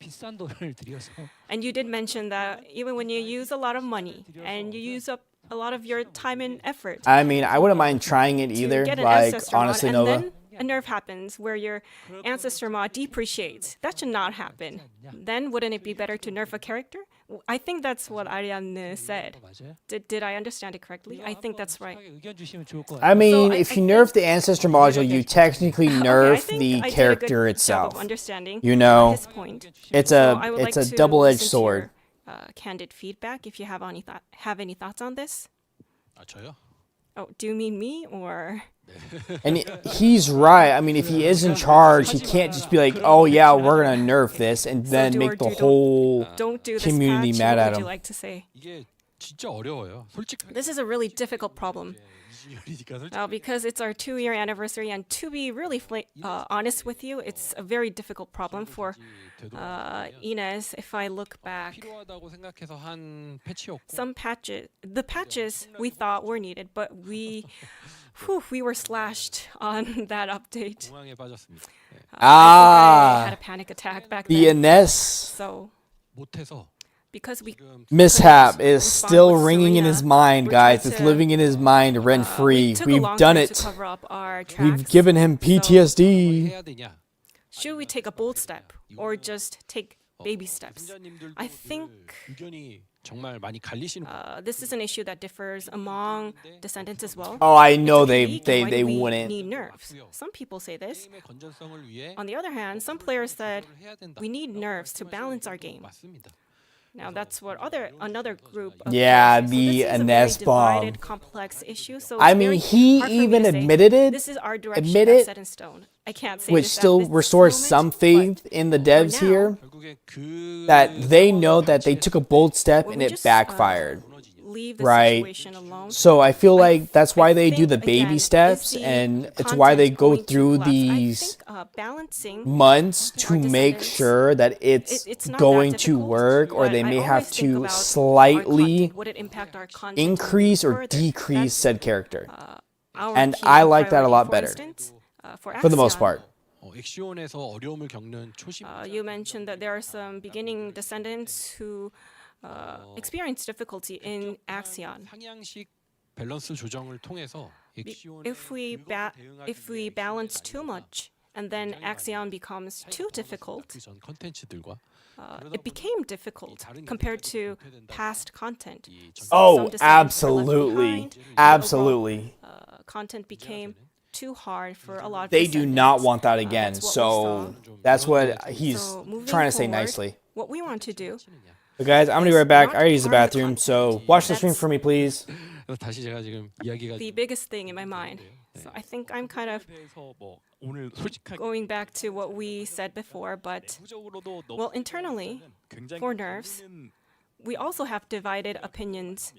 and you did mention that even when you use a lot of money and you use up a lot of your time and effort, I mean, I wouldn't mind trying it either. get an Like, ancestor honestly, mod, Nova. and then a nerf happens where your ancestor mod depreciates. That should not happen. Then wouldn't it be better to nerf a character? I think that's what Ariane said. Did I understand it correctly? I think that's right. I mean, So if you nerf the ancestor module, you technically nerf the I did a character good itself. job of understing You know, his point. it's So I would like a to double-edged listen to sword. your, candid feedback if you have any thoughts on this. Oh, do you mean me or? And he's right. I mean, if he is in charge, he can't just be like, "Oh yeah, we're gonna nerf this," and then do make or the do- whole don't do this community patch. mad What at would him. you like to say? This is a really difficult problem. Because it's our 2-year anniversary, and to be really honest with you, it's a very difficult problem for Ines. If I look back, the patches we thought were needed, but we were slashed on that update. I had a panic attack back the then. Ines So because we mishap couldn't is respond still with ringing in Serena, his mind, we guys. tried It's to- living in his mind rent free. took a We've long done time it. to cover up our We've tracks. given him PTSD. Should we take a bold step or just take baby steps? I think this is an issue that differs among descendants as well. Oh, I It's know okay, they why do we wouldn't. need nerfs. Some people say this. On the other hand, some players said we need nerfs to balance our game. Now that's what another group. Of Yeah, players say. So the this is a very Ines bomb. divided, complex issue. So I it's mean, very he hard for me even to say, admitted it. This is our direction Admit that's it, set in stone. I can't say which this at still this restores moment, some but faith in the devs now, here that they know that they took a bold step and we it just, backfired. leave the Right. situation alone. So I feel like that's why they do the think, baby again, steps, is the and it's why they content go going to through collapse? I these think, balancing months to our make descendants, sure that it's it's not that going to difficult, work, or but they I may always have think to about our slightly content. Would it impact our content moving increase or further? decrease That's, said character. our And key I like that a priority. lot For better, instance, for the most Axion, part. You mentioned that there are some beginning descendants who experience difficulty in Axion. If we balance too much and then Axion becomes too difficult, it became difficult compared to past content. Oh, Some descendants were left absolutely. behind. The overall, Absolutely. content became too hard for a lot of They do not want that descendants. again. That's what we So saw. that's what he's So moving trying to say forward, nicely. What we want to do But guys, I'm gonna be right back. I gotta use the bathroom, so watch the stream That's- for me, please. the biggest thing in my mind. So I think I'm kind of going back to what we said before, but well, internally, for nerfs, we also have divided opinions,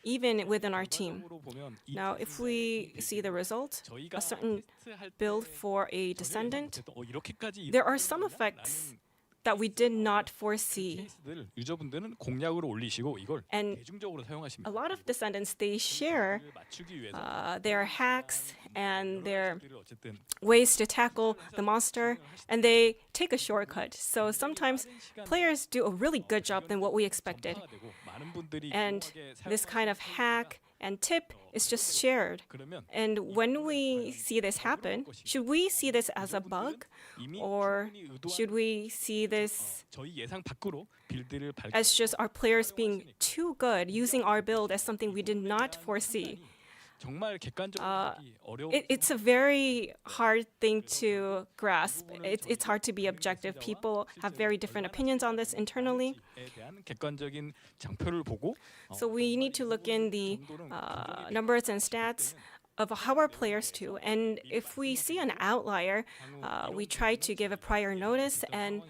even within our team. Now, if we see the result, a certain build for a descendant, there are some effects that we did not foresee. 케이스들 유저분들은 공략으로 올리시고 이걸 And 대중적으로 a 사용하십니다. lot of Descendants, they share 맞추기 위해서 their hacks and their 어쨌든 ways to tackle the monster, and they take a shortcut. So sometimes players do a really good job than what we expected. 되고 많은 분들이 And this kind of hack and tip is just shared. 그러면 And when we see this happen, should we see this as a bug? Or should we see this 저희 예상 밖으로 빌드를 발 as just our players being too good, using our build as something we did not foresee? 정말 객관적으로 보기 어려운 It's a very hard thing to grasp. It's hard to be objective. People have very different opinions on this internally. 에 대한 객관적인 장표를 보고 So we need to look in the numbers and stats of how our players do. And if we see an outlier, we try to give a prior notice and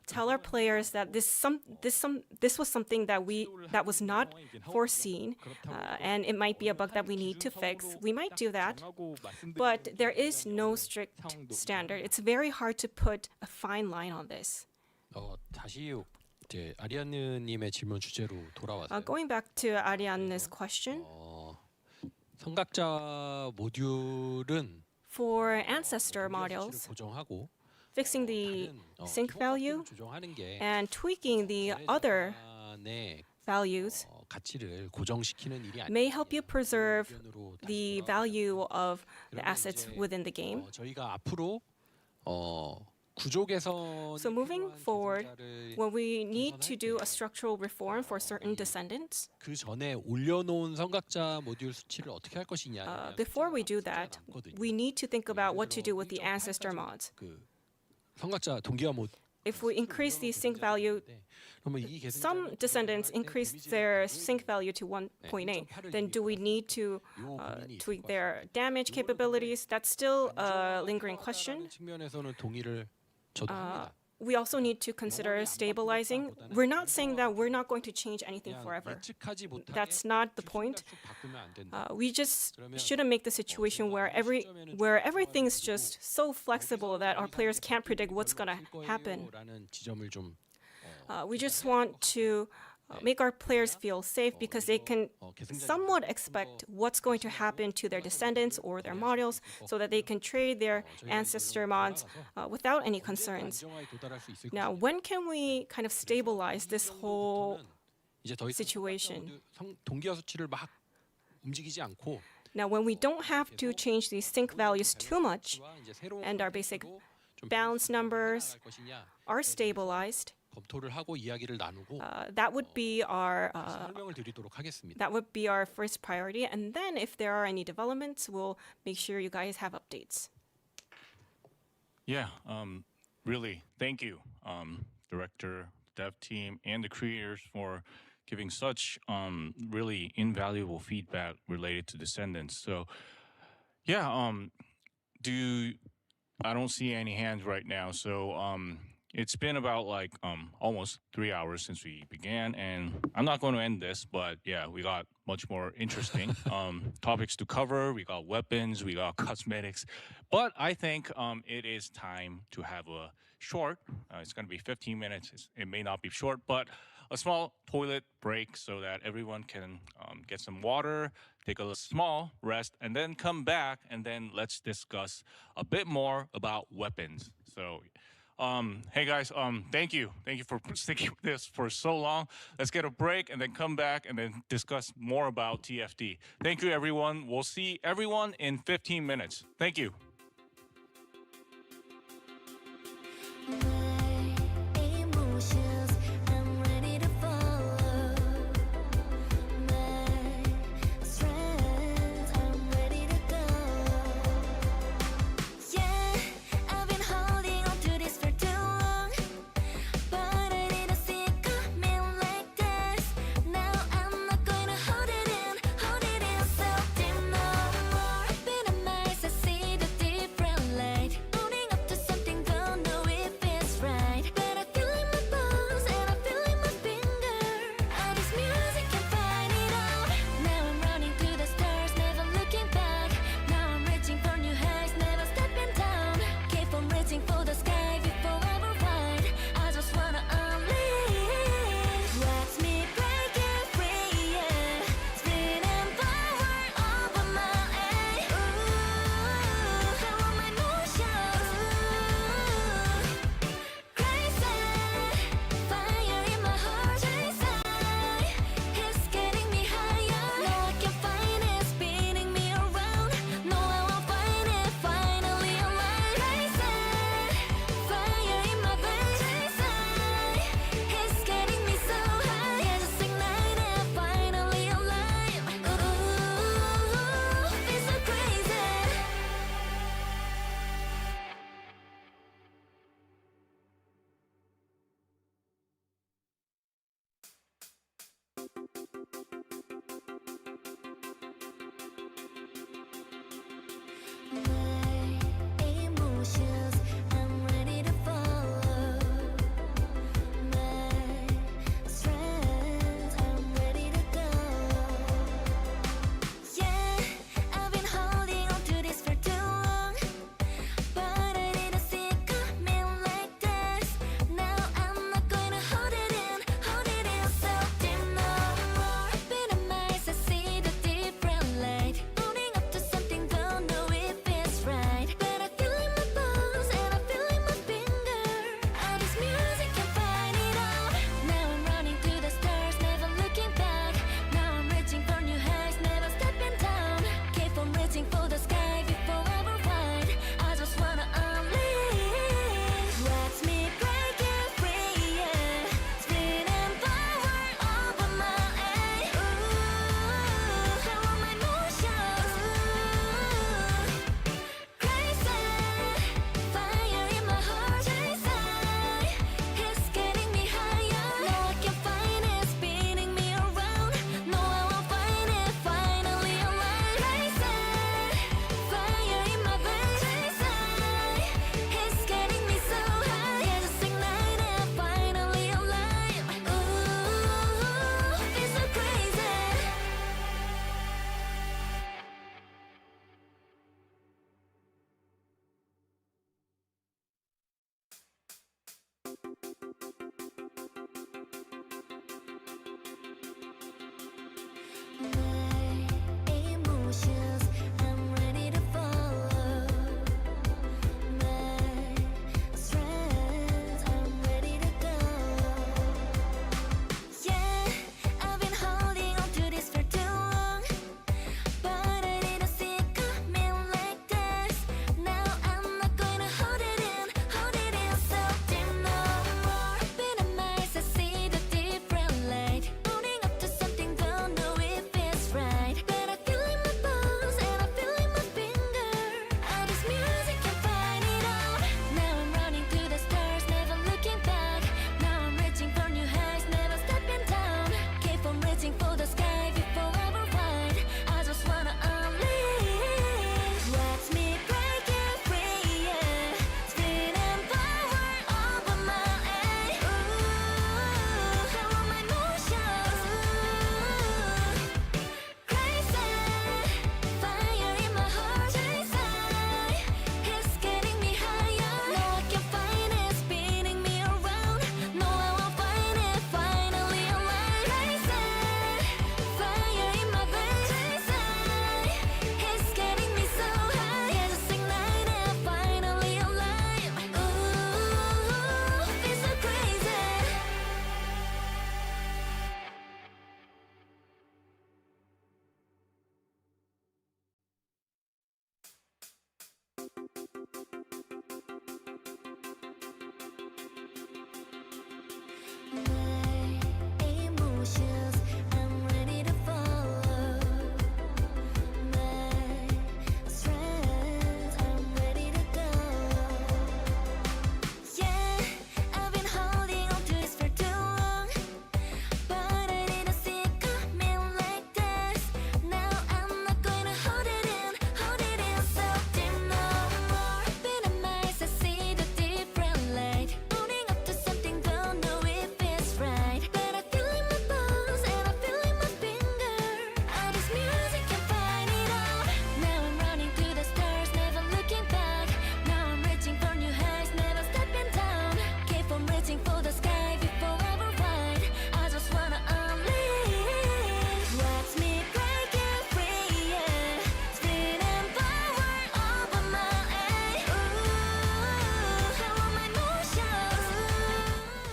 tell our players that this was something that was not foreseen, and it might be a bug that we need to fix. We might do that, but there is no strict standard. It's very hard to put a fine line on this. 다시 이제 아리아느님의 질문 주제로 돌아와서 Going back to Arianne's question, 선각자 모듈은 for ancestor modules, 조정하고 fixing the sync value 조정하는 게 and tweaking the other 내 values 가치를 고정시키는 일이 may help you preserve the value of the assets within the game. 저희가 앞으로 구조 개선 So moving forward, when we need to do a structural reform for certain descendants, 그 전에 올려놓은 선각자 모듈 수치를 어떻게 할 것이냐. before we do that, we need to think about what to do with the ancestor mods. 그 선각자 동기화 모듈. If we increase the sync value, some descendants increase their sync value to 1.8. Then do we need to tweak their damage capabilities? That's still a lingering question. 측면에서는 동의를 저도 합니다. We also need to consider stabilizing. We're not saying that we're not going to change anything forever. That's not the point. We just shouldn't make the situation where everything's just so flexible that our players can't predict what's going to happen. We just want to make our players feel safe because they can somewhat expect what's going to happen to their descendants or their models so that they can trade their ancestor mods without any concerns. Now, when can we kind of stabilize this whole situation? 동기화 수치를 막 움직이지 않고 Now, when we don't have to change these sync values too much and our basic balance numbers are stabilized, 검토를 하고 이야기를 나누고 that would be our 설명을 드리도록 하겠습니다. that would be our first priority, and then if there are any developments, we'll make sure you guys have updates. Yeah, really, thank you, director, dev team, and the creators for giving such really invaluable feedback related to Descendants. So, yeah, I don't see any hands right now, so it's been about like almost 3 hours since we began, and I'm not going to end this, but yeah, we got much more interesting topics to cover. We got weapons, we got cosmetics, but I think it is time to have a short, it's going to be 15 minutes. It may not be short, but a small toilet break so that everyone can get some water, take a small rest, and then come back, and then let's discuss a bit more about weapons. So hey guys, thank you for sticking with this for so long. Let's get a break and then come back and then discuss more about TFD. Thank you everyone. We'll see everyone in 15 minutes. Thank you. See the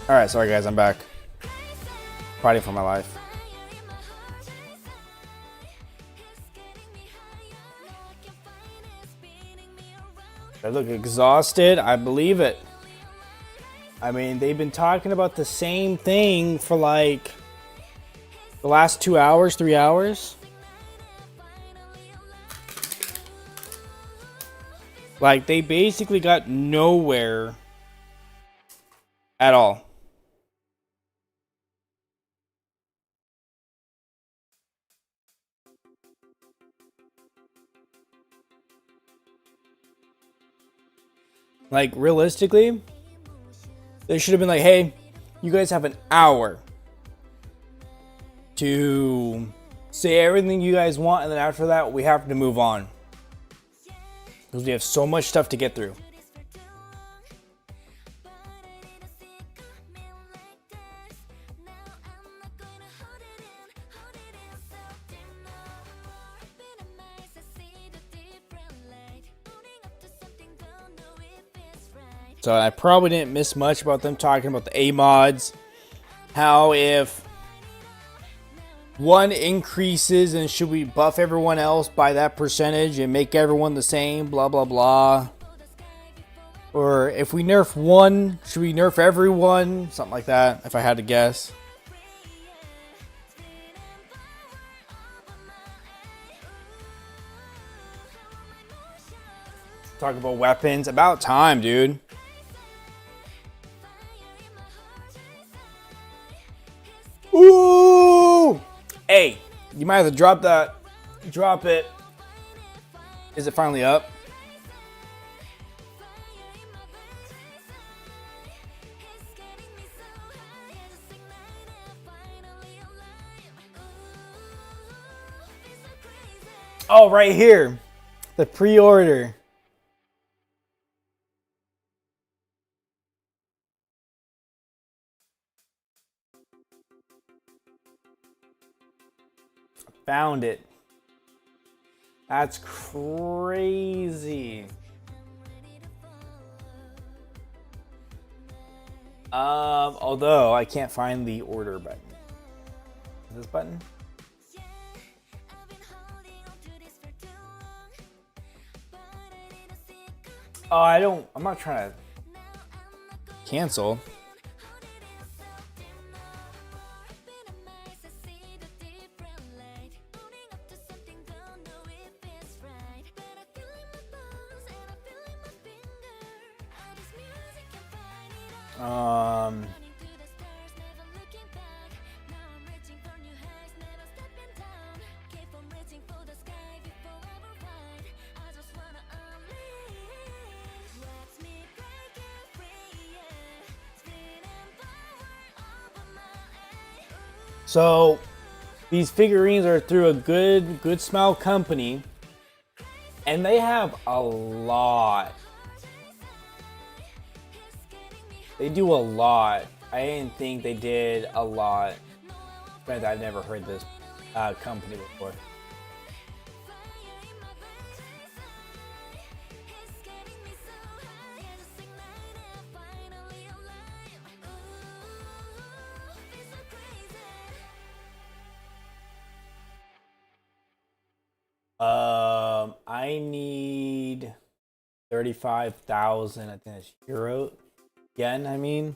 Alright, sorry guys, I'm back. Fighting for my life. I look exhausted. I believe it. I mean, they've been talking about the same thing for like the last 2 hours, 3 hours. Like, they basically got nowhere at all. Like, realistically, they should have been like, hey, you guys have an hour to say everything you guys want, and then after that, we have to move on. Because we have so much stuff to get through. So I probably didn't miss much about them talking about the A mods. How if one increases and should we buff everyone else by that percentage and make everyone the same, blah, blah, blah. Or if we nerf one, should we nerf everyone? Something like that, if I had to guess. Talk about weapons. About time, dude. Ooh! Hey, you might have to drop that. Drop it. Is it finally up? Oh, right here. The pre-order. Found it. That's crazy. Although I can't find the order button. Is this button? Oh, I'm not trying to cancel. So these figurines are through a good smile company, and they have a lot. They do a lot. I didn't think they did a lot. Granted, I've never heard this company before. I need 35,000. I think it's euro. Yen, I mean.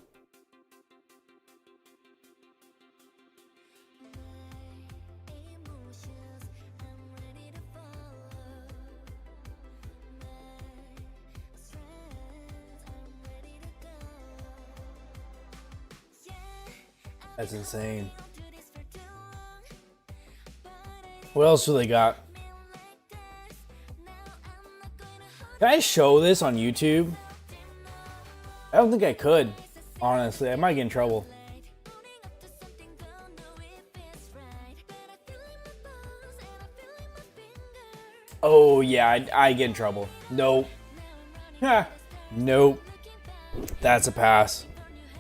That's insane. What else do they got? Can I show this on YouTube? I don't think I could. Honestly, I might get in trouble. Oh yeah, I get in trouble. Nope. Nope. That's a pass.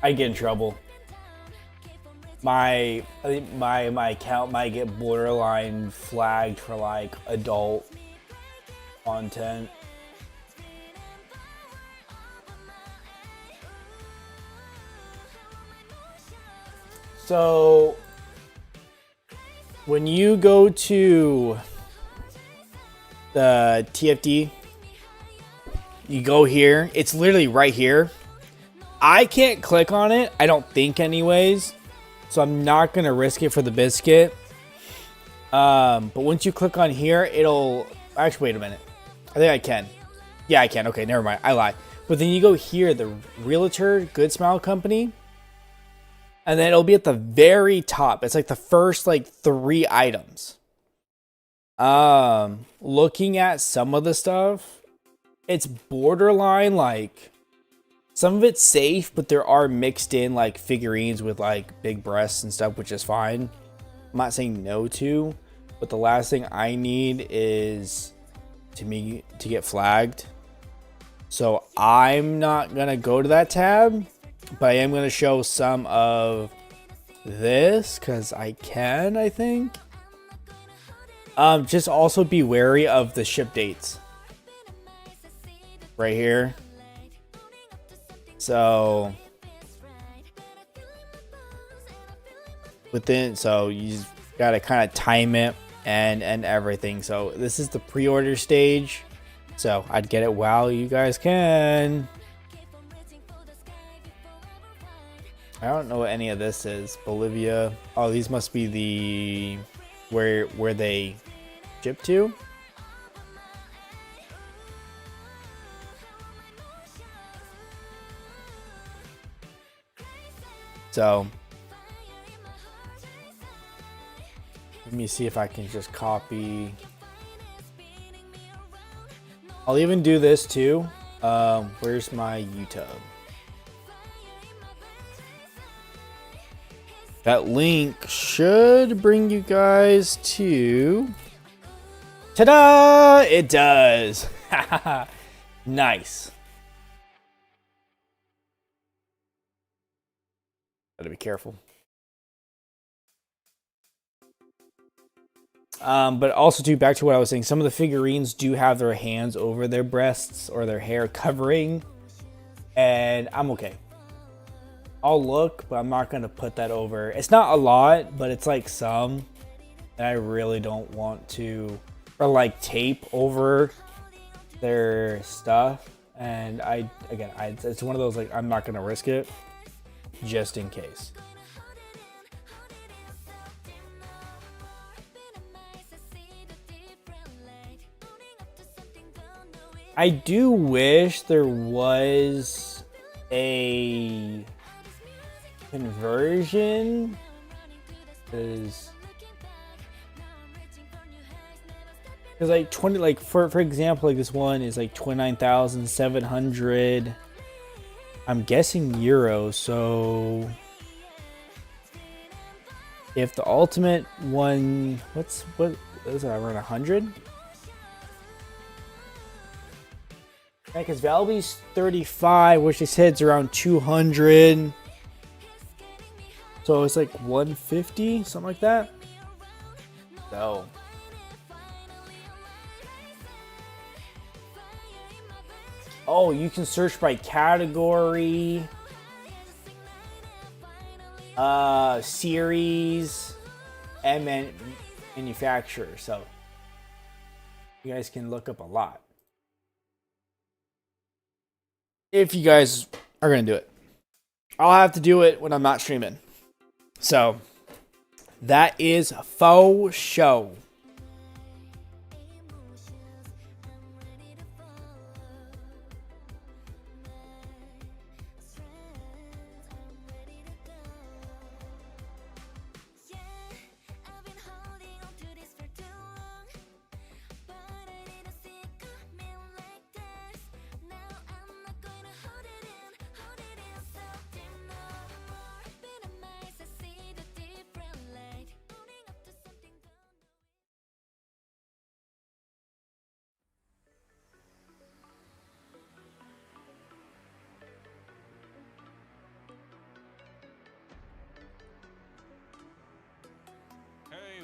I get in trouble. My account might get borderline flagged for like adult content. So when you go to the TFD, you go here. It's literally right here. I can't click on it. I don't think anyways. So I'm not going to risk it for the biscuit. But once you click on here, it'll... Actually, wait a minute. I think I can. Yeah, I can. Okay, never mind. I lied. But then you go here, the Realtor Good Smile Company. And then it'll be at the very top. It's like the first like 3 items. Looking at some of the stuff, it's borderline like... Some of it's safe, but there are mixed in like figurines with like big breasts and stuff, which is fine. I'm not saying no to, but the last thing I need is to get flagged. So I'm not gonna go to that tab, but I am gonna show some of this because I can, I think. Just also be wary of the ship dates right here. So so you gotta kind of time it and everything. So this is the pre-order stage. So I'd get it while you guys can. I don't know what any of this is. Bolivia. Oh, these must be the where they ship to. So let me see if I can just copy. I'll even do this too. Where's my YouTube? That link should bring you guys to... Ta-da! It does. Nice. Gotta be careful. But also too, back to what I was saying, some of the figurines do have their hands over their breasts or their hair covering, and I'm okay. I'll look, but I'm not gonna put that over. It's not a lot, but it's like some, and I really don't want to, or like tape over their stuff. And it's one of those like I'm not gonna risk it, just in case. I do wish there was a conversion, because like 20, like for example, like this one is like 29,700. I'm guessing euros. So if the ultimate one, what is it, around 100? Yeah, because Valby's 35, which they said it's around 200. So it's like 150, something like that. So oh, you can search by category, series, and manufacturer. So you guys can look up a lot if you guys are gonna do it. I'll have to do it when I'm not streaming. So that is faux show.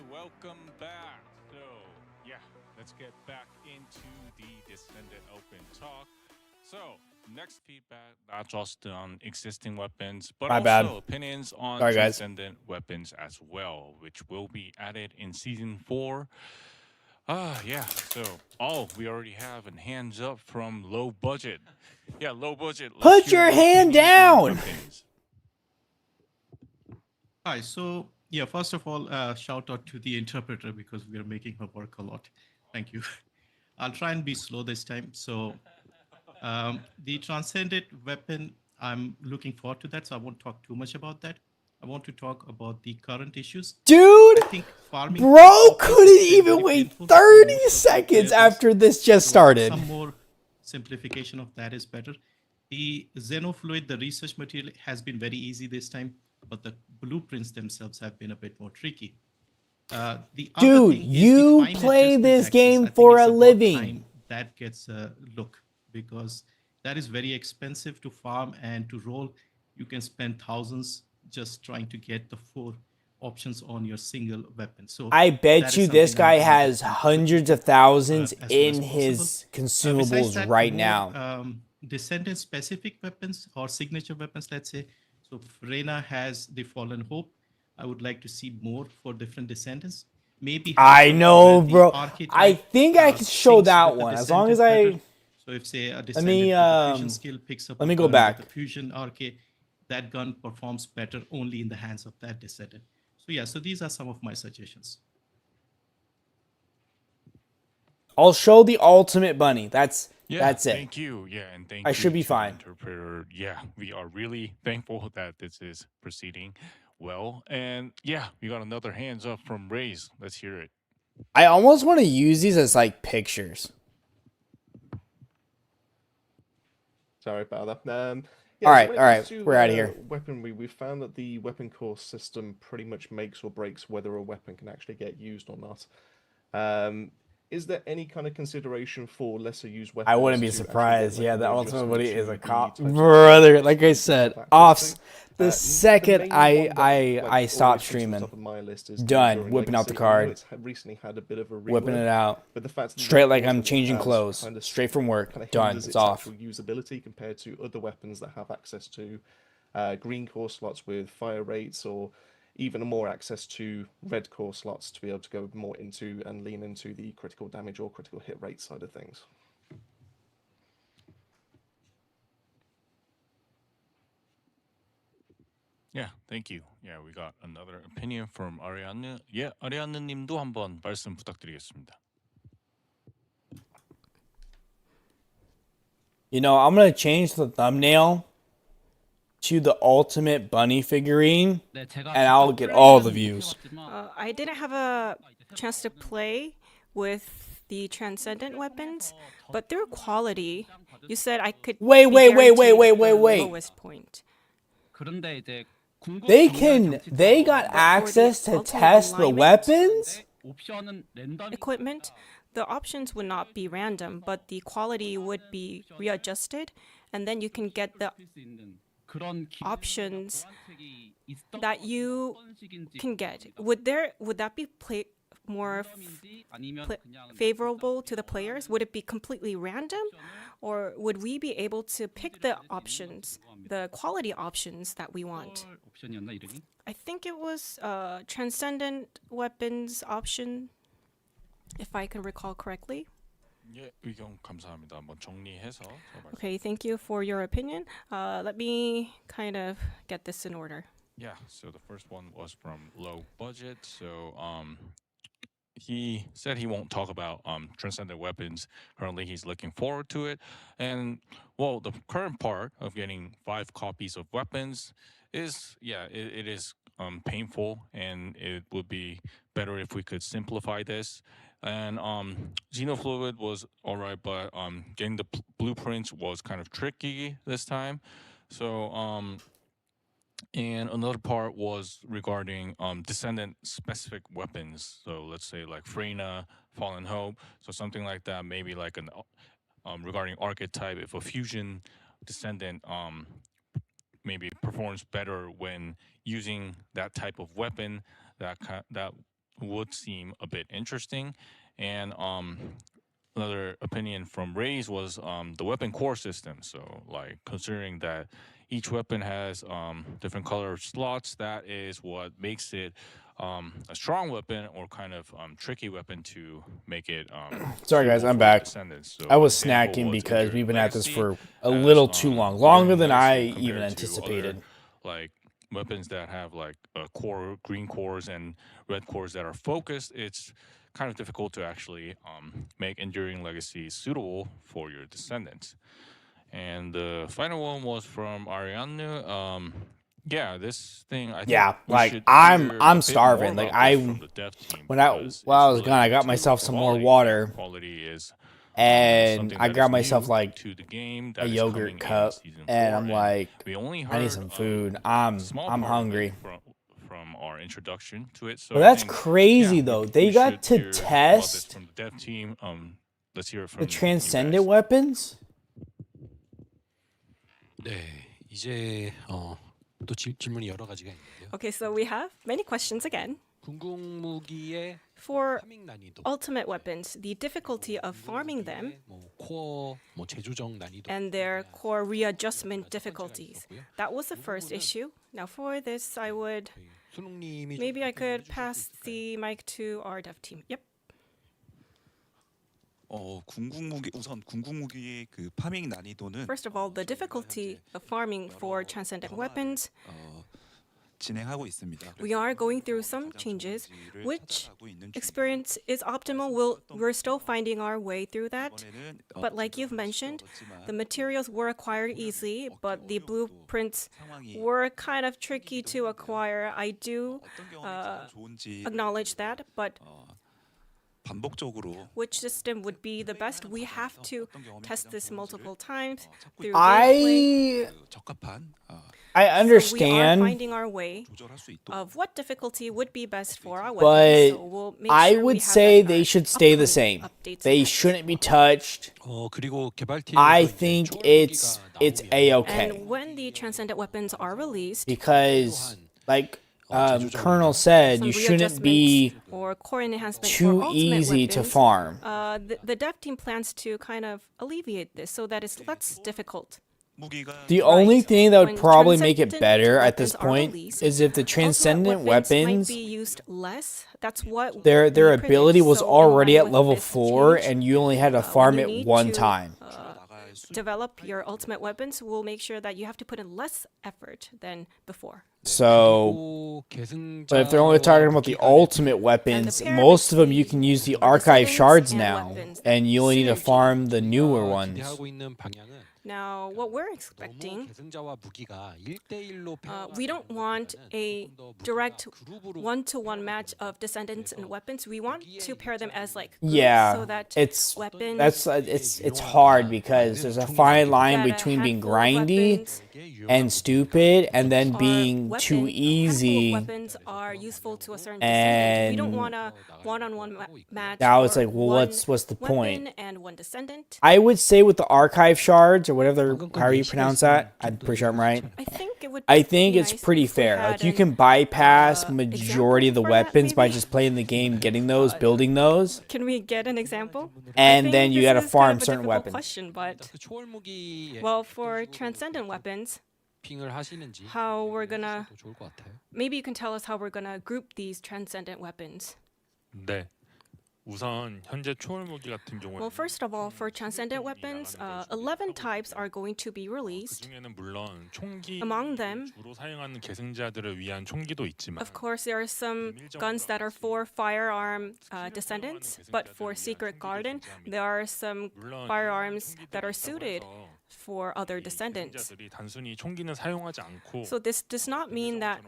Welcome back. So, yeah, let's get back into the Descendant Open Talk. So, Next feedback, not just on existing weapons, but My also bad. opinions on Sorry, guys. transcendent weapons as well, which will be added in season 4. Yeah. So, we already have a hands up from low budget. Yeah, low budget. Let's Put hear your your hand opinion on down. weapons. Hi. So yeah, first of all, shout out to the interpreter because we are making her work a lot. Thank you. I'll try and be slow this time. So the transcendent weapon, I'm looking forward to that. So I won't talk too much about that. I want to talk about the current issues. Dude, I think farming bro couldn't even wait 30 seconds after this just started. Some more simplification of that is better. The Xenofluid, the research material has been very easy this time, but the blueprints themselves have been a bit more tricky. Dude, you play this game for a living. That gets a look because that is very expensive to farm and to roll. You can spend thousands just trying to get the 4 options on your single weapon. So I bet you this guy has hundreds of thousands in his consumables right now. Descendant specific weapons or signature weapons, let's say. So Reyna has the Fallen Hope. I would like to see more for different descendants. Maybe I know, bro. I think I can show that one as long as I. So if say a Let me fusion skill picks up let me go back. the fusion RK, that gun performs better only in the hands of that descendant. So yeah, so these are some of my suggestions. I'll show the ultimate bunny. That's it. Thank you. Yeah, and thank you. I should be to fine. Interpreter. Yeah, we are really thankful that this is proceeding well. And yeah, we got another hands up from Raze. Let's hear it. I almost want to use these as like pictures. Sorry about that. All right, we're out of here. Weaponry, we found that the weapon course system pretty much makes or breaks whether a weapon can actually get used or not. Is there any kind of consideration for lesser used weapons? I wouldn't be surprised. Yeah, the ultimate buddy is a cop, brother. Like I said, offs. The second I stop streaming, done. Whipping out the card, whipping it out, straight like I'm changing clothes, straight from work, done. It's off. Usability compared to other weapons that have access to green core slots with fire rates, or even more access to red core slots to be able to go more into and lean into the critical damage or critical hit rate side of things. Yeah, thank you. Yeah, we got another opinion from Ariane. Yeah, Ariane 님도 한번 말씀 부탁드리겠습니다. You know, I'm gonna change the thumbnail to the ultimate bunny figurine, and I'll get all the views. I didn't have a chance to play with the transcendent weapons, but their quality, you said I could wait. lowest point. They got access to test the weapons? Equipment, the options would not be random, but the quality would be readjusted, and then you can get the options that you can get. Would that be more favorable to the players? Would it be completely random, or would we be able to pick the options, the quality options that we want? I think it was transcendent weapons option, if I can recall correctly. 예, 의견 감사합니다. 한번 정리해서. Okay, thank you for your opinion. Let me kind of get this in order. Yeah, so the first one was from low budget. So he said he won't talk about transcendent weapons. Currently, he's looking forward to it. And well, the current part of getting 5 copies of weapons is, it is painful, and it would be better if we could simplify this. And Xenofluid was all right, but getting the blueprints was kind of tricky this time. So and another part was regarding descendant specific weapons. So let's say like Freyna, Fallen Hope, so something like that. Maybe like an regarding archetype, if a fusion descendant maybe performs better when using that type of weapon, that would seem a bit interesting. And another opinion from Ray's was the weapon core system. So like considering that each weapon has different color slots, that is what makes it a strong weapon or kind of tricky weapon to make it. Sorry guys, I'm back. So I was example snacking was because we've been at this Legacy, for a as, little too long, longer Enduring than I Legacy even compared to anticipated. other, like weapons that have like green cores and red cores that are focused. It's kind of difficult to actually make Enduring Legacy suitable for your Descendants. And the final one was from Ariane. Yeah, this thing. I think we like should I'm hear a bit starving. more Like about this from the dev team while I was really gone, I up got to myself some more quality. water, Quality is and something I that grabbed is myself new like to the game a that is coming yogurt cup, in season and 4, I'm like, we only I need heard some food. I'm small part of it hungry. from our introduction to it. So But I that's think, crazy yeah, though. we They got should to hear about this test from the dev team. Let's hear it from the transcendent weapons. 네, 이제 또 질문이 여러 가지가 있는데요. Okay, so we have many questions again. 궁극 무기의 For 파밍 난이도, ultimate weapons, the difficulty of farming them 코어 재조정 난이도, and their core readjustment difficulties. That was the first issue. Now for this, I would maybe I could pass the mic to our dev team. Yep. 우선 궁극 무기의 그 파밍 난이도는 First of all, the difficulty of farming for transcendent weapons. 진행하고 있습니다. We are going through some changes. Which experience is optimal? We're still finding our way through that. But like you've mentioned, the materials were acquired easily, but the blueprints were kind of tricky to acquire. I do acknowledge that, but which system would be the best? We have to test this multiple times through gameplay. I understand, so we are finding our way of what difficulty would be best for our weapons. But So we'll make I sure would we have say that in they our should stay the upcoming same. updates They and shouldn't be touched. 그리고 개발팀에서 I 이제 think 초월무기가 it's 나오면 a-okay. And when the transcendent weapons are released, Because like Colonel said, some you shouldn't be readjustments or core enhancement for too ultimate easy to weapons, farm. the dev team plans to kind of alleviate this so that it's less difficult. The only thing that would When probably make it transcendent better at this weapons are point released, is if the transcendent weapons, might be used less. That's what their we ability predict. was So in already line at with level this 4 change, and you only had to when farm you it need one to, time. Develop your ultimate weapons will make sure that you have to put in less effort than before. So, but if they're only talking about the ultimate weapons, most of them you can use the archive shards now, and you only need to farm the newer ones. Now, what we're expecting, we don't want a direct one-to-one match of descendants and weapons. We want to pair them as like groups so that it's hard because there's a fine line between being grindy and stupid and then being too easy. Weapons are useful to a certain descendant. We don't want a one-on-one match. Now it's like, well, what's the point? And one descendant. I would say with the archive shards or whatever, however you pronounce that, I'm pretty sure I'm right. I think it's pretty fair. Like you can bypass majority of the weapons by just playing the game, getting those, building those. Can we get an example? And then you gotta farm certain weapons. Question, but well, for transcendent weapons, how we're gonna maybe you can tell us how we're gonna group these transcendent weapons. 네. 우선 현재 초월 무기 같은 경우는 Well, first of all, for transcendent weapons, 11 types are going to be released. 그중에는 물론 총기 Among them, 주로 사용하는 계승자들을 위한 총기도 있지만 of course, there are some guns that are for firearm descendants, but for Secret Garden, there are some firearms that are suited for other descendants. 단순히 총기는 사용하지 않고 So this does not mean that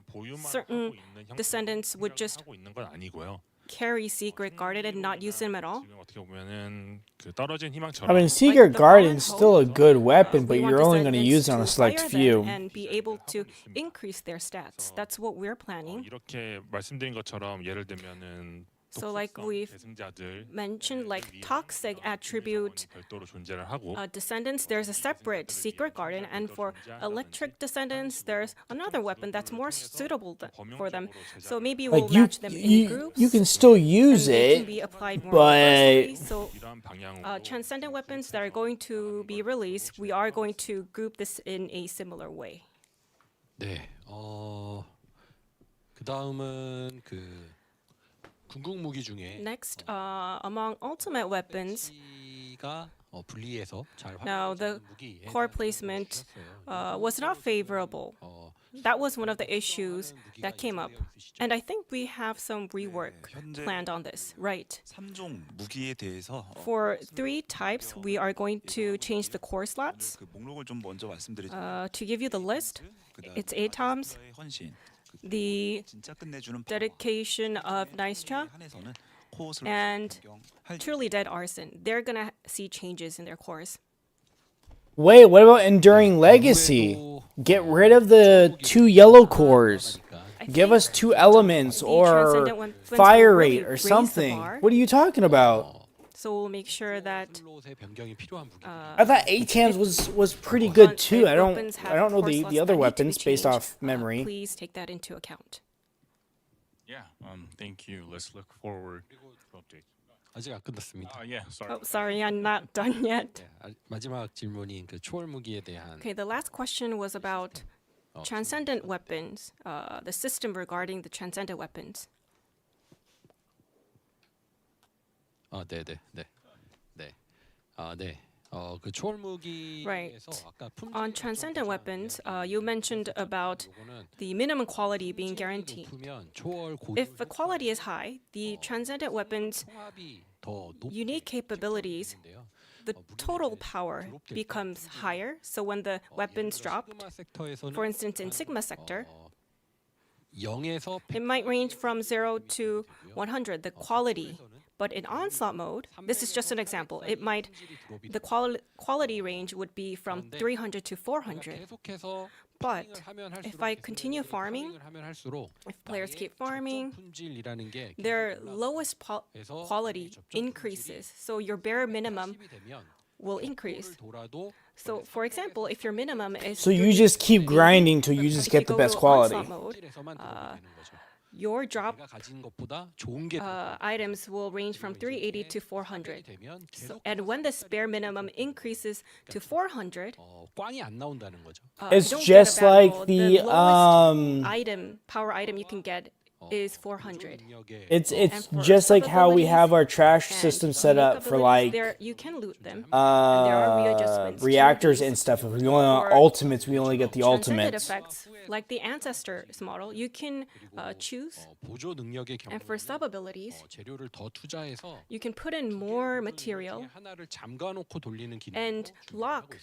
certain descendants would just 있는 건 아니고요. carry Secret Garden and not use them at all. 어떻게 보면은 그 떨어진 희망처럼 I mean, Secret Garden's still a good weapon, but you're only going to use it on a select few. And be able to increase their stats. That's what we're planning. 이렇게 말씀드린 것처럼 예를 들면은 So like we've mentioned, like toxic attribute descendants, there's a separate secret garden, and for electric descendants, there's another weapon that's more suitable for them. So maybe we'll like match them in groups. you can still use and they it, can be applied more but universally. So transcendent weapons that are going to be released, we are going to group this in a similar way. 네. 그다음은 그 궁극 무기 중에 Next, among ultimate weapons, 분리해서 잘 now the core placement was not favorable. That was one of the issues that came up. And I think we have some rework planned on this, right? For 3 types, we are going to change the core slots. To give you the list, it's ATOMs, the dedication of Nystra, and Truly Dead Arson. They're gonna see changes in their cores. Wait, what about Enduring Legacy? Get rid of the 2 yellow cores. Give us 2 elements or fire rate or something. What are you talking about? So we'll make sure that I thought ATAMs was pretty good too. I don't know the other weapons based off memory. Please take that into account. Yeah, thank you. Let's look forward to updates. 아직 안 끝났습니다. Yeah, sorry. Oh, sorry, I'm not done yet. 마지막 질문인 그 초월 무기에 대한 Okay, the last question was about transcendent weapons, the system regarding the transcendent weapons. 그 초월 무기에서 아까 On transcendent weapons, you mentioned about the minimum quality being guaranteed. If the quality is high, the transcendent weapons' unique capabilities, the total power becomes higher. So when the weapons drop, for instance in Sigma sector, it might range from 0 to 100, the quality. But in onslaught mode, this is just an example, the quality range would be from 300 to 400. But if I continue farming, if players keep farming, their lowest quality increases. So your bare minimum will increase. So for example, if your minimum is... So you just keep grinding till you just get the best quality. Your drop items will range from 380 to 400. And when the spare minimum increases to 400, it's just like the power item you can get is 400. It's just like how we have our trash system set up for like you can loot them. And there are readjustments reactors and stuff. If we only want ultimates, we only get the ultimates. Effects, like the ancestors model, you can choose. And for sub abilities, you can put in more material and lock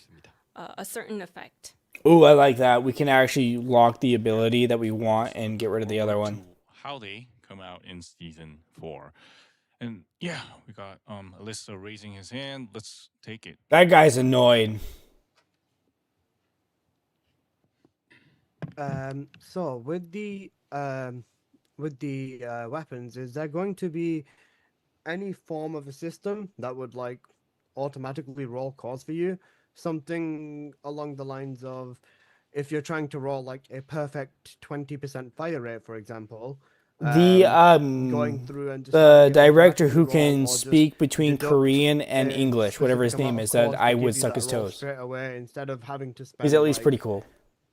a certain effect. Ooh, I like that. We can actually lock the ability that we want and get rid of the other one. How they come out in season 4. And yeah, we got Alyssa raising his hand. Let's take it. That guy's annoyed. So with the weapons, is there going to be any form of a system that would like automatically roll cores for you? Something along the lines of, if you're trying to roll like a perfect 20% fire rate, for example, going through and the director who can speak between Korean and English, whatever his name is, that I would suck his toes. Straight away instead of having to spend. He's at least like pretty cool.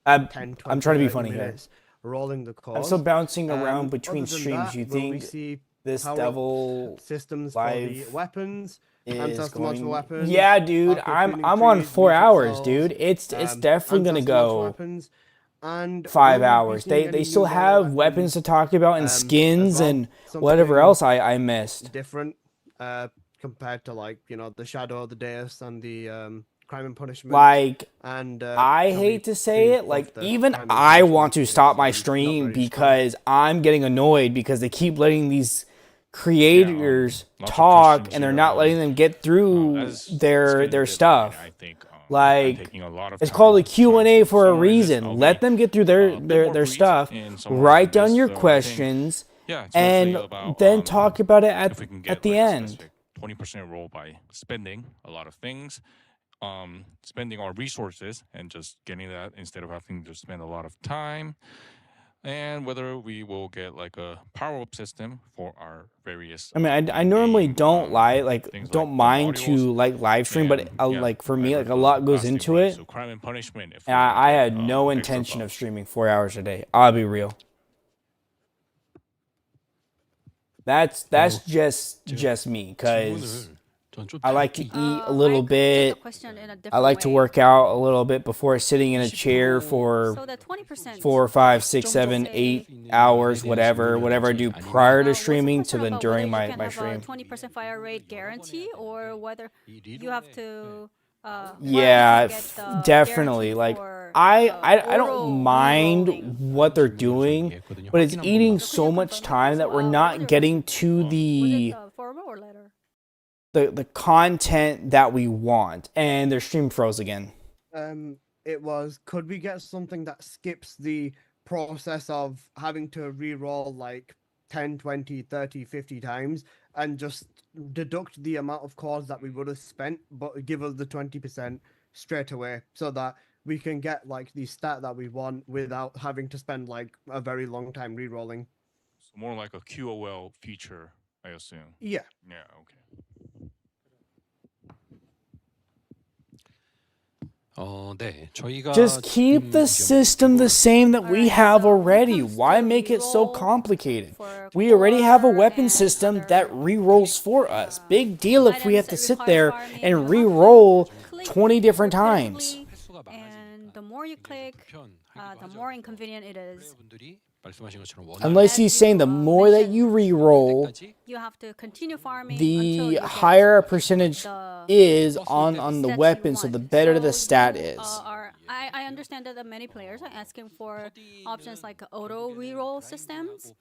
10, I'm trying to be funny here. Rolling the cores. I'm still bouncing around between Other than streams. that, You will we think see this power-up devil systems for the live weapons? is going? Weapons, Yeah, dude. I'm on 4 hours, dude. It's definitely gonna go weapons, and 5 hours. They still have weapons to talk about and skins and whatever else I missed. Different compared to like the Shadow, the Deus, and the Crime and Punishment. Like, and I hate to say it, like even I want to stop my stream because I'm getting annoyed because they keep letting these creators talk and they're not letting them get through their stuff. Like, it's called a Q&A for a reason. Let them get through their stuff, write down your questions, Yeah, it's and mostly about, then talk about it if we can at get the like a end. specific 20% roll by spending a lot of things, spending our resources and just getting that instead of having to spend a lot of time, and whether we will get like a power-up system for our various. I mean, I normally don't don't mind audios, to live stream, but and, yeah, like for me, I like a heard lot goes asking, into right, it. so crime and punishment. If And we wanna I get, had no extra intention of buffs. streaming 4 hours a day. I'll be real. That's just me, because I like to eat a little bit. I like to work out a little bit before sitting in a chair for 4, 5, 6, 7, 8 hours, whatever I do prior to streaming to then during my stream. 20% fire rate guarantee, or whether you have to. Yeah, definitely. Like I don't mind what they're doing, but it's eating so much time that we're not getting to the content that we want, and their stream froze again. It was, could we get something that skips the process of having to re-roll like 10, 20, 30, 50 times and just deduct the amount of cores that we would have spent, but give us the 20% straight away, so that we can get like the stat that we want without having to spend like a very long time re-rolling. So more like a QOL feature, I assume. Yeah. Yeah. Okay. Just keep the system the same that we have already. Why make it so complicated? We already have a weapon system that re-rolls for us. Big deal if we have to sit there and re-roll 20 different times. And the more you click, the more inconvenient it is. Unless he's saying the more that you re-roll, You have to continue farming the higher a percentage is on the weapon, so the better the stat is. I understand that many players are asking for options like auto reroll systems.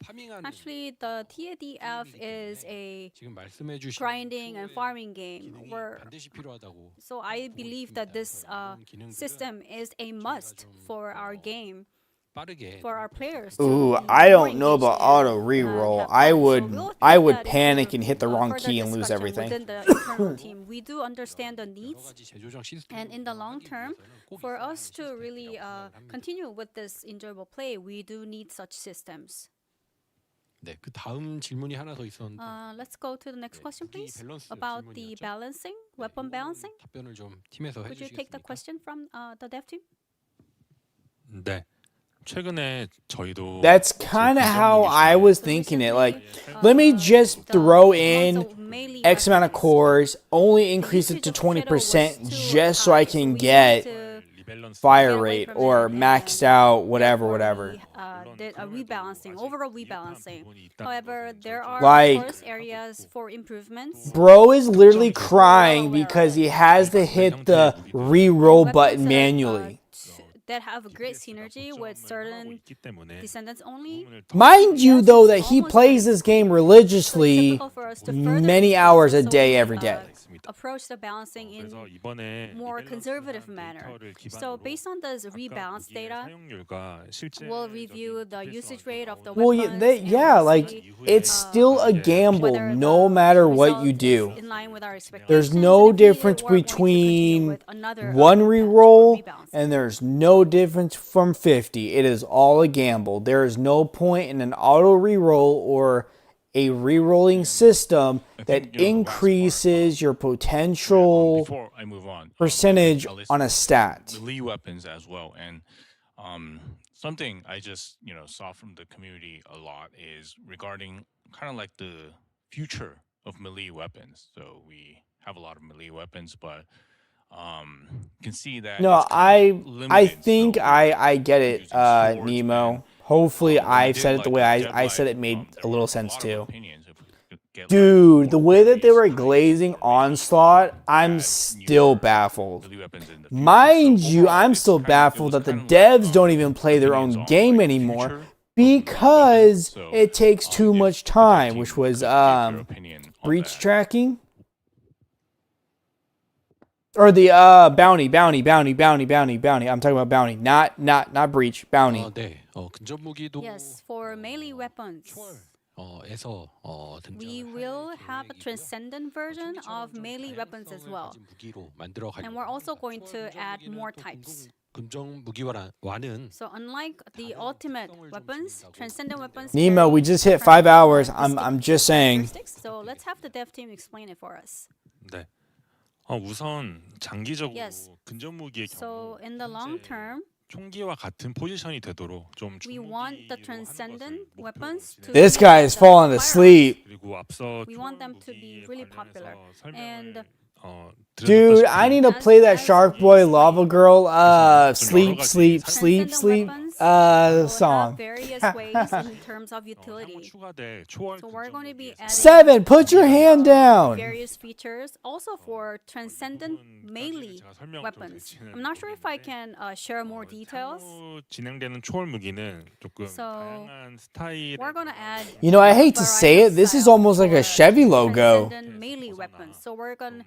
Actually, the TADF is a grinding and farming game. So I believe that this system is a must for our game. For our players. Ooh, I don't know about auto reroll. I would panic and hit the wrong key and lose everything. Within the internal team, we do understand the needs, and in the long term, for us to really continue with this enjoyable play, we do need such systems. Let's go to the next question, please. About the balancing, weapon balancing. Would you take the question from the dev team? 네. 최근에 저희도 That's kind of how I was thinking it. Like, let me just throw in X amount of cores, only increase it to 20% just so I can get fire rate or maxed out whatever. Did a rebalancing, overall rebalancing. However, there are like, of course areas for improvements. Bro is literally crying because he has to hit the re-roll button manually. That have a great synergy with certain descendants only. Mind you, though, that he plays this game religiously many hours a day, every day. Approach the balancing in more conservative manner. So based on this rebalance data, we'll review the usage rate of the weapons. Well, yeah, like it's still a gamble no matter what you do. There's no difference between one reroll and there's no difference from 50. It is all a gamble. There is no point in an auto reroll or a rerolling system that increases your potential Before I move on, percentage on a stat. Melee weapons as well, and something I just saw from the community a lot is regarding kind of like the future of melee weapons. So we have a lot of melee weapons, but can see that. No, I think I get it, Nemo. Hopefully, I've said it the way I said it made a little sense too. Dude, the way that they were glazing Onslaught, I'm still baffled. Mind you, I'm still baffled that the devs don't even play their own game anymore because it takes too much time, which was breach tracking. Or the bounty. I'm talking about bounty, not breach, bounty. Yes, for melee weapons. we will have a transcendent version of melee weapons as well. And we're also going to add more types. So unlike the ultimate weapons, transcendent weapons. Nemo, we just hit 5 hours. I'm just saying. So let's have the dev team explain it for us. 네. 우선 장기적으로 Yes. 근접 무기의 So in the long term, 총기와 같은 포지션이 되도록 좀 we want the transcendent weapons to This be guy is the falling firearms. asleep. 그리고 앞서 We want them to be really popular. And Dude, I need to play that Shark Boy Lava Girl sleep song. various ways in terms of utility. So we're going to be adding 7, put your hand down. various features also for transcendent melee weapons. I'm not sure if I can share more details. 진행되는 초월 무기는 조금 So 다양한 스타일. we're going to add You know, I hate to say it, this is almost like a Chevy logo. transcendent melee weapons. So we're going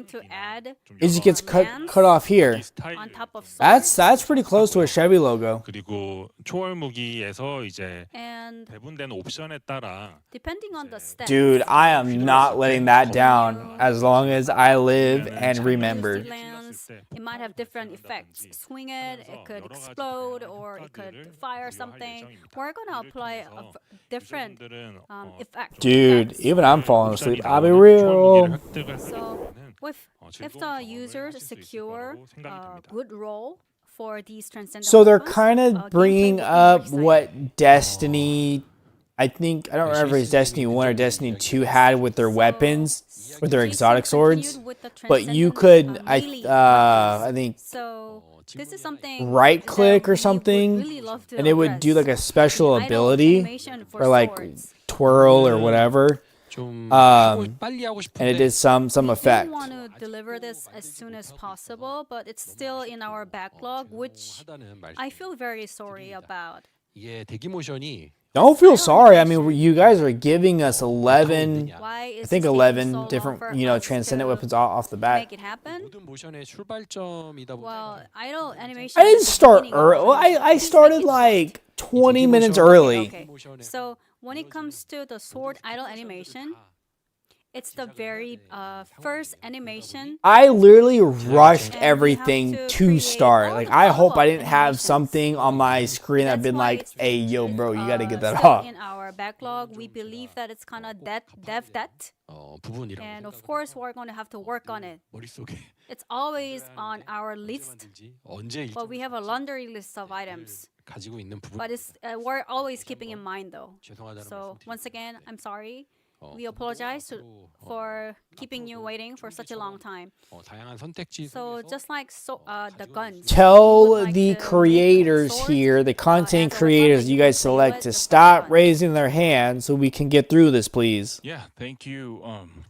to add It just gets lance cut off here. on top of swords. That's pretty close to a Chevy logo. 그리고 초월 무기에서 이제 And 배분된 옵션에 따라 depending on the stats, Dude, I am not letting that down as long as I live and remember. lance, it might have different effects. Swing it, it could explode, or it could fire something. We're gonna apply a different effect. Dude, even I'm falling asleep. I'll be real. So, if the users secure a good role for these transcendent So they're weapons, kind gameplay of bringing will be up more what Destiny, I don't remember if it's Destiny 1 or Destiny 2 had with their weapons, with their exotic swords. But you could, I think, So this is something right click or that we would something, really love to and it would do like a special Idle ability, animation for or like swords. twirl or whatever. And it did some effect. We want to deliver this as soon as possible, but it's still in our backlog, which I feel very sorry about. Don't feel sorry. I mean, you guys are giving us 11, Why I is think this taking 11 so long different, for us transcendent to weapons off the bat. make it happen? Well, idle animation. I didn't is the start beginning of early. it. I started like 20 minutes early. Okay. So when it comes to the sword idle animation, it's the very first animation. I literally rushed And we have everything to to create start. all Like, the I hope I follow-up didn't have animations. something on my screen that had been That's why like, it's, hey, yo, bro, you got to get that still off. in our backlog. We believe that it's kind of dev that. And of course, we're going to have to work on it. It's always on our list, but we have a laundry list of items. But it's we're always keeping in mind though. So once again, I'm sorry. We apologize for keeping you waiting for such a long time. So just like the guns. Tell we would like the to make creators swords, here, the content as a weapon creators that you can guys play select with to just for stop fun. raising their hands so we can get through this, please. Yeah, thank you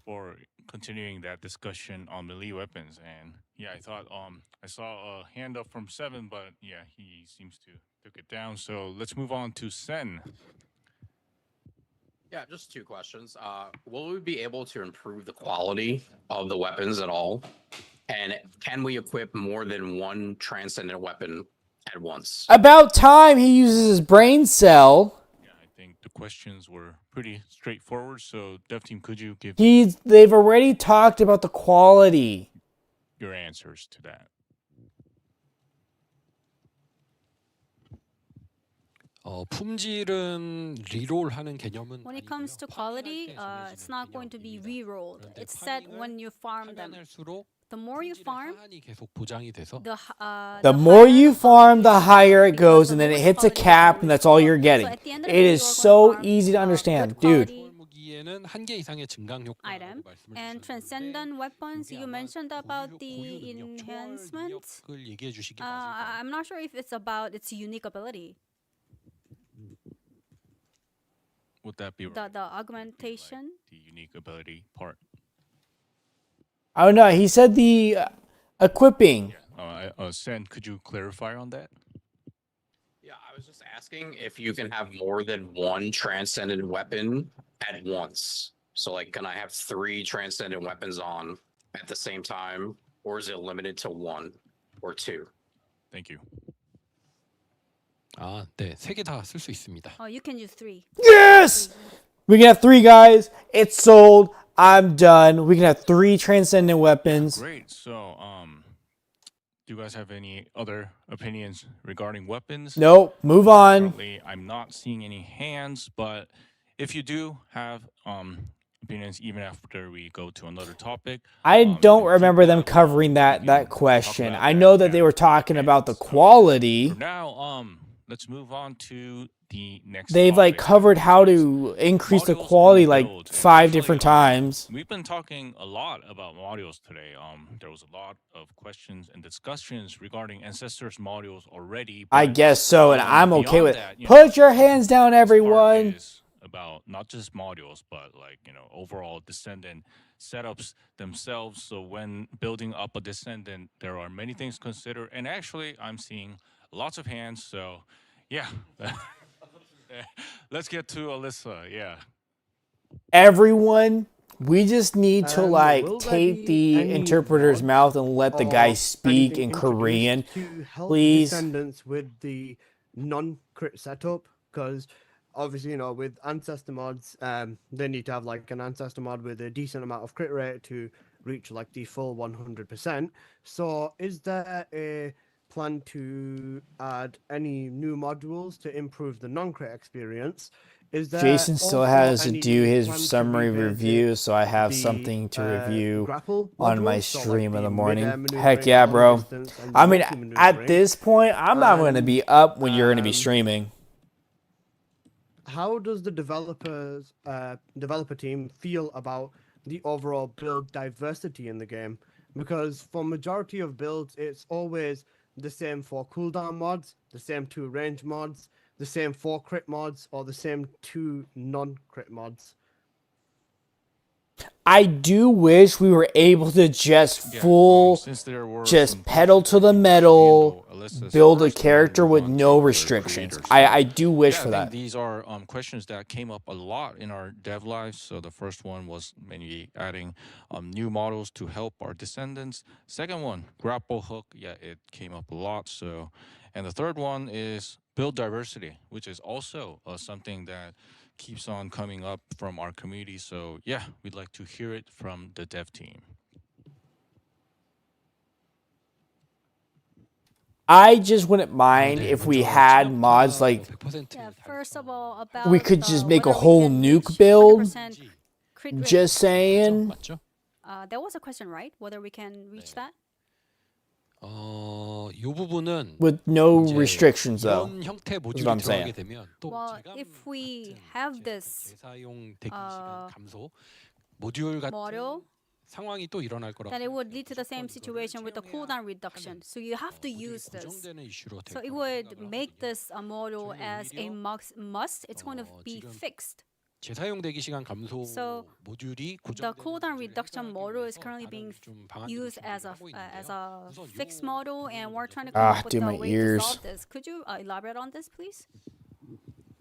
for continuing that discussion on melee weapons. And yeah, I saw a hand up from 7, but yeah, he seems to took it down. So let's move on to Sen. Yeah, just 2 questions. Will we be able to improve the quality of the weapons at all? And can we equip more than one transcendent weapon at once? About time he uses his brain cell. I think the questions were pretty straightforward. So Dev Team, could you give They've already talked about the quality. your answers to that? 품질은 리롤하는 개념은 When it comes to quality, it's not going to be re-rolled. It's set when you farm them. The more you farm, 계속 보장이 돼서 The more you farm, the higher it goes, and then it hits a cap, and that's all you're getting. It is so easy to understand, dude. 무기에는 1개 이상의 증강 효과라고 item. 말씀을 And transcendent weapons, you mentioned about the enhancement. 그걸 얘기해 주시기 I'm not sure if it's about its unique ability. Would that be The augmentation. the unique ability part? Oh no, he said the equipping. Sen, could you clarify on that? Yeah, I was just asking if you can have more than one transcendent weapon at once. So, like, can I have 3 transcendent weapons on at the same time, or is it limited to 1 or 2? Thank you. 아, 네. 3개 다 쓸 수 있습니다. Oh, you can use 3. Yes! We can have 3, guys. It's sold. I'm done. We can have 3 transcendent weapons. Great. So, do you guys have any other opinions regarding weapons? Nope. Move on. Currently, I'm not seeing any hands, but if you do have opinions, even after we go to another topic, I don't remember them covering that question. I know that they were talking about the quality. For now, let's move on to the next. They've like covered how to increase the quality like 5 different times. We've been talking a lot about modules today. There was a lot of questions and discussions regarding Ancestors modules already. I guess so, and I'm okay with it. That, Put your hands down, everyone. About not just modules, but like, overall Descendant setups themselves. So when building up a Descendant, there are many things to consider. And actually, I'm seeing lots of hands. So, yeah. Let's get to Alyssa. Yeah. Everyone, we just need to like take the interpreter's mouth and let the guy speak in Korean, to help please. Descendants with the non-crit setup, because obviously, with ancestor mods, they need to have like an ancestor mod with a decent amount of crit rate to reach like the full 100%. So is there a plan to add any new modules to improve the non-crit experience? Is there Jason still also has to any do his plan to summary revisit review, so I have the, something to review grapple on my modules? So, like, stream in the the morning. mid-air Heck maneuvering, yeah, long bro. distance, and I mean, multi-maneuvering. at this point, I'm not going to be up when you're going to be And, streaming. how does the developer team feel about the overall build diversity in the game? Because for majority of builds, it's always the same 4 cooldown mods, the same 2 range mods, the same 4 crit mods, or the same 2 non-crit mods. I do wish we were able to just just pedal to the metal, build a character with no restrictions. I do wish for I that. think these are questions that came up a lot in our dev lives. So the first one was maybe adding new models to help our Descendants. Second one, grapple hook. Yeah, it came up a lot. So, and the third one is build diversity, which is also something that keeps on coming up from our community. So yeah, we'd like to hear it from the dev team. I just wouldn't mind if we had mods like First of all, about we could just make a whether we whole can nuke reach build. 100% crit rate. Just saying. That was a question, right? Whether we can reach that? 이 부분은 With no restrictions, though. 이런 형태 Is 모듈이 what I'm 들어가게 saying. 되면 또 Well, if we have this 재사용 대기 시간 감소 모듈 같은 model, 상황이 또 일어날 거라고 then it would lead to the same situation with the cooldown reduction. So you have to use this. 고정되는 이슈로 될 So it would make this a model as a must. It's going to be fixed. 재사용 대기 시간 감소 So 모듈이 the cooldown reduction model is currently being used as a fixed model, and we're trying to come up with a way to solve this. Could you elaborate on this, please?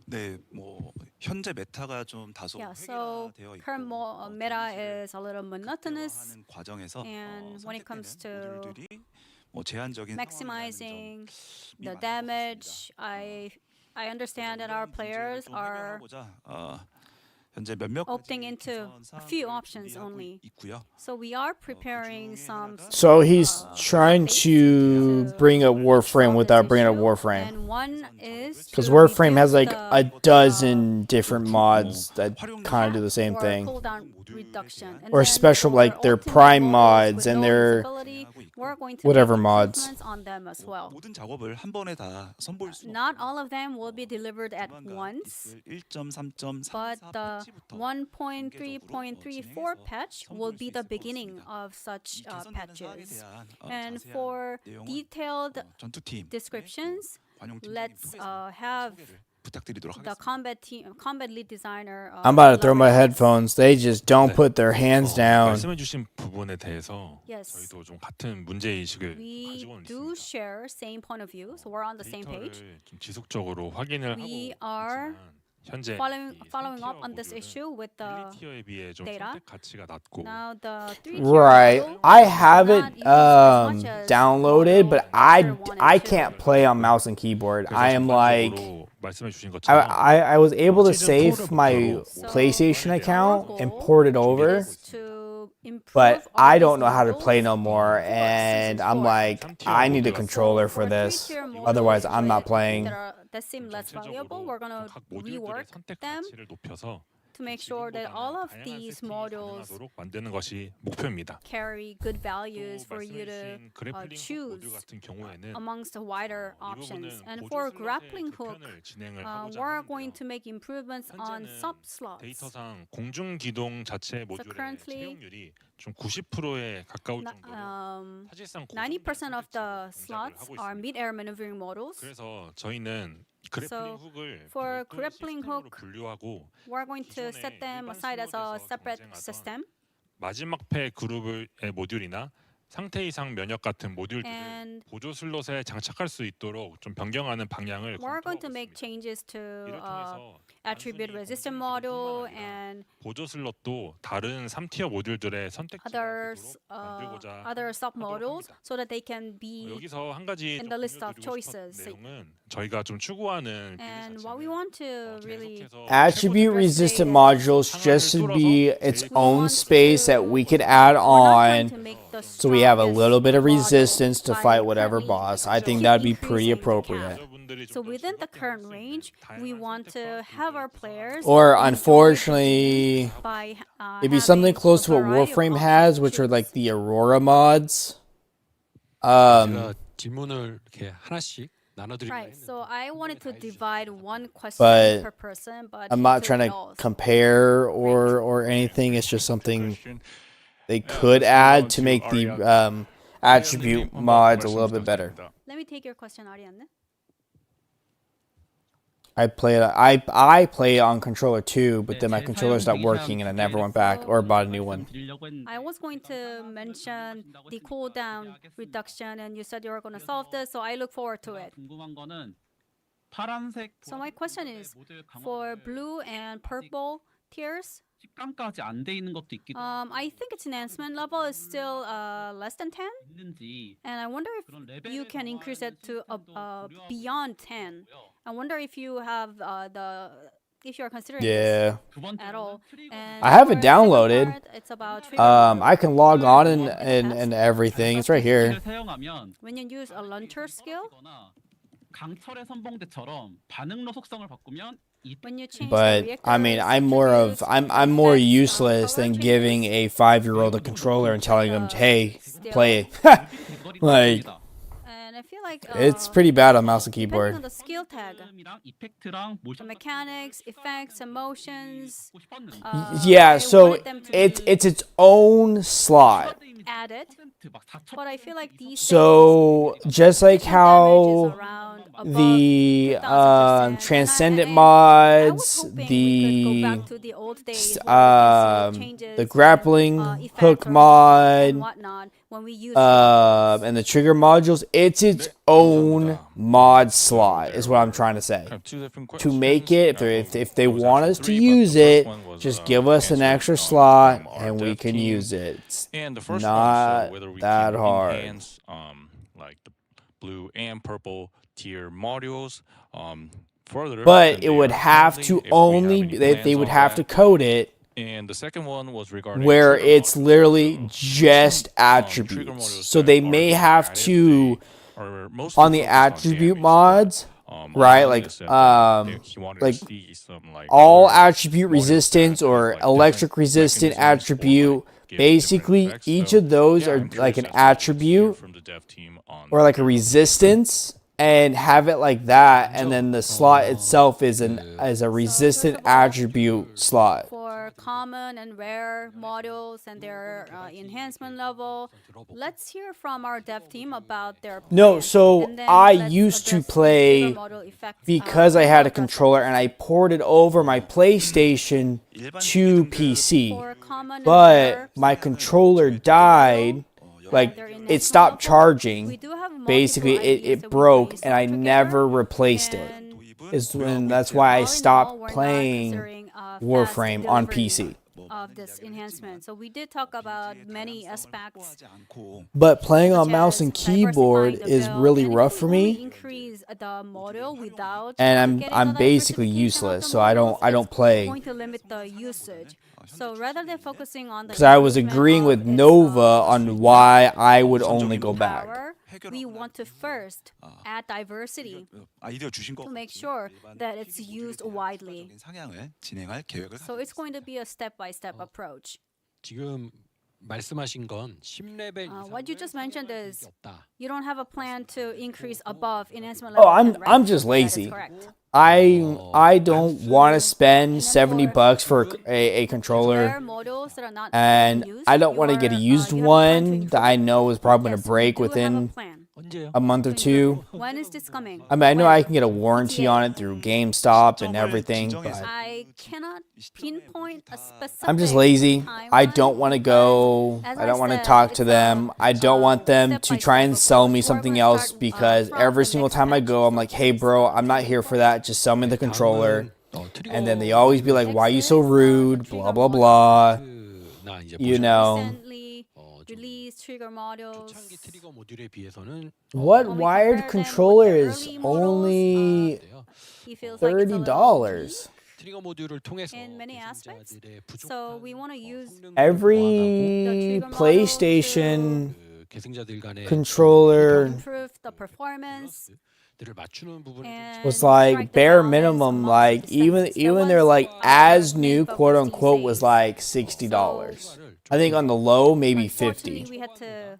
네, 뭐 현재 메타가 좀 다소 So 획일화되어 있고 current meta is a little monotonous, 하는 과정에서 and when it comes to 모듈들이 뭐 제한적인 maximizing the damage, I understand that our players are 현재 몇몇 opting into a few options only. So we are preparing some. So he's trying to bring up Warframe without bringing up Warframe. And one is because Warframe has like a dozen different mods that kind of do the same thing. Or special like their prime mods and their whatever mods. On them as well. 모든 작업을 한 번에 다 선보일 수 Not all of them will be delivered at once, 1.3.3 but the 1.3.34 patch will be the beginning of such patches. And for detailed descriptions, let's have the combat lead designer. I'm about to throw my headphones. They just don't put their hands down. 말씀해주신 부분에 대해서 저희도 좀 같은 문제 의식을 We 가지고는 do 있습니다. share same point of view, so we're on the same page. 좀 지속적으로 확인을 We 하고 are 있지만 현재 following up on this issue with the 1티어에 비해 좀 data. 선택 가치가 낮고 Now the 3-tier Right. model I is have not it used as much as downloaded, model but tier 1 and I 2. can't play on mouse and keyboard. I am like 말씀해 주신 것처럼 I was able to 시즌 save 4를 my 목표로 PlayStation account and port it over, is to improve but all I these don't know how to models play no more, for and season I'm 4. like, I need a controller For for this. 3-tier models Otherwise, I'm not playing. that seem less valuable, we're gonna 각 모듈들의 rework 선택 them 가치를 높여서 to make sure that all of these models 가능하도록 만드는 것이 목표입니다. carry good values for you to 말씀해주신 그래플링 훅 choose 모듈 같은 경우에는 amongst the wider 이 options. 부분은 And 보조 for 슬롯의 grappling hook, 개편을 진행을 하고자 we're 하는데요. going to make improvements on 현재는 sub slots. 데이터상 공중 기동 자체 모듈의 currently, 채용률이 좀 90%에 가까울 정도로 사실상 90% of the slots are mid-air maneuvering models. 그래서 저희는 그래플링 훅을 For 별도의 grappling 시스템으로 hook, 분류하고 we're going to set them aside as a separate system. 마지막 패 그룹의 모듈이나 상태 이상 면역 같은 모듈들을 And 보조 슬롯에 장착할 수 있도록 좀 변경하는 방향을 we're going 검토하고 to make 있습니다. changes to 이를 통해서 attribute 단순히 resistant 공중 기동뿐만 model 아니라 and 보조 슬롯도 다른 3티어 모듈들의 선택지가 others, 되도록 만들고자 other sub models 합니다. so that they can be 여기서 한 가지 in 좀 the list of 공유드리고 싶은 choices. 내용은 저희가 좀 추구하는 And what we want to really Attribute resistant modules just to be its own space that we could add on, so we have a little bit of resistance to fight whatever boss. I think that'd be pretty appropriate. So within the current range, we want to have our players Or enjoy unfortunately, by it'd be something having close a to what variety of Warframe options has, to which are choose. like the Aurora mods. 제가 질문을 이렇게 하나씩 나눠드리긴 Right. 했는데 So I wanted to divide one question But per person, but I'm he not took trying it to all. compare or anything. It's just something they could add to make the attribute mods a little bit better. Let me take your question, Ariane. I play it on controller too, but then my controller stopped working and I never went back or bought a new one. I was going to mention the cooldown reduction, and you said you were going to solve this, so I look forward to it. 궁금한 거는 파란색 So my question is, for blue and purple tiers, 식감까지 안 돼 있는 것도 있기도 I think its enhancement level is still less than 10, 있는지 and I wonder if you can increase it to beyond 10. I wonder if you have if you're considering Yeah. this at all. And I have for it the second downloaded. part, it's about trigger I can log on and everything. It's right here. 사용하면 when you use a launcher skill. 강철의 선봉대처럼 반응로 속성을 바꾸면 When you change But the I mean, reactor's I'm more effects, useless color than changes, giving a 5-year-old a controller and telling them, "Hey, still play it." Like, and I feel like it's pretty bad on mouse and depending keyboard. on the skill tag, the mechanics, effects, emotions. Yeah, I so wanted them to it's be its own slot. added, but I feel like these So just like how the Transcendent mods, the grappling hook mod, and the trigger modules, it's its own mod slot is what I'm trying to say. To make it, if they want us to use it, just give us an extra slot and we can use it. It's And the first not one, so whether we that can hard. enhance like the blue and purple tier modules further. But then it they would are have friendly to if we have only any they plans would on have to that. code it And the second one was regarding where trigger it's modules. literally just Trigger attributes. modules So that they are may being have added, to they are mostly on the focused on attribute damage, mods, right? on Like this, he wanted to like see some, like, all other attribute modules resistance that have, or like, electric different resistant mechanisms for, attribute. like, giving different Basically, effects. each So, of those yeah, are I'm like an curious as to hear attribute from the dev team on or like a resistance, and have it like that, and then the slot itself is a resistant attribute slot. for common and rare models and their enhancement level. Let's hear from our dev team about their No, plan, so and then I let's used to address the play trigger model effects, because I had a address controller and I ported over my PlayStation to PC. For common and But rare, my controller died, like it stopped charging. we do have multiple Basically, ideas that it we can broke use and I together, never replaced it. and is when that's why I stopped playing Warframe on PC. Of this enhancement. So we did talk about many aspects. But playing on mouse and keyboard is really rough for me. Increase the module without And I'm basically useless, so I don't play. Going to limit the usage. So rather than focusing on the Because I was agreeing with Nova on why I would only go back. We want to first add diversity to make sure that it's used widely. So it's going to be a step-by-step approach. 지금 말씀하신 건 10레벨 What you just mentioned is you don't have a plan to increase above enhancement Oh, level 10, right? I'm just lazy. I don't want to spend $70 for a controller, and I don't want to get a used one that I know is probably going to break within a month or two. When is this coming? I mean, I know I can get a warranty on it through GameStop and everything, but I cannot pinpoint a specific I'm just lazy. I don't want to go. I don't want to talk to them. I don't want them to try and sell me something else, because every single time I go, I'm like, hey, bro, I'm not here for that. Just sell me the controller. And then they always be like, why are you so rude? Blah, blah, blah. You know. Release trigger modules. What wired controller is only $30? In many aspects. So we want to use Every PlayStation controller improve the performance. was like bare minimum, like even their like as new quote unquote was like $60. I think on the low maybe 50. We had to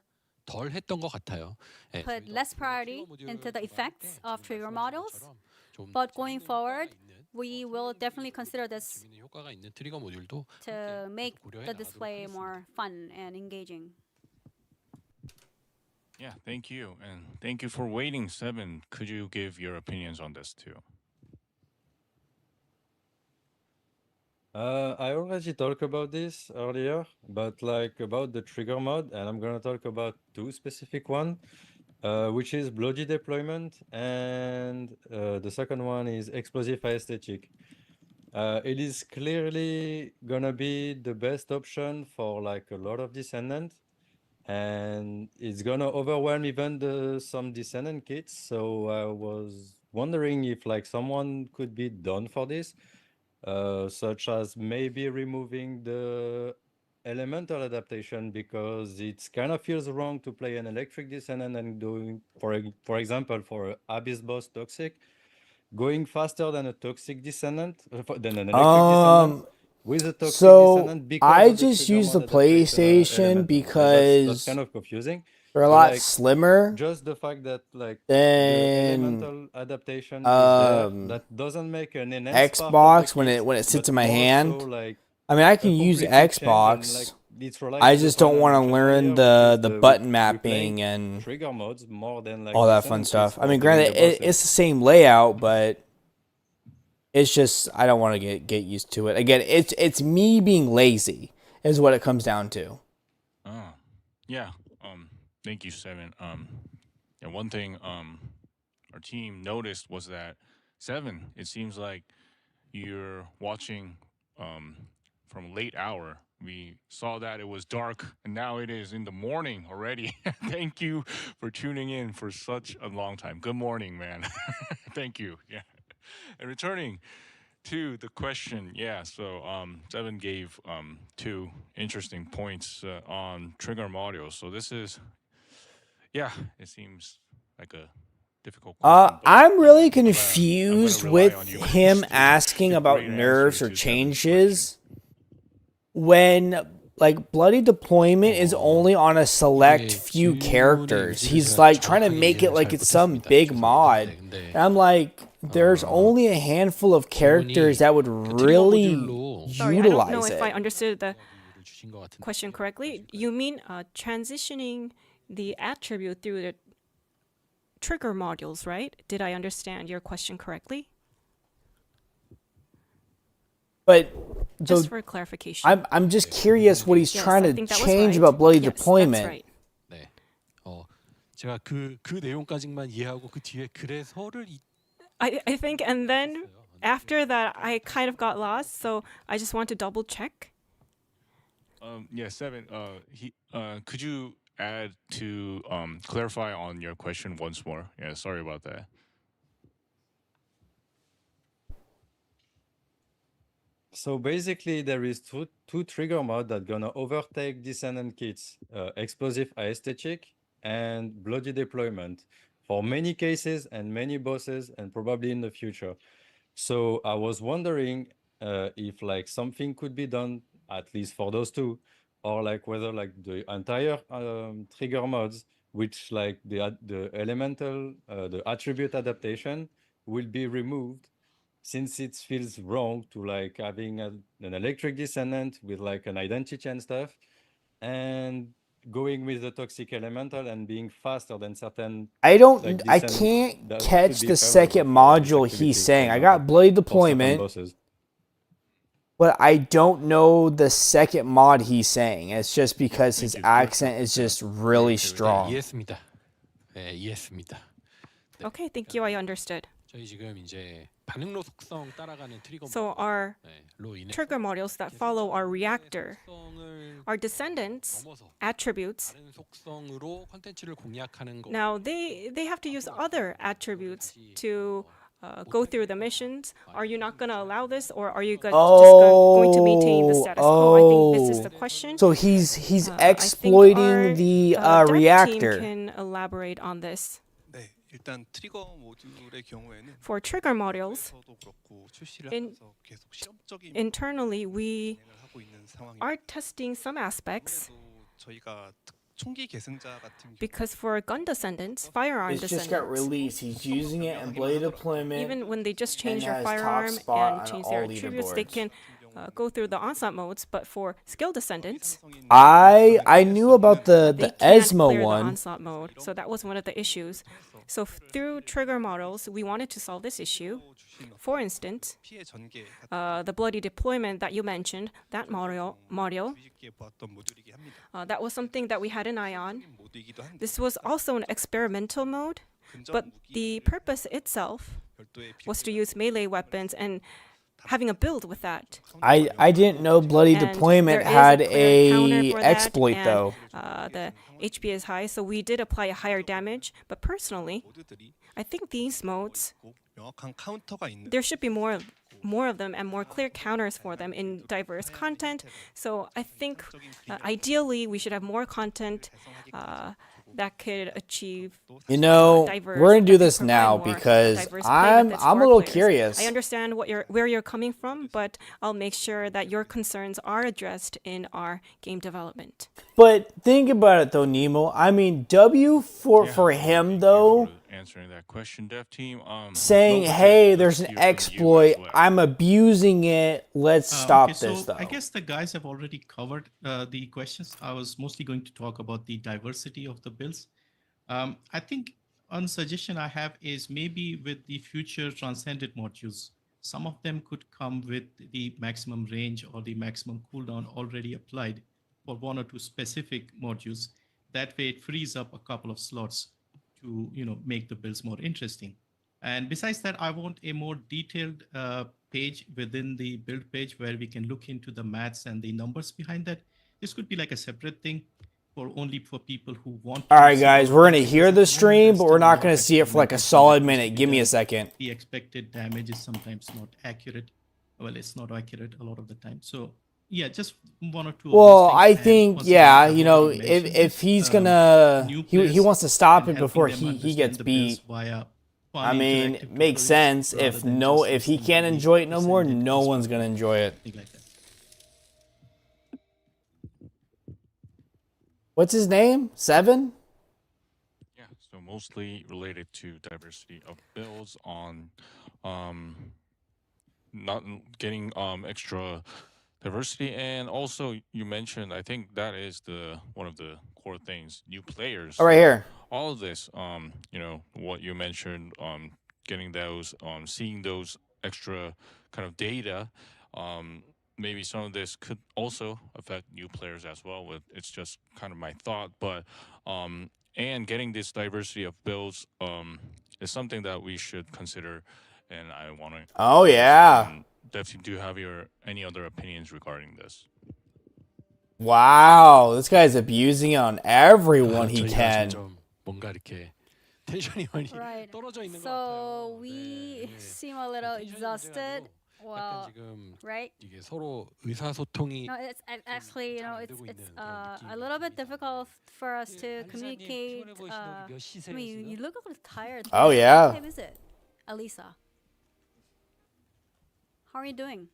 put less priority into the effects of trigger models, but going forward we will definitely consider this to make the display more fun and engaging. Yeah, thank you. And thank you for waiting, Seven. Could you give your opinions on this too? I already talked about this earlier, but like about the trigger mod, and I'm gonna talk about two specific one, which is bloody deployment, and the second one is explosive aesthetic. It is clearly gonna be the best option for like a lot of Descendant, and it's gonna overwhelm even some Descendant kits. So I was wondering if like someone could be done for this. Such as maybe removing the elemental adaptation, because it kind of feels wrong to play an electric Descendant and doing, for example, for Abyss boss Toxic, going faster than a Toxic Descendant, than an electric Descendant. With a Toxic Descendant, because I just use the PlayStation because that's kind of confusing. They're a lot slimmer. Just the fact that like then the elemental adaptation is there, that doesn't make an enhanced Xbox when it sits in my hand. Like, I mean, I can use Xbox. I just don't want to learn the button mapping and trigger modes more than like all that fun stuff. I mean, granted, it's the same layout, but it's just I don't want to get used to it. Again, it's me being lazy is what it comes down to. Oh, yeah. Thank you, Seven. And one thing our team noticed was that Seven, it seems like you're watching from late hour. We saw that it was dark, and now it is in the morning already. Thank you for tuning in for such a long time. Good morning, man. Thank you. Yeah. And returning to the question, yeah, so Seven gave two interesting points on trigger modules. So this is, yeah, it seems like a difficult question. I'm really confused with him asking about nerfs or changes when like bloody deployment is only on a select few characters. He's like trying to make it like it's some big mod. And I'm like, there's only a handful of characters that would really utilize Sorry, I don't know if I understood the question correctly. You mean transitioning the attribute through the trigger modules, right? Did I understand your question correctly? But just for clarification, I'm just curious what he's trying to change about bloody deployment. Right. 제가 그 내용까지만 이해하고 그 뒤에 그래서를 I think, and then after that, I kind of got lost, so I just want to double check. Yeah, Seven. Could you add to clarify on your question once more? Yeah, sorry about that. So basically, there is two trigger modes that gonna overtake Descendant kits: explosive aesthetic and bloody deployment for many cases and many bosses, and probably in the future. So I was wondering if like something could be done at least for those two, or like whether like the entire trigger modes, which like the elemental the attribute adaptation will be removed, since it feels wrong to like having an electric descendant with like an identity and stuff, and going with the toxic elemental and being faster than certain. I don't. Like I descendants can't that should catch be the favorable second for this module activity, he's for saying. I example, got bloody for certain deployment, bosses. but I don't know the second mod he's saying. It's just because his accent is just really strong. 이해했습니다. 네, 이해했습니다. Okay, thank you. I understood. 저희 지금 이제 반응로 속성 따라가는 트리거 So our trigger modules that follow our reactor, our descendants attributes. 속성으로 콘텐츠를 공략하는 거. Now they have to use other attributes to go through the missions. Are you not going to allow this, or are you just going to maintain the status quo? I think this is the question. So he's exploiting the reactor. Team can elaborate on this. 네, 일단 트리거 모듈의 경우에는 For trigger modules, internally we are testing some aspects. 저희가 총기 계승자 같은 Because for gun descendants, firearm It's just descendants, got released. He's using it in blade deployment. even when they just change and their has top firearm spot and on change all their attributes, they leaderboards. can go through the onslaught modes. But for skill descendants, I knew about the they can't Esmo clear the one. onslaught mode, so that was one of the issues. So through trigger models, we wanted to solve this issue. For instance, the bloody deployment that you mentioned, that module, that was something that we had an eye on. This was also an experimental mode, but the purpose itself was to use melee weapons and having a build with that. I didn't know bloody And deployment there is had clear counter a for that, exploit and, though. The HP is high, so we did apply a higher damage. But personally, I think these modes, 명확한 카운터가 있는 there should be more of them and more clear counters for them in diverse content. So I think ideally we should have more content that could achieve. You know, diverse, we're gonna do that could this provide now more because diverse play I'm methods a for our little players. curious. I understand where you're coming from, but I'll make sure that your concerns are addressed in our game development. But think about it though, Nemo. I mean, W for him though, Answering that question, Dev Team. saying, "Hey, there's an exploit. I'm abusing it. Let's stop okay, this." so Though I guess the guys have already covered the questions. I was mostly going to talk about the diversity of the builds. I think one suggestion I have is maybe with the future transcendent modules, some of them could come with the maximum range or the maximum cooldown already applied for one or two specific modules. That way it frees up a couple of slots to make the builds more interesting. And besides that, I want a more detailed page within the build page where we can look into the maths and the numbers behind that. This could be like a separate thing only for people who want to. all right, guys, we're gonna hear the stream, but we're not gonna see it for like a solid minute. Give me a second. The expected damage is sometimes not accurate. Well, it's not accurate a lot of the time. So yeah, just one or two. Well, I think if he's gonna he wants to stop it before he gets beat. I mean, it makes sense. If he can't enjoy it no more, no one's gonna enjoy it. What's his name? 7? Yeah, so mostly related to diversity of builds on not getting extra diversity, and also you mentioned, I think that is one of the core things, new players. Oh, right here. All of this, what you mentioned, getting those, seeing those extra kind of data, maybe some of this could also affect new players as well. It's just kind of my thought, but and getting this diversity of builds is something that we should consider and I want to. Oh yeah. Dev team, do you have any other opinions regarding this? Wow, this guy's abusing on everyone he can. 뭔가 이렇게 텐션이 많이 Right. 떨어져 있는 것 So 같아요. we 네. seem a little exhausted. Well, 지금 right? 이게 서로 의사소통이 No, it's actually, you know, it's a little bit difficult for us to communicate. I mean, you look a little tired. Oh, What yeah. time is it, Alisa? How are you doing?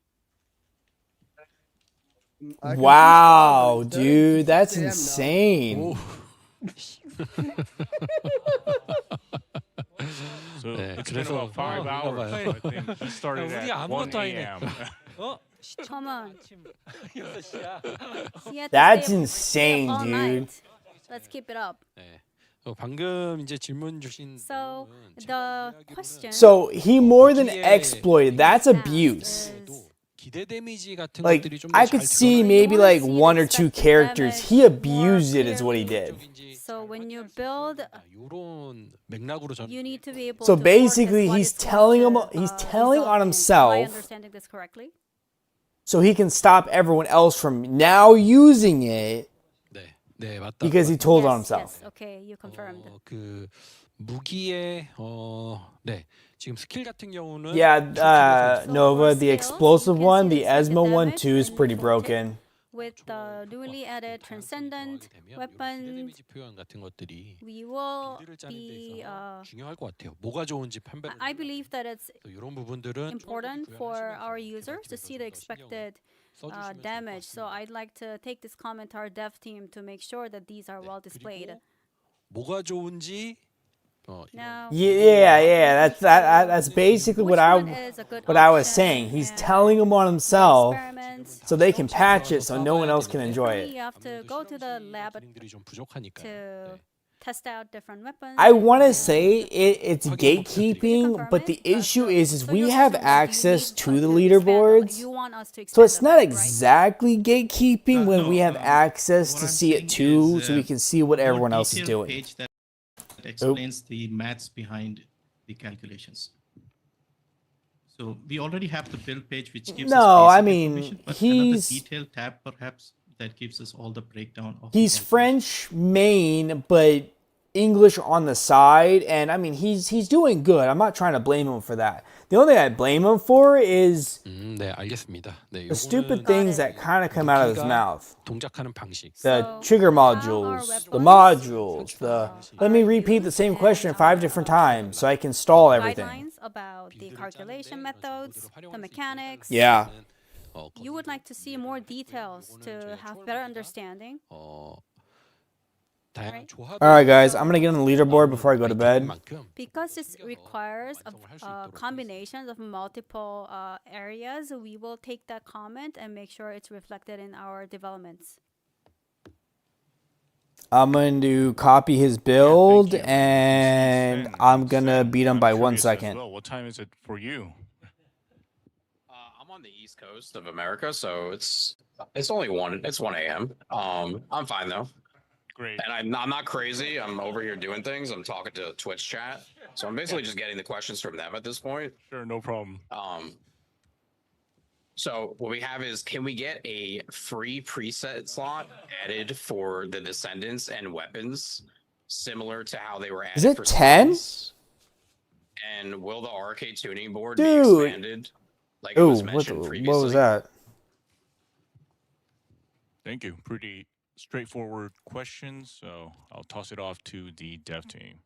Wow, dude, that's insane. So 네, it's been about 5 hours. So I think he started 우리 at 1 아무것도 아니네. a.m. Come on. He had to That's stay up insane, all dude. night. Let's keep it up. 네. 방금 이제 질문 주신 So the question. So he more than exploited. That's abuse. 기대 데미지 같은 Like, 것들이 좀 I could see maybe like 1 or 2 characters. He abused it is what he did. So when you build, 이런 맥락으로 저는 you need to be able So to basically forecast he's what telling is him going to, he's telling result on in. Am I himself understanding this correctly? so he can stop everyone else from now using it 네, 맞다. because he told on Yes, himself. yes. Okay, you confirmed. 그 무기의 네. 지금 스킬 같은 경우는 Yeah, Nova, the skills, explosive you can one, see the the second Esmo one damage too is when pretty inflicted. broken. With the newly added transcendent weapons, 데미지 표현 같은 것들이 we will 빌드를 짜는 데 be. 있어서 중요할 것 같아요. 뭐가 좋은지 판별을. I believe that it's 이런 부분들은 important for our users to see the expected damage. So I'd like to take this comment to our dev team to make sure that these are well displayed. 뭐가 좋은지 Now, Yeah, that's basically what I was saying. He's telling them on himself so they can patch it so no one else can enjoy you it. have to go to the lab 좀 부족하니까. to test out different weapons. I want to say it's gatekeeping, but the issue is we have access to the leaderboards. You want us to So it's expand not them, right? exactly gatekeeping when we have access what to I'm see it saying too, is, so we can see what more everyone else is detailed doing. page that explains the maths behind the calculations. So we already have the build page which gives us No, I basic mean, information, but he's- another detailed tab perhaps that gives us all the breakdown of He's the calculation. French main, but English on the side, and I mean he's doing good. I'm not trying to blame him for that. The only thing I blame him for is 네, 알겠습니다. 네, the stupid things that kind of come out of his mouth. 동작하는 방식. The trigger modules, let me repeat the same question 5 different times so I can stall everything. Guidelines about the calculation methods, the mechanics. Yeah. You would like to see more details to have better understanding. 다양한 조합. All right, guys, I'm gonna get on the leaderboard before I go to bed. Because it requires combinations of multiple areas, we will take that comment and make sure it's reflected in our developments. I'm going to copy his build, and I'm gonna beat him by 1 second. Well, what time is it for you? I'm on the East Coast of America, so it's only 1 a.m. I'm fine though. Great. And I'm not crazy. I'm over here doing things. I'm talking to Twitch chat. So I'm basically just getting the questions from them at this point. Sure, no problem. So what we have is, can we get a free preset slot added for the Descendants and weapons, similar to how they were added Is it for 10? skins? And will the arcade tuning board Dude. be expanded? Like it Ooh, was what mentioned previously. was that? Thank you. Pretty straightforward questions, so I'll toss it off to the dev team.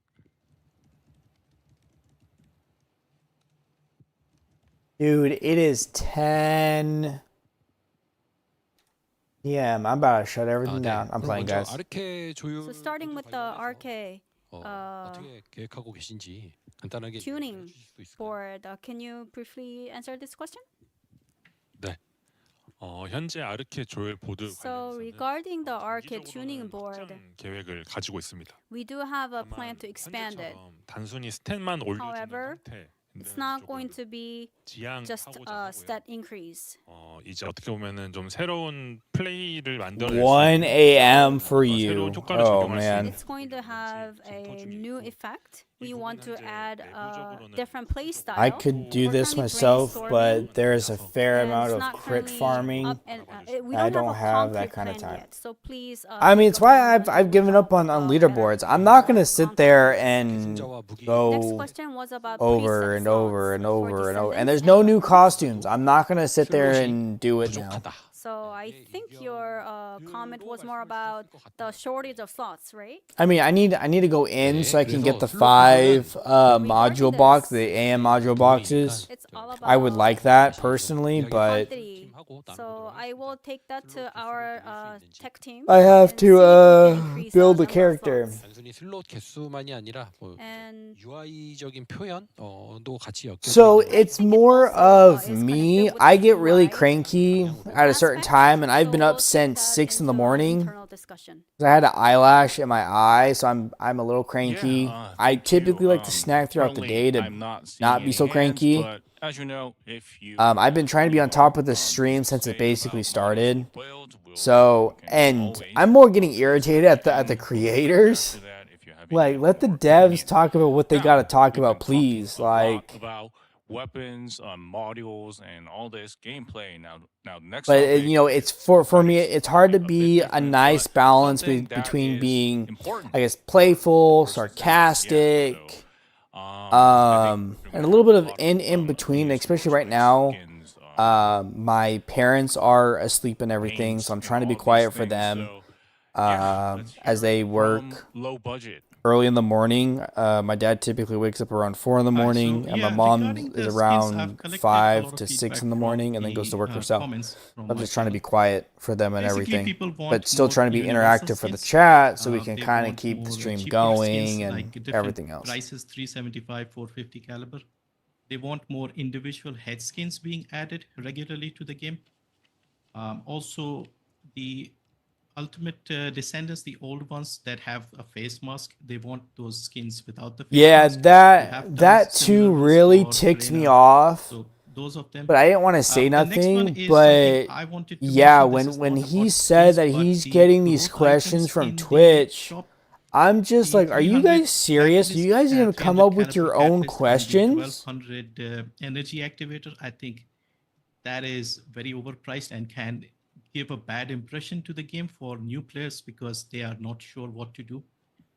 Dude, it is 10 p.m. I'm about to shut everything down. I'm playing, guys. 아르케 조율. So starting with the RK 어떻게 계획하고 계신지 간단하게 tuning 해주실 수 있을까요? board, can you briefly answer this question? 네. 현재 아르케 조율 보드 So regarding the RK tuning board, 계획을 가지고 있습니다. we do have a plan to expand it. 단순히 스탯만 올려주는 However, 상태. it's not going to be just a stat increase. 이제 어떻게 보면은 좀 새로운 플레이를 만들어낼 1 a.m. for you. 새로운 효과를 Oh 적용할 수 man. It's going to have a new effect we want to add different play style. I could do this myself, but there's a fair amount of crit farming. I don't have that kind of time. So please. I mean, it's why I've given up on leaderboards. I'm not gonna sit there and go over and over and over and over. And there's no new costumes. I'm not gonna sit there and do it now. So I think your comment was more about the shortage of slots, right? I mean, I need to go in so I can get the 5 module box, the AM module boxes. I would like that personally, but so I will take that to our tech team. I have to build the character. So it's more of me. I get really cranky at a certain time, and I've been up since 6 in the morning. I had an eyelash in my eye, so I'm a little cranky. I typically like to snack throughout the day to not be so cranky. As you know, I've been trying to be on top of the stream since it basically started. So, and I'm more getting irritated at the creators. Like, let the devs talk about what they gotta talk about, please. Like, about weapons, modules, and all this gameplay. Now, next. But you know, it's for me, it's hard to be a nice balance between being, I guess, playful, sarcastic. And a little bit of in between, especially right now. My parents are asleep and everything, so I'm trying to be quiet for them as they work early in the morning. My dad typically wakes up around 4 in the morning, and my mom is around 5 to 6 in the morning, and then goes to work herself. I'm just trying to be quiet for them and everything, but still trying to be interactive for the chat, so we can kind of keep the stream going and everything else. Prices 375, 450 caliber. They want more individual head skins being added regularly to the game. Also, the Ultimate Descendants, the old ones that have a face mask, they want those skins without the face mask. That too really ticked me off. So those of them. But I didn't want to say nothing. But yeah, when he said that he's getting these questions from Twitch, I'm just like, are you guys serious? Are you guys gonna come up with your own questions? 1200 energy activator. I think that is very overpriced and can give a bad impression to the game for new players because they are not sure what to do.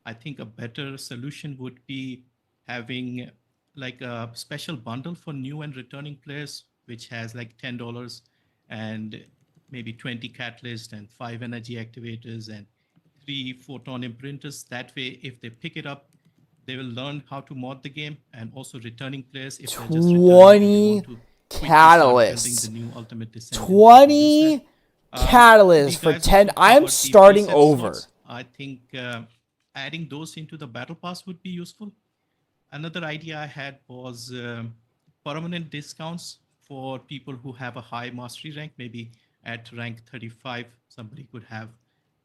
I think a better solution would be having like a special bundle for new and returning players, which has like $10 and maybe 20 catalysts and 5 energy activators and 3 photon imprinters. That way, if they pick it up, they will learn how to mod the game. And also returning players, if they're just 20 catalysts. 20 catalyst for 10. I'm starting over. I think adding those into the battle pass would be useful. Another idea I had was permanent discounts for people who have a high mastery rank. Maybe at rank 35 somebody could have,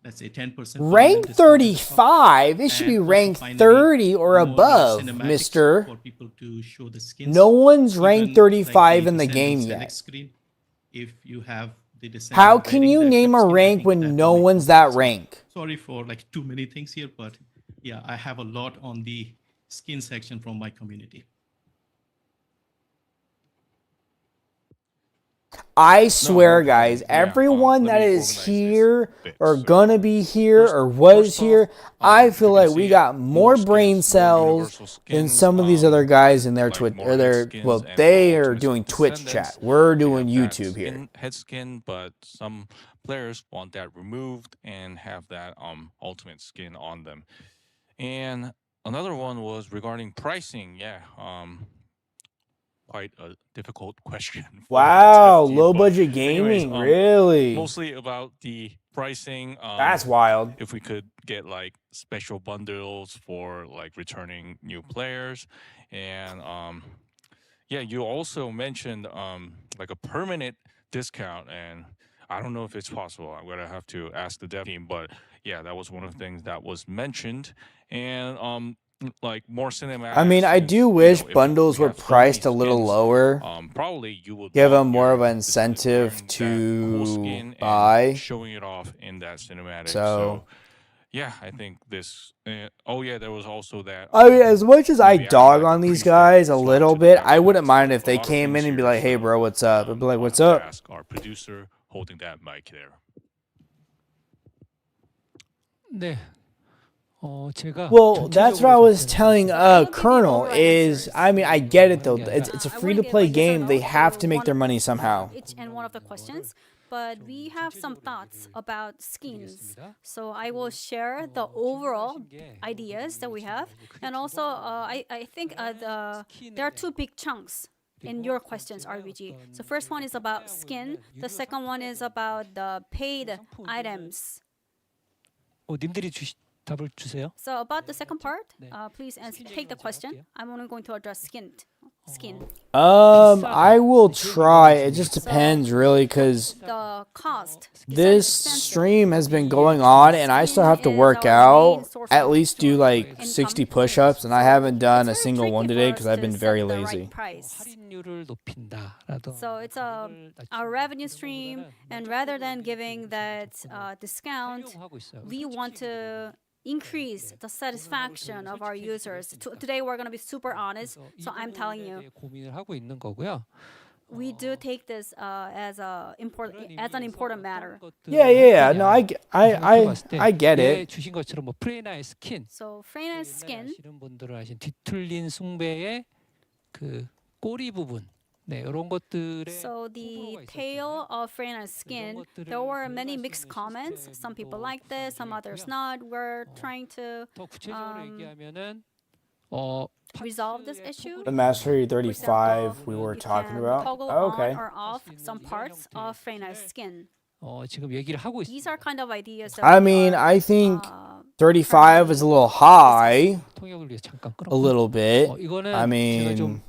let's say, 10%. Rank 35? It should be rank 30 or above, mister. For people to show the skins. No one's rank 35 in the game yet. If you have how can you name a rank when no one's that rank? Sorry for like too many things here, but yeah, I have a lot on the skin section from my community. I swear, guys, everyone that is here or gonna be here or was here, I feel like we got more brain cells than some of these other guys in their Twitch. Well, they are doing Twitch chat. We're doing YouTube here. Head skin, but some players want that removed and have that ultimate skin on them. And another one was regarding pricing. Yeah. Quite a difficult question. Wow, low budget gaming, really? Mostly about the pricing. That's wild. If we could get like special bundles for like returning new players, and yeah, you also mentioned like a permanent discount, and I don't know if it's possible. I'm gonna have to ask the dev team, but yeah, that was one of the things that was mentioned, and like more cinematics. I mean, I do wish bundles were priced a little lower. Probably you would give them more of an incentive to buy. Showing it off in that cinematic. So yeah, I think this. Oh yeah, there was also that. I mean, as much as I maybe dog adding, like, on a these prefab guys a slot little to the bit, I wouldn't website. mind if A they lot of came things in and be here, like, "Hey, so, bro, what's up?" I'd be like, I'll "What's have to up?" ask our producer holding that mic there. 네. 제가 Well, that's what I 전체적으로 was 접근을 telling 하겠습니다. Colonel is, I mean, I get it though. It's a I free wanna to give play a yes or game. no They have to make their one- money somehow. each and one of the questions, but we have some thoughts about skins. So I will share the overall ideas that we have, and also I think there are two big chunks in your questions, RBG. So first one is about skin. The second one is about the paid items. 님들이 답을 주세요. So about the second part, please take the question. I'm only going to address skin. I will try. It just depends, really, because The cost. this stream has been going on, and I still have to work out, at least do like 60 push-ups, and I haven't done a single one today because I've been very lazy. 할인율을 높인다라도. So it's our revenue stream, and rather than giving that discount, we want to increase the satisfaction of our users. Today we're going to be super honest, so I'm telling you. 고민을 하고 있는 거고요. We do take this as an important matter. Yeah. No, I get it. 주신 것처럼 뭐 프레나의 스킨. So Freyna's skin. 아시는 분들은 아신 뒤틀린 숭배의 그 꼬리 부분. 네, 이런 것들의. So the tail of Freyna's skin, there were many mixed comments. Some people like this, some others not. We're trying to resolve this issue. The Mastery 35 we were talking about. Toggle Oh, okay. on or off some parts of Freyna's skin. 지금 얘기를 하고 있어요. These are kind of ideas that I mean, I think 35 is a little high. 통역을 위해 잠깐 A little bit. 이거는 I 제가 좀 mean,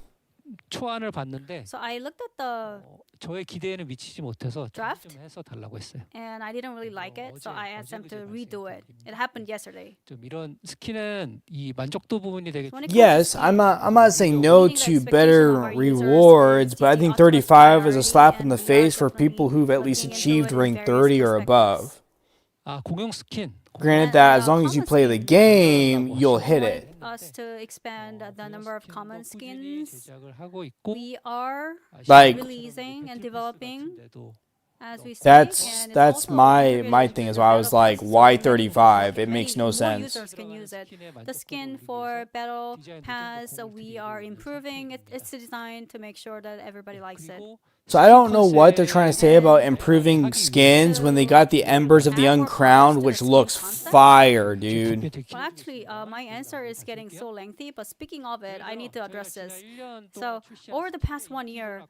초안을 봤는데 So I looked at the 저의 기대에는 미치지 못해서 draft 좀 해서 달라고 했어요. and I didn't really like it, so I asked them to redo it. It happened yesterday. 좀 이런 스킨은 이 만족도 부분이 되게 yes, I'm not saying no to better rewards, but I think 35 is a slap in the face for people who've at least achieved rank 30 or above. 공용 스킨. Granted that as long as you play the game, you'll hit it. Us to expand the number of common skins. We are Like, releasing and developing as we speak. That's my thing as well. I was like, why 35? It makes no more sense. users can use it. The skin for Battle Pass, we are improving its design to make sure that everybody likes it. So I don't know what they're trying to say about improving skins when they got the Embers of the Uncrowned, which looks fire, dude. Well, actually, my answer is getting so lengthy, but speaking of it, I need to address this. So, over the past 1 year,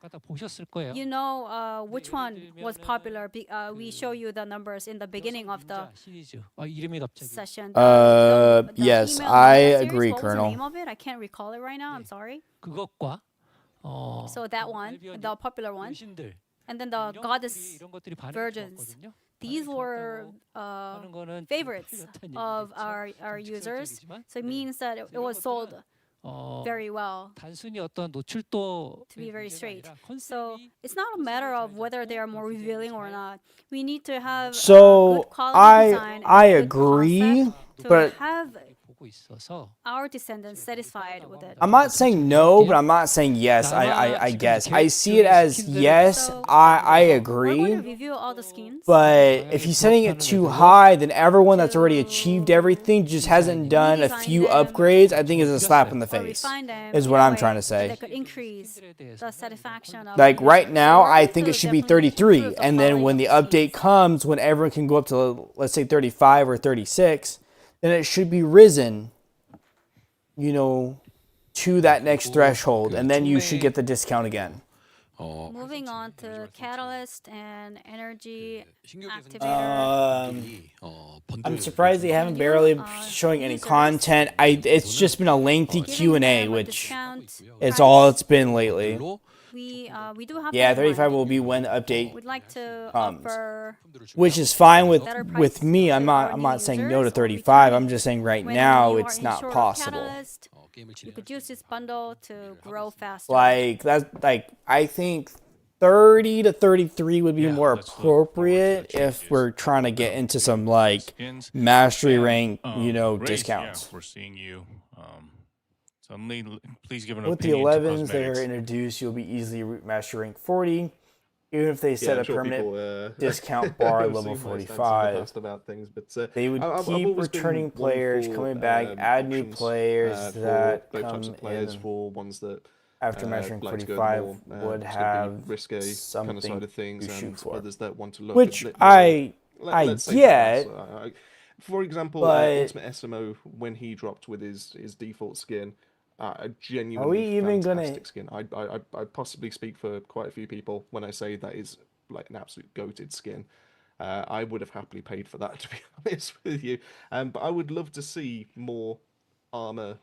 you know which one was popular. We show you the numbers in the beginning of the session. Yes, email I series, agree, what was Colonel. the name of it? I can't recall it right now. I'm sorry. 그것과 So that one, the popular one, and then the goddess virgins. These were favorites of our users. So it means that it was sold very well. To be very straight. So it's not a matter of whether they are more revealing or not. We need to have So good quality design. I and good agree, concept to but have our descendants satisfied with it. I'm not saying no, but I'm not saying yes. I guess I see it as yes. I We're going agree. to review all the skins. But if you're setting it too high, then everyone that's already achieved everything just hasn't done a few upgrades. I think is a slap in the face. Is what I'm trying to say. That could increase the satisfaction of Like right now, I think it should be 33, and then when the update comes, when everyone can go up to, let's say, 35 or 36, then it should be risen, you know, to that next threshold, and then you should get the discount again. Moving on to Catalyst and Energy Activator. I'm surprised they haven't barely showing any content. It's just been a lengthy Q&A, which it's all it's been lately. We do have Yeah, that in 35 mind. will be when the update We'd like to comes, offer which is fine better with me. prices I'm to our not new saying no to users, or 35. I'm just saying right when now you it's are not insured with possible. Catalyst, you could use this bundle to grow faster. Like that, like I think 30 to 33 would be more appropriate if we're trying to get into some like mastery rank, you know, discounts. Yeah, we're seeing you. Suddenly, please give an With the opinion 11s to that are cosmetics. introduced, you'll be easily mastery rank 40. Even if they set I'm a sure permanent people, discount bar have level seen my stance in the 45, past about things, but they would I've keep always been returning one players for, coming back, add new options, players for that both types come of players, in for ones that after measuring like to go the 45 more would sort of have the risque kind of something side of things, to shoot and for. others that want to look Which a bit more, I let's say get, badass. For example, but Ultimate SMO, when he dropped with his default skin, a are we genuinely even fantastic gonna... skin. I possibly speak for quite a few people when I say that is like an absolute goated skin. I would have happily paid for that, to be honest with you. But I would love to see more armor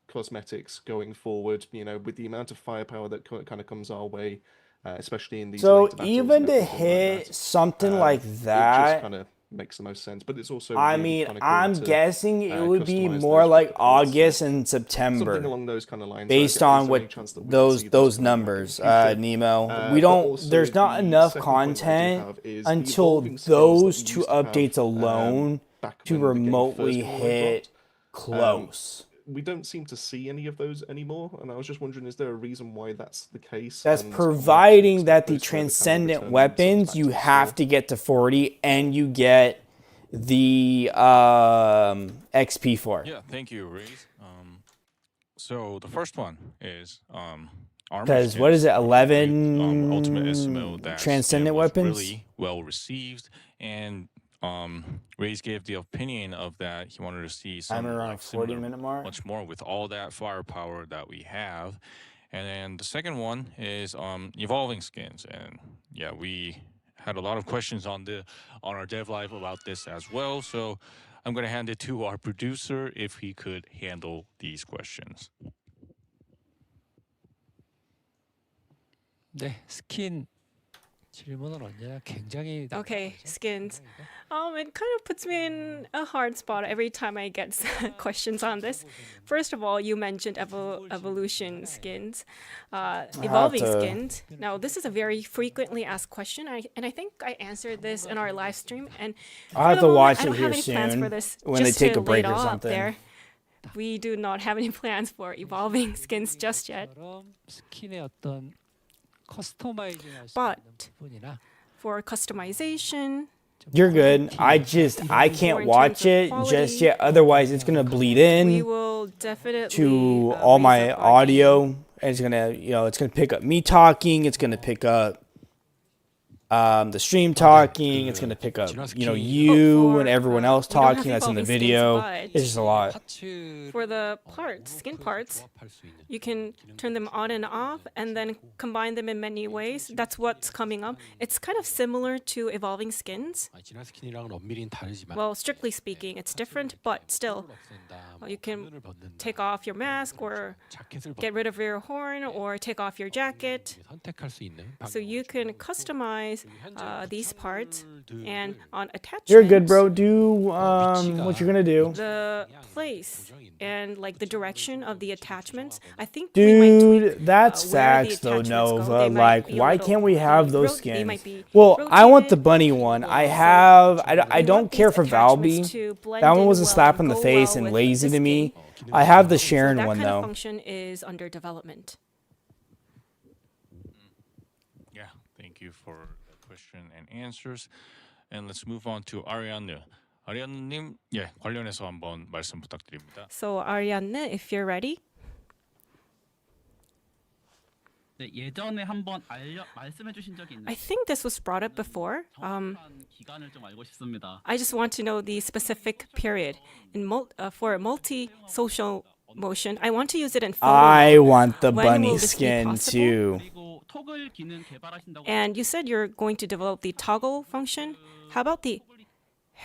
cosmetics going forward. You know, with the amount of firepower that kind of comes our way, especially in these So later battles even and to everything like hit that. something like It just that, kind of makes the most sense. But it's also I really mean, kind of cool I'm to guessing it would be customize more those like with the cords. So August and something September, along those kind of lines. based Is on there any what chance that we can see those coming back in the numbers, future? Nemo. We But don't. also There's not the enough second point that I do content have is the until evolving skins that those we two used to have, updates alone back to when the game remotely first kind of hit dropped. close. We don't seem to see any of those anymore, and I was just wondering, is there a reason why that's the case? That's And providing that the those to ever kind of transcendent return themselves weapons back you to the have store? to get to 40 and you get the XP for. Yeah, thank you, Reese. So the first one is armor Because what is skins it, with Ultimate SMO 11 that transcendent was weapons? really well received, and Ray's gave the opinion of that he wanted to see I'm some around like 40 similar, minute mark. much more with all that firepower that we have. And then the second one is evolving skins, and yeah, we had a lot of questions on our dev live about this as well. So I'm going to hand it to our producer if he could handle these questions. 네, 스킨 질문은 언제나 굉장히 Okay, skins. It kind of puts me in a hard spot every time I get questions on this. First of all, you mentioned evolution skins, evolving skins. Now, this is a very frequently asked question, and I think I answered this in our live stream. And I'll have to watch I it don't here have any plans for soon this. when they Just take to a break lay it or all out something. there, we do not have any plans for evolving skins just yet. 스킨의 어떤 커스터마이징 할수 But 있는 부분이나 for customization, You're good. I can't watch it just yet. Otherwise, it's gonna bleed we in will definitely to all raise my up our game. audio. And it's gonna, it's gonna pick up me talking. It's gonna pick up the stream talking. It's gonna pick up, you and everyone else we don't have talking that's in the evolving skins, video. but It's just a lot. For the parts, skin parts, you can turn them on and off and then combine them in many ways. That's what's coming up. It's kind of similar to evolving skins. 진화 스킨이랑은 엄밀히는 다르지만 Well, strictly speaking, it's different, but still, you can take off your mask or get rid of your horn or take off your jacket. 선택할 수 있는 So you can customize these parts, and on attachments, You're good, bro. Do what you're gonna do. the place and like the direction of the attachments. I think we might tweak, Dude, that's where the facts though, attachments go. Nova. They might Like, be a why little can't we have those they might skins? be Well, I want the rotated. bunny one. I We don't want care these for attachments Valby. to blend That one in was a well slap and in the go face well and with lazy the to me. skin. I have the So Sharon that one kind of though. function is under development. Yeah, thank you for the question and answers. And let's move on to Ariane. 아리안님, 예, 관련해서 한번 말씀 부탁드립니다. So Ariane, if you're ready. 네, 예전에 한번 말씀해 주신 적이 있는데 I think this was brought up before. 기간을 좀 알고 싶습니다. I just want to know the specific period. For multi-social motion, I want to use it in photo I mode. want the When bunny will this be skin possible? too. 그리고 토글 기능 개발하신다고 And you said you're going to develop the toggle function. How about the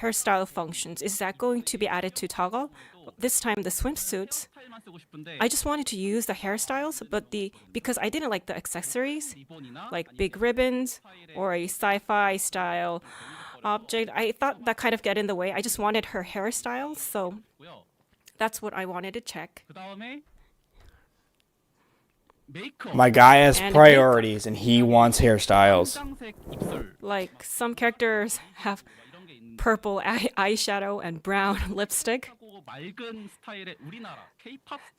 hairstyle functions? Is that going to be added to toggle? This time the swimsuits. 스타일만 쓰고 싶은데 I just wanted to use the hairstyles, but because I didn't like the accessories, like big ribbons or a sci-fi style object, I thought that kind of get in the way. I just wanted her hairstyles, so that's what I wanted to check. 그다음에 My guy has And priorities, and he wants hairstyles. Like some characters have purple eyeshadow and brown lipstick.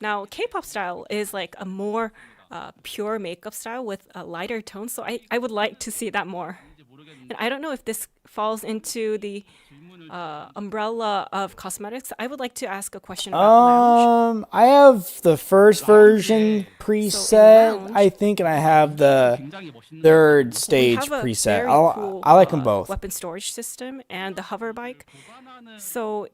Now, K-pop style is like a more pure makeup style with a lighter tone, so I would like to see that more. And I don't know if this falls into the umbrella of cosmetics. I would like to ask a question about lounge. I have the first version preset, I think, and I have the third stage We have a preset. very cool, I like them both. weapon storage system and the hover bike. So,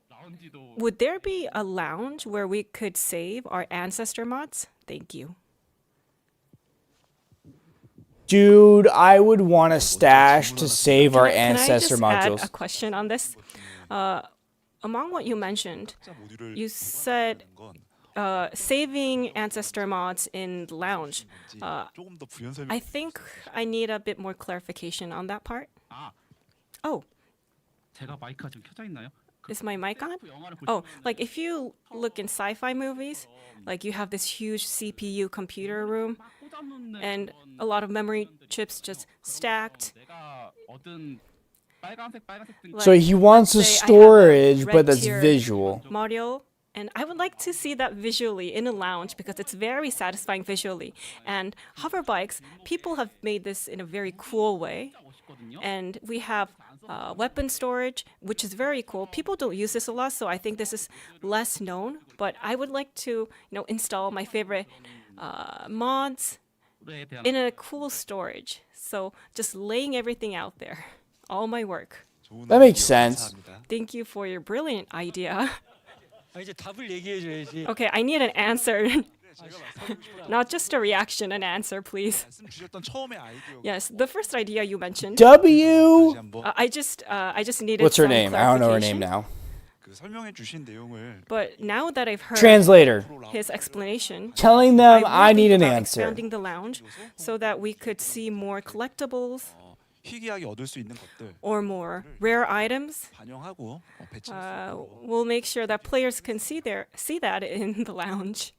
would there be a lounge where we could save our ancestor mods? Thank you. Dude, I would want a stash to save our ancestor Can I just modules. add a question on this? Among what you mentioned, you said saving ancestor mods in the lounge. I think I need a bit more clarification on that part. Oh. Is my mic on? Oh, like if you look in sci-fi movies, like you have this huge CPU computer room and a lot of memory chips just stacked. So he wants a storage, but that's visual. Module, and I would like to see that visually in a lounge because it's very satisfying visually. And hover bikes, people have made this in a very cool way. And we have weapon storage, which is very cool. People don't use this a lot, so I think this is less known. But I would like to, install my favorite mods in a cool storage. So just laying everything out there, all my work. That makes sense. Thank you for your brilliant idea. Okay, I need an answer. Not just a reaction, an answer, please. Yes, the first idea you mentioned. W. I just needed. What's her some name? I don't know her name clarification. now. But now that I've heard Translator. his explanation, Telling them I will need think an about answer. expanding the lounge so that we could see more collectibles or more rare items. We'll make sure that players can see that in the lounge.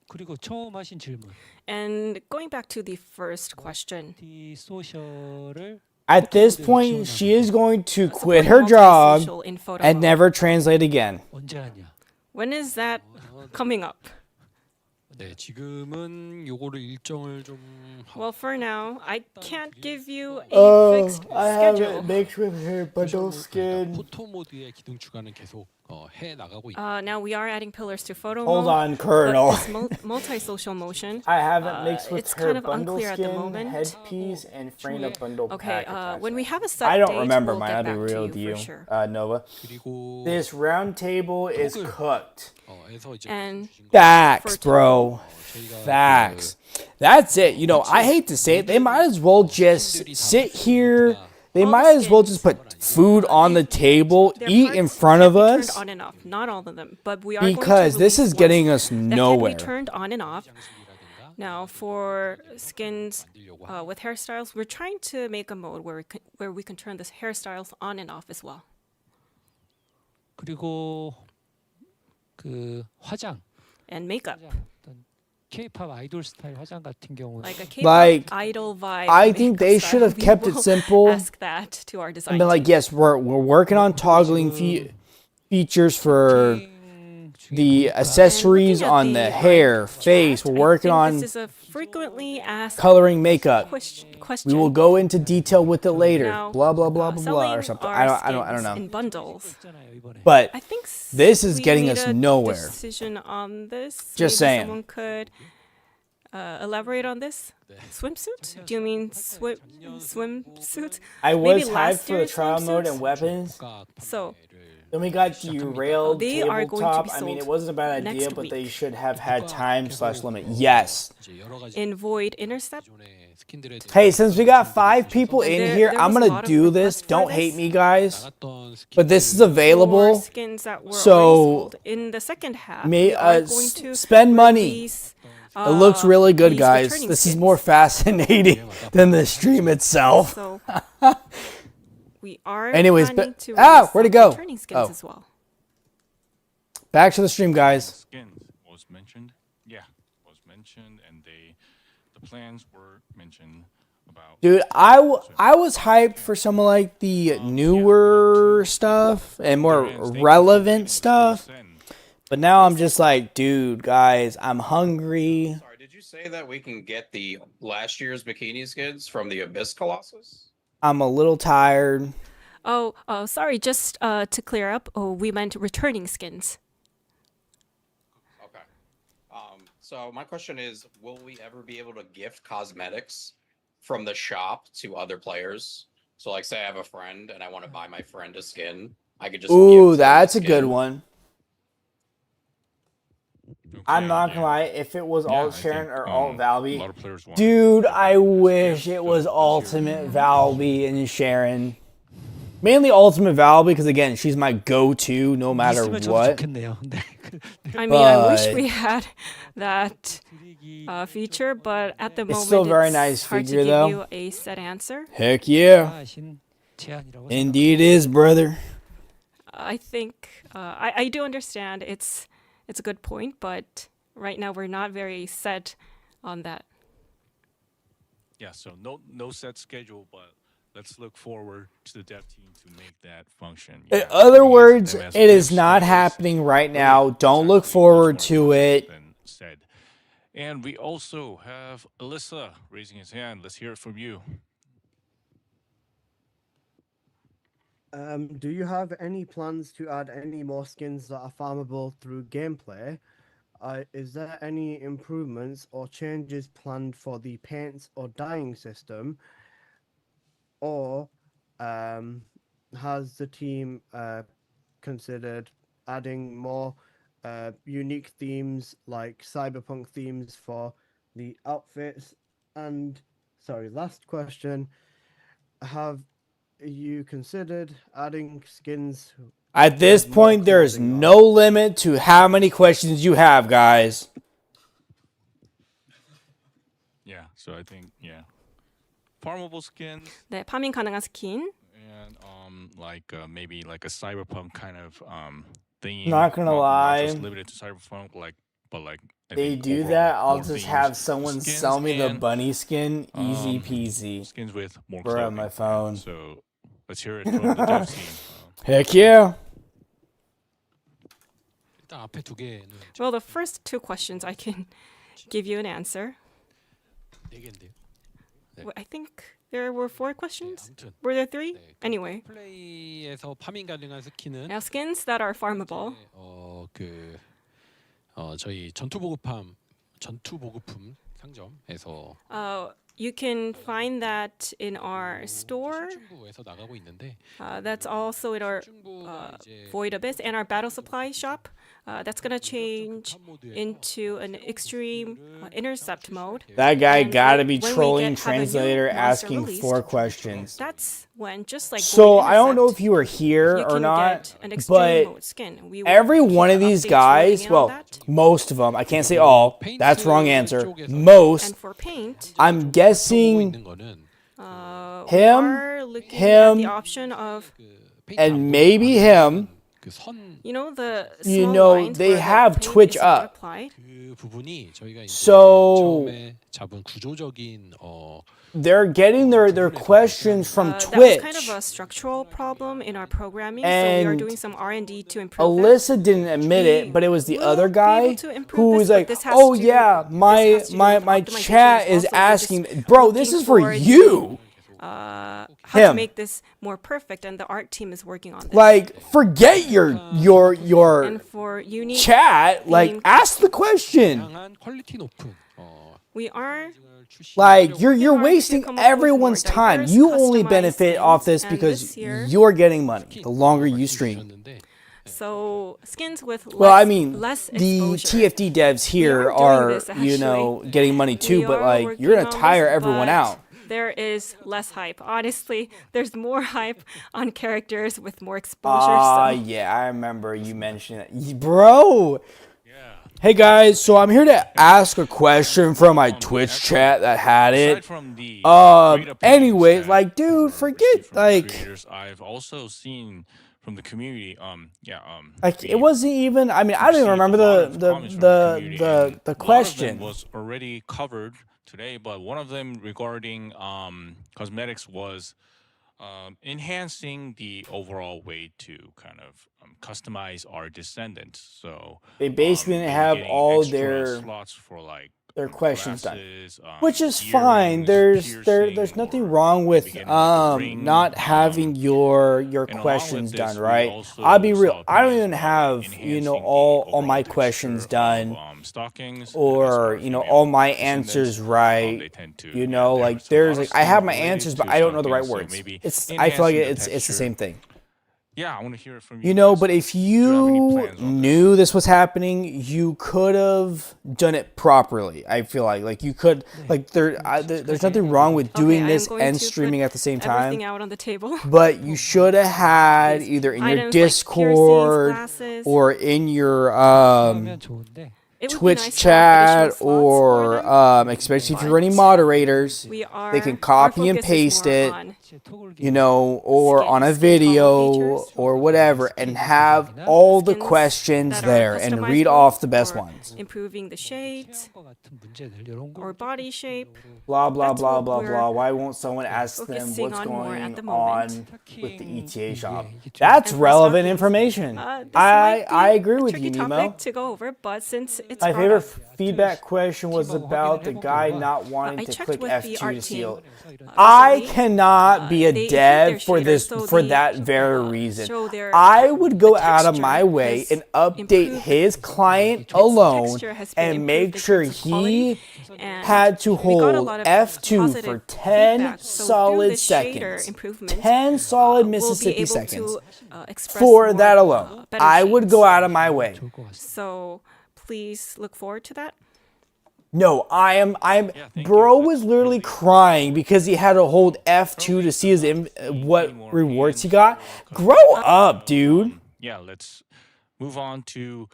그리고 처음 하신 질문. And going back to the first question. At this point, she is going to quit her job and never translate again. When is that coming up? 네, 지금은 요거를 일정을 좀 Well, for now, I can't give you a fixed schedule. mixed with her bundle skin. 포토 모드의 기능 추가는 계속 해 나가고 있고. Now we are adding pillars to photo Hold mode. on, Colonel. This multi-social motion. I haven't mixed with it's her kind of bundle unclear at the skin, moment. headpiece, and frame a bundle Okay, pack. when we have a set I don't date, remember we'll mine. get I'll be back to real you with for you, sure. Nova. 그리고 This round table is cooked. And Facts, bro. Facts. That's it. I hate to say it. They might as well just sit here. They might as well just put food on the table, eat in front of us. On and off. Not all of them, but we are Because this is getting us nowhere. That can be turned on and off. Now, for skins with hairstyles, we're trying to make a mode where we can turn this hairstyles on and off as well. 그리고 그 화장. And makeup. K-pop 아이돌 스타일 화장 같은 경우는 Like a K-pop idol vibe. I think they should have kept it simple. Ask that to our design And been like, yes, we're working on toggling features for the accessories on the hair, face. We're working on this is a frequently asked coloring makeup. question. We will go into detail with it later. Now, Blah blah blah blah blah or something. I don't know. In bundles. But I think this is we getting need us a nowhere. Decision on this. Just Maybe saying. Someone could elaborate on this. Swimsuit? Do you mean swimsuit? I Maybe was hyped last for the year's trial mode swimsuits? and weapons. So Then we got derailed They are going to tabletop. be I mean, it sold wasn't a bad idea, next but they week. should have had time/limit. Yes. in Void Intercept. Hey, since we got 5 people in There- here, there I'm was a gonna lot of do this. requests for Don't this. hate me, guys. But this is available. For skins that were So already sold. In the second half, may we are going to spend money. release, It looks really good, these guys. returning This is skins. more fascinating than the stream itself. So we are Anyways, planning but to where'd release it go? returning skins Oh. as well. Back to the stream, guys. Skins was mentioned. mentioned, and the plans were mentioned about. Dude, I was hyped for some of like the newer stuff and more relevant stuff. But now I'm just like, dude, guys, I'm hungry. Sorry, did you say that we can get the last year's bikini skins from the Abyss Colossus? I'm a little tired. Oh, sorry. Just to clear up, we meant returning skins. Okay. So my question is, will we ever be able to gift cosmetics from the shop to other players? So, like, say I have a friend and I want to buy my friend a skin, I could just. Ooh, that's a good one. I'm not gonna lie, if it was alt Sharon or alt Valby, dude, I wish it was ultimate Valby and Sharon. Mainly ultimate Valby because again, she's my go-to no matter what. I mean, I wish we had that feature, but at the moment, it's still a very nice hard figure, to give though. you a set answer. Heck yeah, indeed is, brother. I think I do understand. It's a good point, but right now we're not very set on that. Yeah, so no set schedule, but let's look forward to the dev team to make that function. In other words, it is not happening right now. Don't look forward to it. And we also have Alyssa raising his hand. Let's hear it from you. Do you have any plans to add any more skins that are farmable through gameplay? Is there any improvements or changes planned for the paints or dyeing system? Or has the team considered adding more unique themes like cyberpunk themes for the outfits? And sorry, last question. Have you considered adding skins? At this point, there is no limit to how many questions you have, guys. Yeah, so I think, farmable skins. 네, 파밍 가능한 스킨. And like maybe like a cyberpunk kind of thing. Not gonna lie. Not just limited to cyberpunk, but like They do that, I'll just have someone sell me the bunny skin, easy peasy. Skins with more clothing on my phone. So let's hear it from the dev team. Heck yeah. Well, the first two questions I can give you an answer. I think there were 4 questions. Were there 3? Anyway. Now skins that are farmable. 저희 전투 보급품 상점에서 You can find that in our store. That's also in our Void Abyss and our Battle Supply shop. That's going to change into an extreme intercept mode. That guy gotta be trolling translator asking 4 questions. That's when, just like so I don't know if you were here or not, but every one of these guys, well, most of them, I can't say all, that's wrong answer, most, I'm guessing him, and maybe him. You know, they have Twitch up. So they're getting their questions from Twitch. That's kind of a structural problem in our programming, so we are doing some R&D to improve Alyssa didn't admit it, but it was the other guy who was like, "Oh yeah, my chat is asking, bro, this is for you." How to make this more perfect, and the art team is working on this. Like, forget your and for unique chat. Like, ask the question. We are like you're wasting everyone's time. You only benefit off this because you're getting money the longer you stream. So skins with less the exposure. TFD devs here are getting money too, but like you're gonna tire everyone out. There is less hype. Honestly, there's more hype on characters with more exposure. Yeah, I remember you mentioning that. Bro! Yeah. Hey guys, so I'm here to ask a question from my Twitch chat that had it. Anyways, like, dude, forget, like... I've also seen from the community. Like it wasn't even. I mean, I don't even remember the question. Was already covered today, but one of them regarding cosmetics was enhancing the overall way to kind of customize our Descendants. So they basically didn't have all their slots for like their questions glasses, done, which is fine. There's nothing wrong with not having your questions done, right? I'll be real. I don't even have all my questions done or all my answers right. Like there's like I have my answers, but I don't know the right words. I feel like it's the same thing. Yeah, I want to hear it from you. But if you knew this was happening, you could have done it properly. I feel like you could there's nothing wrong with doing this and streaming at the same time. Everything out on the table. But you should have had either in your Discord or in your Twitch chat or especially if you're running moderators, they can copy and paste it, or on a video or whatever, and have all the questions there and read off the best ones. Improving the shades or body shape. Blah blah blah blah blah. Why won't someone ask them what's going on with the ETA shop? That's relevant information. I agree with you, Nemo. To go over, but since it's my favorite feedback question was about the guy not wanting to click F2 to seal. I cannot be a dev for that very reason. I would go out of my way and update his client alone and make sure he had to hold F2 for 10 solid seconds. 10 solid Mississippi seconds. For that alone, I would go out of my way. So please look forward to that. No, bro was literally crying because he had to hold F2 to see what rewards he got. Grow up, dude. Yeah, let's move on to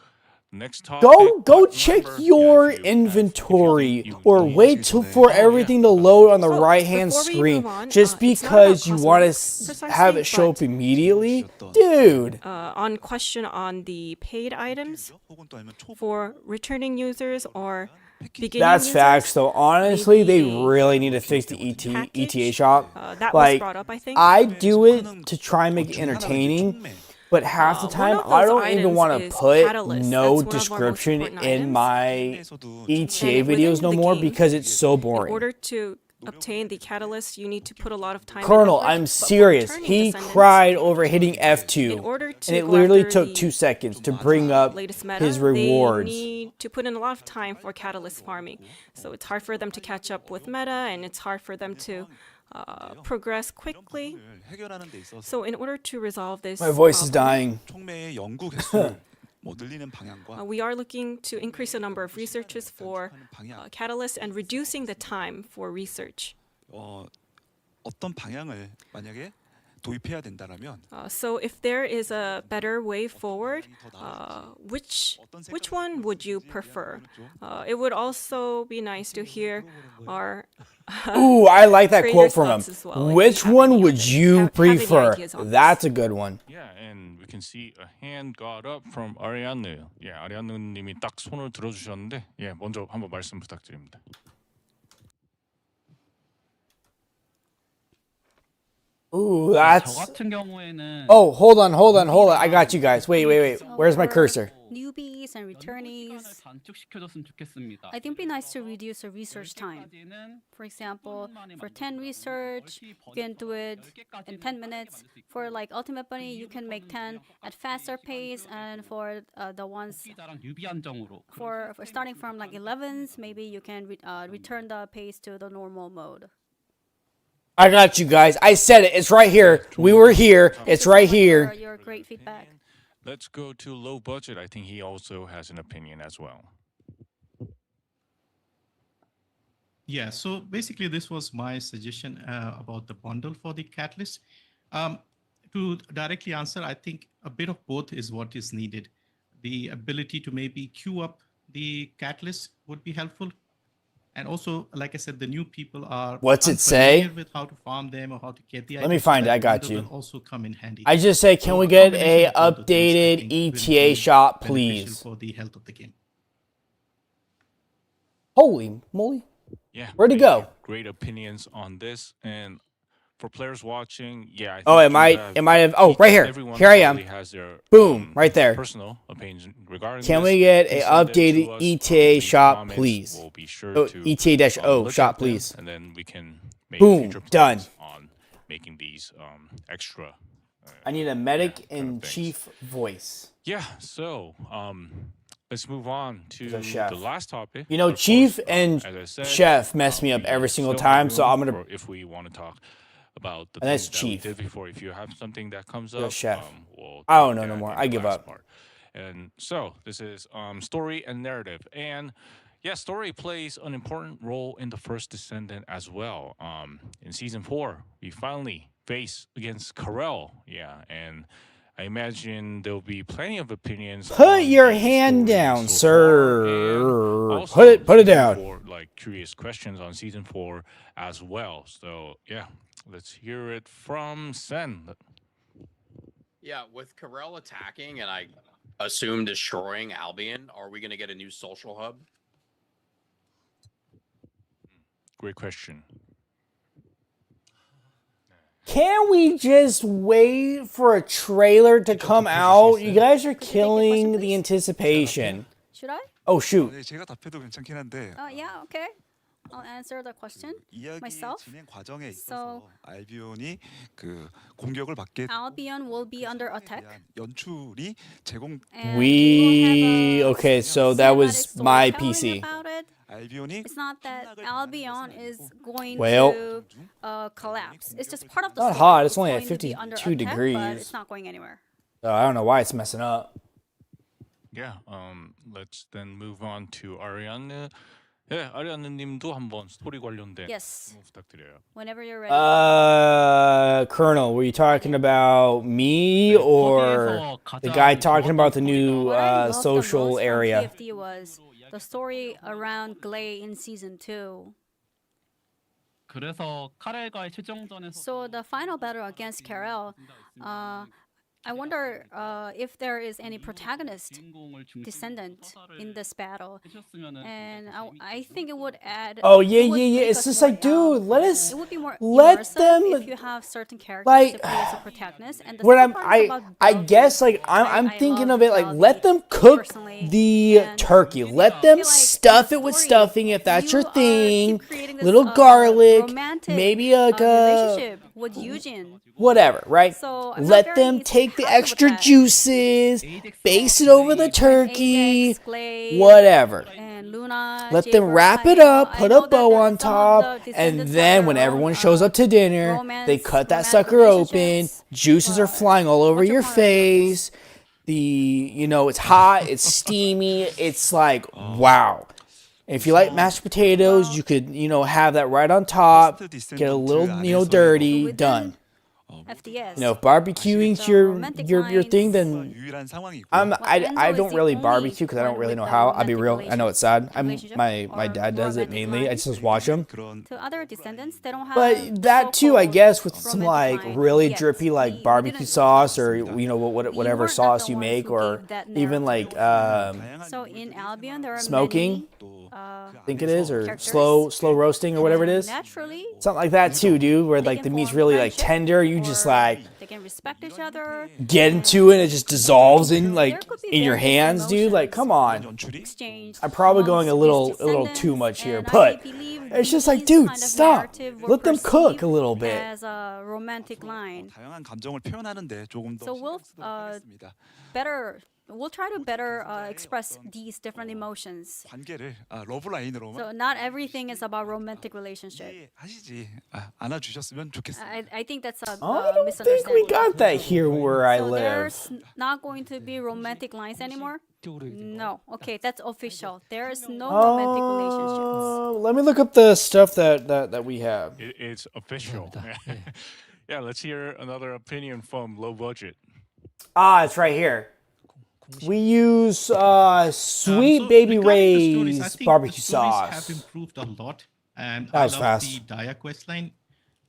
the next topic. Go check your inventory or wait for everything to load on the right-hand screen just because you want to have it show up immediately. Dude. On question on the paid items for returning users or that's facts, though. Honestly, they really need to fix the ETA shop. That was brought up, I think. I do it to try and make it entertaining, but half the time I don't even want to put no description in my ETA videos no more because it's so boring. In order to obtain the catalyst, you need to put a lot of time. Colonel, I'm serious. He cried over hitting F2, and it literally took 2 seconds to bring up his rewards. They need to put in a lot of time for catalyst farming, so it's hard for them to catch up with meta, and it's hard for them to progress quickly. So in order to resolve this, my voice is dying. We are looking to increase the number of researchers for catalysts and reducing the time for research. So if there is a better way forward, which one would you prefer? It would also be nice to hear our ooh, I like that quote from him. Well. Which one would you prefer? That's a good one. Yeah, and we can see a hand got up from 아리아누. Yeah, 아리아누님이 딱 손을 들어주셨는데, 예, 먼저 한번 말씀 부탁드립니다. Ooh, that's. Oh, hold on. I got you guys. Wait. Where's my cursor? Newbies and returnees. I think it'd be nice to reduce the research time. For example, for 10 research, you can do it in 10 minutes. For like Ultimate Bunny, you can make 10 at faster pace, and for the ones for starting from like 11s, maybe you can return the pace to the normal mode. I got you guys. I said it. It's right here. We were here. It's right here. Your great feedback. Let's go to low budget. I think he also has an opinion as well. Yeah, so basically this was my suggestion about the bundle for the catalyst. To directly answer, I think a bit of both is what is needed. The ability to maybe queue up the catalyst would be helpful. And also, like I said, the new people are What's it say? unfamiliar with how to farm them or how to get the Let me items, find so it. I that got bundle you. will also come in handy. I just say, can So we a get combination a of all the things, I updated think, will ETA be shop, beneficial please? for the health of the game. Holy moly! Yeah. Where'd he go? Great opinions on this, and for players watching, yeah. Oh, it might have. Oh, right here. Everyone Here I am. probably has their Boom, right there. personal opinions regarding Can this. we get Please a send it to updated us, ETA leave shop, comments. please? We'll be sure Oh, to ETA-O look shop, at them, please. and then we can make Boom, future done. plans on making these extra. I need a medic in chief voice. Yeah. So let's move on to The chef. the last topic. You know, Of chief course, and as I said, chef mess me up we every single still have time, so room I'm gonna. for if we want to talk about the And that's things that we chief. did before. If you have something that comes The up, chef. we'll I don't take know no that more. in I the give last up. part. And so this is story and narrative. And yeah, story plays an important role in the first Descendant as well. In season 4, we finally face against Karel. Yeah, and I imagine there'll be plenty of opinions. Put your hand down, sir. Put it down. For like curious questions on season 4 as well. So yeah, let's hear it from Sen. Yeah, with Karel attacking and I assume destroying Albion, are we going to get a new social hub? Great question. Can we just wait for a trailer to come out? You guys are killing the anticipation. Should I? Oh shoot. 네, 제가 답해도 괜찮긴 한데. Yeah, okay. I'll answer the question 이야기 myself. 진행 과정에 So, 있어서 알비온이 그 공격을 받게 Albion will be under attack. 연출이 제공. Okay, so that was my PC. 알비온이 It's not that Albion is going Well, to collapse. It's just part of the not story. hot. It's only at going to be under 52 attack, degrees. But it's not going anywhere. I don't know why it's messing up. Yeah, let's then move on to Ariane. 예, 아리아느님도 한번 스토리 관련된 Yes. 부탁드려요. Whenever you're ready. Colonel, were you talking about me or the guy talking about the new social area? TFD was the story around Glay in season 2. 그래서 카렐과의 최종전에서 So the final battle against Karel, I wonder if there is any protagonist descendant in this battle, and I think it would add. Oh yeah. It's just like, dude, let them if you have certain characters like to play as a protagonist. And what I guess like I'm thinking of it like let them cook the turkey, let them stuff it with stuffing if that's your thing, little garlic, maybe a relationship with Eugene. Whatever, right? So let them take the extra juices, base it over the turkey, whatever. Let them wrap it up, put a bow on top, and then when everyone shows up to dinner, they cut that sucker open, juices are flying all over your face, it's hot, it's steamy, it's like, wow. If you like mashed potatoes, you could, have that right on top, get a little, dirty, done. FDS. If barbecuing's your thing, then I don't really barbecue because I don't really know how. I'll be real. I know it's sad. My dad does it mainly. I just watch him. To other descendants, they don't have. But that too, I guess, with some like really drippy like barbecue sauce or whatever sauce you make, or even like So in Albion, there are smoking. I think it is, or slow roasting or whatever it is. Naturally, something like that too, dude. Where like the meat's really like tender. You just like they can respect each other. Get into it, and it just dissolves in your hands, dude. Like, come on. I'm probably going a little too much here, but it's just like, dude, stop. Let them cook a little bit. As a romantic line. 다양한 감정을 표현하는데 조금 더 So we'll try to better express these different emotions. 관계를 러브라인으로만 So not everything is about romantic relationship. 하시지 안아주셨으면 좋겠어요. I think that's a I don't think misunderstanding. we got that here where I So live. there's not going to be romantic lines anymore? No. Okay, that's official. There is no romantic relationships. Let me look up the stuff that we have. It's official. Yeah, let's hear another opinion from Low Budget. It's right here. We use Sweet Baby Ray's barbecue sauce. Have improved a lot, and That I was love fast. the Daya quest line.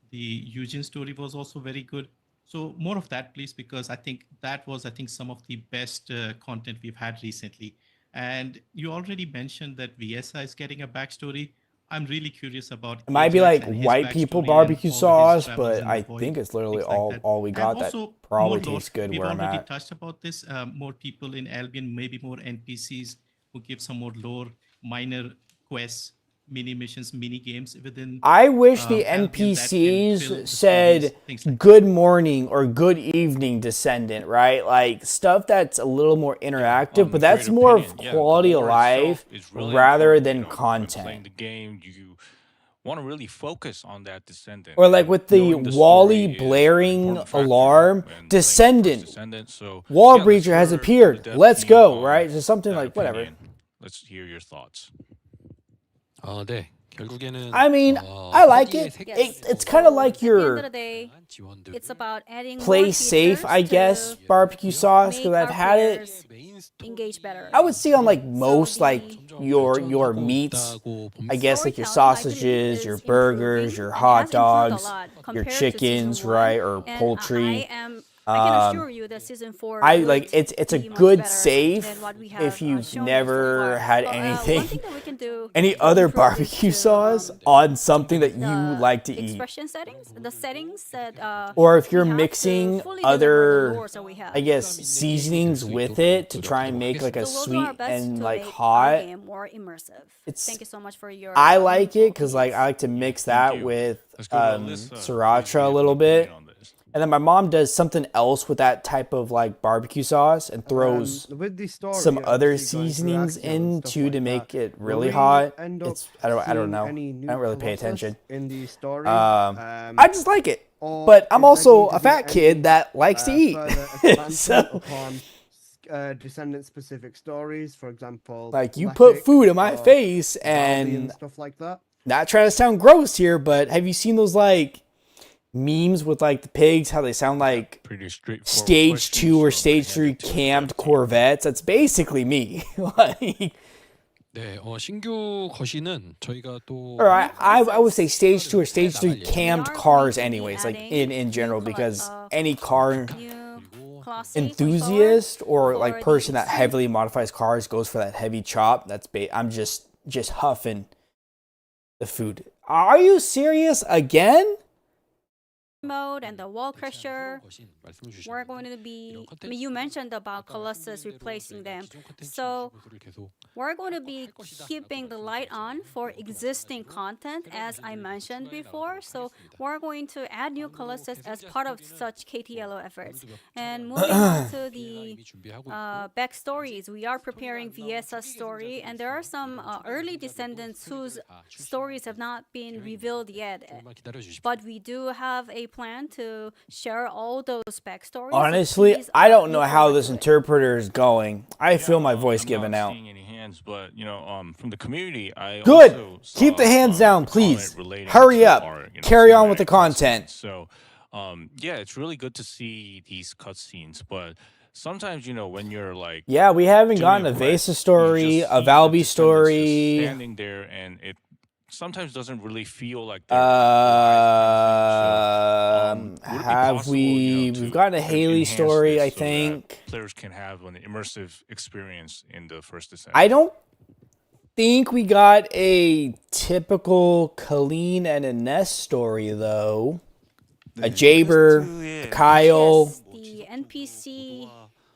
The Eugene story was also very good. So more of that, please, because I think that was, some of the best content we've had recently. And you already mentioned that Viesa is getting a backstory. I'm really curious about. It might be Ajax like and his white people backstory and barbecue all of his sauce, travels but in the I void, think it's literally things like that. all we And got that also probably more lore. tastes good We've where I'm already at. touched about this. More people in Albion, maybe more NPCs who give some more lore, minor quests, mini missions, mini games within. I wish the Albion that can fill NPCs the said stories, things like good morning or good evening, Descendant, right? Like stuff that's a little more interactive, but that's more of quality of life rather than content. Playing the game, you want to really focus on that Descendant. Or like with the Knowing the Wally story is an blaring important factor alarm, when playing the first Descendant, Descendant. So Wall yeah, let's Breacher has hear appeared. the dev Let's team go, on right? Just something that like whatever. opinion. Let's hear your thoughts. 네. 결국에는 I mean, I like it. It's kind of like At the end your of the day, it's about adding play more safe, features I guess, to barbecue sauce, because make I've our had it. players engage better. I would see on like most like your meats, I guess like your sausages, your burgers, your hot dogs, your chickens, right, or poultry. I can assure you that season 4 I like would it's a be much good better save than what we have, if you've shown never so far. had One anything, thing that we can do any to other improve is barbecue to, sauce on something that you like to eat. expression settings, the settings that Or if you're we have to mixing fully deliver the other, lures that we have. I guess, seasonings with it to try and make like a So we'll do our sweet best and to like make our hot. game more immersive. Thank you so much for your I like it because like I like to mix that with sriracha a little bit. And then my mom does something else with that type of like barbecue sauce and throws with the story, some other obviously going through seasonings Axiom and in stuff too like to make that, it will really we hot. end up It's I don't seeing know. any I new don't really pay Colossus attention. in the story. I just like it. Or But I'm is there also going to a be fat any, kid that likes to eat. further expansion So upon Descendant-specific stories, for example, like you put Lepic food in my or face Barbie and stuff like that. not trying to sound gross here, but have you seen those like memes with like the pigs, how they sound like stage 2 or stage 3 camped Corvettes? That's basically me. Like, 네, 신규 거신은 저희가 또 or I would say stage 2 or stage 3 camped cars anyways, like in general, because any car enthusiast or like person that heavily modifies cars goes for that heavy chop. That's I'm just huffing the food. Are you serious again? Mode and the wall crusher. We're going to be, I mean, you mentioned about Colossus replacing them. So we're going to be keeping the light on for existing content, as I mentioned before. So we're going to add new Colossus as part of such KTLO efforts. And moving on to the backstories, we are preparing Viesa's story, and there are some early descendants whose stories have not been revealed yet. But we do have a plan to share all those backstories. Honestly, I don't know how this interpreter is going. I feel my voice giving out. But from the community, I Good. also saw, Keep the hands down, please. relating Hurry to up. our, Carry on with the cinematic content. cutscenes. So, yeah, it's really good to see these cutscenes, but sometimes, when you're like, Yeah, we haven't doing gotten a quest, Vesa story, you a just see the Valby descendants story. just standing there, and it sometimes doesn't really feel like they're Have we've gotten a Haley story, I think. Players can have an immersive experience in the first Descent. I don't think we got a typical Colleen and Ines story though. A Jaber, a Kyle, The NPC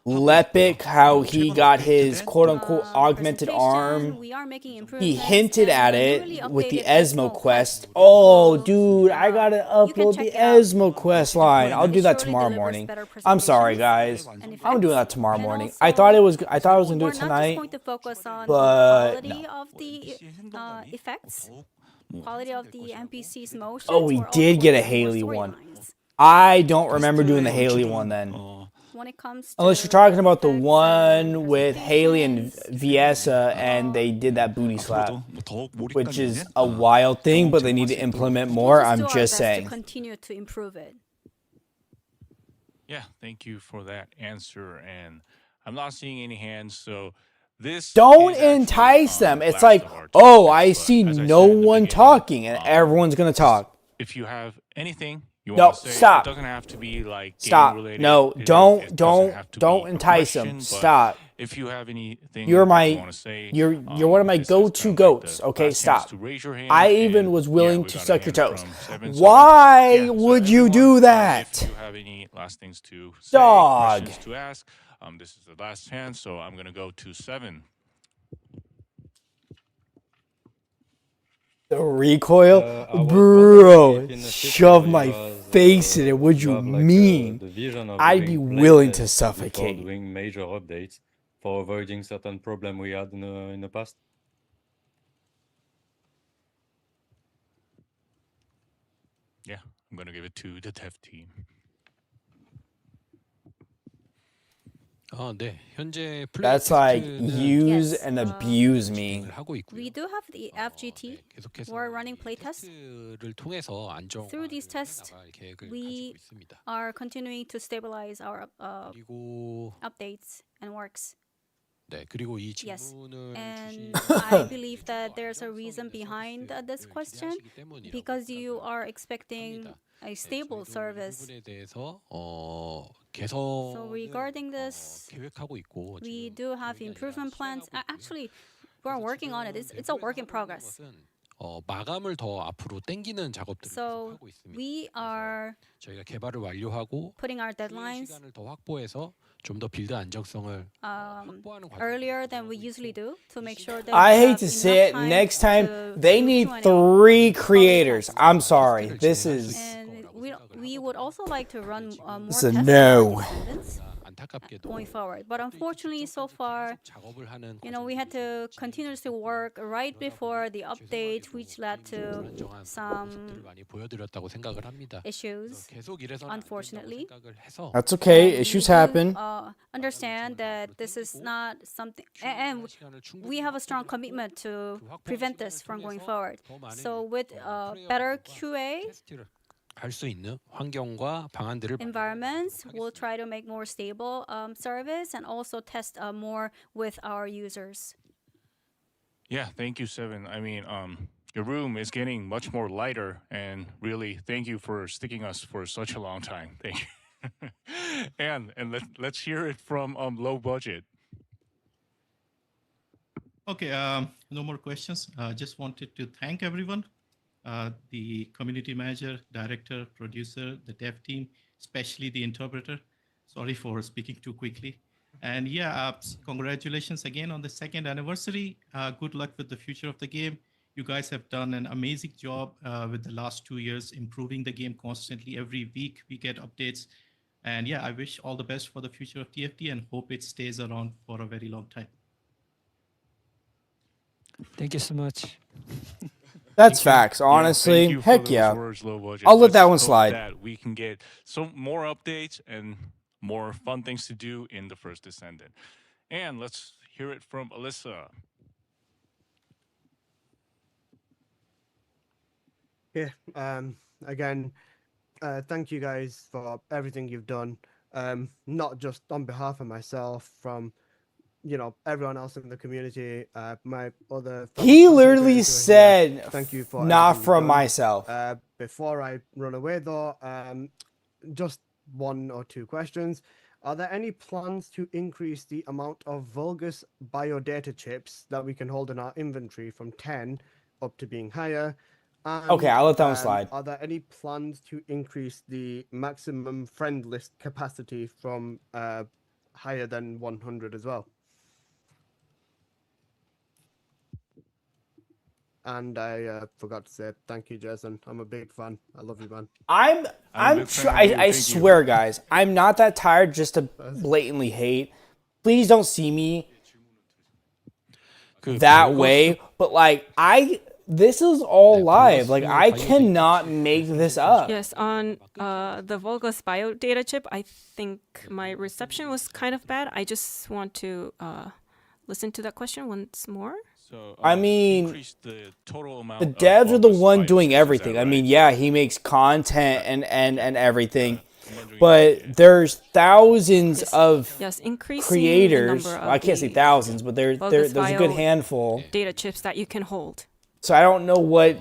Lepic, how he got his quote-unquote augmented arm. we are making He improvements. hinted at and it newly with the updated Esmo quest. Oh, dude, I gotta upload the Esmo quest line. I'll do that tomorrow morning. I'm sorry, guys. I'm doing that tomorrow morning. I thought I was gonna do it tonight, going to focus on but the quality no. of the effects, quality of the NPC's motions. Oh, we or did also get a more Haley one. storylines. I don't remember doing the Haley one then. When it comes Unless you're talking about the one with Haley and Viesa and they did that booty slap, which is a wild thing, but they need to implement more. I'm just saying. To continue to improve it. Yeah, thank you for that answer. And I'm not seeing any hands, so this Don't is actually, entice them. the It's last like, of our oh, topics, I but see as I no said in the one beginning, talking, and everyone's gonna talk. if you have anything you No, want to say, stop. it doesn't have to be like game Stop. related. No, It don't doesn't have to don't be a entice question, them. but Stop. if you have anything You're that my you want to say, you're one of my this is go-to kinda like goats. the Okay, last chance stop. to raise your hand, I even and was yeah, willing we to got a suck your hand toes. from Seven, so Why yeah, so would you everyone, do if that? you have any last things to say, Dog. questions to ask, this is the last chance, so I'm gonna go to 7. The recoil? I was Bro, wondering if in the future shove you my guys, face in it. What you you have like mean? the vision of I'd be doing willing to playtests before suffocate. doing major updates for avoiding certain problem we had in the past. Yeah, I'm gonna give it to the dev team. 네. 현재 That's like 플레이테스트는 use Yes, and abuse me. 진행을 하고 있고요. We do have the FGT. 계속해서 We're running playtests. 테스트를 통해서 안정화를 Through these tests, 나갈 계획을 we 가지고 있습니다. are continuing to stabilize our 그리고 updates and works. 네, 그리고 이 Yes, 질문을 and 주신 I believe that there's a reason behind this question because you are expecting a stable service. 부분에 대해서 So 개선을 regarding this, 계획하고 있고 we do have improvement plans. Actually, we're working on it. It's a work in progress. 마감을 더 앞으로 당기는 작업들을 So 하고 있습니다. we are 저희가 개발을 완료하고 putting our deadlines 시간을 더 확보해서 좀 더 빌드 안정성을 earlier than we usually do to make sure that I we hate have to say it. enough time Next time, to they do need Q&A. 3 creators. I'm sorry. This is And we would also like to run more It's a tests no. for Descendants going forward. But unfortunately, so far, we had to continuously work right before the update, which led to some 많이 보여드렸다고 생각을 합니다. issues. 계속 이래서는 Unfortunately, That's okay. And Issues we do, happen. Understand that this is not something, and we have a strong commitment to prevent this from going forward. So with better QA 할 수 있는 환경과 방안들을 environments, we'll try to make more stable service and also test more with our users. Yeah, thank you, 7. I mean, your room is getting much more lighter, and really, thank you for sticking us for such a long time. Thank you. and let's hear it from low budget. Okay, no more questions. Just wanted to thank everyone, the community manager, director, producer, the dev team, especially the interpreter. Sorry for speaking too quickly. And yeah, congratulations again on the 2nd anniversary. Good luck with the future of the game. You guys have done an amazing job with the last 2 years, improving the game constantly. Every week we get updates. And yeah, I wish all the best for the future of TFT and hope it stays around for a very long time. Thank you so much. That's facts. Honestly, yeah, heck yeah. Words, I'll let that one Let's hope slide. that we can get some more updates and more fun things to do in the first Descendant. And let's hear it from Alyssa. Yeah. Again, thank you guys for everything you've done. Not just on behalf of myself, from everyone else in the community, my other. He literally said, "Thank you for not everything from you've done." myself. Before I run away, though, just 1 or 2 questions. Are there any plans to increase the amount of Vulgus biodata chips that we can hold in our inventory from 10 up to being higher? And, Okay, I'll let that one slide. Are there any plans to increase the maximum friend list capacity from higher than 100 as well? And I forgot to say thank you, Jason. I'm a big fan. I love you, man. I swear, guys, I'm not that tired just to blatantly hate. Please don't see me that way. But like, this is all live. Like, I cannot make this up. Yes, on the Vulgus biodata chip, I think my reception was kind of bad. I just want to listen to that question once more. So, I mean, the devs are the one doing everything. I mean, yeah, he makes content and everything. but there's thousands of increasing creators. the number of I can't say thousands, but there's a good handful. Data chips that you can hold. So I don't know what.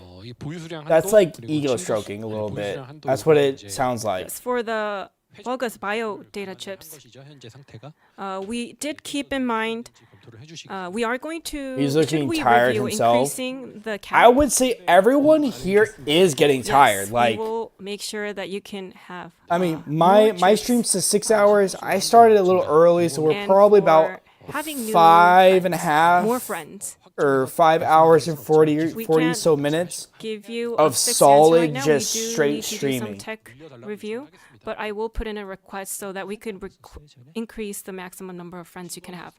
That's like ego stroking a little bit. That's what it sounds like. Yes, for the bogus bio data chips, we did keep in mind we are going to. He's looking tired himself. The I would say everyone here is getting tired. Yes, like, we will make sure that you can have. I mean, my stream's to 6 hours. I started a little early, so we're probably about 5.5 more friends. Or 5 hours and 40 so minutes give you of solid, right just straight do streaming. some tech review, but I will put in a request so that we could increase the maximum number of friends you can have.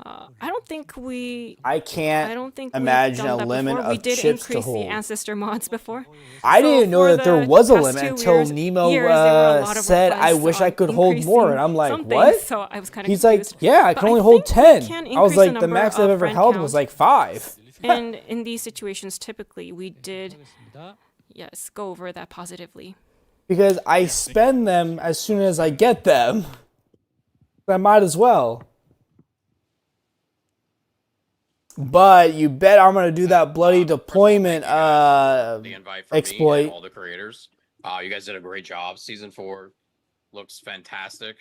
I don't think we. I can't. I don't think imagine we've done a limit before. of We did chips to increase hold. the ancestor mods before. I So didn't know for that there the was a past limit 2 until Nemo years, there were a lot of said, "I requests wish I on could hold more," and I'm increasing like, some "What?" things, so I was kind of He's confused. like, "Yeah, I But can only I hold think we 10." can I was increase like, the "The number max I've of ever friend held was count. like 5." And in these situations, typically we did, yes, go over that positively. Because I spend them as soon as I get them. I might as well. But you bet I'm gonna do that bloody deployment The invite from me exploit. and all the creators. You guys did a great job. Season 4 looks fantastic.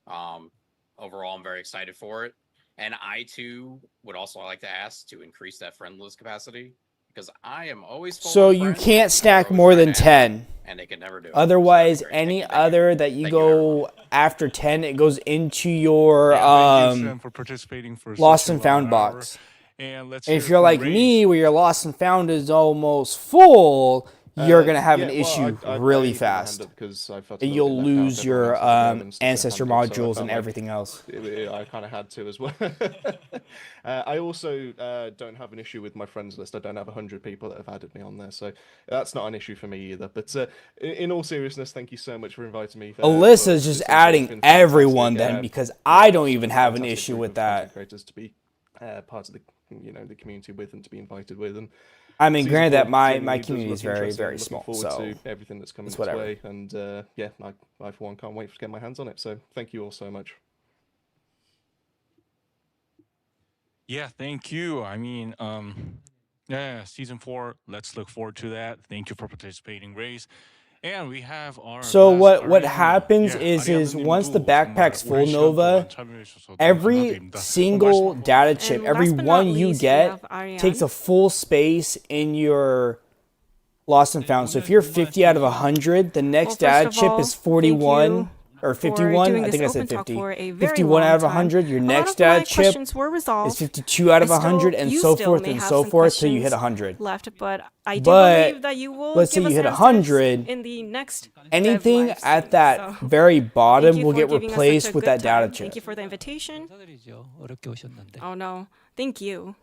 Overall, I'm very excited for it. And I too would also like to ask to increase that friend list capacity because I am always full So on you friends, can't and stack they're always more trying than to add 10. and they can never do it. Otherwise, any other that you go after 10, it goes into your Thank you, Sam, for participating for lost such a and found long hour. box. And let's And if hear you're from like Ray. me, where your lost and found is almost full, you're gonna have an yeah, issue well, I really even hand fast, up because I felt a and little you'll bit left out. lose Everyone your else had Roman stuff in ancestor hand up, so I modules felt and like everything else. I kind of had to as well. I also don't have an issue with my friends list. I don't have 100 people that have added me on there, so that's not an issue for me either. But in all seriousness, thank you so much for inviting me. Alyssa's just adding been everyone fantastic. then, because I don't even Some have an fantastic issue group with of content that. creators to be part of the the community with and to be invited with. And I mean, season granted 4 that my genuinely does community look is very, interesting. very Looking small, forward so to everything that's coming it's its whatever. way, and yeah, I for one can't wait to get my hands on it. So thank you all so much. Yeah, thank you. I mean, yeah, season 4. Let's look forward to that. Thank you for participating, Race. And we have our. So last what Ariana. happens Yeah, is Ariana once the 님도 backpack's 정말 full 오랜 시간 Nova, 동안 참여해주셔서 너무 every 감사드립니다. single data chip, And every last but one not you least, we get have Ariane. takes a full space in your lost and found. So if you're 50 out of 100, the next Well, data first of chip all, is 41 or for 51. doing I this think I said open talk 50. for a very 51 out long of time. 100. Your A lot next of my data chip questions were resolved. is 52 out of I 100, and you so still forth may and have so some forth till you hit questions 100. left, but I do But believe that you will let's say give you us hit answers 100, in the next anything live at stream, that so very thank bottom you will for get giving us such replaced a with good that data time. chip. Thank you for the invitation. Oh no, thank you.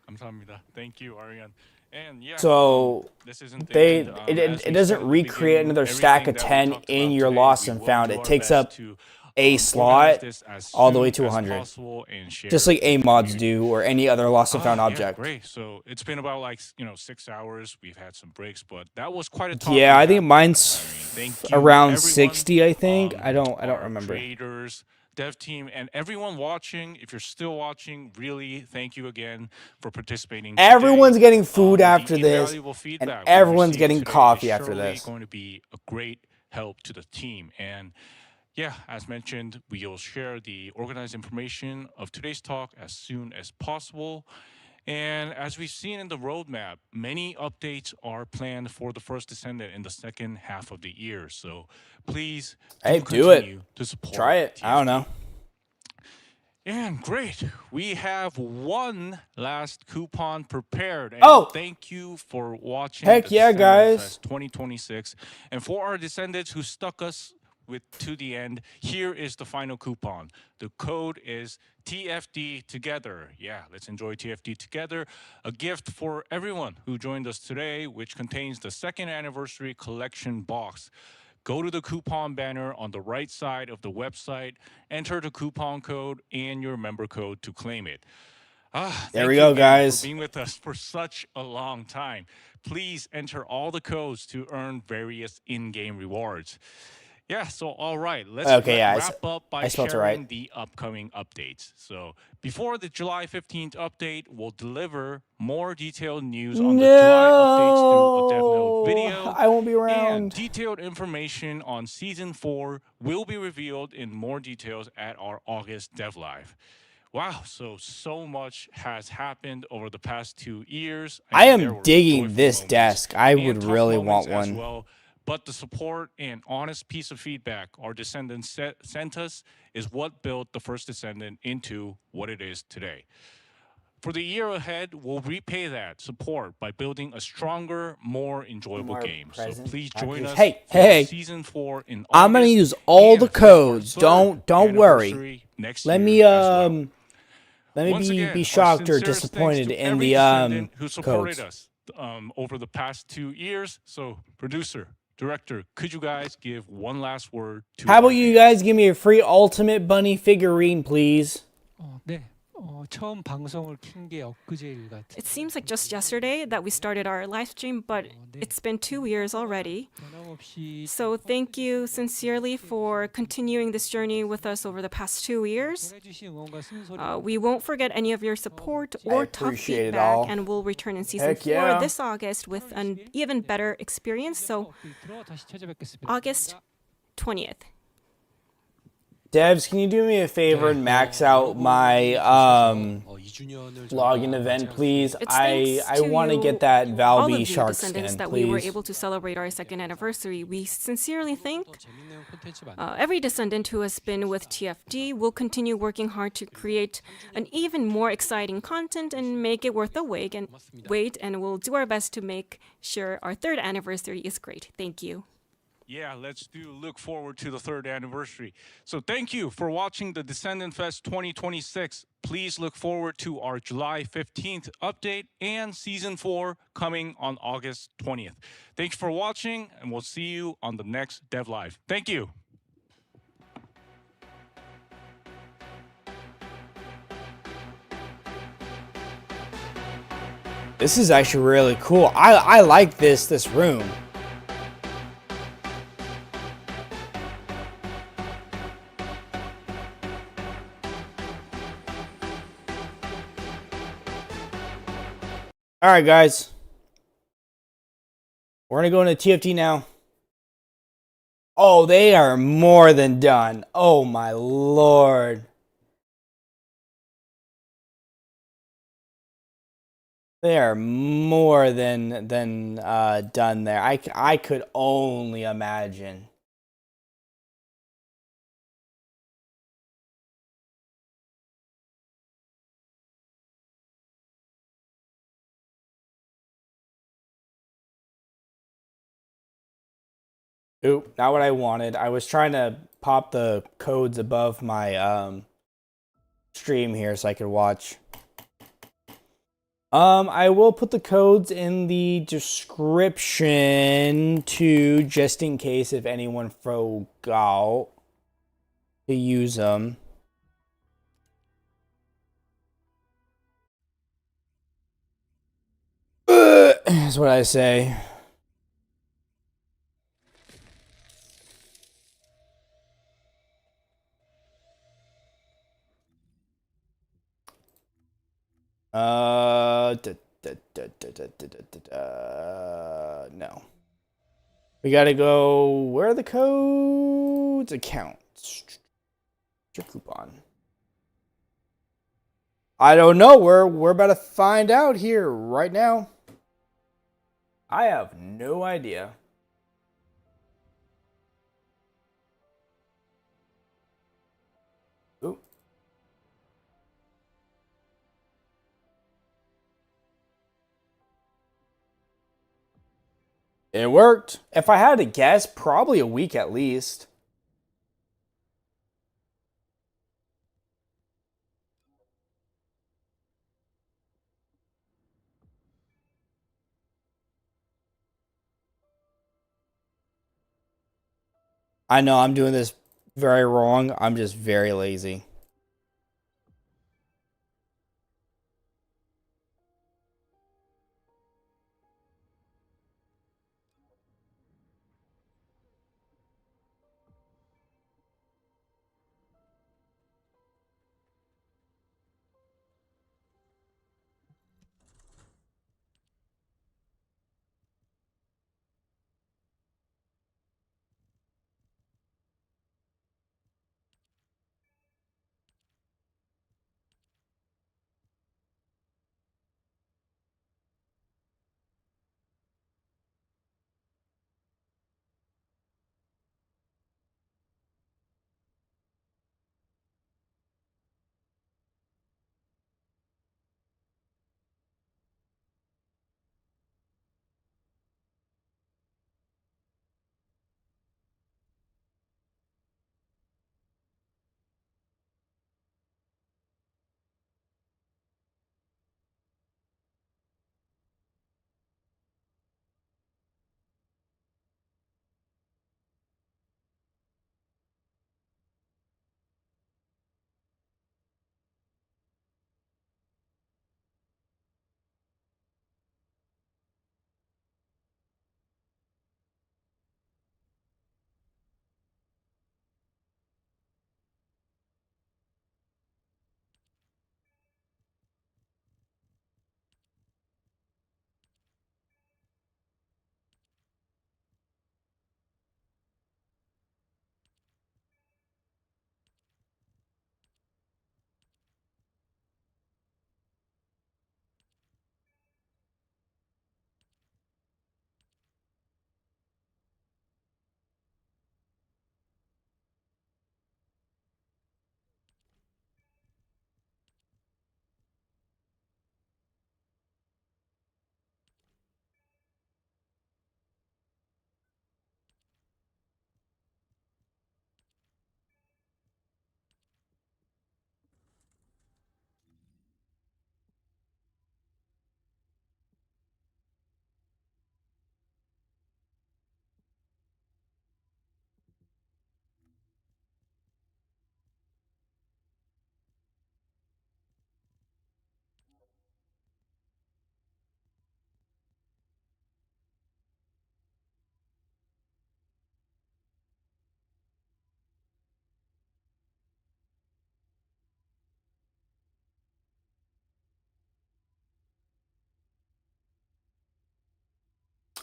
감사합니다. Thank you, Ariane. And yeah, So this isn't the they end. it, As it we doesn't said at the recreate beginning, another stack of everything that we 10 talked in about your today, lost we and will found. do It our takes best up to, a organize slot this as all the way soon to as 100, possible and share just like with the A mods community. do or any other lost and found Yeah, object. great. So it's been about 6 hours. We've had some breaks, but that was quite a talk. Yeah, we I think had. mine's Thank you, around everyone, 60. I think I don't our remember. creators, dev team, and everyone watching. If you're still watching, really thank you again for participating. Everyone's today. getting food after The this, invaluable and feedback we everyone's received getting today coffee is after surely this. going to be a great help to the team. And yeah, as mentioned, we'll share the organized information of today's talk as soon as possible. And as we've seen in the roadmap, many updates are planned for the first Descendant in the second half of the year. So please Hey, do continue it. to support. Try it. I don't know. And great, we have one last coupon prepared. And Oh! thank you for watching. Heck the yeah, Descendant guys. Fest 2026. And for our Descendants who stuck us to the end, here is the final coupon. The code is TFDTOGETHER. Yeah, let's enjoy TFD together. A gift for everyone who joined us today, which contains the second anniversary collection box. Go to the coupon banner on the right side of the website, enter the coupon code and your member code to claim it. There we go, again guys. for being with us for such a long time. Please enter all the codes to earn various in-game rewards. Yeah, so all right, let's Okay, yeah, wrap up by I spelled it sharing right. the upcoming updates. So before the July 15th update, we'll deliver more detailed news on the July updates through a Dev Note video. I won't be And around. detailed information on Season 4 will be revealed in more details at our August Dev Live. Wow, so much has happened over the past 2 years. I mean, there am were digging joyful this moments desk. I and would tough really moments want as one. well. But the support and honest piece of feedback our Descendants sent us is what built the first Descendant into what it is today. For the year ahead, we'll repay that support by building a stronger, more enjoyable game. So please join us for Season 4 in August. I'm gonna use all the and for our codes. third Don't worry. anniversary next Let year me as well. let me Once be again, our shocked or sincerest thanks disappointed to in every the Descendant who supported codes. us over the past 2 years. So, producer, director, could you guys give one last word to How about our you fans? guys give me a free Ultimate Bunny figurine, please? 네. 처음 방송을 킨 게 엊그제일 같은. It seems like just yesterday that we started our live stream, but it's been 2 years already. So thank you sincerely for continuing this journey with us over the past 2 years. We won't forget any of your support or tough feedback, and we'll return in Season 4 this August with an even better experience. So August 20th. Devs, can you do me a favor and max out my login event, please? I want to get that Valby shark skin, that we were please. able to celebrate our 2nd anniversary. We sincerely thank every Descendant who has been with TFD. We'll continue working hard to create an even more exciting content and make it worth the wait, and we'll do our best to make sure our 3rd anniversary is great. Thank you. Yeah, let's look forward to the 3rd anniversary. So thank you for watching the Descendant Fest 2026. Please look forward to our July 15th update and Season 4 coming on August 20th. Thanks for watching, and we'll see you on the next Dev Live. Thank you. This is actually really cool. I like this room. All right, guys. We're going to go into TFT now. Oh, they are more than done. Oh, my Lord. They are more than done there. I could only imagine. Oop, not what I wanted. I was trying to pop the codes above my stream here so I could watch. I will put the codes in the description too, just in case if anyone forgot to use them. That's what I say. No. We gotta go. Where are the codes? Accounts. Your coupon. I don't know. We're about to find out here right now. I have no idea. Ooh. It worked. If I had to guess, probably a week at least. I know I'm doing this very wrong. I'm just very lazy.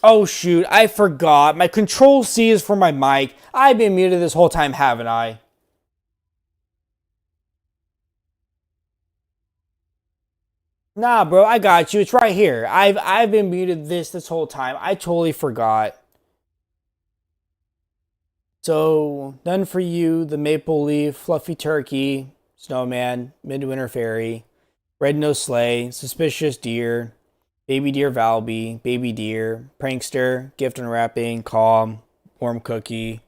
Oh shoot, I forgot. My control C is for my mic. I've been muted this whole time, haven't I? Nah, bro, I got you. It's right here. I've been muted this whole time. I totally forgot. So, None for You, The Maple Leaf, Fluffy Turkey, Snowman, Midwinter Fairy, Red Nose Sleigh, Suspicious Deer, Baby Deer Valby, Baby Deer, Prankster, Gift Unwrapping, Calm, Warm Cookie.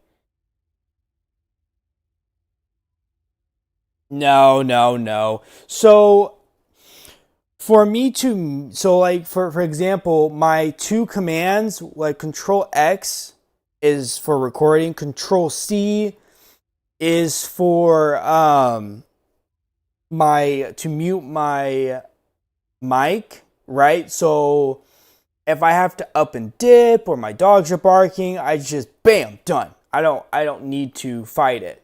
No. So, for me to, so like, for example, my two commands, like Control X is for recording, Control C is for to mute my mic, right? So if I have to up and dip or my dogs are barking, I just bam, done. I don't need to fight it.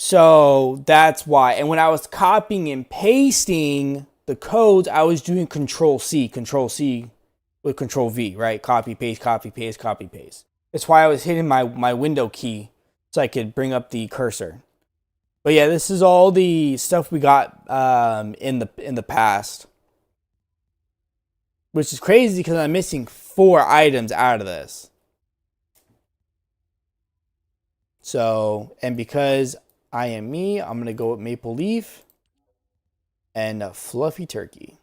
So that's why. And when I was copying and pasting the codes, I was doing Control C with Control V, right? Copy, paste, copy, paste, copy, paste. That's why I was hitting my window key so I could bring up the cursor. But yeah, this is all the stuff we got in the past. Which is crazy because I'm missing 4 items out of this. So, and because I am me, I'm going to go with Maple Leaf and Fluffy Turkey.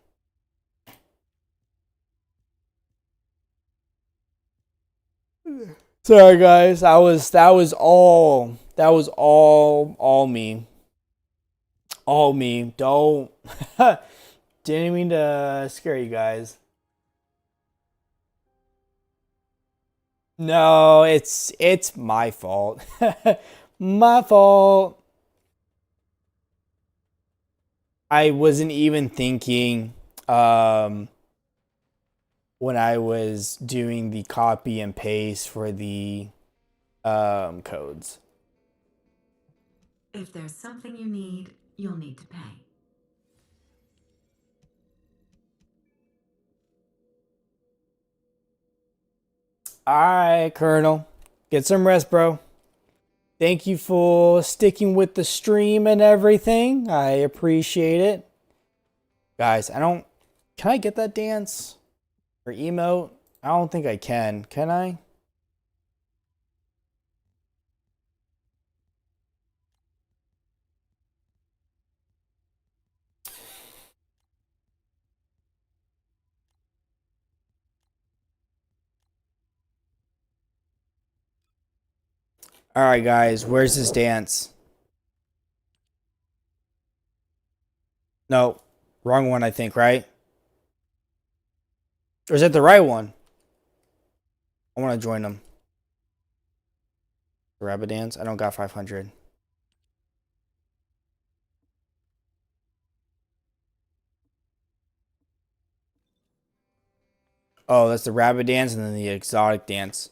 Sorry guys, that was all me. All me. Don't didn't mean to scare you guys. No, it's my fault. My fault. I wasn't even thinking when I was doing the copy and paste for the codes. If there's something you need, you'll need to pay. Alright, Colonel. Get some rest, bro. Thank you for sticking with the stream and everything. I appreciate it. Guys, can I get that dance? Or emote? I don't think I can. Can I? Alright, guys. Where's this dance? No. Wrong one, I think, right? Or is it the right one? I want to join them. Rabbit dance? I don't got 500. Oh, that's the rabbit dance and then the exotic dance.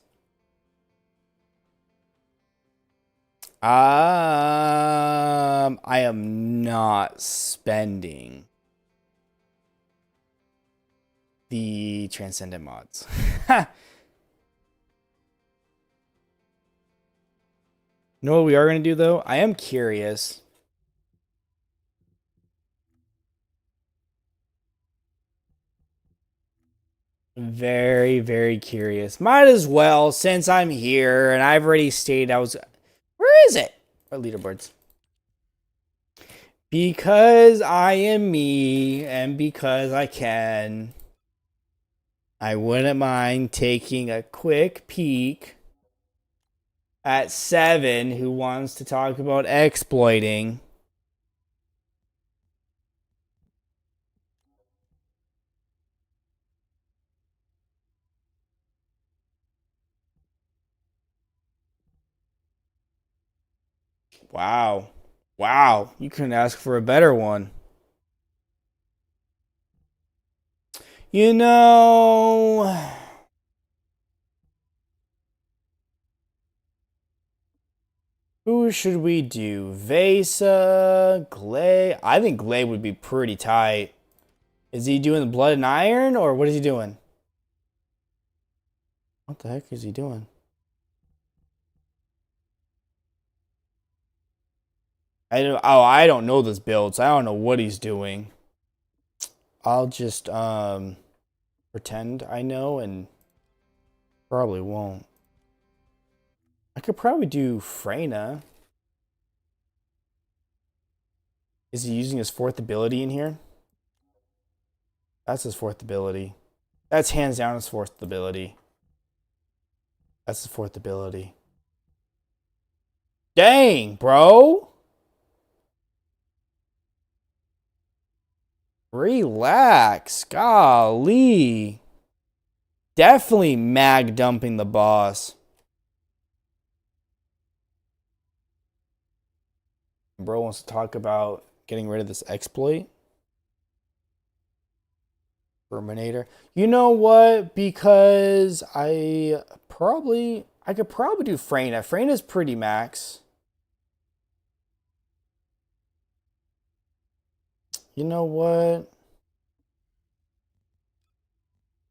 I am not spending the Transcendent mods. You know what we are going to do, though? I am curious. Very, very curious. Might as well, since I'm here, and I've already stated I was... Where is it? Our leaderboards. Because I am me, and because I can, I wouldn't mind taking a quick peek at 7, who wants to talk about exploiting. Wow. Wow. You couldn't ask for a better one. You know... Who should we do? Vesa, Glay? I think Glay would be pretty tight. Is he doing blood and iron, or what is he doing? What the heck is he doing? I don't know this build, so I don't know what he's doing. I'll just pretend I know and probably won't. I could probably do Freyna. Is he using his 4th ability in here? That's his 4th ability. That's hands down his 4th ability. That's his 4th ability. Dang, bro. Relax. Golly. Definitely mag dumping the boss. Bro wants to talk about getting rid of this exploit. Terminator. You know what? Because I could probably do Freyna. Freyna's pretty max. You know what?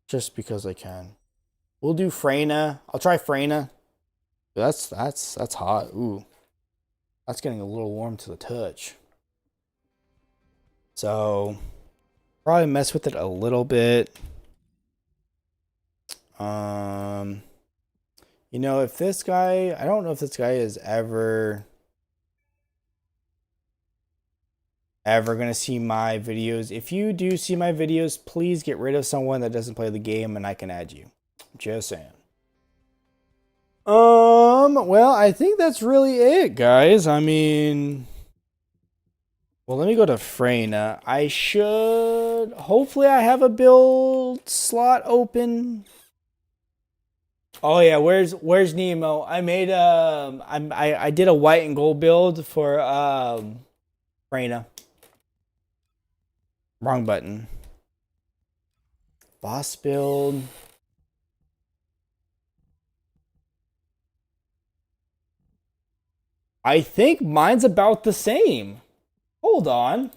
Just because I can. We'll do Freyna. I'll try Freyna. That's hot. Ooh. That's getting a little warm to the touch. So probably mess with it a little bit. You know, if this guy, I don't know if this guy is ever gonna see my videos. If you do see my videos, please get rid of someone that doesn't play the game and I can add you. Just saying. Well, I think that's really it, guys. I mean, well, let me go to Freyna. I should, hopefully I have a build slot open. Oh yeah, where's Nemo? I made I did a white and gold build for Freyna. Wrong button. Boss build. I think mine's about the same. Hold on.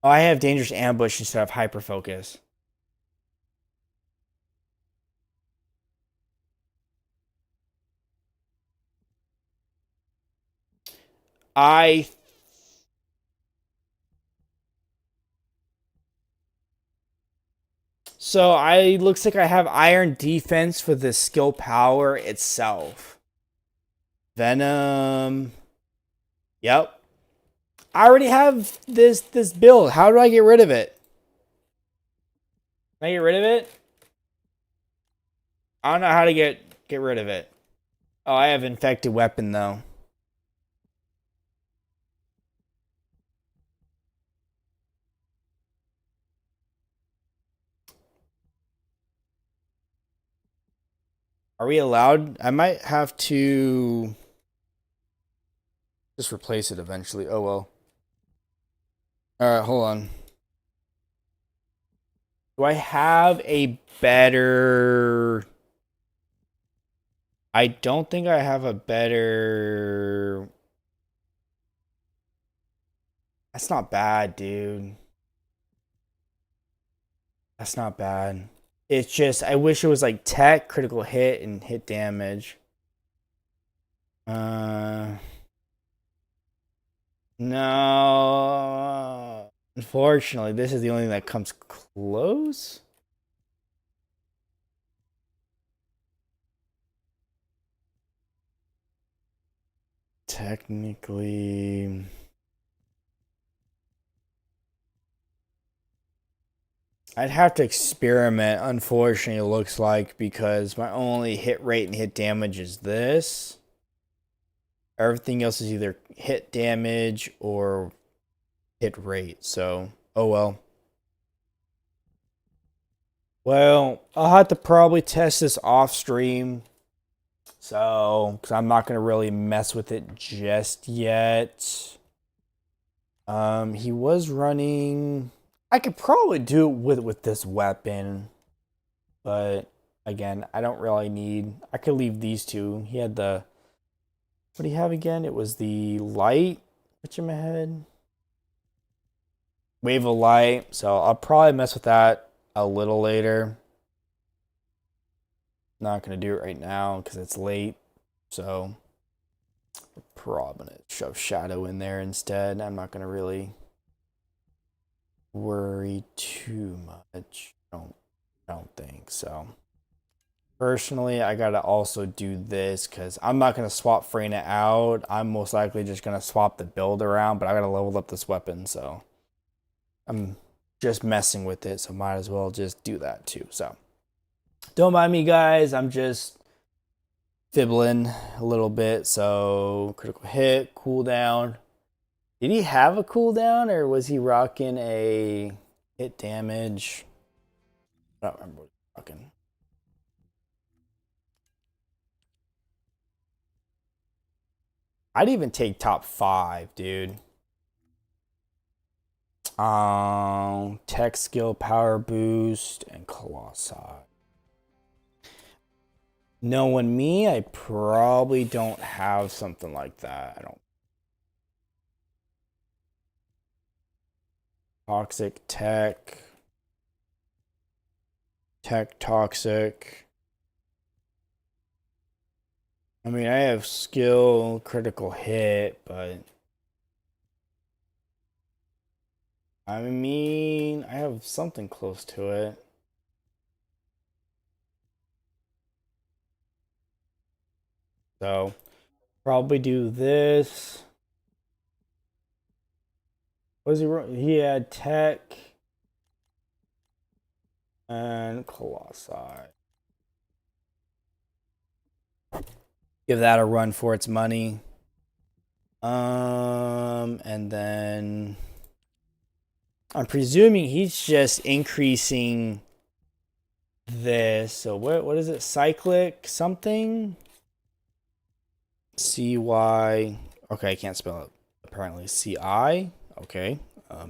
Oh, I have dangerous ambush instead of hyper focus. So looks like I have iron defense for the skill power itself. Venom. Yep. I already have this build. How do I get rid of it? Can I get rid of it? I don't know how to get rid of it. Oh, I have infected weapon though. Are we allowed? I might have to just replace it eventually. Oh well. Alright, hold on. Do I have a better... I don't think I have a better... That's not bad, dude. That's not bad. It's just, I wish it was like tech, critical hit, and hit damage. No. Unfortunately, this is the only thing that comes close. Technically... I'd have to experiment, unfortunately, it looks like, because my only hit rate and hit damage is this. Everything else is either hit damage or hit rate, so, oh well. Well, I'll have to probably test this off stream, so, because I'm not going to really mess with it just yet. He was running... I could probably do it with this weapon, but again, I don't really need... I could leave these two. He had the... What do you have again? It was the light, whatchamahhead? Wave of Light. So I'll probably mess with that a little later. Not going to do it right now because it's late. So I'm probably going to shove Shadow in there instead. I'm not going to really worry too much. I don't think so. Personally, I gotta also do this because I'm not gonna swap Freyna out. I'm most likely just gonna swap the build around, but I gotta level up this weapon, so I'm just messing with it, so might as well just do that too. So don't mind me, guys. I'm just fibbling a little bit. So critical hit, cooldown. Did he have a cooldown, or was he rocking a hit damage? I don't remember what he was rocking. I'd even take top 5, dude. Tech skill, power boost, and Colossi. Knowing me, I probably don't have something like that. I don't. Toxic tech. Tech toxic. I mean, I have skill, critical hit, but I mean, I have something close to it. So, probably do this. What was he? He had tech and Colossi. Give that a run for its money. And then I'm presuming he's just increasing this. So what is it? Cyclic something? CY. Okay, I can't spell it. Apparently CI. Okay.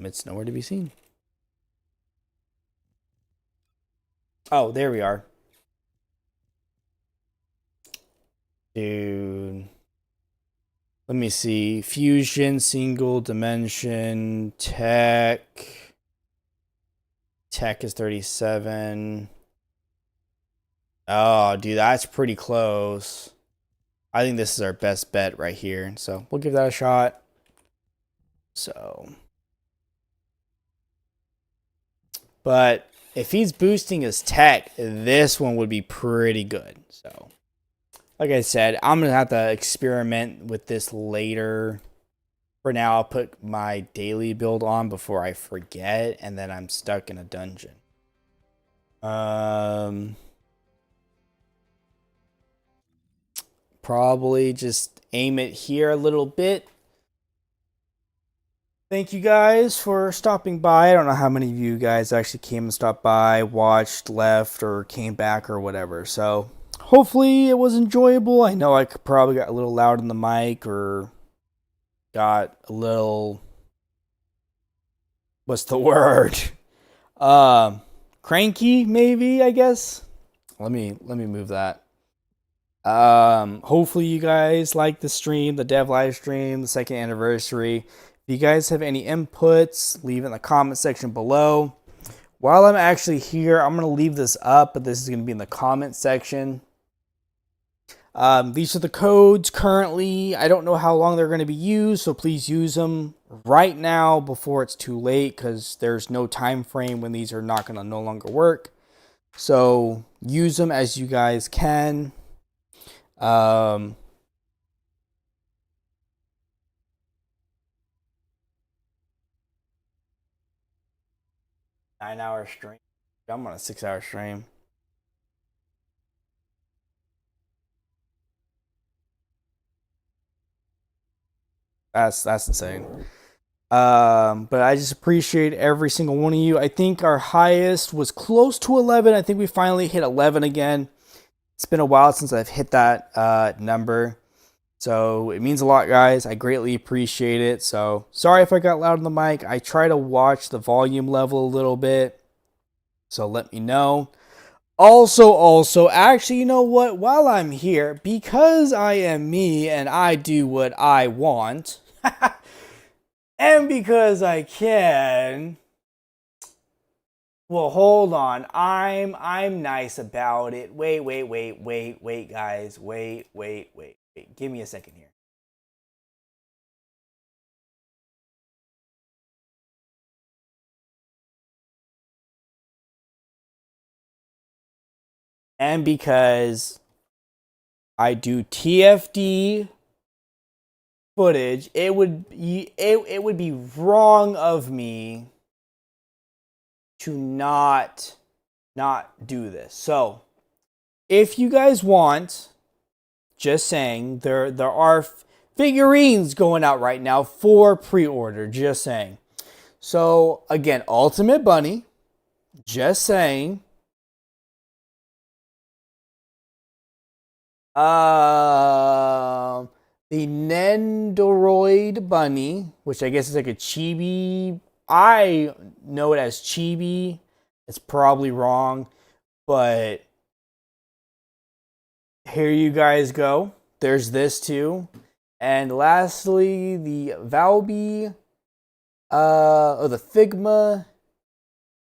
It's nowhere to be seen. Oh, there we are. Dude. Let me see. Fusion, single dimension, tech. Tech is 37. Oh, dude, that's pretty close. I think this is our best bet right here. So we'll give that a shot. So. But if he's boosting his tech, this one would be pretty good. So. Like I said, I'm going to have to experiment with this later. For now, I'll put my daily build on before I forget, and then I'm stuck in a dungeon. Probably just aim it here a little bit. Thank you guys for stopping by. I don't know how many of you guys actually came and stopped by, watched, left, or came back or whatever. So hopefully it was enjoyable. I know I probably got a little loud in the mic or got a little, what's the word? Cranky maybe, I guess. Let me move that. Hopefully you guys like the stream, the dev live stream, the 2nd anniversary. If you guys have any inputs, leave it in the comment section below. While I'm actually here, I'm going to leave this up, but this is going to be in the comment section. These are the codes currently. I don't know how long they're going to be used, so please use them right now before it's too late, because there's no time frame when these are not going to no longer work. So use them as you guys can. 9-hour stream. I'm on a 6-hour stream. That's insane. But I just appreciate every single one of you. I think our highest was close to 11. I think we finally hit 11 again. It's been a while since I've hit that number. So it means a lot, guys. I greatly appreciate it. So sorry if I got loud on the mic. I try to watch the volume level a little bit. So let me know. Also, actually, you know what? While I'm here, because I am me and I do what I want, and because I can, Well, hold on. I'm nice about it. Wait, guys. Wait. Give me a second here. And because I do TFD footage, it would be wrong of me to not do this. So, if you guys want, just saying, there are figurines going out right now for pre-order, just saying. So, again, Ultimate Bunny, just saying. The Nendoroid Bunny, which I guess is like a chibi. I know it as chibi. It's probably wrong, but here you guys go. There's this too. And lastly, the Valby, or the Figma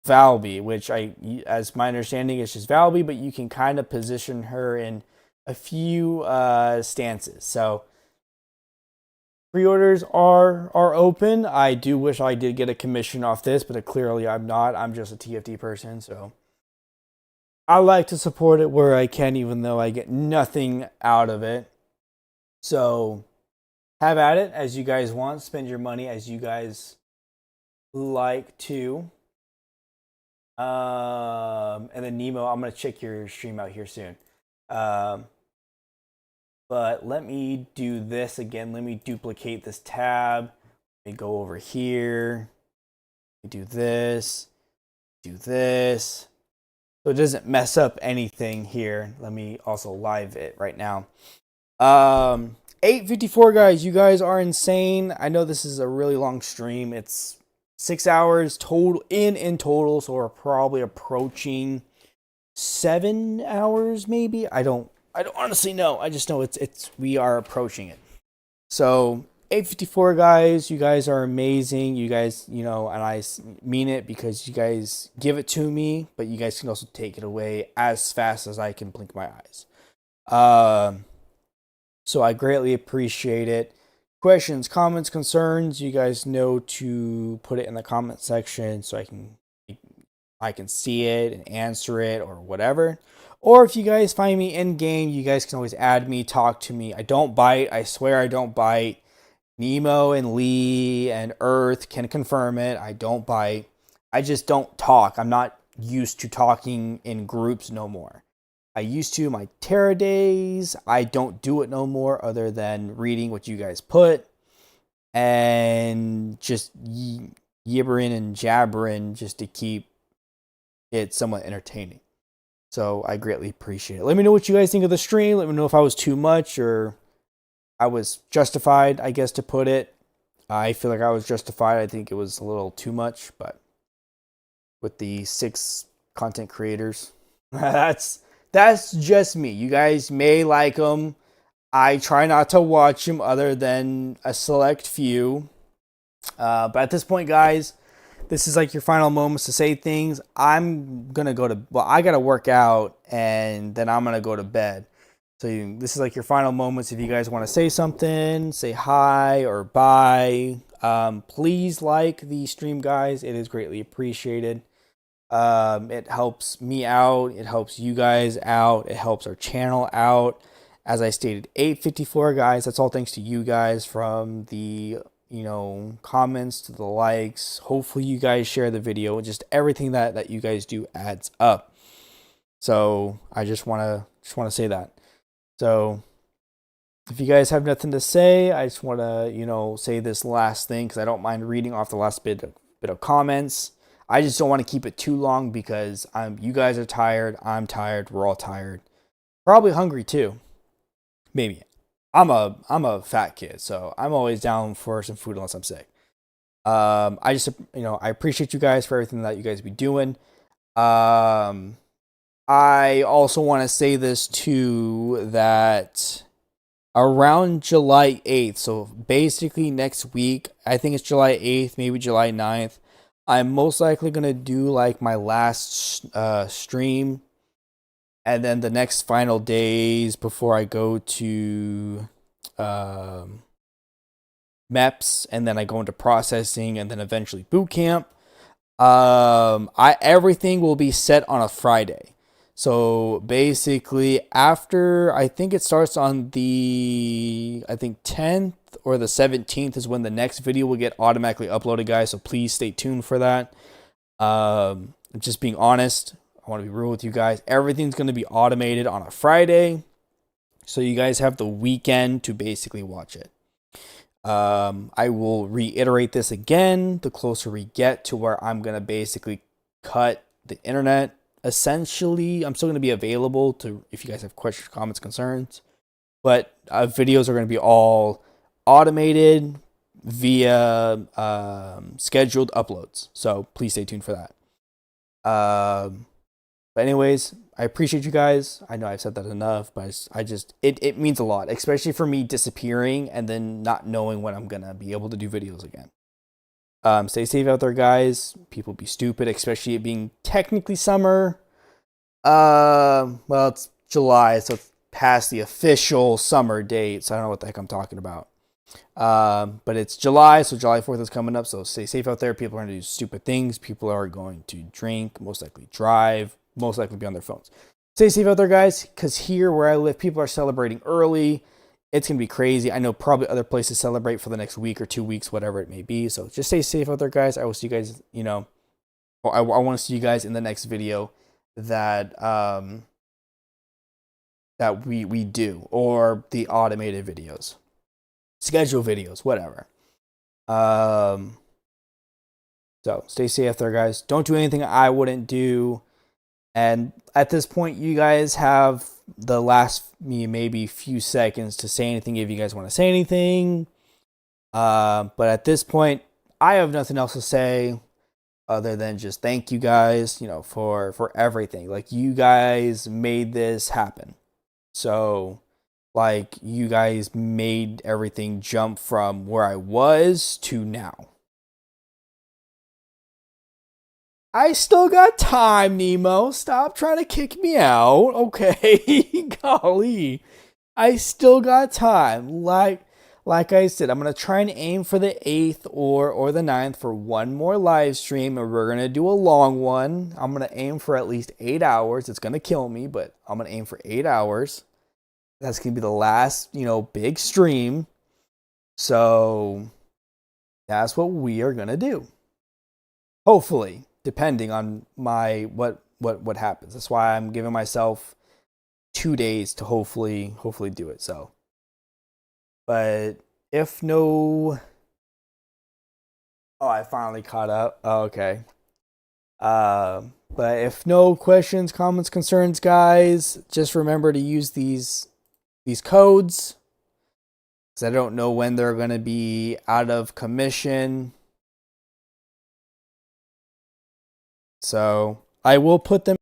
Valby, which as my understanding is just Valby, but you can kind of position her in a few stances. So pre-orders are open. I do wish I did get a commission off this, but clearly I'm not. I'm just a TFT person, so I like to support it where I can, even though I get nothing out of it. So have at it as you guys want. Spend your money as you guys like to. And then Nemo, I'm gonna check your stream out here soon. But let me do this again. Let me duplicate this tab. Let me go over here. Let me do this. Do this. So it doesn't mess up anything here. Let me also live it right now. 8:54, guys. You guys are insane. I know this is a really long stream. It's 6 hours total in total, so we're probably approaching 7 hours, maybe. I don't honestly know. I just know we are approaching it. So 8:54, guys. You guys are amazing. You guys, and I mean it because you guys give it to me, but you guys can also take it away as fast as I can blink my eyes. So I greatly appreciate it. Questions, comments, concerns, you guys know to put it in the comment section so I can see it and answer it or whatever. Or if you guys find me in game, you guys can always add me, talk to me. I don't bite. I swear I don't bite. Nemo and Lee and Earth can confirm it. I don't bite. I just don't talk. I'm not used to talking in groups no more. I used to my Terra days. I don't do it no more other than reading what you guys put and just yibbering and jabbering just to keep it somewhat entertaining. So I greatly appreciate it. Let me know what you guys think of the stream. Let me know if I was too much or I was justified, I guess, to put it. I feel like I was justified. I think it was a little too much, but with the 6 content creators, that's just me. You guys may like them. I try not to watch them other than a select few. But at this point, guys, this is like your final moments to say things. I'm going to go to, I got to work out and then I'm going to go to bed. So this is like your final moments. If you guys want to say something, say hi or bye. Please like the stream, guys. It is greatly appreciated. It helps me out. It helps you guys out. It helps our channel out. As I stated, 8:54, guys. That's all thanks to you guys, from the comments to the likes. Hopefully you guys share the video. Just everything that you guys do adds up. So I just want to say that. So if you guys have nothing to say, I just want to say this last thing, because I don't mind reading off the last bit of comments. I just don't want to keep it too long because you guys are tired. I'm tired. We're all tired. Probably hungry too. Maybe. I'm a fat kid, so I'm always down for some food unless I'm sick. I just I appreciate you guys for everything that you guys be doing. I also want to say this too, that around July 8th, so basically next week, I think it's July 8th, maybe July 9th, I'm most likely going to do like my last stream, and then the next final days before I go to MEPS, and then I go into processing, and then eventually boot camp. Everything will be set on a Friday. So basically, after, I think it starts on the 10th or the 17th is when the next video will get automatically uploaded, guys. So please stay tuned for that. Just being honest, I want to be real with you guys. Everything's going to be automated on a Friday, so you guys have the weekend to basically watch it. I will reiterate this again the closer we get to where I'm going to basically cut the internet. Essentially, I'm still going to be available to if you guys have questions, comments, concerns, but videos are going to be all automated via scheduled uploads. So please stay tuned for that. But anyways, I appreciate you guys. I know I've said that enough, but it means a lot, especially for me disappearing and then not knowing when I'm gonna be able to do videos again. Stay safe out there, guys. People be stupid, especially it being technically summer. Well, it's July, so it's past the official summer date, so I don't know what the heck I'm talking about. But it's July, so July 4th is coming up, so stay safe out there. People are going to do stupid things. People are going to drink, most likely drive, most likely be on their phones. Stay safe out there, guys, because here where I live, people are celebrating early. It's going to be crazy. I know probably other places celebrate for the next week or 2 weeks, whatever it may be. So just stay safe out there, guys. I will see you guys, I want to see you guys in the next video that we do, or the automated videos, schedule videos, whatever. So stay safe there, guys. Don't do anything I wouldn't do. And at this point, you guys have the last maybe few seconds to say anything if you guys want to say anything. But at this point, I have nothing else to say other than just thank you guys, for everything. Like, you guys made this happen. So, like, you guys made everything jump from where I was to now. I still got time, Nemo. Stop trying to kick me out, okay? Golly. I still got time. Like I said, I'm going to try and aim for the 8th or the 9th for one more live stream, and we're going to do a long one. I'm going to aim for at least 8 hours. It's going to kill me, but I'm going to aim for 8 hours. That's going to be the last, big stream. So that's what we are going to do. Hopefully, depending on what happens. That's why I'm giving myself 2 days to hopefully do it. So, but if no, I finally caught up. Oh, okay. But if no questions, comments, concerns, guys, just remember to use these codes, because I don't know when they're going to be out of commission. So I will put them.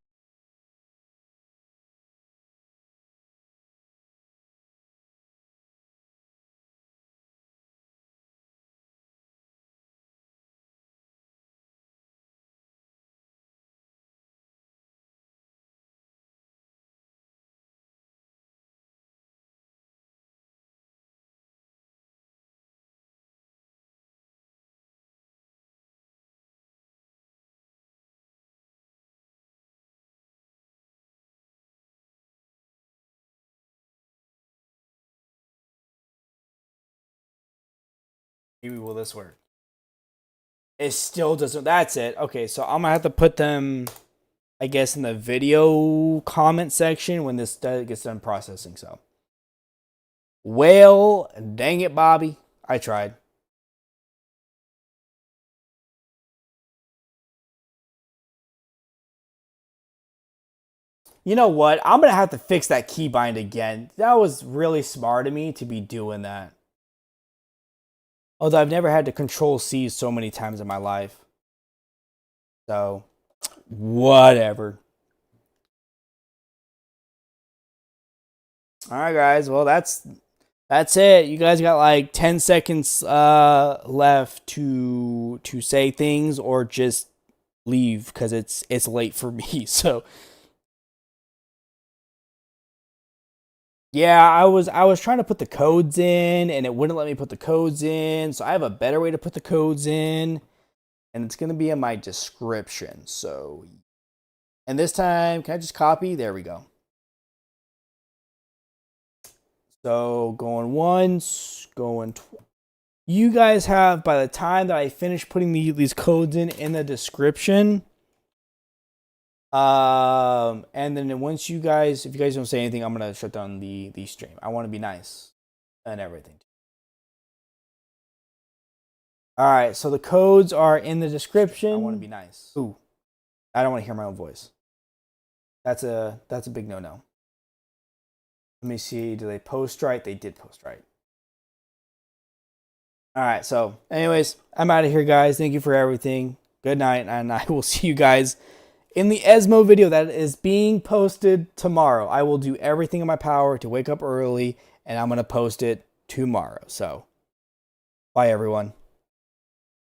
Maybe will this work? It still doesn't. That's it. Okay, so I'm gonna have to put them, I guess, in the video comment section when this gets done processing. So, well, dang it, Bobby, I tried. You know what? I'm gonna have to fix that keybind again. That was really smart of me to be doing that. Although I've never had to control C so many times in my life. So, whatever. Alright, guys. Well, that's That's it. You guys got like 10 seconds left to say things or just leave because it's late for me. So yeah, I was trying to put the codes in and it wouldn't let me put the codes in. So I have a better way to put the codes in, and it's gonna be in my description. So, and this time, can I just copy? There we go. So going once, going twice. You guys have, by the time that I finish putting these codes in the description, and then once you guys, if you guys don't say anything, I'm gonna shut down the stream. I want to be nice and everything. All right, so the codes are in the description. I want to be nice. Ooh, I don't want to hear my own voice. That's a big no-no. Let me see. Do they post right? They did post right. All right. So anyways, I'm out of here, guys. Thank you for everything. Good night. And I will see you guys in the ESMO video that is being posted tomorrow. I will do everything in my power to wake up early, and I'm going to post it tomorrow. So bye, everyone.